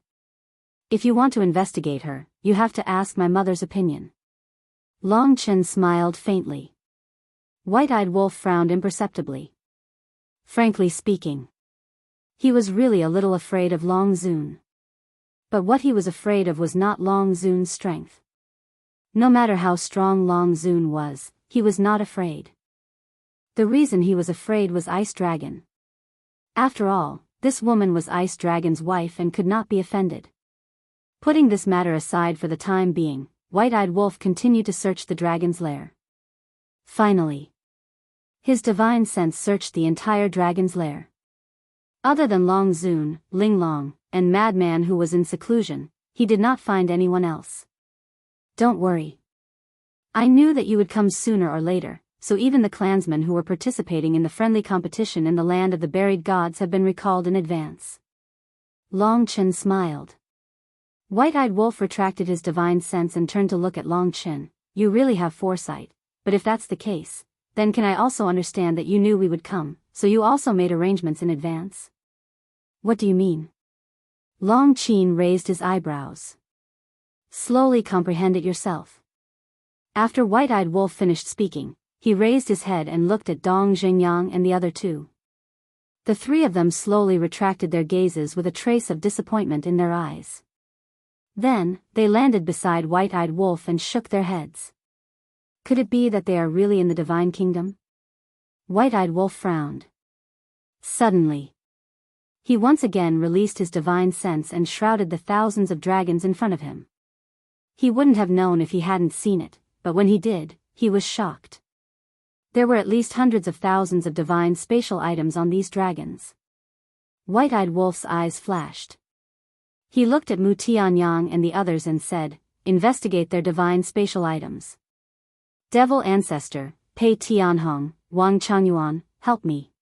Speaker 1: If you want to investigate her, you have to ask my mother's opinion. Long Chen smiled faintly. White-Eyed Wolf frowned imperceptibly. Frankly speaking, he was really a little afraid of Long Zun. But what he was afraid of was not Long Zun's strength. No matter how strong Long Zun was, he was not afraid. The reason he was afraid was Ice Dragon. After all, this woman was Ice Dragon's wife and could not be offended. Putting this matter aside for the time being, White-Eyed Wolf continued to search the dragon's lair. Finally, his divine sense searched the entire dragon's lair. Other than Long Zun, Ling Long, and Madman who was in seclusion, he did not find anyone else. Don't worry. I knew that you would come sooner or later, so even the clansmen who were participating in the friendly competition in the land of the buried gods have been recalled in advance. Long Chen smiled. White-Eyed Wolf retracted his divine sense and turned to look at Long Chen. You really have foresight, but if that's the case, then can I also understand that you knew we would come, so you also made arrangements in advance? What do you mean? Long Chen raised his eyebrows. Slowly comprehend it yourself. After White-Eyed Wolf finished speaking, he raised his head and looked at Dong Xingyang and the other two. The three of them slowly retracted their gazes with a trace of disappointment in their eyes. Then, they landed beside White-Eyed Wolf and shook their heads. Could it be that they are really in the Divine Kingdom? White-Eyed Wolf frowned. Suddenly, he once again released his divine sense and shrouded the thousands of dragons in front of him. He wouldn't have known if he hadn't seen it, but when he did, he was shocked. There were at least hundreds of thousands of divine spatial items on these dragons. White-Eyed Wolf's eyes flashed. He looked at Mu Tianyang and the others and said, investigate their divine spatial items. Devil Ancestor, Pei Tianhong, Wang Changyuan, help me.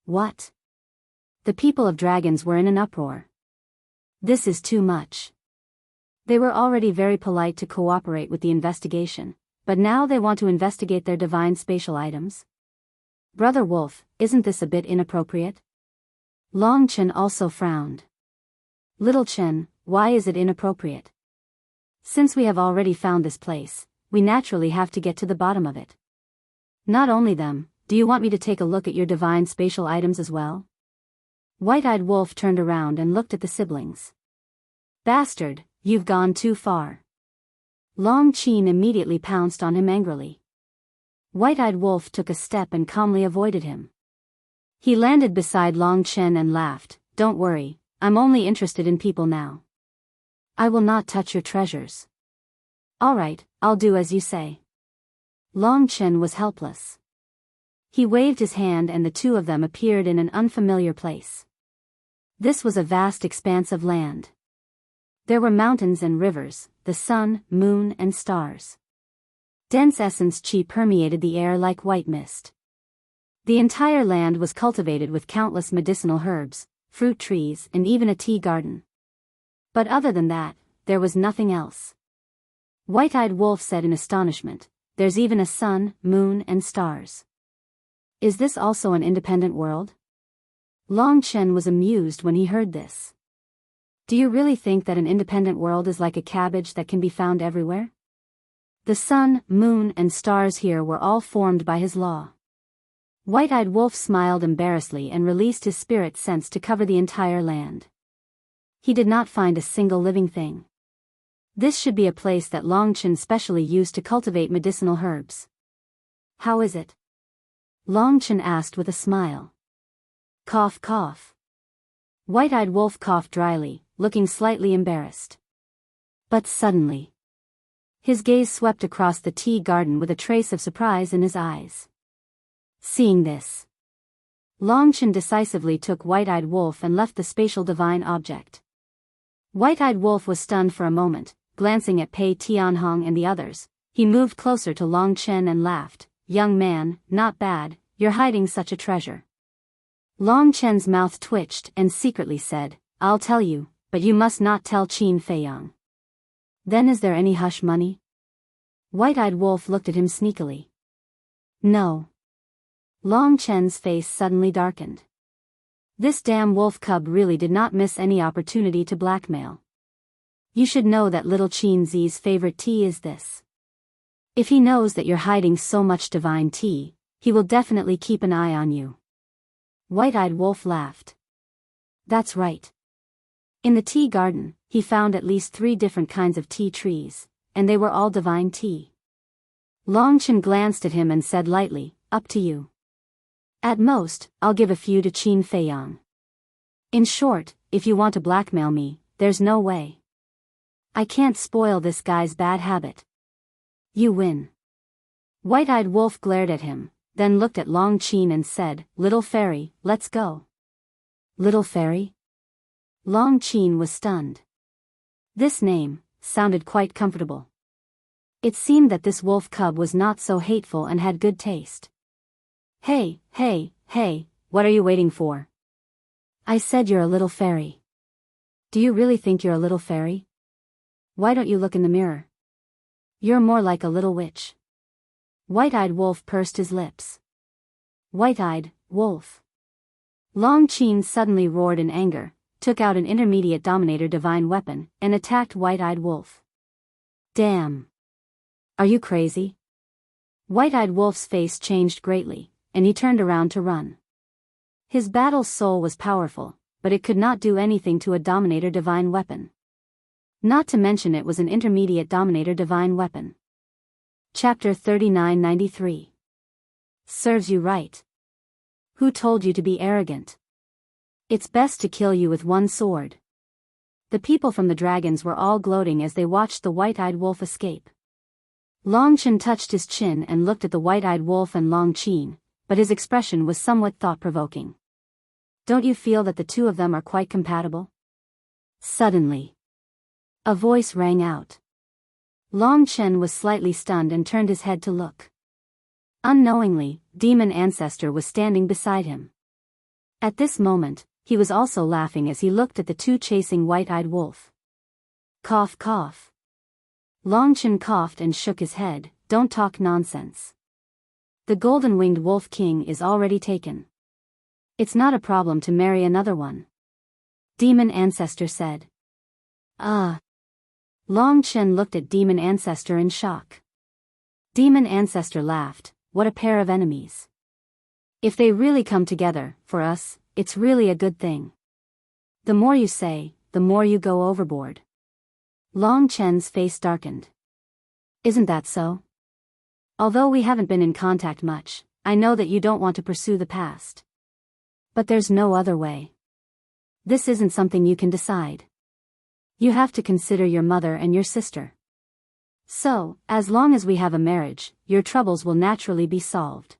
Speaker 1: What? The people of dragons were in an uproar. This is too much. They were already very polite to cooperate with the investigation, but now they want to investigate their divine spatial items? Brother Wolf, isn't this a bit inappropriate? Long Chen also frowned. Little Chen, why is it inappropriate? Since we have already found this place, we naturally have to get to the bottom of it. Not only them, do you want me to take a look at your divine spatial items as well? White-Eyed Wolf turned around and looked at the siblings. Bastard, you've gone too far. Long Chen immediately pounced on him angrily. White-Eyed Wolf took a step and calmly avoided him. He landed beside Long Chen and laughed, don't worry, I'm only interested in people now. I will not touch your treasures. Alright, I'll do as you say. Long Chen was helpless. He waved his hand and the two of them appeared in an unfamiliar place. This was a vast expanse of land. There were mountains and rivers, the sun, moon, and stars. Dense essence chi permeated the air like white mist. The entire land was cultivated with countless medicinal herbs, fruit trees, and even a tea garden. But other than that, there was nothing else. White-Eyed Wolf said in astonishment, there's even a sun, moon, and stars. Is this also an independent world? Long Chen was amused when he heard this. Do you really think that an independent world is like a cabbage that can be found everywhere? The sun, moon, and stars here were all formed by his law. White-Eyed Wolf smiled embarrassedly and released his spirit sense to cover the entire land. He did not find a single living thing. This should be a place that Long Chen specially used to cultivate medicinal herbs. How is it? Long Chen asked with a smile. Cough cough. White-eyed wolf coughed dryly, looking slightly embarrassed. But suddenly, his gaze swept across the tea garden with a trace of surprise in his eyes. Seeing this, Longchen decisively took White-eyed Wolf and left the spatial divine object. White-eyed Wolf was stunned for a moment, glancing at Pei Tianhong and the others. He moved closer to Longchen and laughed. "Young man, not bad, you're hiding such a treasure." Longchen's mouth twitched and secretly said, "I'll tell you, but you must not tell Qin Feiyang." "Then is there any hush money?" White-eyed Wolf looked at him sneakily. "No." Longchen's face suddenly darkened. This damn wolf cub really did not miss any opportunity to blackmail. "You should know that little Qin Zi's favorite tea is this. If he knows that you're hiding so much divine tea, he will definitely keep an eye on you." White-eyed Wolf laughed. "That's right." In the tea garden, he found at least 3 different kinds of tea trees, and they were all divine tea. Longchen glanced at him and said lightly, "Up to you. At most, I'll give a few to Qin Feiyang. In short, if you want to blackmail me, there's no way. I can't spoil this guy's bad habit." "You win." White-eyed Wolf glared at him, then looked at Longchen and said, "Little fairy, let's go." "Little fairy?" Longchen was stunned. This name sounded quite comfortable. It seemed that this wolf cub was not so hateful and had good taste. Hey, what are you waiting for?" "I said you're a little fairy." "Do you really think you're a little fairy? Why don't you look in the mirror? You're more like a little witch." White-eyed Wolf pursed his lips. "White-eyed Wolf." Longchen suddenly roared in anger, took out an intermediate dominator divine weapon, and attacked White-eyed Wolf. "Damn! Are you crazy?" White-eyed Wolf's face changed greatly, and he turned around to run. His battle soul was powerful, but it could not do anything to a dominator divine weapon. Not to mention it was an intermediate dominator divine weapon. Chapter 3993. Serves you right. Who told you to be arrogant? It's best to kill you with one sword. The people from the dragons were all gloating as they watched the White-eyed Wolf escape. Longchen touched his chin and looked at the White-eyed Wolf and Longchen, but his expression was somewhat thought-provoking. "Don't you feel that the two of them are quite compatible?" Suddenly, a voice rang out. Longchen was slightly stunned and turned his head to look. Unknowingly, Demon Ancestor was standing beside him. At this moment, he was also laughing as he looked at the two chasing White-eyed Wolf. Cough cough. Longchen coughed and shook his head. "Don't talk nonsense. The golden-winged Wolf King is already taken. It's not a problem to marry another one," Demon Ancestor said. Longchen looked at Demon Ancestor in shock. Demon Ancestor laughed. "What a pair of enemies. If they really come together, for us, it's really a good thing. The more you say, the more you go overboard." Longchen's face darkened. "Isn't that so? Although we haven't been in contact much, I know that you don't want to pursue the past. But there's no other way. This isn't something you can decide. You have to consider your mother and your sister. So, as long as we have a marriage, your troubles will naturally be solved.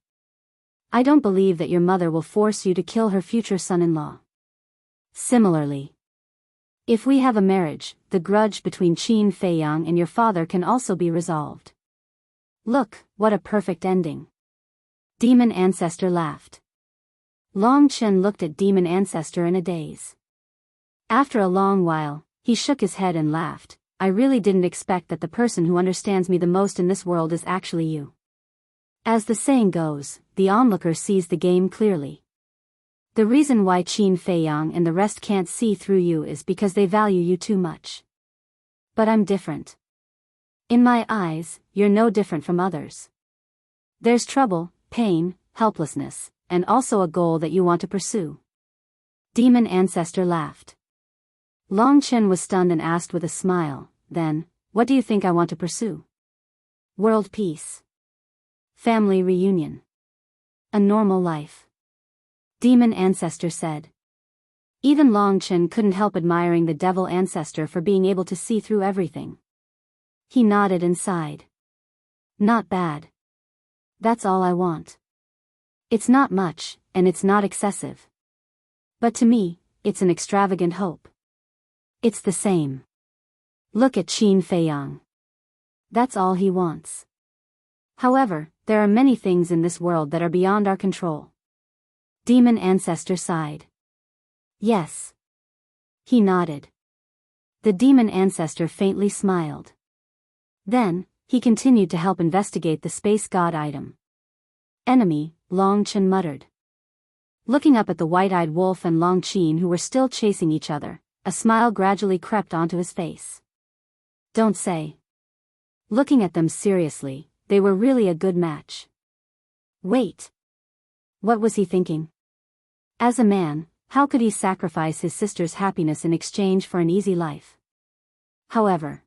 Speaker 1: I don't believe that your mother will force you to kill her future son-in-law. Similarly, if we have a marriage, the grudge between Qin Feiyang and your father can also be resolved." "Look, what a perfect ending." Demon Ancestor laughed. Longchen looked at Demon Ancestor in a daze. After a long while, he shook his head and laughed. "I really didn't expect that the person who understands me the most in this world is actually you. As the saying goes, the onlooker sees the game clearly. The reason why Qin Feiyang and the rest can't see through you is because they value you too much. But I'm different. In my eyes, you're no different from others. There's trouble, pain, helplessness, and also a goal that you want to pursue." Demon Ancestor laughed. Longchen was stunned and asked with a smile, "Then, what do you think I want to pursue?" "World peace. Family reunion. A normal life." Demon Ancestor said. Even Long Chen couldn't help admiring the Devil Ancestor for being able to see through everything. He nodded and sighed. Not bad. That's all I want. It's not much, and it's not excessive. But to me, it's an extravagant hope. It's the same. Look at Qin Feiyang. That's all he wants. However, there are many things in this world that are beyond our control. Demon Ancestor sighed. Yes. He nodded. The Demon Ancestor faintly smiled. Then, he continued to help investigate the space god item. Enemy, Long Chen muttered. Looking up at the white-eyed wolf and Long Qin who were still chasing each other, a smile gradually crept onto his face. Don't say. Looking at them seriously, they were really a good match. Wait. What was he thinking? As a man, how could he sacrifice his sister's happiness in exchange for an easy life? However,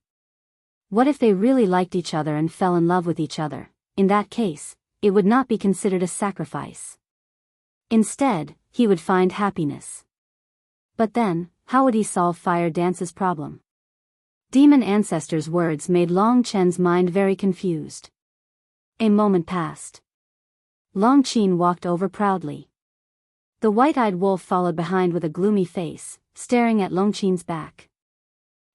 Speaker 1: what if they really liked each other and fell in love with each other? In that case, it would not be considered a sacrifice. Instead, he would find happiness. But then, how would he solve Fire Dance's problem? Demon Ancestor's words made Long Chen's mind very confused. A moment passed. Long Qin walked over proudly. The white-eyed wolf followed behind with a gloomy face, staring at Long Qin's back.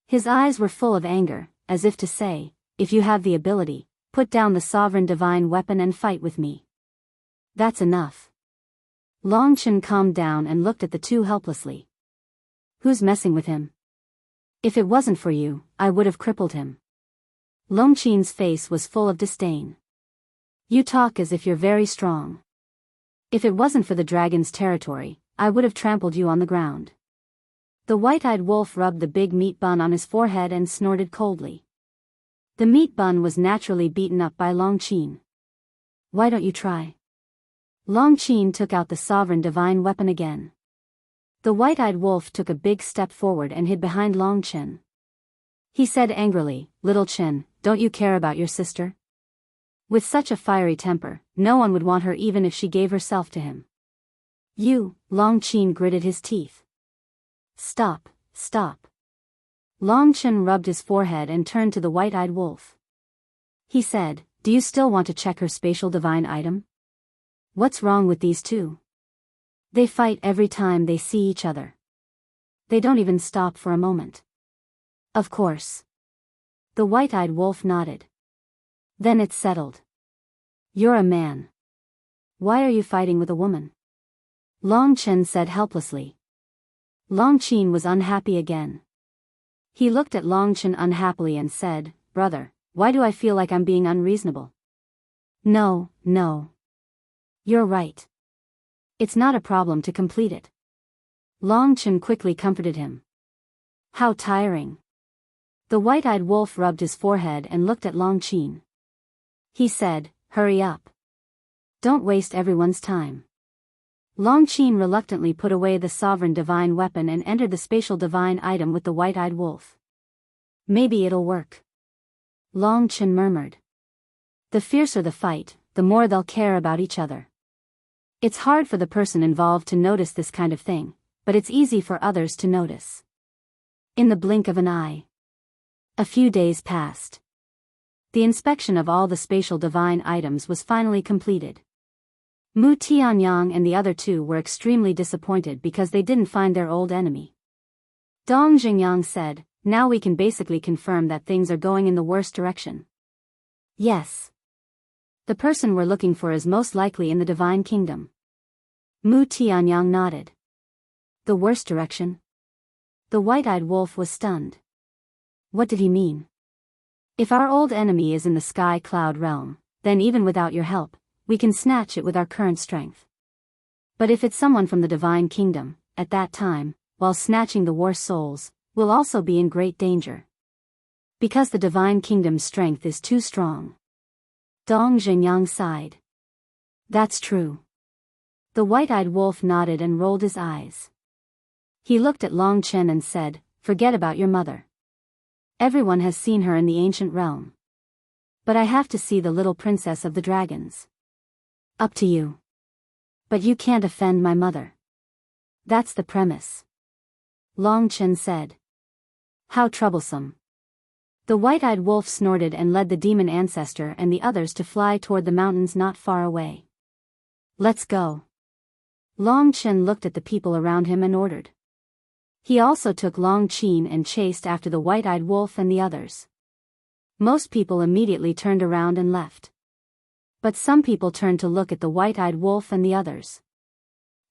Speaker 1: His eyes were full of anger, as if to say, if you have the ability, put down the sovereign divine weapon and fight with me. That's enough. Long Chen calmed down and looked at the two helplessly. Who's messing with him? If it wasn't for you, I would have crippled him. Long Qin's face was full of disdain. You talk as if you're very strong. If it wasn't for the dragon's territory, I would have trampled you on the ground. The white-eyed wolf rubbed the big meat bun on his forehead and snorted coldly. The meat bun was naturally beaten up by Long Qin. Why don't you try? Long Qin took out the sovereign divine weapon again. The white-eyed wolf took a big step forward and hid behind Long Chen. He said angrily, Little Chen, don't you care about your sister? With such a fiery temper, no one would want her even if she gave herself to him. You, Long Qin gritted his teeth. Stop, stop. Long Chen rubbed his forehead and turned to the white-eyed wolf. He said, do you still want to check her spatial divine item? What's wrong with these two? They fight every time they see each other. They don't even stop for a moment. Of course. The white-eyed wolf nodded. Then it's settled. You're a man. Why are you fighting with a woman? Long Chen said helplessly. Long Qin was unhappy again. He looked at Long Chen unhappily and said, Brother, why do I feel like I'm being unreasonable? No, no. You're right. It's not a problem to complete it. Long Chen quickly comforted him. How tiring. The white-eyed wolf rubbed his forehead and looked at Long Qin. He said, hurry up. Don't waste everyone's time. Long Qin reluctantly put away the sovereign divine weapon and entered the spatial divine item with the white-eyed wolf. Maybe it'll work. Long Chen murmured. The fiercer the fight, the more they'll care about each other. It's hard for the person involved to notice this kind of thing, but it's easy for others to notice. In the blink of an eye. A few days passed. The inspection of all the spatial divine items was finally completed. Mu Tianyang and the other two were extremely disappointed because they didn't find their old enemy. Dong Jingyang said, now we can basically confirm that things are going in the worst direction. Yes. The person we're looking for is most likely in the Divine Kingdom. Mu Tianyang nodded. The worst direction? The white-eyed wolf was stunned. What did he mean? If our old enemy is in the sky cloud realm, then even without your help, we can snatch it with our current strength. But if it's someone from the Divine Kingdom, at that time, while snatching the war souls, we'll also be in great danger. Because the Divine Kingdom's strength is too strong. Dong Zhenyang sighed. That's true. The white-eyed wolf nodded and rolled his eyes. He looked at Long Chen and said, forget about your mother. Everyone has seen her in the ancient realm. But I have to see the little princess of the dragons. Up to you. But you can't offend my mother. That's the premise. Long Chen said. How troublesome. The white-eyed wolf snorted and led the demon ancestor and the others to fly toward the mountains not far away. Let's go. Long Chen looked at the people around him and ordered. He also took Long Chen and chased after the white-eyed wolf and the others. Most people immediately turned around and left. But some people turned to look at the white-eyed wolf and the others.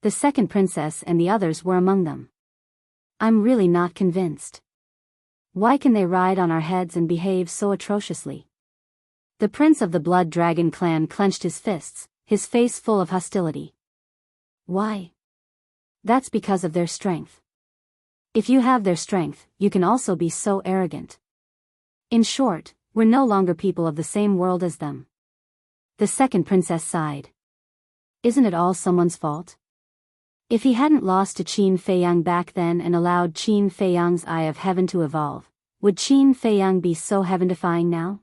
Speaker 1: The second princess and the others were among them. I'm really not convinced. Why can they ride on our heads and behave so atrociously? The prince of the Blood Dragon clan clenched his fists, his face full of hostility. Why? That's because of their strength. If you have their strength, you can also be so arrogant. In short, we're no longer people of the same world as them. The second princess sighed. Isn't it all someone's fault? If he hadn't lost to Qin Feiyang back then and allowed Qin Feiyang's Eye of Heaven to evolve, would Qin Feiyang be so heaven-defying now?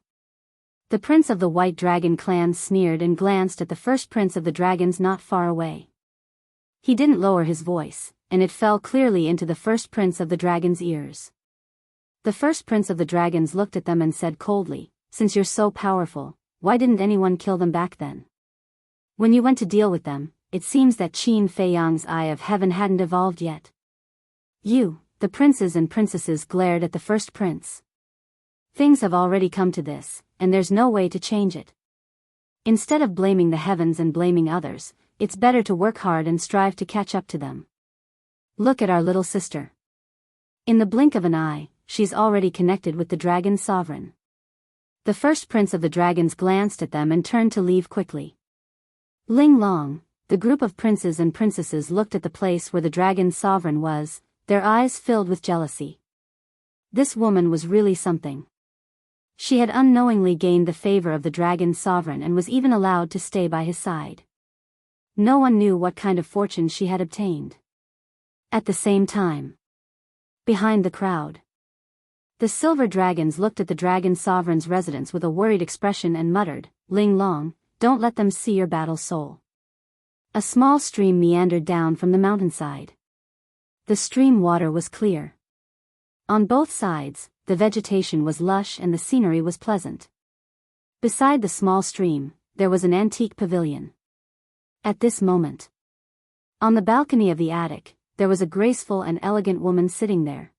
Speaker 1: The prince of the White Dragon clan sneered and glanced at the first prince of the dragons not far away. He didn't lower his voice, and it fell clearly into the first prince of the dragon's ears. The first prince of the dragons looked at them and said coldly, since you're so powerful, why didn't anyone kill them back then? When you went to deal with them, it seems that Qin Feiyang's Eye of Heaven hadn't evolved yet. You, the princes and princesses glared at the first prince. Things have already come to this, and there's no way to change it. Instead of blaming the heavens and blaming others, it's better to work hard and strive to catch up to them. Look at our little sister. In the blink of an eye, she's already connected with the dragon sovereign. The first prince of the dragons glanced at them and turned to leave quickly. Ling Long, the group of princes and princesses looked at the place where the dragon sovereign was, their eyes filled with jealousy. This woman was really something. She had unknowingly gained the favor of the dragon sovereign and was even allowed to stay by his side. No one knew what kind of fortune she had obtained. At the same time, behind the crowd, the silver dragons looked at the dragon sovereign's residence with a worried expression and muttered, Ling Long, don't let them see your battle soul. A small stream meandered down from the mountainside. The stream water was clear. On both sides, the vegetation was lush and the scenery was pleasant. Beside the small stream, there was an antique pavilion. At this moment, on the balcony of the attic, there was a graceful and elegant woman sitting there.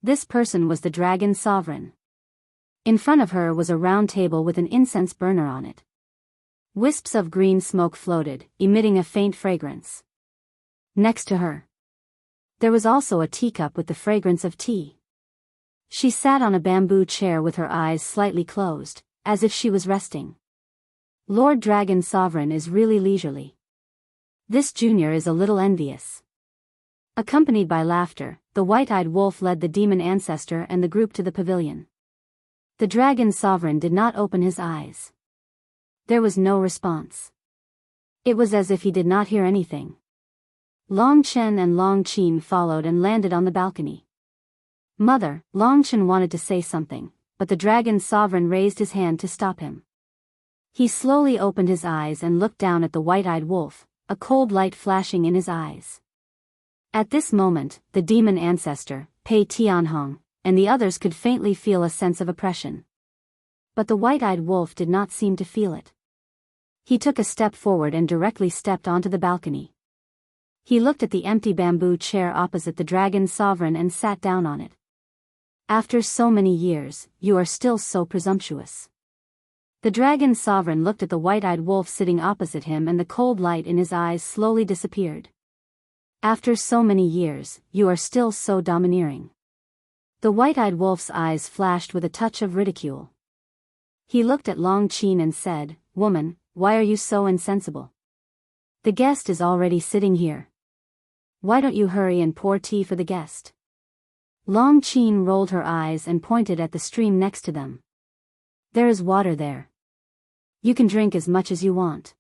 Speaker 1: This person was the dragon sovereign. In front of her was a round table with an incense burner on it. Wisps of green smoke floated, emitting a faint fragrance. Next to her, there was also a teacup with the fragrance of tea. She sat on a bamboo chair with her eyes slightly closed, as if she was resting. Lord Dragon Sovereign is really leisurely. This junior is a little envious. Accompanied by laughter, the white-eyed wolf led the demon ancestor and the group to the pavilion. The dragon sovereign did not open his eyes. There was no response. It was as if he did not hear anything. Long Chen and Long Qin followed and landed on the balcony. Mother, Long Chen wanted to say something, but the dragon sovereign raised his hand to stop him. He slowly opened his eyes and looked down at the white-eyed wolf, a cold light flashing in his eyes. At this moment, the demon ancestor, Pei Tianhong, and the others could faintly feel a sense of oppression. But the white-eyed wolf did not seem to feel it. He took a step forward and directly stepped onto the balcony. He looked at the empty bamboo chair opposite the dragon sovereign and sat down on it. After so many years, you are still so presumptuous. The dragon sovereign looked at the white-eyed wolf sitting opposite him and the cold light in his eyes slowly disappeared. After so many years, you are still so domineering. The white-eyed wolf's eyes flashed with a touch of ridicule. He looked at Long Qin and said, Woman, why are you so insensible? The guest is already sitting here. Why don't you hurry and pour tea for the guest? Long Qin rolled her eyes and pointed at the stream next to them. There is water there. You can drink as much as you want.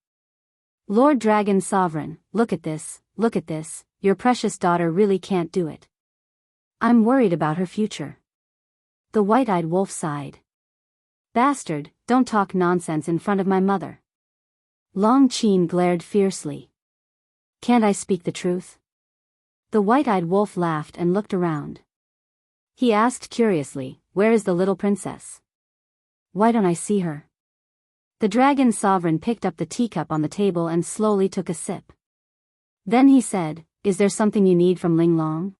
Speaker 1: Lord Dragon Sovereign, look at this, your precious daughter really can't do it. I'm worried about her future. The white-eyed wolf sighed. Bastard, don't talk nonsense in front of my mother. Long Qin glared fiercely. Can't I speak the truth? The white-eyed wolf laughed and looked around. He asked curiously, where is the little princess? Why don't I see her? The dragon sovereign picked up the teacup on the table and slowly took a sip. Then he said, is there something you need from Ling Long?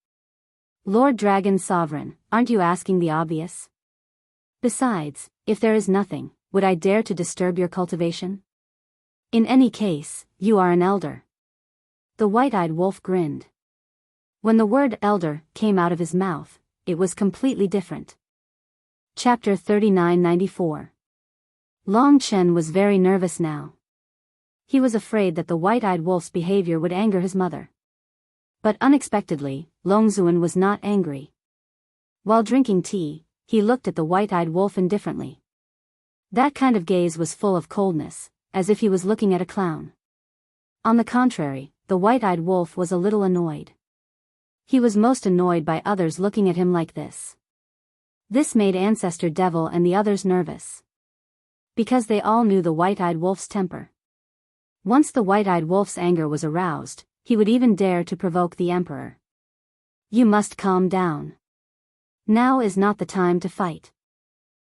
Speaker 1: Lord Dragon Sovereign, aren't you asking the obvious? Besides, if there is nothing, would I dare to disturb your cultivation? In any case, you are an elder. The white-eyed wolf grinned. When the word elder came out of his mouth, it was completely different. Chapter 3994. Long Chen was very nervous now. He was afraid that the white-eyed wolf's behavior would anger his mother. But unexpectedly, Longzuan was not angry. While drinking tea, he looked at the white-eyed wolf indifferently. That kind of gaze was full of coldness, as if he was looking at a clown. On the contrary, the white-eyed wolf was a little annoyed. He was most annoyed by others looking at him like this. This made Ancestor Devil and the others nervous. Because they all knew the white-eyed wolf's temper. Once the white-eyed wolf's anger was aroused, he would even dare to provoke the emperor. You must calm down. Now is not the time to fight.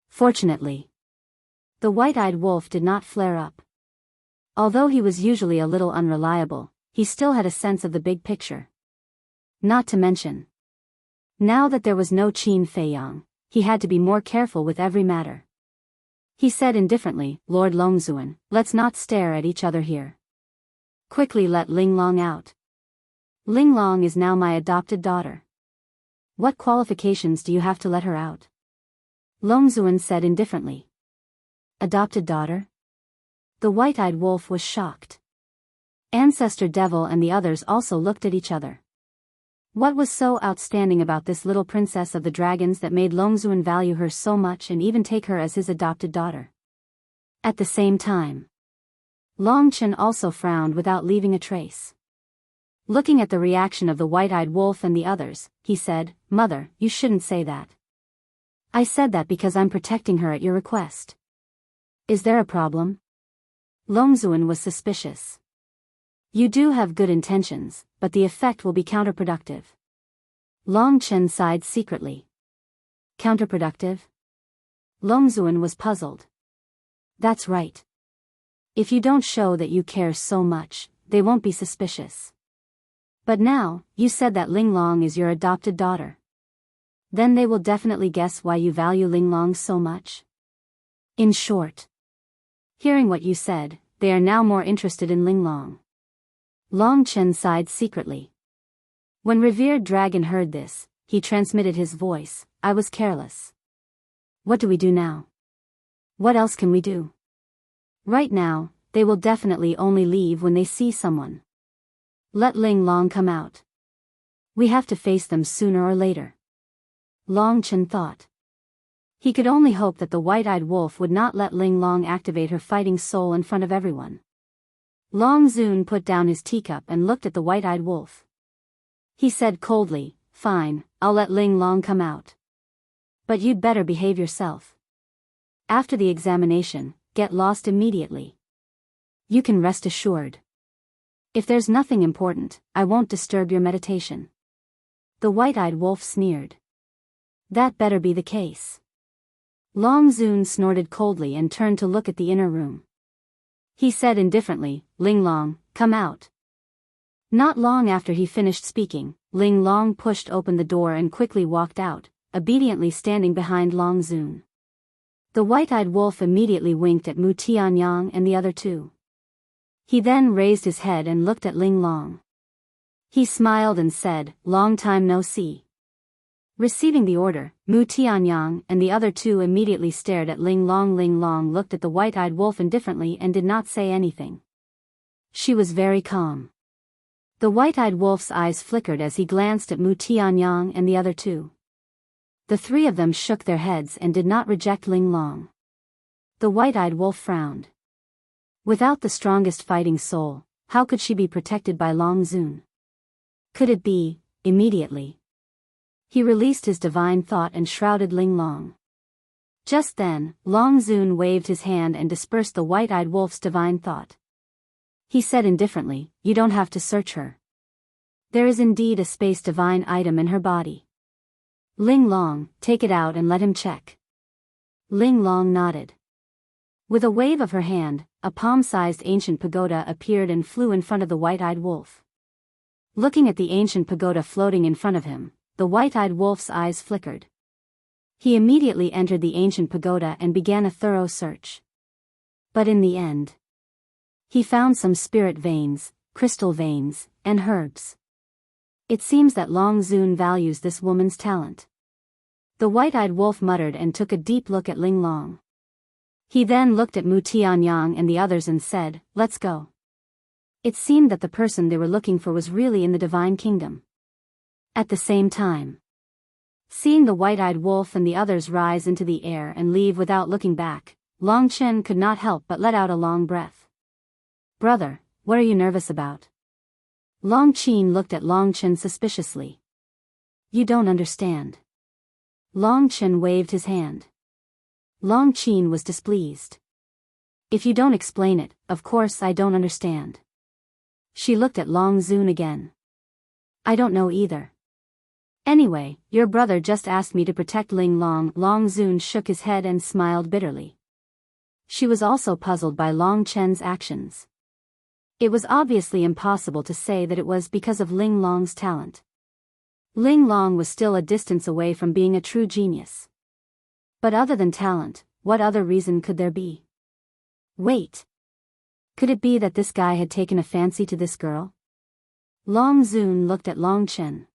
Speaker 1: Fortunately, the white-eyed wolf did not flare up. Although he was usually a little unreliable, he still had a sense of the big picture. Not to mention, now that there was no Qin Feiyang, he had to be more careful with every matter. He said indifferently, Lord Longzuan, let's not stare at each other here. Quickly let Ling Long out. Ling Long is now my adopted daughter. What qualifications do you have to let her out? Longzuan said indifferently. Adopted daughter? The white-eyed wolf was shocked. Ancestor Devil and the others also looked at each other. What was so outstanding about this little princess of the dragons that made Longzuan value her so much and even take her as his adopted daughter? At the same time, Long Chen also frowned without leaving a trace. Looking at the reaction of the white-eyed wolf and the others, he said, Mother, you shouldn't say that. I said that because I'm protecting her at your request. Is there a problem? Longzuan was suspicious. You do have good intentions, but the effect will be counterproductive. Long Chen sighed secretly. Counterproductive? Longzuan was puzzled. That's right. If you don't show that you care so much, they won't be suspicious. But now, you said that Ling Long is your adopted daughter. Then they will definitely guess why you value Ling Long so much. In short, hearing what you said, they are now more interested in Ling Long. Long Chen sighed secretly. When revered dragon heard this, he transmitted his voice, I was careless. What do we do now? What else can we do? Right now, they will definitely only leave when they see someone. Let Ling Long come out. We have to face them sooner or later. Long Chen thought. He could only hope that the white-eyed wolf would not let Ling Long activate her fighting soul in front of everyone. Long Zun put down his teacup and looked at the white-eyed wolf. He said coldly, Fine, I'll let Ling Long come out. But you'd better behave yourself. After the examination, get lost immediately. You can rest assured. If there's nothing important, I won't disturb your meditation. The white-eyed wolf sneered. That better be the case. Long Zun snorted coldly and turned to look at the inner room. He said indifferently, Ling Long, come out. Not long after he finished speaking, Ling Long pushed open the door and quickly walked out, obediently standing behind Long Zun. The white-eyed wolf immediately winked at Mu Tianyang and the other two. He then raised his head and looked at Ling Long. He smiled and said, Long time no see. Receiving the order, Mu Tianyang and the other two immediately stared at Ling Long. Ling Long looked at the white-eyed wolf indifferently and did not say anything. She was very calm. The white-eyed wolf's eyes flickered as he glanced at Mu Tianyang and the other two. The three of them shook their heads and did not reject Ling Long. The white-eyed wolf frowned. Without the strongest fighting soul, how could she be protected by Long Zun? Could it be, immediately? He released his divine thought and shrouded Ling Long. Just then, Long Zun waved his hand and dispersed the white-eyed wolf's divine thought. He said indifferently, you don't have to search her. There is indeed a space divine item in her body. Ling Long, take it out and let him check. Ling Long nodded. With a wave of her hand, a palm-sized ancient pagoda appeared and flew in front of the white-eyed wolf. Looking at the ancient pagoda floating in front of him, the white-eyed wolf's eyes flickered. He immediately entered the ancient pagoda and began a thorough search. But in the end, he found some spirit veins, crystal veins, and herbs. It seems that Long Zun values this woman's talent. The white-eyed wolf muttered and took a deep look at Ling Long. He then looked at Mu Tianyang and the others and said, let's go. It seemed that the person they were looking for was really in the divine kingdom. At the same time, seeing the white-eyed wolf and the others rise into the air and leave without looking back, Long Chen could not help but let out a long breath. Brother, what are you nervous about? Long Chen looked at Long Chen suspiciously. You don't understand. Long Chen waved his hand. Long Chen was displeased. If you don't explain it, of course I don't understand. She looked at Long Zun again. I don't know either. Anyway, your brother just asked me to protect Ling Long. Long Zun shook his head and smiled bitterly. She was also puzzled by Long Chen's actions. It was obviously impossible to say that it was because of Ling Long's talent. Ling Long was still a distance away from being a true genius. But other than talent, what other reason could there be? Wait. Could it be that this guy had taken a fancy to this girl? Long Zun looked at Long Chen.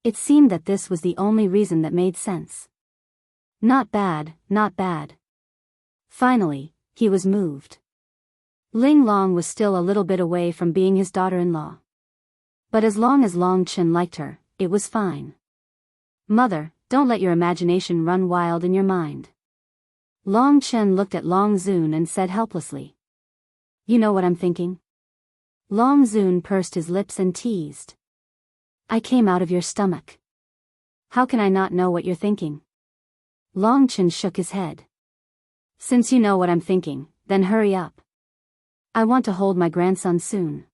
Speaker 1: It seemed that this was the only reason that made sense. Not bad, not bad. Finally, he was moved. Ling Long was still a little bit away from being his daughter-in-law. But as long as Long Chen liked her, it was fine. Mother, don't let your imagination run wild in your mind. Long Chen looked at Long Zun and said helplessly. You know what I'm thinking? Long Zun pursed his lips and teased. I came out of your stomach. How can I not know what you're thinking? Long Chen shook his head. Since you know what I'm thinking, then hurry up. I want to hold my grandson soon.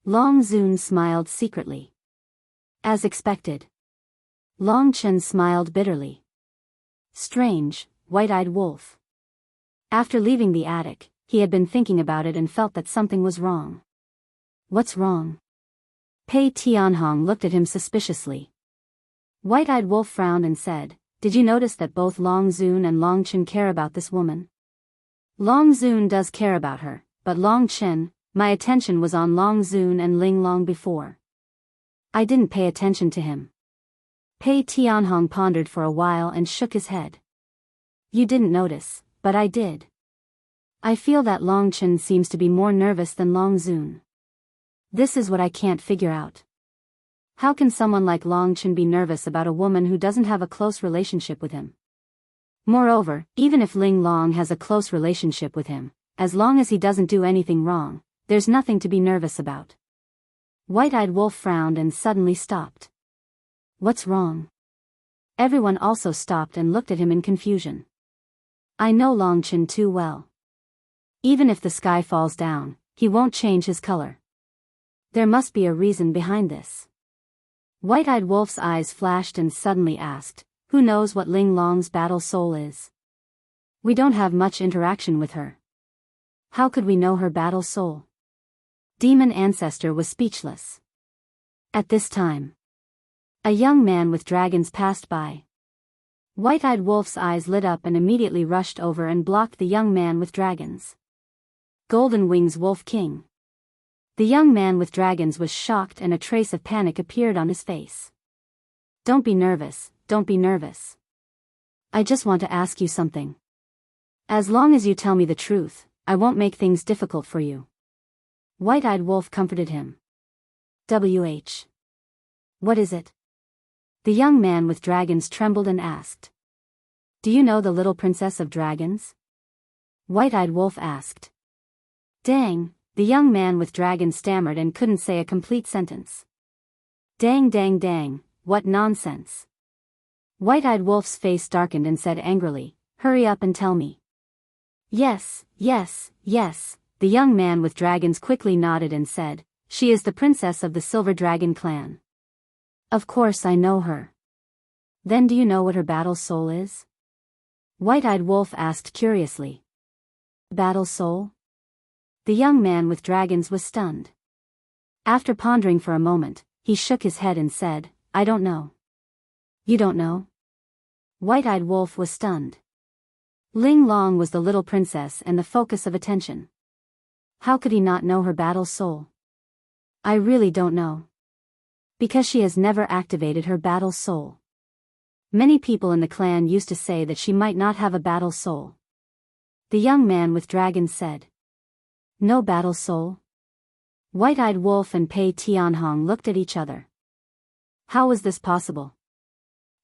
Speaker 1: Long Zun smiled secretly. As expected. Long Chen smiled bitterly. Strange, white-eyed wolf. After leaving the attic, he had been thinking about it and felt that something was wrong. What's wrong? Pei Tianhong looked at him suspiciously. White-eyed wolf frowned and said, did you notice that both Long Zun and Long Chen care about this woman? Long Zun does care about her, but Long Chen, my attention was on Long Zun and Ling Long before. I didn't pay attention to him. Pei Tianhong pondered for a while and shook his head. You didn't notice, but I did. I feel that Long Chen seems to be more nervous than Long Zun. This is what I can't figure out. How can someone like Long Chen be nervous about a woman who doesn't have a close relationship with him? Moreover, even if Ling Long has a close relationship with him, as long as he doesn't do anything wrong, there's nothing to be nervous about. White-eyed wolf frowned and suddenly stopped. What's wrong? Everyone also stopped and looked at him in confusion. I know Long Chen too well. Even if the sky falls down, he won't change his color. There must be a reason behind this. White-eyed wolf's eyes flashed and suddenly asked, who knows what Ling Long's battle soul is? We don't have much interaction with her. How could we know her battle soul? Demon Ancestor was speechless. At this time, a young man with dragons passed by. White-eyed wolf's eyes lit up and immediately rushed over and blocked the young man with dragons. Golden Wings Wolf King. The young man with dragons was shocked and a trace of panic appeared on his face. Don't be nervous, don't be nervous. I just want to ask you something. As long as you tell me the truth, I won't make things difficult for you. White-eyed wolf comforted him. What is it? The young man with dragons trembled and asked. Do you know the little princess of dragons? White-eyed wolf asked. Dang, the young man with dragons stammered and couldn't say a complete sentence. Dang dang dang, what nonsense. White-eyed wolf's face darkened and said angrily, hurry up and tell me. Yes, yes, yes, The young man with dragons quickly nodded and said, "She is the princess of the Silver Dragon clan." "Of course I know her." "Then do you know what her battle soul is?" White-Eyed Wolf asked curiously. "Battle soul?" The young man with dragons was stunned. After pondering for a moment, he shook his head and said, "I don't know." "You don't know?" White-Eyed Wolf was stunned. Ling Long was the little princess and the focus of attention. How could he not know her battle soul? "I really don't know." "Because she has never activated her battle soul. Many people in the clan used to say that she might not have a battle soul." The young man with dragons said. "No battle soul?" White-Eyed Wolf and Pei Tianhong looked at each other. How was this possible?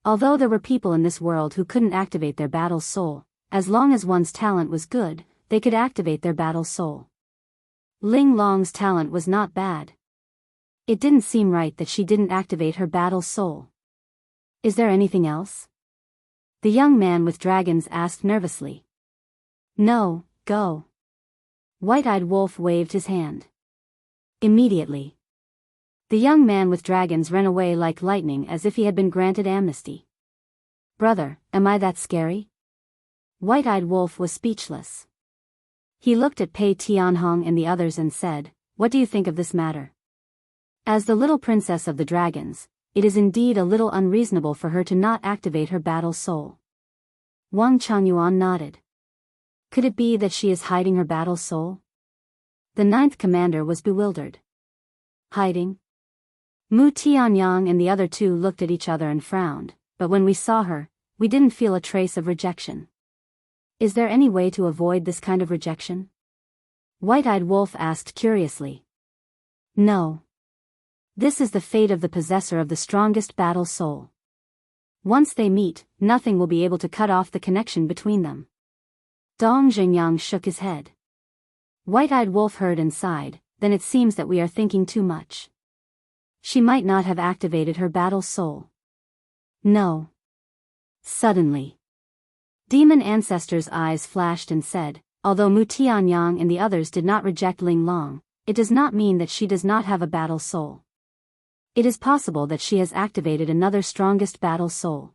Speaker 1: Although there were people in this world who couldn't activate their battle soul, as long as one's talent was good, they could activate their battle soul. Ling Long's talent was not bad. It didn't seem right that she didn't activate her battle soul. "Is there anything else?" the young man with dragons asked nervously. "No, go." White-Eyed Wolf waved his hand. Immediately, the young man with dragons ran away like lightning as if he had been granted amnesty. "Brother, am I that scary?" White-Eyed Wolf was speechless. He looked at Pei Tianhong and the others and said, "What do you think of this matter?" As the little princess of the dragons, it is indeed a little unreasonable for her to not activate her battle soul. Wang Changyuan nodded. Could it be that she is hiding her battle soul? The ninth commander was bewildered. Hiding? Mu Tianyang and the other two looked at each other and frowned, but when we saw her, we didn't feel a trace of rejection. Is there any way to avoid this kind of rejection? White-Eyed Wolf asked curiously. No. This is the fate of the possessor of the strongest battle soul. Once they meet, nothing will be able to cut off the connection between them. Dong Zhengyang shook his head. White-Eyed Wolf heard and sighed, then it seems that we are thinking too much. She might not have activated her battle soul. No. Suddenly, Demon Ancestor's eyes flashed and said, although Mu Tianyang and the others did not reject Ling Long, it does not mean that she does not have a battle soul. It is possible that she has activated another strongest battle soul.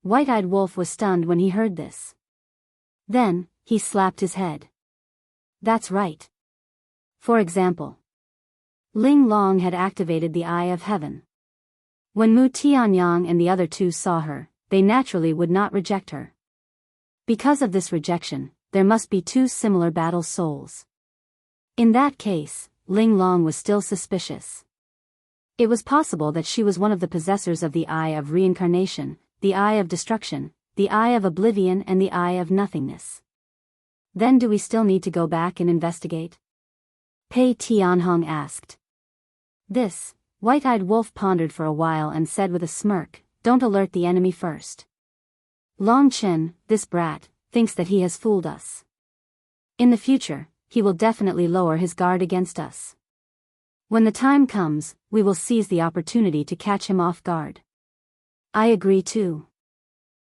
Speaker 1: White-Eyed Wolf was stunned when he heard this. Then, he slapped his head. That's right. For example, Ling Long had activated the Eye of Heaven. When Mu Tianyang and the other two saw her, they naturally would not reject her. Because of this rejection, there must be two similar battle souls. In that case, Ling Long was still suspicious. It was possible that she was one of the possessors of the Eye of Reincarnation, the Eye of Destruction, the Eye of Oblivion and the Eye of Nothingness. Then do we still need to go back and investigate? Pei Tianhong asked. This, White-Eyed Wolf pondered for a while and said with a smirk, don't alert the enemy first. Long Chen, this brat, thinks that he has fooled us. In the future, he will definitely lower his guard against us. When the time comes, we will seize the opportunity to catch him off guard. I agree too.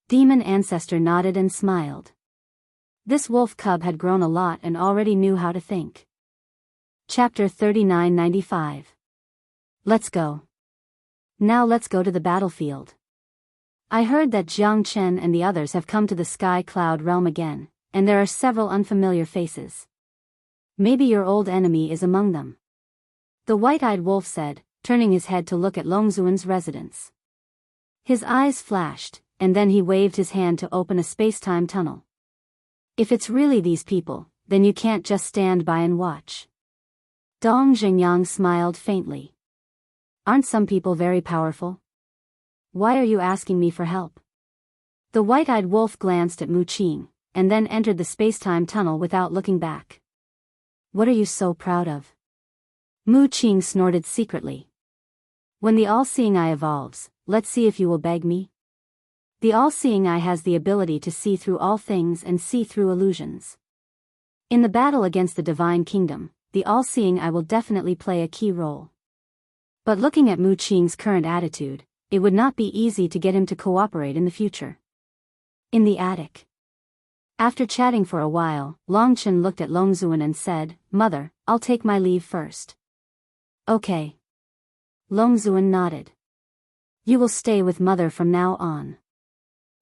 Speaker 1: Demon Ancestor nodded and smiled. This wolf cub had grown a lot and already knew how to think. Chapter 3995. Let's go. Now let's go to the battlefield. I heard that Jiang Chen and the others have come to the Sky Cloud realm again, and there are several unfamiliar faces. Maybe your old enemy is among them. The White-Eyed Wolf said, turning his head to look at Longzuan's residence. His eyes flashed, and then he waved his hand to open a space-time tunnel. If it's really these people, then you can't just stand by and watch. Dong Zhengyang smiled faintly. Aren't some people very powerful? Why are you asking me for help? The White-Eyed Wolf glanced at Mu Qing, and then entered the space-time tunnel without looking back. What are you so proud of? Mu Qing snorted secretly. When the all-seeing eye evolves, let's see if you will beg me. The all-seeing eye has the ability to see through all things and see through illusions. In the battle against the Divine Kingdom, the all-seeing eye will definitely play a key role. But looking at Mu Qing's current attitude, it would not be easy to get him to cooperate in the future. In the attic. After chatting for a while, Longchen looked at Longzuan and said, "Mother, I'll take my leave first." "Okay." Longzuan nodded. "You will stay with mother from now on."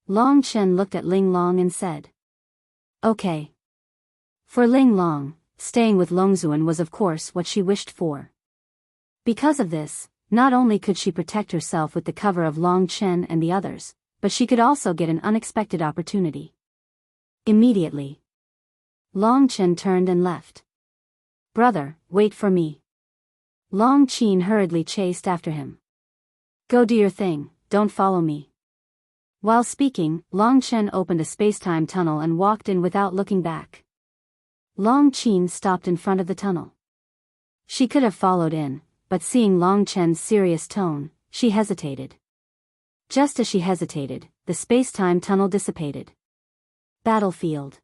Speaker 1: Longchen looked at Ling Long and said, "Okay." For Ling Long, staying with Longzuan was of course what she wished for. Because of this, not only could she protect herself with the cover of Longchen and the others, but she could also get an unexpected opportunity. Immediately, Longchen turned and left. "Brother, wait for me." Longchen hurriedly chased after him. "Go do your thing, don't follow me." While speaking, Longchen opened a space-time tunnel and walked in without looking back. Longchen stopped in front of the tunnel. She could have followed in, but seeing Longchen's serious tone, she hesitated. Just as she hesitated, the space-time tunnel dissipated. Battlefield.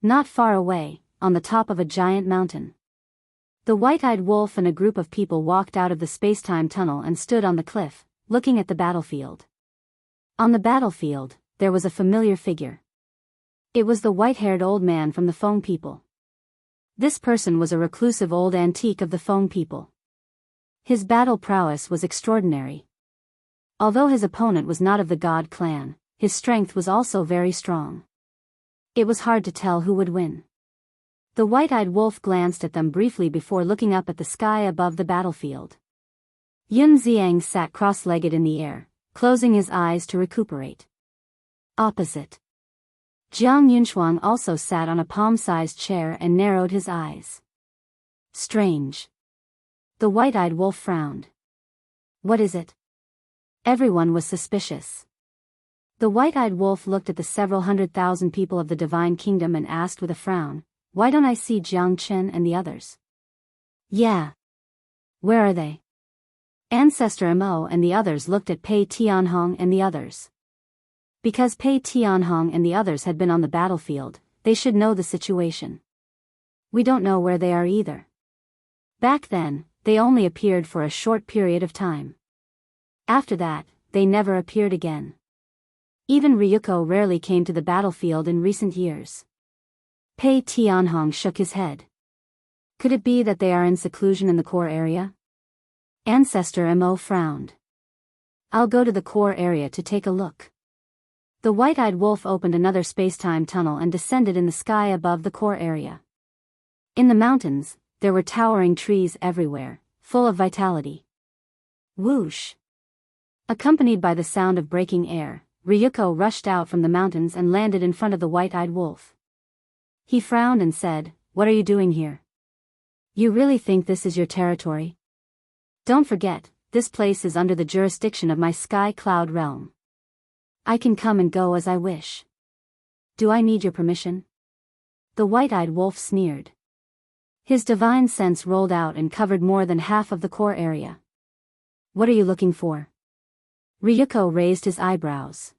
Speaker 1: Not far away, on the top of a giant mountain. The white-eyed wolf and a group of people walked out of the space-time tunnel and stood on the cliff, looking at the battlefield. On the battlefield, there was a familiar figure. It was the white-haired old man from the Feng people. This person was a reclusive old antique of the Feng people. His battle prowess was extraordinary. Although his opponent was not of the God clan, his strength was also very strong. It was hard to tell who would win. The white-eyed wolf glanced at them briefly before looking up at the sky above the battlefield. Yun Xiang sat cross-legged in the air, closing his eyes to recuperate. Opposite, Jiang Yunchuang also sat on a palm-sized chair and narrowed his eyes. Strange. The white-eyed wolf frowned. "What is it?" Everyone was suspicious. The white-eyed wolf looked at the several 100,000 people of the Divine Kingdom and asked with a frown, "Why don't I see Jiang Chen and the others?" "Yeah. Where are they?" Ancestor Mo and the others looked at Pei Tianhong and the others. Because Pei Tianhong and the others had been on the battlefield, they should know the situation. "We don't know where they are either. Back then, they only appeared for a short period of time. After that, they never appeared again. Even Ryuko rarely came to the battlefield in recent years." Pei Tianhong shook his head. "Could it be that they are in seclusion in the core area?" Ancestor Mo frowned. "I'll go to the core area to take a look." The white-eyed wolf opened another space-time tunnel and descended in the sky above the core area. In the mountains, there were towering trees everywhere, full of vitality. Whoosh! Accompanied by the sound of breaking air, Ryuko rushed out from the mountains and landed in front of the white-eyed wolf. He frowned and said, "What are you doing here? You really think this is your territory? Don't forget, this place is under the jurisdiction of my sky cloud realm. I can come and go as I wish. Do I need your permission?" The white-eyed wolf sneered. His divine sense rolled out and covered more than half of the core area. "What are you looking for?" Ryuko raised his eyebrows.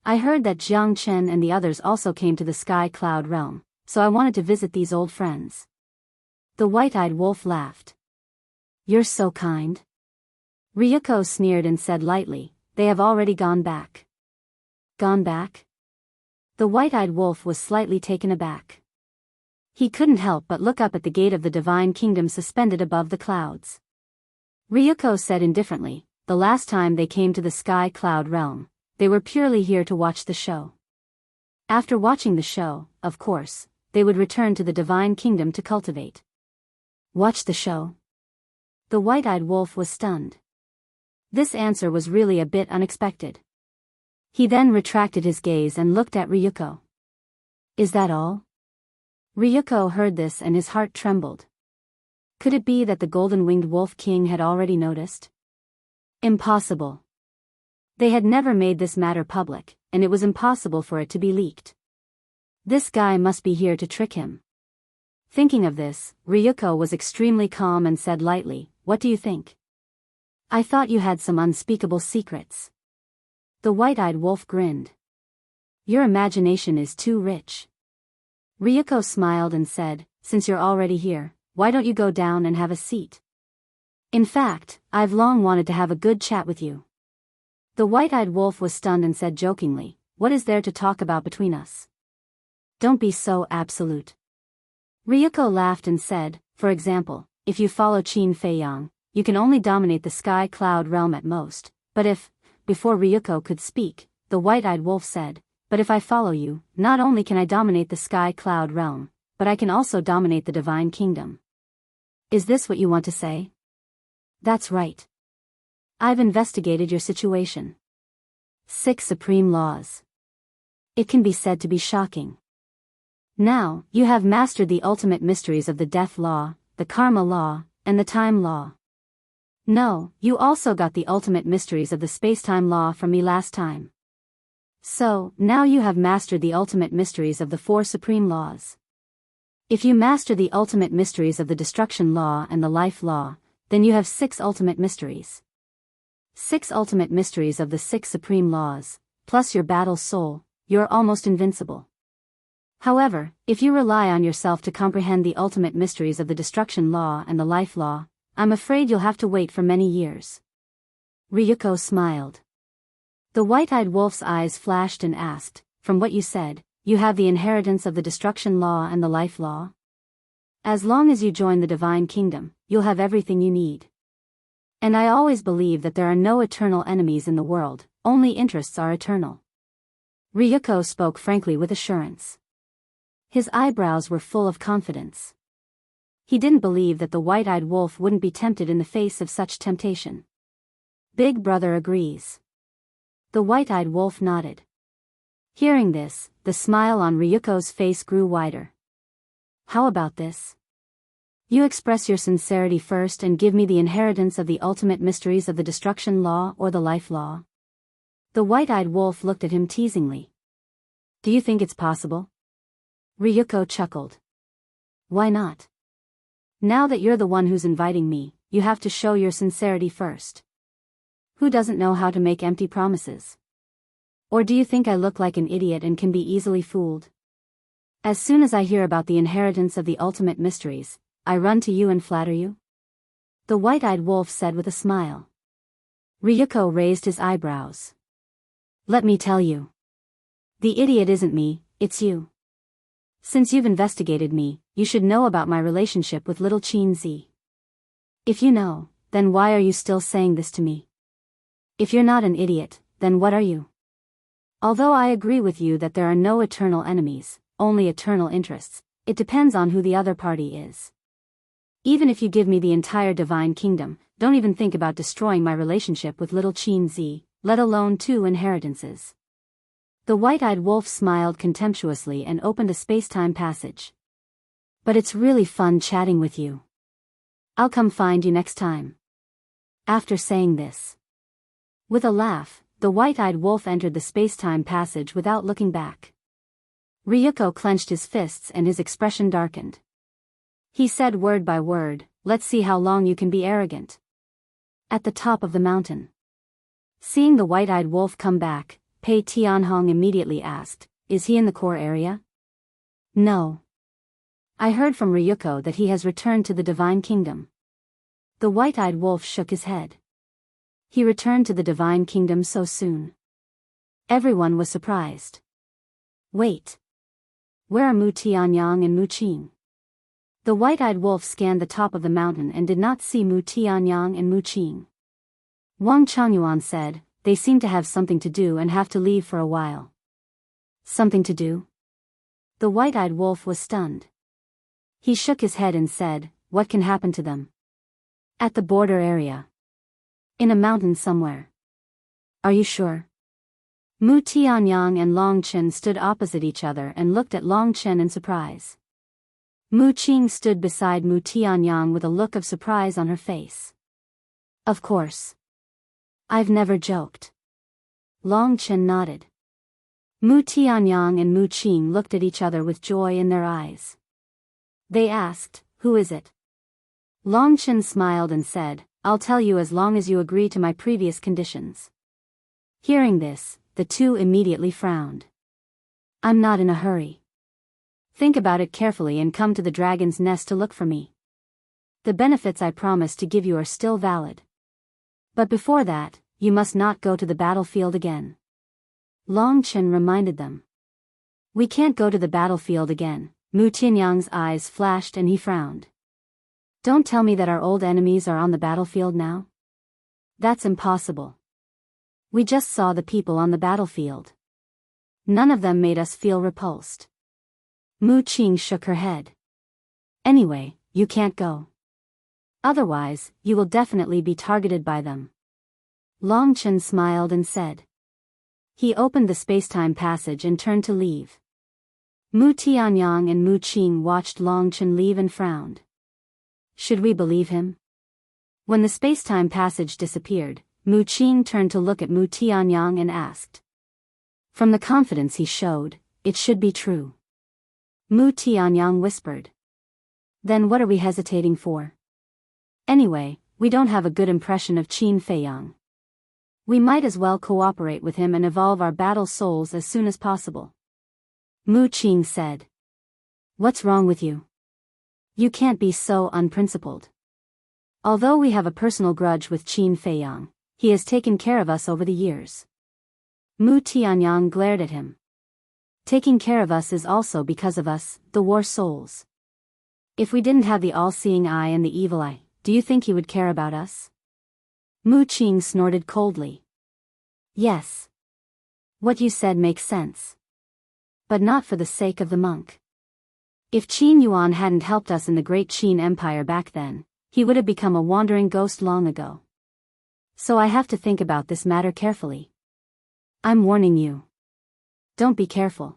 Speaker 1: "I heard that Jiang Chen and the others also came to the sky cloud realm, so I wanted to visit these old friends." The white-eyed wolf laughed. "You're so kind." Ryuko sneered and said lightly, "They have already gone back." "Gone back?" The white-eyed wolf was slightly taken aback. He couldn't help but look up at the gate of the Divine Kingdom suspended above the clouds. Ryuko said indifferently, "The last time they came to the sky cloud realm, they were purely here to watch the show. After watching the show, of course, they would return to the Divine Kingdom to cultivate." "Watch the show?" The white-eyed wolf was stunned. This answer was really a bit unexpected. He then retracted his gaze and looked at Ryuko. "Is that all?" Ryuko heard this and his heart trembled. Could it be that the golden-winged wolf king had already noticed? Impossible. They had never made this matter public, and it was impossible for it to be leaked. This guy must be here to trick him. Thinking of this, Ryuko was extremely calm and said lightly, "What do you think? I thought you had some unspeakable secrets." The white-eyed wolf grinned. "Your imagination is too rich." Ryuko smiled and said, "Since you're already here, why don't you go down and have a seat? In fact, I've long wanted to have a good chat with you." The white-eyed wolf was stunned and said jokingly, "What is there to talk about between us? Don't be so absolute. Ryuko laughed and said, for example, if you follow Qin Feiyang, you can only dominate the sky cloud realm at most, but if, before Ryuko could speak, the white-eyed wolf said, but if I follow you, not only can I dominate the sky cloud realm, but I can also dominate the divine kingdom. Is this what you want to say? That's right. I've investigated your situation. 6 supreme laws. It can be said to be shocking. Now, you have mastered the ultimate mysteries of the death law, the karma law, and the time law. No, you also got the ultimate mysteries of the space-time law from me last time. So, now you have mastered the ultimate mysteries of the 4 supreme laws. If you master the ultimate mysteries of the destruction law and the life law, then you have 6 ultimate mysteries. 6 ultimate mysteries of the 6 supreme laws, plus your battle soul, you're almost invincible. However, if you rely on yourself to comprehend the ultimate mysteries of the destruction law and the life law, I'm afraid you'll have to wait for many years. Ryuko smiled. The white-eyed wolf's eyes flashed and asked, from what you said, you have the inheritance of the destruction law and the life law? As long as you join the divine kingdom, you'll have everything you need. And I always believe that there are no eternal enemies in the world, only interests are eternal. Ryuko spoke frankly with assurance. His eyebrows were full of confidence. He didn't believe that the white-eyed wolf wouldn't be tempted in the face of such temptation. Big brother agrees. The white-eyed wolf nodded. Hearing this, the smile on Ryuko's face grew wider. How about this? You express your sincerity first and give me the inheritance of the ultimate mysteries of the destruction law or the life law. The white-eyed wolf looked at him teasingly. Do you think it's possible? Ryuko chuckled. Why not? Now that you're the one who's inviting me, you have to show your sincerity first. Who doesn't know how to make empty promises? Or do you think I look like an idiot and can be easily fooled? As soon as I hear about the inheritance of the ultimate mysteries, I run to you and flatter you? The white-eyed wolf said with a smile. Ryuko raised his eyebrows. Let me tell you. The idiot isn't me, it's you. Since you've investigated me, you should know about my relationship with little Qin Zi. If you know, then why are you still saying this to me? If you're not an idiot, then what are you? Although I agree with you that there are no eternal enemies, only eternal interests, it depends on who the other party is. Even if you give me the entire divine kingdom, don't even think about destroying my relationship with little Qin Zi, let alone 2 inheritances. The white-eyed wolf smiled contemptuously and opened a space-time passage. But it's really fun chatting with you. I'll come find you next time. After saying this, with a laugh, the white-eyed wolf entered the space-time passage without looking back. Ryuko clenched his fists and his expression darkened. He said word by word, let's see how long you can be arrogant. At the top of the mountain. Seeing the white-eyed wolf come back, Pei Tianhong immediately asked, is he in the core area? No. I heard from Ryuko that he has returned to the divine kingdom. The white-eyed wolf shook his head. He returned to the divine kingdom so soon. Everyone was surprised. Wait. Where are Mu Tianyang and Mu Qing? The white-eyed wolf scanned the top of the mountain and did not see Mu Tianyang and Mu Qing. Wang Changyuan said, they seem to have something to do and have to leave for a while. Something to do? The white-eyed wolf was stunned. He shook his head and said, what can happen to them? At the border area. In a mountain somewhere. Are you sure? Mu Tianyang and Long Chen stood opposite each other and looked at Long Chen in surprise. Mu Qing stood beside Mu Tianyang with a look of surprise on her face. Of course. I've never joked. Long Chen nodded. Mu Tianyang and Mu Qing looked at each other with joy in their eyes. They asked, who is it? Long Chen smiled and said, I'll tell you as long as you agree to my previous conditions. Hearing this, the two immediately frowned. I'm not in a hurry. Think about it carefully and come to the dragon's nest to look for me. The benefits I promised to give you are still valid. But before that, you must not go to the battlefield again. Long Chen reminded them. We can't go to the battlefield again. Mu Tianyang's eyes flashed and he frowned. Don't tell me that our old enemies are on the battlefield now? That's impossible. We just saw the people on the battlefield. None of them made us feel repulsed. Mu Qing shook her head. Anyway, you can't go. Otherwise, you will definitely be targeted by them. Long Chen smiled and said. He opened the spacetime passage and turned to leave. Mu Tianyang and Mu Qing watched Long Chen leave and frowned. Should we believe him? When the spacetime passage disappeared, Mu Qing turned to look at Mu Tianyang and asked. From the confidence he showed, it should be true. Mu Tianyang whispered. Then what are we hesitating for? Anyway, we don't have a good impression of Qin Feiyang. We might as well cooperate with him and evolve our battle souls as soon as possible. Mu Qing said. What's wrong with you? You can't be so unprincipled. Although we have a personal grudge with Qin Feiyang, he has taken care of us over the years. Mu Tianyang glared at him. Taking care of us is also because of us, the war souls. If we didn't have the all-seeing eye and the evil eye, do you think he would care about us? Mu Qing snorted coldly. Yes. What you said makes sense. But not for the sake of the monk. If Qin Yuan hadn't helped us in the great Qin Empire back then, he would have become a wandering ghost long ago. So I have to think about this matter carefully. I'm warning you. Don't be careful.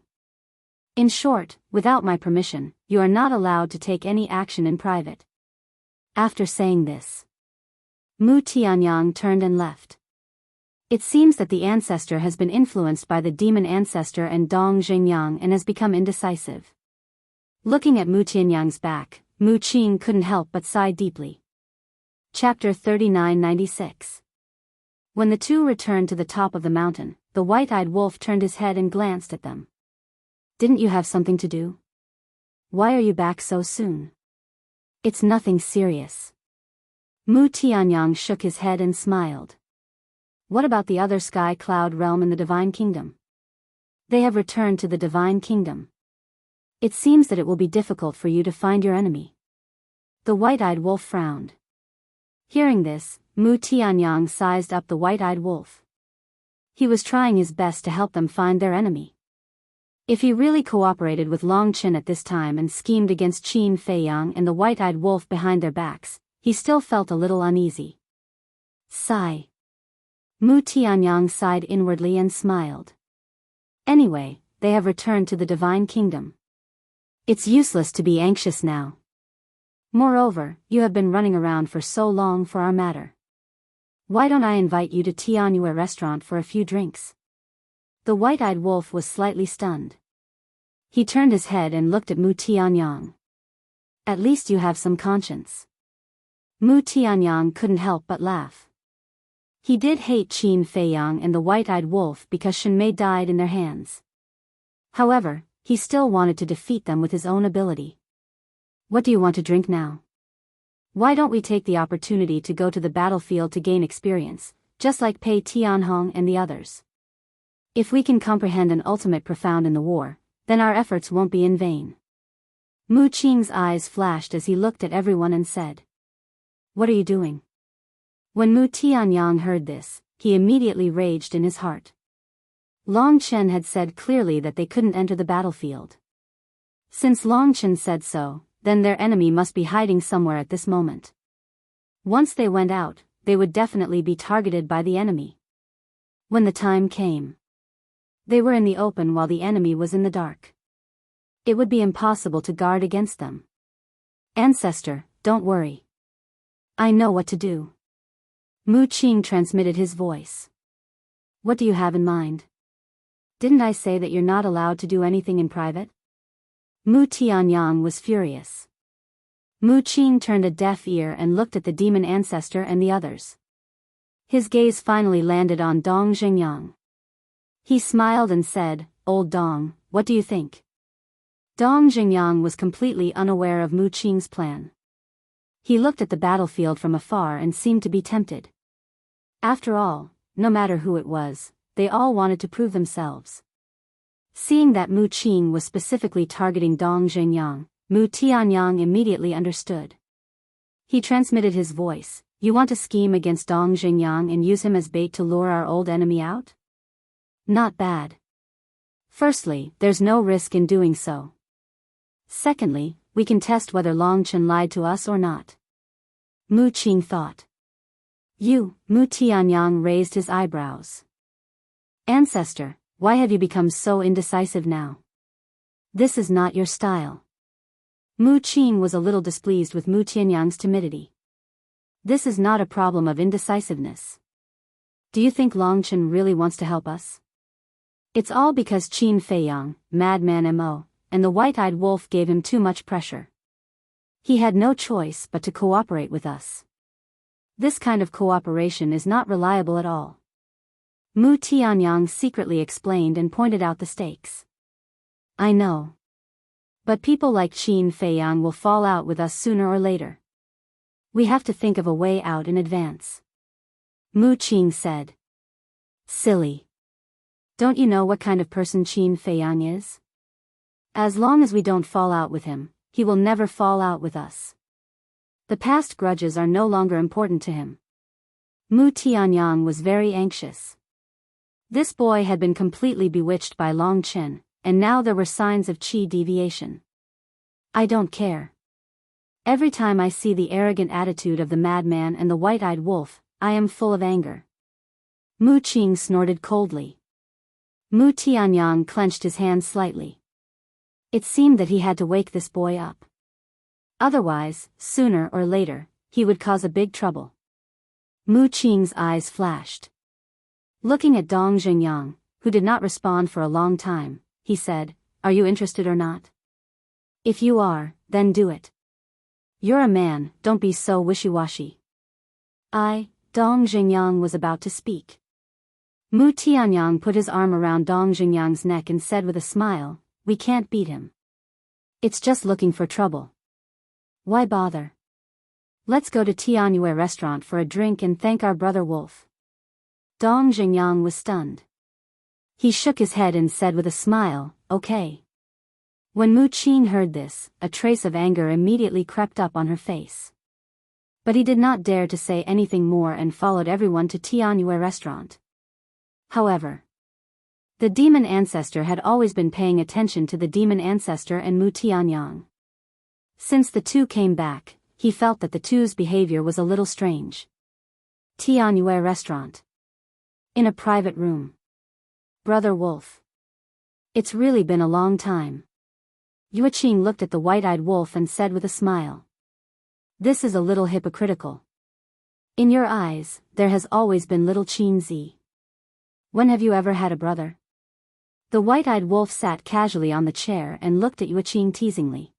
Speaker 1: In short, without my permission, you are not allowed to take any action in private. After saying this, Mu Tianyang turned and left. It seems that the ancestor has been influenced by the demon ancestor and Dong Xingyang and has become indecisive. Looking at Mu Tianyang's back, Mu Qing couldn't help but sigh deeply. Chapter 3996. When the two returned to the top of the mountain, the white-eyed wolf turned his head and glanced at them. Didn't you have something to do? Why are you back so soon? It's nothing serious. Mu Tianyang shook his head and smiled. What about the other sky cloud realm in the Divine Kingdom? They have returned to the Divine Kingdom. It seems that it will be difficult for you to find your enemy. The white-eyed wolf frowned. Hearing this, Mu Tianyang sized up the white-eyed wolf. He was trying his best to help them find their enemy. If he really cooperated with Long Chen at this time and schemed against Qin Feiyang and the white-eyed wolf behind their backs, he still felt a little uneasy. Sigh. Mu Tianyang sighed inwardly and smiled. Anyway, they have returned to the Divine Kingdom. It's useless to be anxious now. Moreover, you have been running around for so long for our matter. Why don't I invite you to Tianyue restaurant for a few drinks? The white-eyed wolf was slightly stunned. He turned his head and looked at Mu Tianyang. At least you have some conscience. Mu Tianyang couldn't help but laugh. He did hate Qin Feiyang and the white-eyed wolf because Shenmei died in their hands. However, he still wanted to defeat them with his own ability. What do you want to drink now? Why don't we take the opportunity to go to the battlefield to gain experience, just like Pei Tianhong and the others? If we can comprehend an ultimate profound in the war, then our efforts won't be in vain. Mu Qing's eyes flashed as he looked at everyone and said. What are you doing? When Mu Tianyang heard this, he immediately raged in his heart. Long Chen had said clearly that they couldn't enter the battlefield. Since Long Chen said so, then their enemy must be hiding somewhere at this moment. Once they went out, they would definitely be targeted by the enemy. When the time came, they were in the open while the enemy was in the dark. It would be impossible to guard against them. Ancestor, don't worry. I know what to do. Mu Qing transmitted his voice. What do you have in mind? Didn't I say that you're not allowed to do anything in private? Mu Tianyang was furious. Mu Qing turned a deaf ear and looked at the demon ancestor and the others. His gaze finally landed on Dong Xingyang. He smiled and said, Old Dong, what do you think? Dong Xingyang was completely unaware of Mu Qing's plan. He looked at the battlefield from afar and seemed to be tempted. After all, no matter who it was, they all wanted to prove themselves. Seeing that Mu Qing was specifically targeting Dong Zhengyang, Mu Tianyang immediately understood. He transmitted his voice. You want to scheme against Dong Zhengyang and use him as bait to lure our old enemy out? Not bad. Firstly, there's no risk in doing so. Secondly, we can test whether Long Chen lied to us or not. Mu Qing thought. You, Mu Tianyang raised his eyebrows. Ancestor, why have you become so indecisive now? This is not your style. Mu Qing was a little displeased with Mu Tianyang's timidity. This is not a problem of indecisiveness. Do you think Long Chen really wants to help us? It's all because Qin Feiyang, Madman Mo, and the white-eyed wolf gave him too much pressure. He had no choice but to cooperate with us. This kind of cooperation is not reliable at all. Mu Tianyang secretly explained and pointed out the stakes. I know. But people like Qin Feiyang will fall out with us sooner or later. We have to think of a way out in advance. Mu Qing said. Silly. Don't you know what kind of person Qin Feiyang is? As long as we don't fall out with him, he will never fall out with us. The past grudges are no longer important to him. Mu Tianyang was very anxious. This boy had been completely bewitched by Long Chen, and now there were signs of qi deviation. I don't care. Every time I see the arrogant attitude of the madman and the white-eyed wolf, I am full of anger. Mu Qing snorted coldly. Mu Tianyang clenched his hands slightly. It seemed that he had to wake this boy up. Otherwise, sooner or later, he would cause a big trouble. Mu Qing's eyes flashed. Looking at Dong Zhengyang, who did not respond for a long time, he said, Are you interested or not? If you are, then do it. You're a man, don't be so wishy-washy. Dong Zhengyang was about to speak. Mu Tianyang put his arm around Dong Zhengyang's neck and said with a smile, We can't beat him. It's just looking for trouble. Why bother? Let's go to Tianyue restaurant for a drink and thank our brother wolf. Dong Zhengyang was stunned. He shook his head and said with a smile, Okay. When Mu Qing heard this, a trace of anger immediately crept up on her face. But he did not dare to say anything more and followed everyone to Tianyue restaurant. However, the demon ancestor had always been paying attention to the demon ancestor and Mu Tianyang. Since the two came back, he felt that the two's behavior was a little strange. Tianyue restaurant. In a private room. Brother Wolf. It's really been a long time. Yueqing looked at the white-eyed wolf and said with a smile. This is a little hypocritical. In your eyes, there has always been little Qin Zi. When have you ever had a brother? The white-eyed wolf sat casually on the chair and looked at Yueqing teasingly.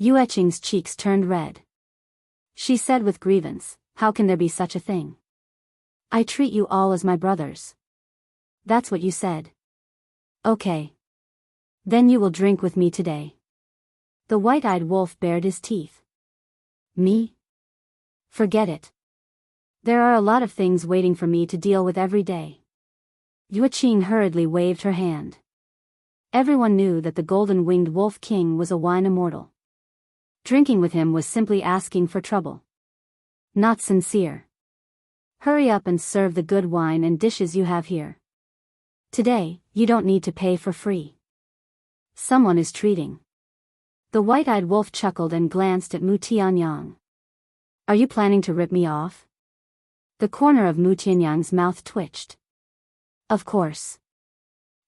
Speaker 1: Yueqing's cheeks turned red. She said with grievance, How can there be such a thing? I treat you all as my brothers. That's what you said. Okay. Then you will drink with me today. The white-eyed wolf bared his teeth. Me? Forget it. There are a lot of things waiting for me to deal with every day. Yueqing hurriedly waved her hand. Everyone knew that the golden-winged wolf king was a wine immortal. Drinking with him was simply asking for trouble. Not sincere. Hurry up and serve the good wine and dishes you have here. Today, you don't need to pay for free. Someone is treating. The white-eyed wolf chuckled and glanced at Mu Tianyang. Are you planning to rip me off? The corner of Mu Tianyang's mouth twitched. Of course.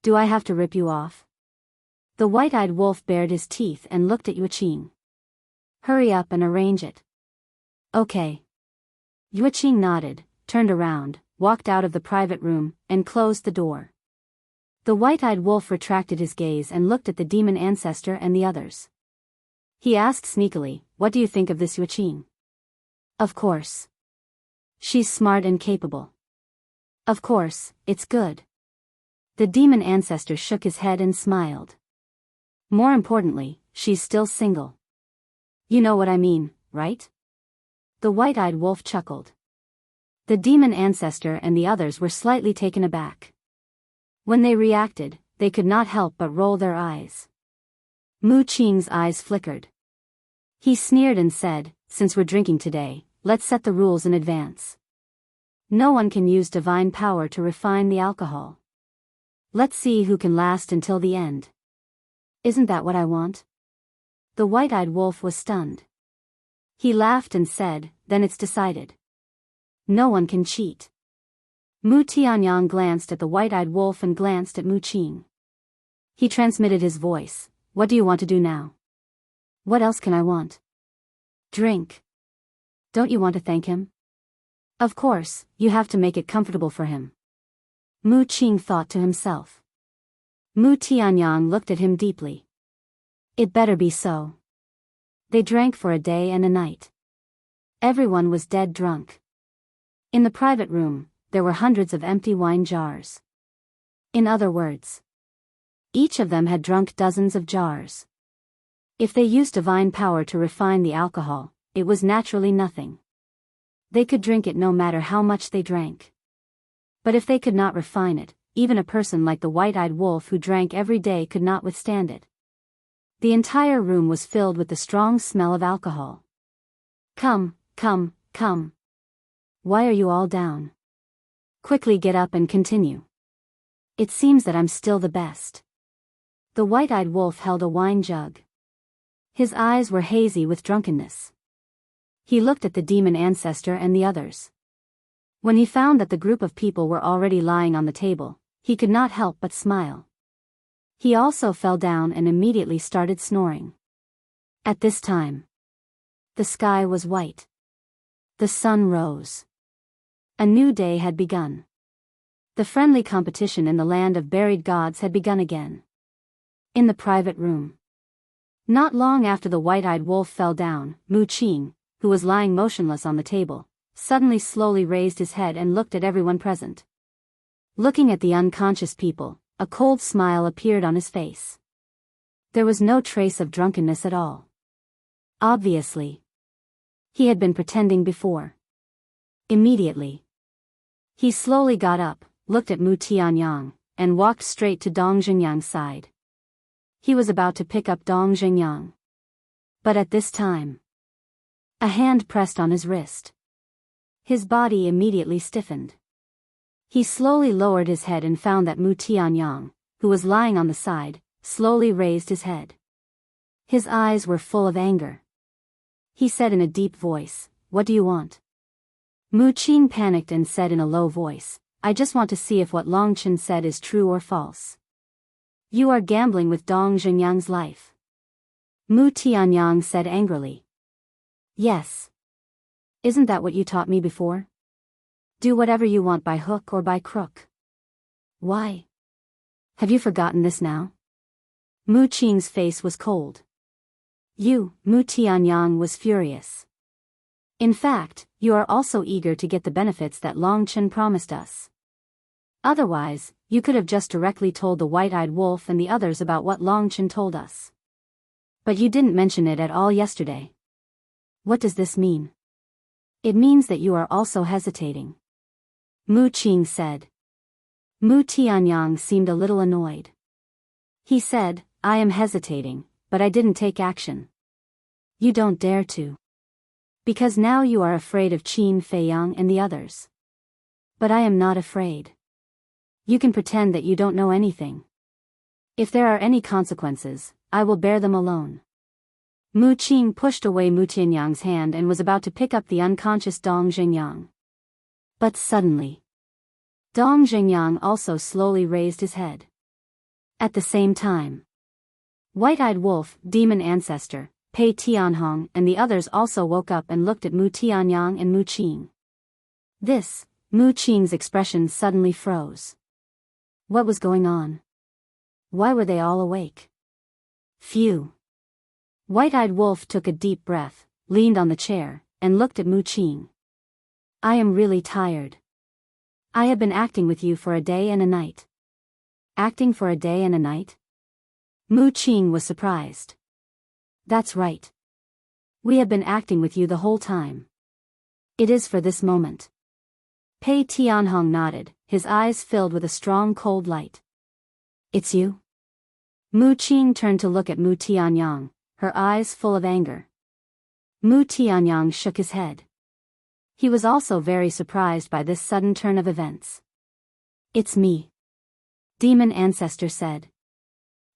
Speaker 1: Do I have to rip you off? The white-eyed wolf bared his teeth and looked at Yueqing. Hurry up and arrange it. Okay. Yueqing nodded, turned around, walked out of the private room, and closed the door. The white-eyed wolf retracted his gaze and looked at the demon ancestor and the others. He asked sneakily, What do you think of this Yueqing? Of course. She's smart and capable. Of course, it's good. The demon ancestor shook his head and smiled. More importantly, she's still single. You know what I mean, right? The white-eyed wolf chuckled. The demon ancestor and the others were slightly taken aback. When they reacted, they could not help but roll their eyes. Mu Qing's eyes flickered. He sneered and said, "Since we're drinking today, let's set the rules in advance. No one can use divine power to refine the alcohol. Let's see who can last until the end." "Isn't that what I want?" The white-eyed wolf was stunned. He laughed and said, "Then it's decided. No one can cheat." Mu Tianyang glanced at the white-eyed wolf and glanced at Mu Qing. He transmitted his voice, "What do you want to do now?" "What else can I want?" "Drink. Don't you want to thank him?" "Of course, you have to make it comfortable for him." Mu Qing thought to himself. Mu Tianyang looked at him deeply. It better be so. They drank for a day and a night. Everyone was dead drunk. In the private room, there were hundreds of empty wine jars. In other words, each of them had drunk dozens of jars. If they used divine power to refine the alcohol, it was naturally nothing. They could drink it no matter how much they drank. But if they could not refine it, even a person like the white-eyed wolf who drank every day could not withstand it. The entire room was filled with the strong smell of alcohol. Come, come, come. Why are you all down? Quickly get up and continue. It seems that I'm still the best." The white-eyed wolf held a wine jug. His eyes were hazy with drunkenness. He looked at the demon ancestor and the others. When he found that the group of people were already lying on the table, he could not help but smile. He also fell down and immediately started snoring. At this time, the sky was white. The sun rose. A new day had begun. The friendly competition in the land of buried gods had begun again. In the private room. Not long after the white-eyed wolf fell down, Mu Qing, who was lying motionless on the table, suddenly slowly raised his head and looked at everyone present. Looking at the unconscious people, a cold smile appeared on his face. There was no trace of drunkenness at all. Obviously, he had been pretending before. Immediately, he slowly got up, looked at Mu Tianyang, and walked straight to Dong Xingyang's side. He was about to pick up Dong Xingyang. But at this time, a hand pressed on his wrist. His body immediately stiffened. He slowly lowered his head and found that Mu Tianyang, who was lying on the side, slowly raised his head. His eyes were full of anger. He said in a deep voice, "What do you want?" Mu Qing panicked and said in a low voice, "I just want to see if what Long Chen said is true or false." "You are gambling with Dong Xingyang's life." Mu Tianyang said angrily. "Yes. Isn't that what you taught me before? Do whatever you want by hook or by crook." "Why? Have you forgotten this now?" Mu Qing's face was cold. Mu Tianyang was furious. "In fact, you are also eager to get the benefits that Long Chen promised us. Otherwise, you could have just directly told the white-eyed wolf and the others about what Long Chen told us. But you didn't mention it at all yesterday. What does this mean?" "It means that you are also hesitating," Mu Qing said. Mu Tianyang seemed a little annoyed. He said, "I am hesitating, but I didn't take action." "You don't dare to. Because now you are afraid of Qin Feiyang and the others." "But I am not afraid. You can pretend that you don't know anything. If there are any consequences, I will bear them alone." Mu Qing pushed away Mu Tianyang's hand and was about to pick up the unconscious Dong Xingyang. But suddenly, Dong Xingyang also slowly raised his head. At the same time, White-Eyed Wolf, Demon Ancestor, Pei Tianhong and the others also woke up and looked at Mu Tianyang and Mu Qing. Mu Qing's expression suddenly froze. What was going on? Why were they all awake? Phew. White-Eyed Wolf took a deep breath, leaned on the chair, and looked at Mu Qing. "I am really tired. I have been acting with you for a day and a night." "Acting for a day and a night?" Mu Qing was surprised. "That's right. We have been acting with you the whole time. It is for this moment." Pei Tianhong nodded, his eyes filled with a strong cold light. It's you? Mu Qing turned to look at Mu Tianyang, her eyes full of anger. Mu Tianyang shook his head. He was also very surprised by this sudden turn of events. It's me. Demon Ancestor said.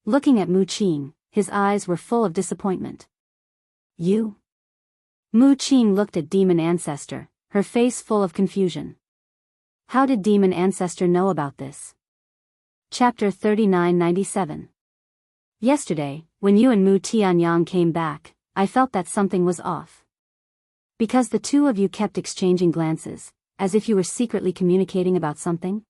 Speaker 1: Looking at Mu Qing, his eyes were full of disappointment. You? Mu Qing looked at Demon Ancestor, her face full of confusion. How did Demon Ancestor know about this? Chapter 3997. Yesterday, when you and Mu Tianyang came back, I felt that something was off. Because the two of you kept exchanging glances, as if you were secretly communicating about something.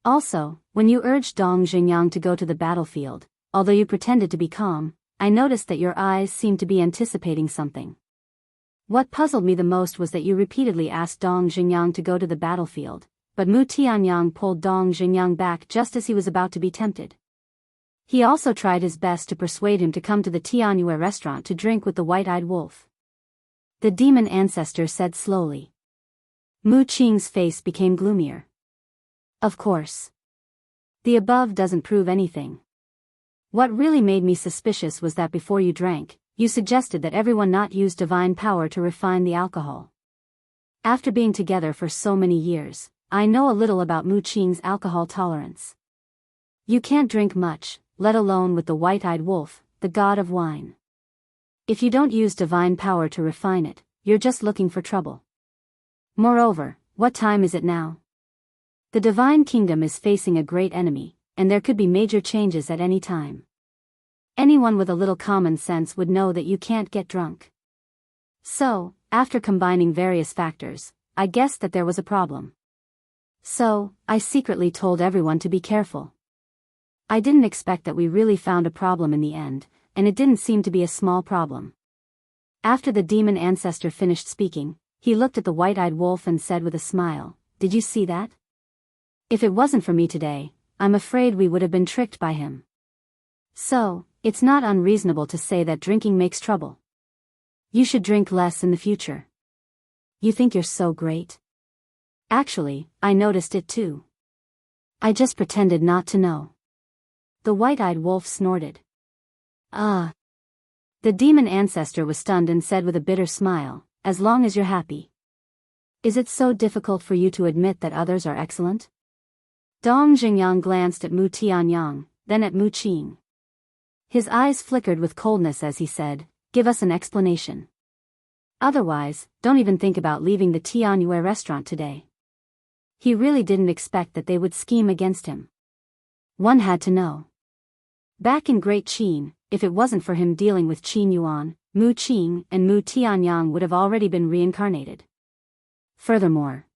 Speaker 1: Also, when you urged Dong Xingyang to go to the battlefield, although you pretended to be calm, I noticed that your eyes seemed to be anticipating something. What puzzled me the most was that you repeatedly asked Dong Xingyang to go to the battlefield, but Mu Tianyang pulled Dong Xingyang back just as he was about to be tempted. He also tried his best to persuade him to come to the Tianyue restaurant to drink with the white-eyed wolf. The Demon Ancestor said slowly. Mu Qing's face became gloomier. Of course. The above doesn't prove anything. What really made me suspicious was that before you drank, you suggested that everyone not use divine power to refine the alcohol. After being together for so many years, I know a little about Mu Qing's alcohol tolerance. You can't drink much, let alone with the white-eyed wolf, the god of wine. If you don't use divine power to refine it, you're just looking for trouble. Moreover, what time is it now? The Divine Kingdom is facing a great enemy, and there could be major changes at any time. Anyone with a little common sense would know that you can't get drunk. So, after combining various factors, I guessed that there was a problem. So, I secretly told everyone to be careful. I didn't expect that we really found a problem in the end, and it didn't seem to be a small problem. After the Demon Ancestor finished speaking, he looked at the white-eyed wolf and said with a smile, "Did you see that? If it wasn't for me today, I'm afraid we would have been tricked by him. So, it's not unreasonable to say that drinking makes trouble. You should drink less in the future. You think you're so great? Actually, I noticed it too. I just pretended not to know." The white-eyed wolf snorted. Ah. The Demon Ancestor was stunned and said with a bitter smile, "As long as you're happy. Is it so difficult for you to admit that others are excellent?" Dong Xingyang glanced at Mu Tianyang, then at Mu Qing. His eyes flickered with coldness as he said, "Give us an explanation. Otherwise, don't even think about leaving the Tianyue restaurant today." He really didn't expect that they would scheme against him. One had to know. Back in Great Qin, if it wasn't for him dealing with Qin Yuan, Mu Qing and Mu Tianyang would have already been reincarnated. Furthermore,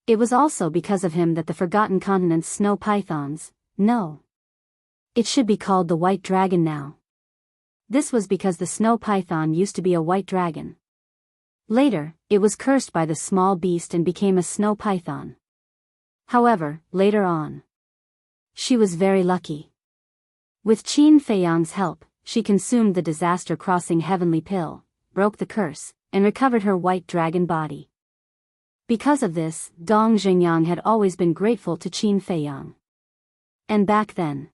Speaker 1: it was also because of him that the Forgotten Continent's snow pythons, no. It should be called the White Dragon now. This was because the snow python used to be a white dragon. Later, it was cursed by the small beast and became a snow python. However, later on, she was very lucky. With Qin Feiyang's help, she consumed the disaster-crossing heavenly pill, broke the curse, and recovered her white dragon body. Because of this, Dong Xingyang had always been grateful to Qin Feiyang. And back then,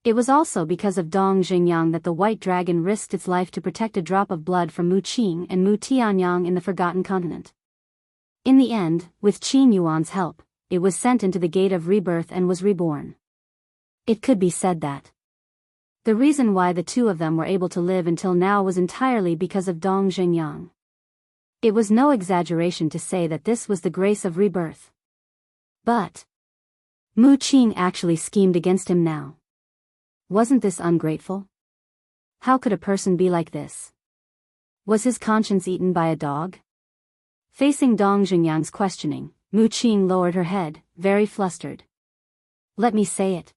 Speaker 1: it was also because of Dong Xingyang that the white dragon risked its life to protect a drop of blood from Mu Qing and Mu Tianyang in the Forgotten Continent. In the end, with Qin Yuan's help, it was sent into the Gate of Rebirth and was reborn. It could be said that the reason why the two of them were able to live until now was entirely because of Dong Xingyang. It was no exaggeration to say that this was the grace of rebirth. But Mu Qing actually schemed against him now. Wasn't this ungrateful? How could a person be like this? Was his conscience eaten by a dog? Facing Dong Xingyang's questioning, Mu Qing lowered her head, very flustered. "Let me say it."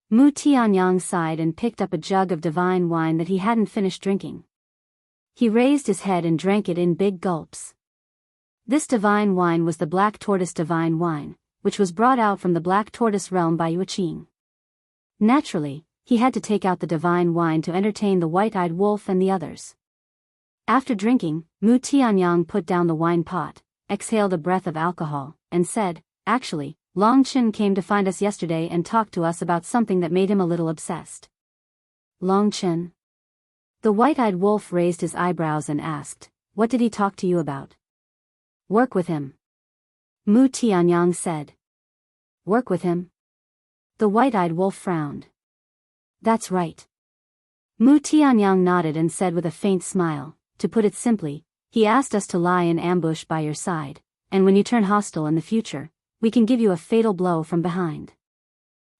Speaker 1: Mu Tianyang sighed and picked up a jug of divine wine that he hadn't finished drinking. He raised his head and drank it in big gulps. This divine wine was the Black Tortoise divine wine, which was brought out from the Black Tortoise realm by Yuqing. Naturally, he had to take out the divine wine to entertain the white-eyed wolf and the others. After drinking, Mu Tianyang put down the wine pot, exhaled a breath of alcohol, and said, "Actually, Long Chen came to find us yesterday and talked to us about something that made him a little obsessed. Long Chen? The white-eyed wolf raised his eyebrows and asked, what did he talk to you about? Work with him. Mu Tianyang said. Work with him? The white-eyed wolf frowned. That's right. Mu Tianyang nodded and said with a faint smile, to put it simply, he asked us to lie in ambush by your side, and when you turn hostile in the future, we can give you a fatal blow from behind.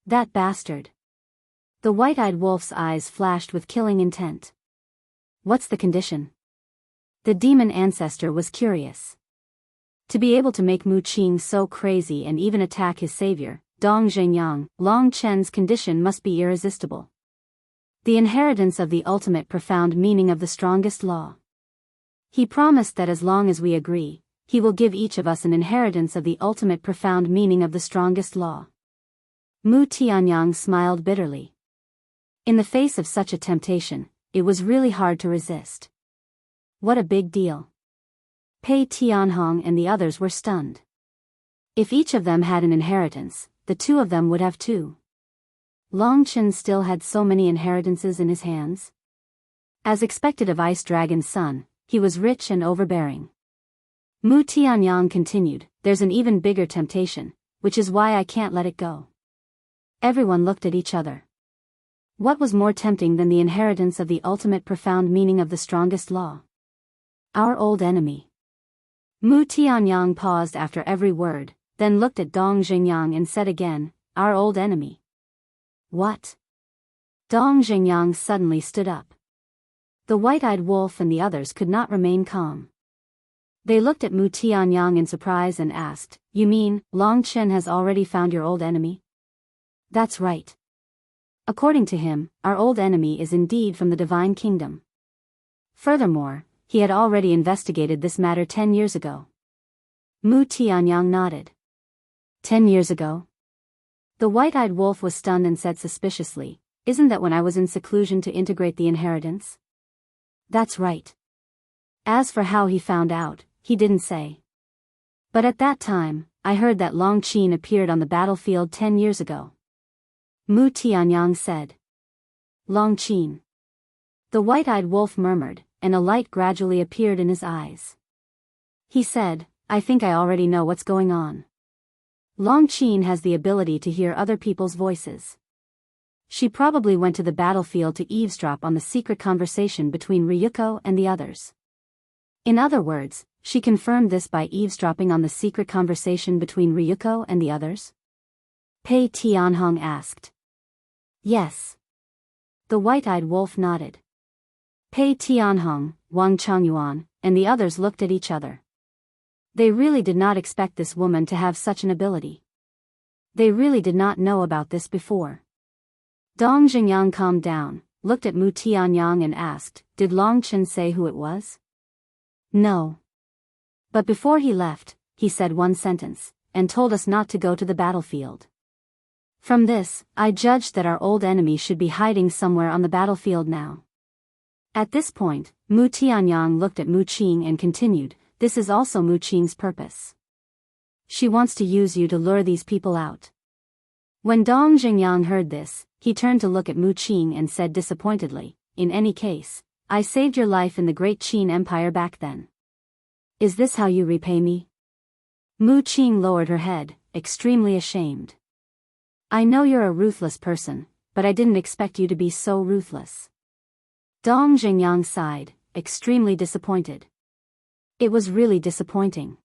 Speaker 1: That bastard. The white-eyed wolf's eyes flashed with killing intent. What's the condition? The demon ancestor was curious. To be able to make Mu Qing so crazy and even attack his savior, Dong Zhengyang, Long Chen's condition must be irresistible. The inheritance of the ultimate profound meaning of the strongest law. He promised that as long as we agree, he will give each of us an inheritance of the ultimate profound meaning of the strongest law. Mu Tianyang smiled bitterly. In the face of such a temptation, it was really hard to resist. What a big deal. Pei Tianhong and the others were stunned. If each of them had an inheritance, the two of them would have two. Long Chen still had so many inheritances in his hands. As expected of Ice Dragon's son, he was rich and overbearing. Mu Tianyang continued, there's an even bigger temptation, which is why I can't let it go. Everyone looked at each other. What was more tempting than the inheritance of the ultimate profound meaning of the strongest law? Our old enemy. Mu Tianyang paused after every word, then looked at Dong Zhengyang and said again, our old enemy. What? Dong Zhengyang suddenly stood up. The white-eyed wolf and the others could not remain calm. They looked at Mu Tianyang in surprise and asked, you mean, Long Chen has already found your old enemy? That's right. According to him, our old enemy is indeed from the Divine Kingdom. Furthermore, he had already investigated this matter 10 years ago. Mu Tianyang nodded. 10 years ago? The white-eyed wolf was stunned and said suspiciously, isn't that when I was in seclusion to integrate the inheritance? That's right. As for how he found out, he didn't say. But at that time, I heard that Long Qin appeared on the battlefield 10 years ago. Mu Tianyang said. Long Qin. The white-eyed wolf murmured, and a light gradually appeared in his eyes. He said, I think I already know what's going on. Long Qin has the ability to hear other people's voices. She probably went to the battlefield to eavesdrop on the secret conversation between Ryuko and the others. In other words, she confirmed this by eavesdropping on the secret conversation between Ryuko and the others? Pei Tianhong asked. Yes. The white-eyed wolf nodded. Pei Tianhong, Wang Changyuan, and the others looked at each other. They really did not expect this woman to have such an ability. They really did not know about this before. Dong Zhengyang calmed down, looked at Mu Tianyang and asked, did Long Chen say who it was? No. But before he left, he said one sentence, and told us not to go to the battlefield. From this, I judged that our old enemy should be hiding somewhere on the battlefield now. At this point, Mu Tianyang looked at Mu Qing and continued, this is also Mu Qing's purpose. She wants to use you to lure these people out. When Dong Zhengyang heard this, he turned to look at Mu Qing and said disappointedly, in any case, I saved your life in the great Qin Empire back then. Is this how you repay me? Mu Qing lowered her head, extremely ashamed. I know you're a ruthless person, but I didn't expect you to be so ruthless. Dong Zhengyang sighed, extremely disappointed. It was really disappointing.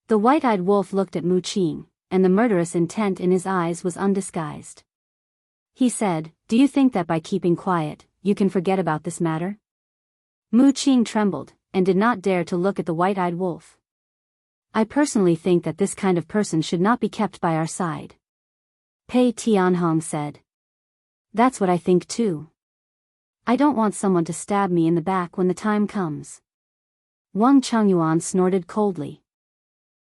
Speaker 1: The white-eyed wolf looked at Mu Qing, and the murderous intent in his eyes was undisguised. He said, do you think that by keeping quiet, you can forget about this matter? Mu Qing trembled, and did not dare to look at the white-eyed wolf. I personally think that this kind of person should not be kept by our side. Pei Tianhong said. That's what I think too. I don't want someone to stab me in the back when the time comes. Wang Changyuan snorted coldly.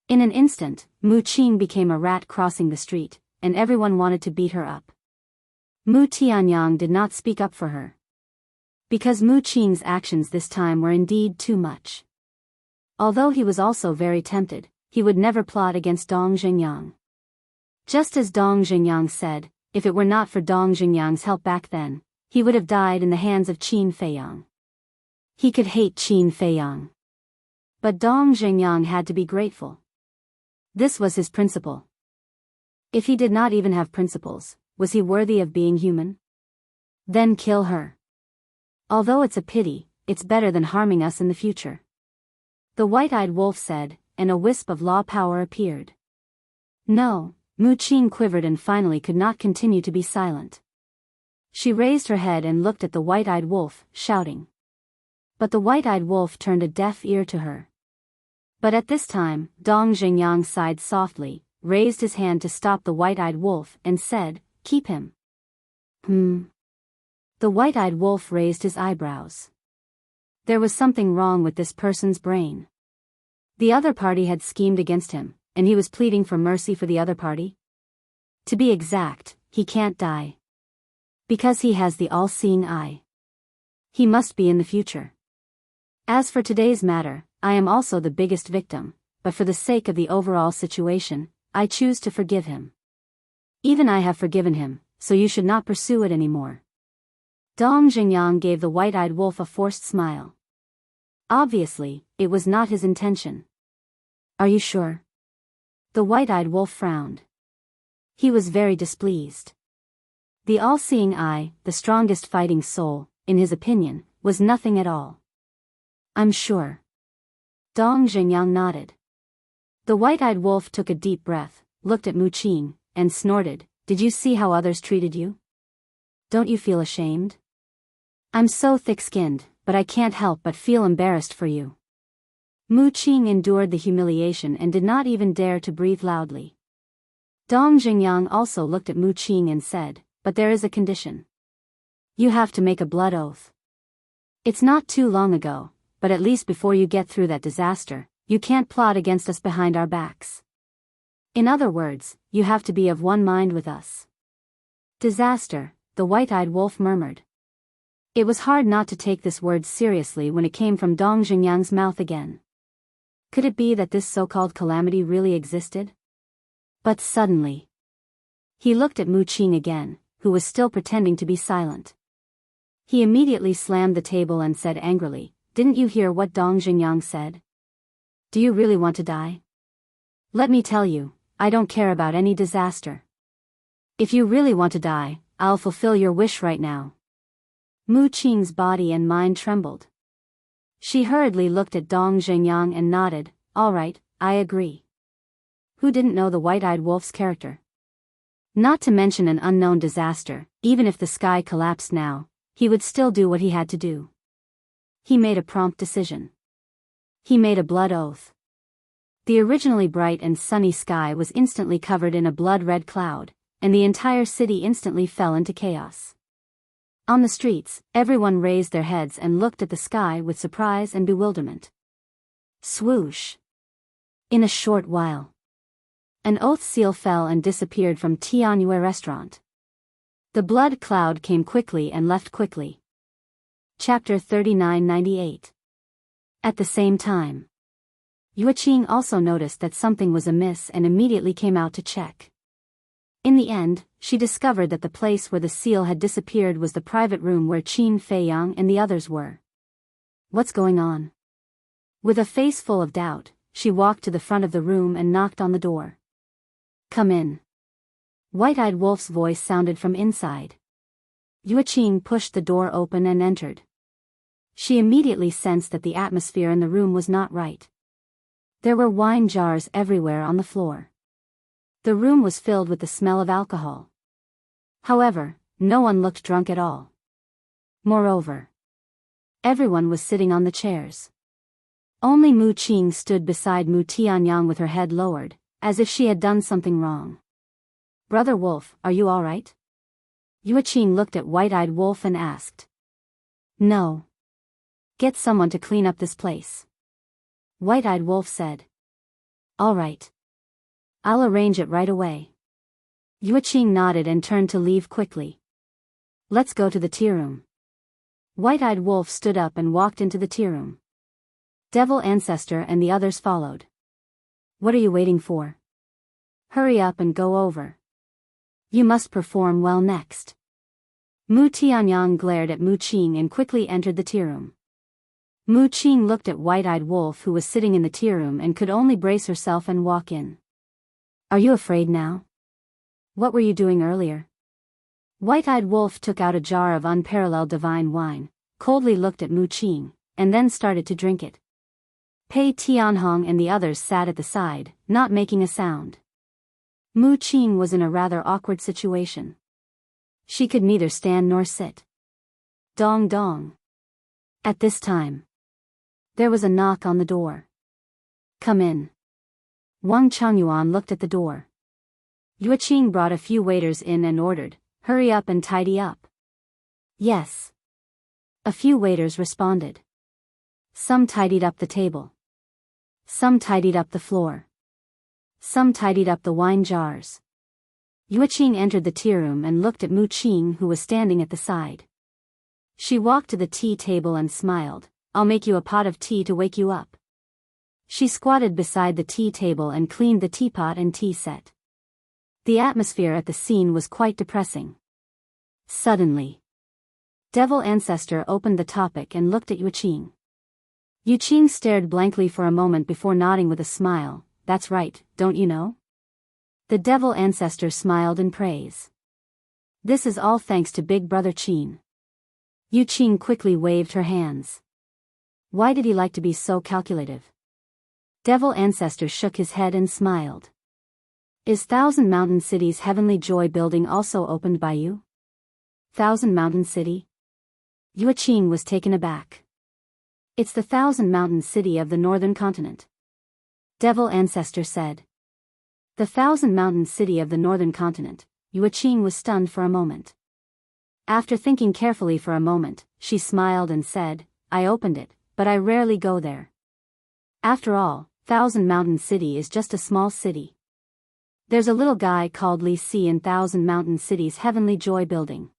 Speaker 1: In an instant, Mu Qing became a rat crossing the street, and everyone wanted to beat her up. Mu Tianyang did not speak up for her. Because Mu Qing's actions this time were indeed too much. Although he was also very tempted, he would never plot against Dong Zhengyang. Just as Dong Xingyang said, if it were not for Dong Xingyang's help back then, he would have died in the hands of Qin Feiyang. He could hate Qin Feiyang. But Dong Xingyang had to be grateful. This was his principle. If he did not even have principles, was he worthy of being human? Then kill her. Although it's a pity, it's better than harming us in the future. The white-eyed wolf said, and a wisp of law power appeared. No, Mu Qing quivered and finally could not continue to be silent. She raised her head and looked at the white-eyed wolf, shouting. But the white-eyed wolf turned a deaf ear to her. But at this time, Dong Xingyang sighed softly, raised his hand to stop the white-eyed wolf and said, "Keep him." The white-eyed wolf raised his eyebrows. There was something wrong with this person's brain. The other party had schemed against him, and he was pleading for mercy for the other party? To be exact, he can't die. Because he has the all-seeing eye. He must be in the future. As for today's matter, I am also the biggest victim, but for the sake of the overall situation, I choose to forgive him. Even I have forgiven him, so you should not pursue it anymore. Dong Xingyang gave the white-eyed wolf a forced smile. Obviously, it was not his intention. Are you sure? The white-eyed wolf frowned. He was very displeased. The all-seeing eye, the strongest fighting soul, in his opinion, was nothing at all. I'm sure. Dong Xingyang nodded. The white-eyed wolf took a deep breath, looked at Mu Qing, and snorted, "Did you see how others treated you? Don't you feel ashamed? I'm so thick-skinned, but I can't help but feel embarrassed for you." Mu Qing endured the humiliation and did not even dare to breathe loudly. Dong Xingyang also looked at Mu Qing and said, "But there is a condition. You have to make a blood oath. It's not too long ago, but at least before you get through that disaster, you can't plot against us behind our backs. In other words, you have to be of one mind with us." Disaster, the white-eyed wolf murmured. It was hard not to take this word seriously when it came from Dong Xingyang's mouth again. Could it be that this so-called calamity really existed? But suddenly, he looked at Mu Qing again, who was still pretending to be silent. He immediately slammed the table and said angrily, "Didn't you hear what Dong Xingyang said? Do you really want to die? Let me tell you, I don't care about any disaster. If you really want to die, I'll fulfill your wish right now." Mu Qing's body and mind trembled. She hurriedly looked at Dong Xingyang and nodded, "All right, I agree." Who didn't know the white-eyed wolf's character? Not to mention an unknown disaster, even if the sky collapsed now, he would still do what he had to do. He made a prompt decision. He made a blood oath. The originally bright and sunny sky was instantly covered in a blood-red cloud, and the entire city instantly fell into chaos. On the streets, everyone raised their heads and looked at the sky with surprise and bewilderment. Swoosh! In a short while, an oath seal fell and disappeared from Tianyue restaurant. The blood cloud came quickly and left quickly. Chapter 3998. At the same time, Yueqing also noticed that something was amiss and immediately came out to check. In the end, she discovered that the place where the seal had disappeared was the private room where Qin Feiyang and the others were. What's going on? With a face full of doubt, she walked to the front of the room and knocked on the door. "Come in." White-eyed wolf's voice sounded from inside. Yueqing pushed the door open and entered. She immediately sensed that the atmosphere in the room was not right. There were wine jars everywhere on the floor. The room was filled with the smell of alcohol. However, no one looked drunk at all. Moreover, everyone was sitting on the chairs. Only Mu Qing stood beside Mu Tianyang with her head lowered, as if she had done something wrong. "Brother Wolf, are you all right?" Yueqing looked at White-eyed Wolf and asked. "No. Get someone to clean up this place." White-eyed Wolf said. "All right. I'll arrange it right away." Yueqing nodded and turned to leave quickly. "Let's go to the tea room." White-eyed Wolf stood up and walked into the tea room. Devil Ancestor and the others followed. "What are you waiting for?" Hurry up and go over. You must perform well next. Mu Tianyang glared at Mu Qing and quickly entered the tea room. Mu Qing looked at White-Eyed Wolf who was sitting in the tea room and could only brace herself and walk in. Are you afraid now? What were you doing earlier? White-Eyed Wolf took out a jar of unparalleled divine wine, coldly looked at Mu Qing, and then started to drink it. Pei Tianhong and the others sat at the side, not making a sound. Mu Qing was in a rather awkward situation. She could neither stand nor sit. Dong dong. At this time, there was a knock on the door. Come in. Wang Changyuan looked at the door. Yue Qing brought a few waiters in and ordered, "Hurry up and tidy up." Yes. A few waiters responded. Some tidied up the table. Some tidied up the floor. Some tidied up the wine jars. Yue Qing entered the tea room and looked at Mu Qing who was standing at the side. She walked to the tea table and smiled. "I'll make you a pot of tea to wake you up." She squatted beside the tea table and cleaned the teapot and tea set. The atmosphere at the scene was quite depressing. Suddenly, Devil Ancestor opened the topic and looked at Yue Qing. Yue Qing stared blankly for a moment before nodding with a smile. "That's right, don't you know?" The Devil Ancestor smiled in praise. "This is all thanks to Big Brother Qin." Yue Qing quickly waved her hands. Why did he like to be so calculative? Devil Ancestor shook his head and smiled. "Is Thousand Mountain City's Heavenly Joy building also opened by you?" Thousand Mountain City? Yue Qing was taken aback. "It's the Thousand Mountain City of the Northern Continent," Devil Ancestor said. The Thousand Mountain City of the Northern Continent. Yue Qing was stunned for a moment. After thinking carefully for a moment, she smiled and said, "I opened it, but I rarely go there. After all, Thousand Mountain City is just a small city. There's a little guy called Li Si in Thousand Mountain City's Heavenly Joy building.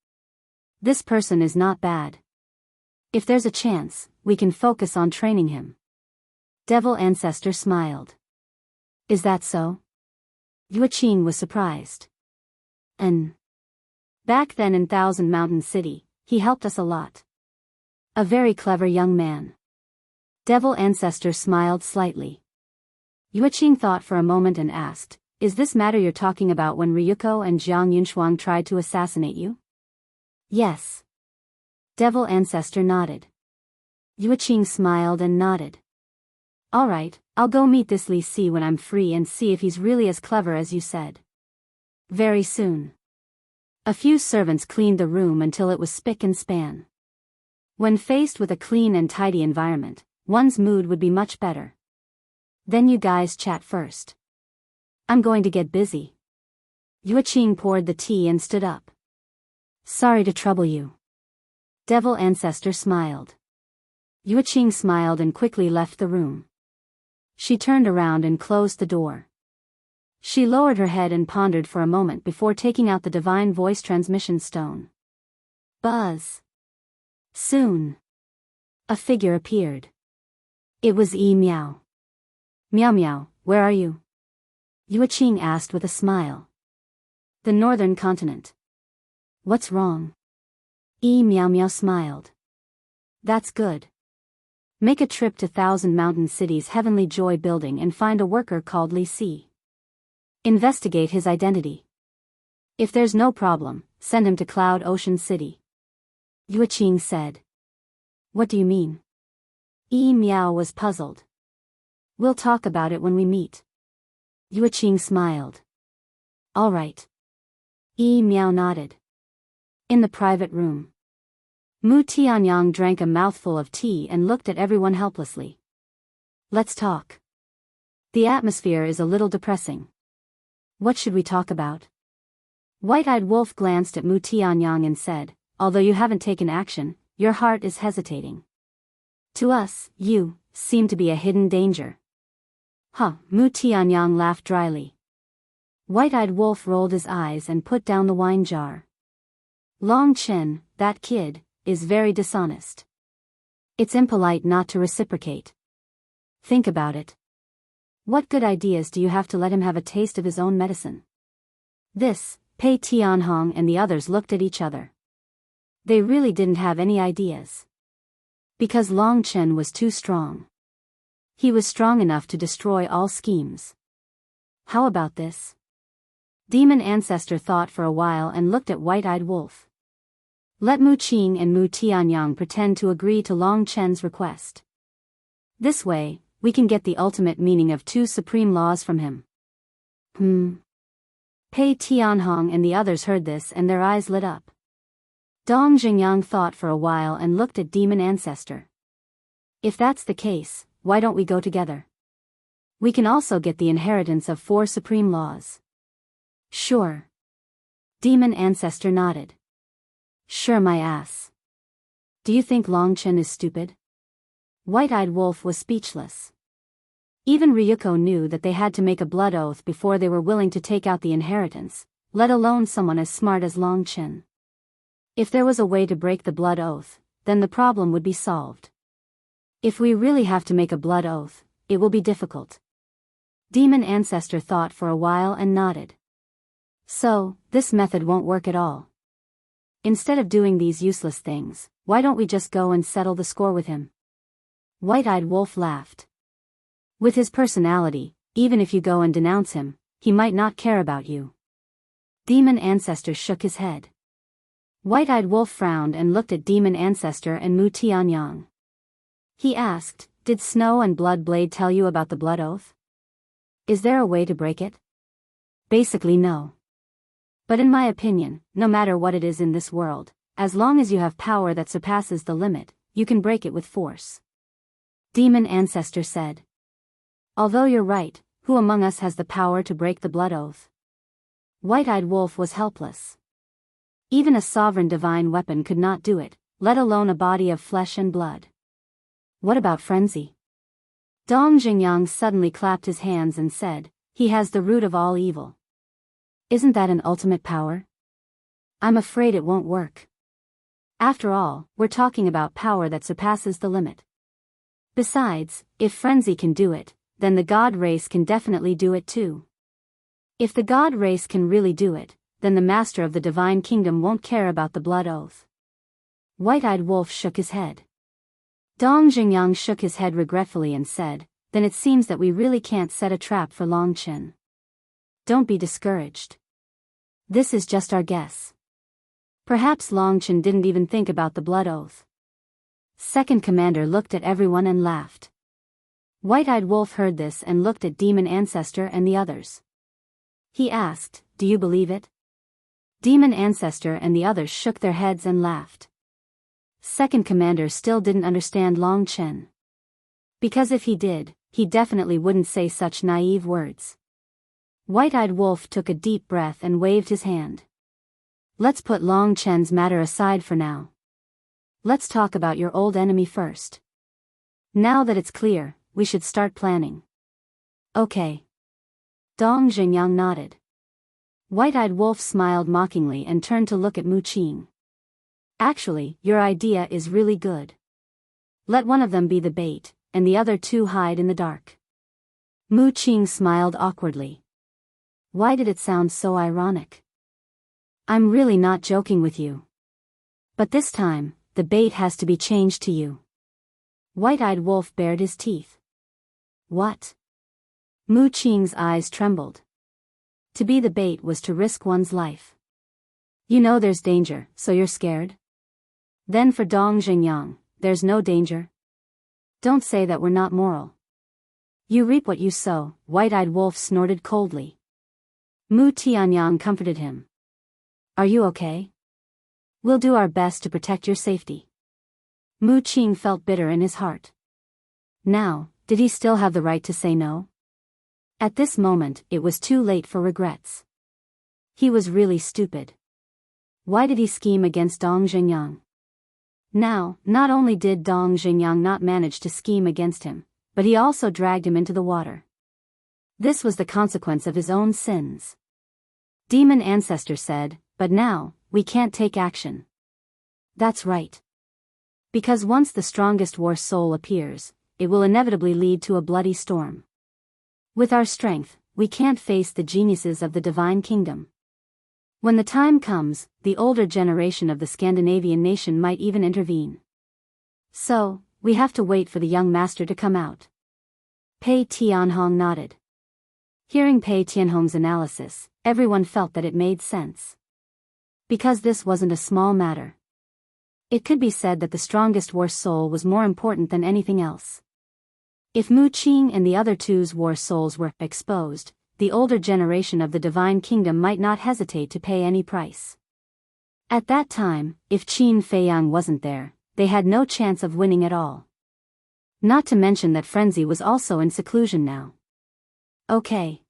Speaker 1: This person is not bad. If there's a chance, we can focus on training him." Devil Ancestor smiled. "Is that so?" Yue Qing was surprised. Back then in Thousand Mountain City, he helped us a lot. A very clever young man." Devil Ancestor smiled slightly. Yue Qing thought for a moment and asked, "Is this matter you're talking about when Ryuko and Jiang Yunshuang tried to assassinate you?" "Yes." Devil Ancestor nodded. Yue Qing smiled and nodded. "All right, I'll go meet this Li Si when I'm free and see if he's really as clever as you said." Very soon, a few servants cleaned the room until it was spick and span. When faced with a clean and tidy environment, one's mood would be much better. "Then you guys chat first. I'm going to get busy." Yue Qing poured the tea and stood up. "Sorry to trouble you." Devil Ancestor smiled. Yue Qing smiled and quickly left the room. She turned around and closed the door. She lowered her head and pondered for a moment before taking out the divine voice transmission stone. Buzz. Soon, a figure appeared. It was Yi Miao. "Miao Miao, where are you?" Yue Qing asked with a smile. "The Northern Continent." "What's wrong?" Yi Miao Miao smiled. "That's good. Make a trip to Thousand Mountain City's Heavenly Joy building and find a worker called Li Si. Investigate his identity. If there's no problem, send him to Cloud Ocean City." Yue Qing said. "What do you mean?" Yi Miao was puzzled. "We'll talk about it when we meet." Yue Qing smiled. "All right." Yi Miao nodded. In the private room, Mu Tianyang drank a mouthful of tea and looked at everyone helplessly. "Let's talk. The atmosphere is a little depressing. What should we talk about?" White-Eyed Wolf glanced at Mu Tianyang and said, "Although you haven't taken action, your heart is hesitating. To us, you seem to be a hidden danger." "Huh," Mu Tianyang laughed dryly. White-Eyed Wolf rolled his eyes and put down the wine jar. "Long Chen, that kid, is very dishonest. It's impolite not to reciprocate. Think about it. What good ideas do you have to let him have a taste of his own medicine? This, Pei Tianhong and the others looked at each other. They really didn't have any ideas. Because Long Chen was too strong. He was strong enough to destroy all schemes. How about this? Demon Ancestor thought for a while and looked at White-Eyed Wolf. Let Mu Qing and Mu Tianyang pretend to agree to Long Chen's request. This way, we can get the ultimate meaning of two supreme laws from him. Pei Tianhong and the others heard this and their eyes lit up. Dong Jingyang thought for a while and looked at Demon Ancestor. If that's the case, why don't we go together? We can also get the inheritance of 4 supreme laws. Sure. Demon Ancestor nodded. Sure my ass. Do you think Long Chen is stupid? White-Eyed Wolf was speechless. Even Ryuko knew that they had to make a blood oath before they were willing to take out the inheritance, let alone someone as smart as Long Chen. If there was a way to break the blood oath, then the problem would be solved. If we really have to make a blood oath, it will be difficult. Demon Ancestor thought for a while and nodded. So, this method won't work at all. Instead of doing these useless things, why don't we just go and settle the score with him? White-Eyed Wolf laughed. With his personality, even if you go and denounce him, he might not care about you. Demon Ancestor shook his head. White-Eyed Wolf frowned and looked at Demon Ancestor and Mu Tianyang. He asked, did Snow and Blood Blade tell you about the blood oath? Is there a way to break it? Basically no. But in my opinion, no matter what it is in this world, as long as you have power that surpasses the limit, you can break it with force. Demon Ancestor said. Although you're right, who among us has the power to break the blood oath? White-Eyed Wolf was helpless. Even a sovereign divine weapon could not do it, let alone a body of flesh and blood. What about frenzy? Dong Jingyang suddenly clapped his hands and said, he has the root of all evil. Isn't that an ultimate power? I'm afraid it won't work. After all, we're talking about power that surpasses the limit. Besides, if frenzy can do it, then the god race can definitely do it too. If the god race can really do it, then the master of the divine kingdom won't care about the blood oath. White-Eyed Wolf shook his head. Dong Jingyang shook his head regretfully and said, then it seems that we really can't set a trap for Long Chen. Don't be discouraged. This is just our guess. Perhaps Long Chen didn't even think about the blood oath. Second Commander looked at everyone and laughed. White-Eyed Wolf heard this and looked at Demon Ancestor and the others. He asked, do you believe it? Demon Ancestor and the others shook their heads and laughed. Second Commander still didn't understand Long Chen. Because if he did, he definitely wouldn't say such naive words. White-Eyed Wolf took a deep breath and waved his hand. Let's put Long Chen's matter aside for now. Let's talk about your old enemy first. Now that it's clear, we should start planning. Okay. Dong Jingyang nodded. White-Eyed Wolf smiled mockingly and turned to look at Mu Qing. Actually, your idea is really good. Let one of them be the bait, and the other 2 hide in the dark. Mu Qing smiled awkwardly. Why did it sound so ironic? I'm really not joking with you. But this time, the bait has to be changed to you. White-Eyed Wolf bared his teeth. What? Mu Qing's eyes trembled. To be the bait was to risk one's life. You know there's danger, so you're scared? Then for Dong Jingyang, there's no danger? Don't say that we're not moral. You reap what you sow, White-Eyed Wolf snorted coldly. Mu Tianyang comforted him. Are you okay? We'll do our best to protect your safety. Mu Qing felt bitter in his heart. Now, did he still have the right to say no? At this moment, it was too late for regrets. He was really stupid. Why did he scheme against Dong Jingyang? Now, not only did Dong Jingyang not manage to scheme against him, but he also dragged him into the water. This was the consequence of his own sins. Demon Ancestor said, but now, we can't take action. That's right. Because once the strongest war soul appears, it will inevitably lead to a bloody storm. With our strength, we can't face the geniuses of the divine kingdom. When the time comes, the older generation of the Scandinavian nation might even intervene. So, we have to wait for the young master to come out. Pei Tianhong nodded. Hearing Pei Tianhong's analysis, everyone felt that it made sense. Because this wasn't a small matter. It could be said that the strongest war soul was more important than anything else. If Mu Qing and the other two's war souls were exposed, the older generation of the divine kingdom might not hesitate to pay any price. At that time, if Qin Feiyang wasn't there, they had no chance of winning at all. Not to mention that Frenzy was also in seclusion now. Okay.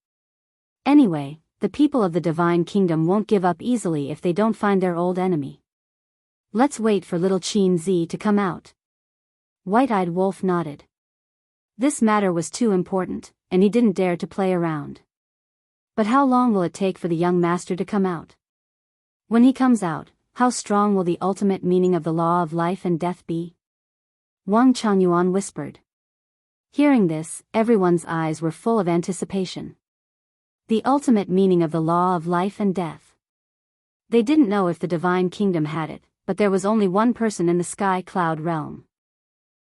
Speaker 1: Anyway, the people of the divine kingdom won't give up easily if they don't find their old enemy. Let's wait for little Qin Zi to come out. White-eyed Wolf nodded. This matter was too important, and he didn't dare to play around. But how long will it take for the young master to come out? When he comes out, how strong will the ultimate meaning of the law of life and death be? Wang Changyuan whispered. Hearing this, everyone's eyes were full of anticipation. The ultimate meaning of the law of life and death. They didn't know if the divine kingdom had it, but there was only one person in the sky cloud realm.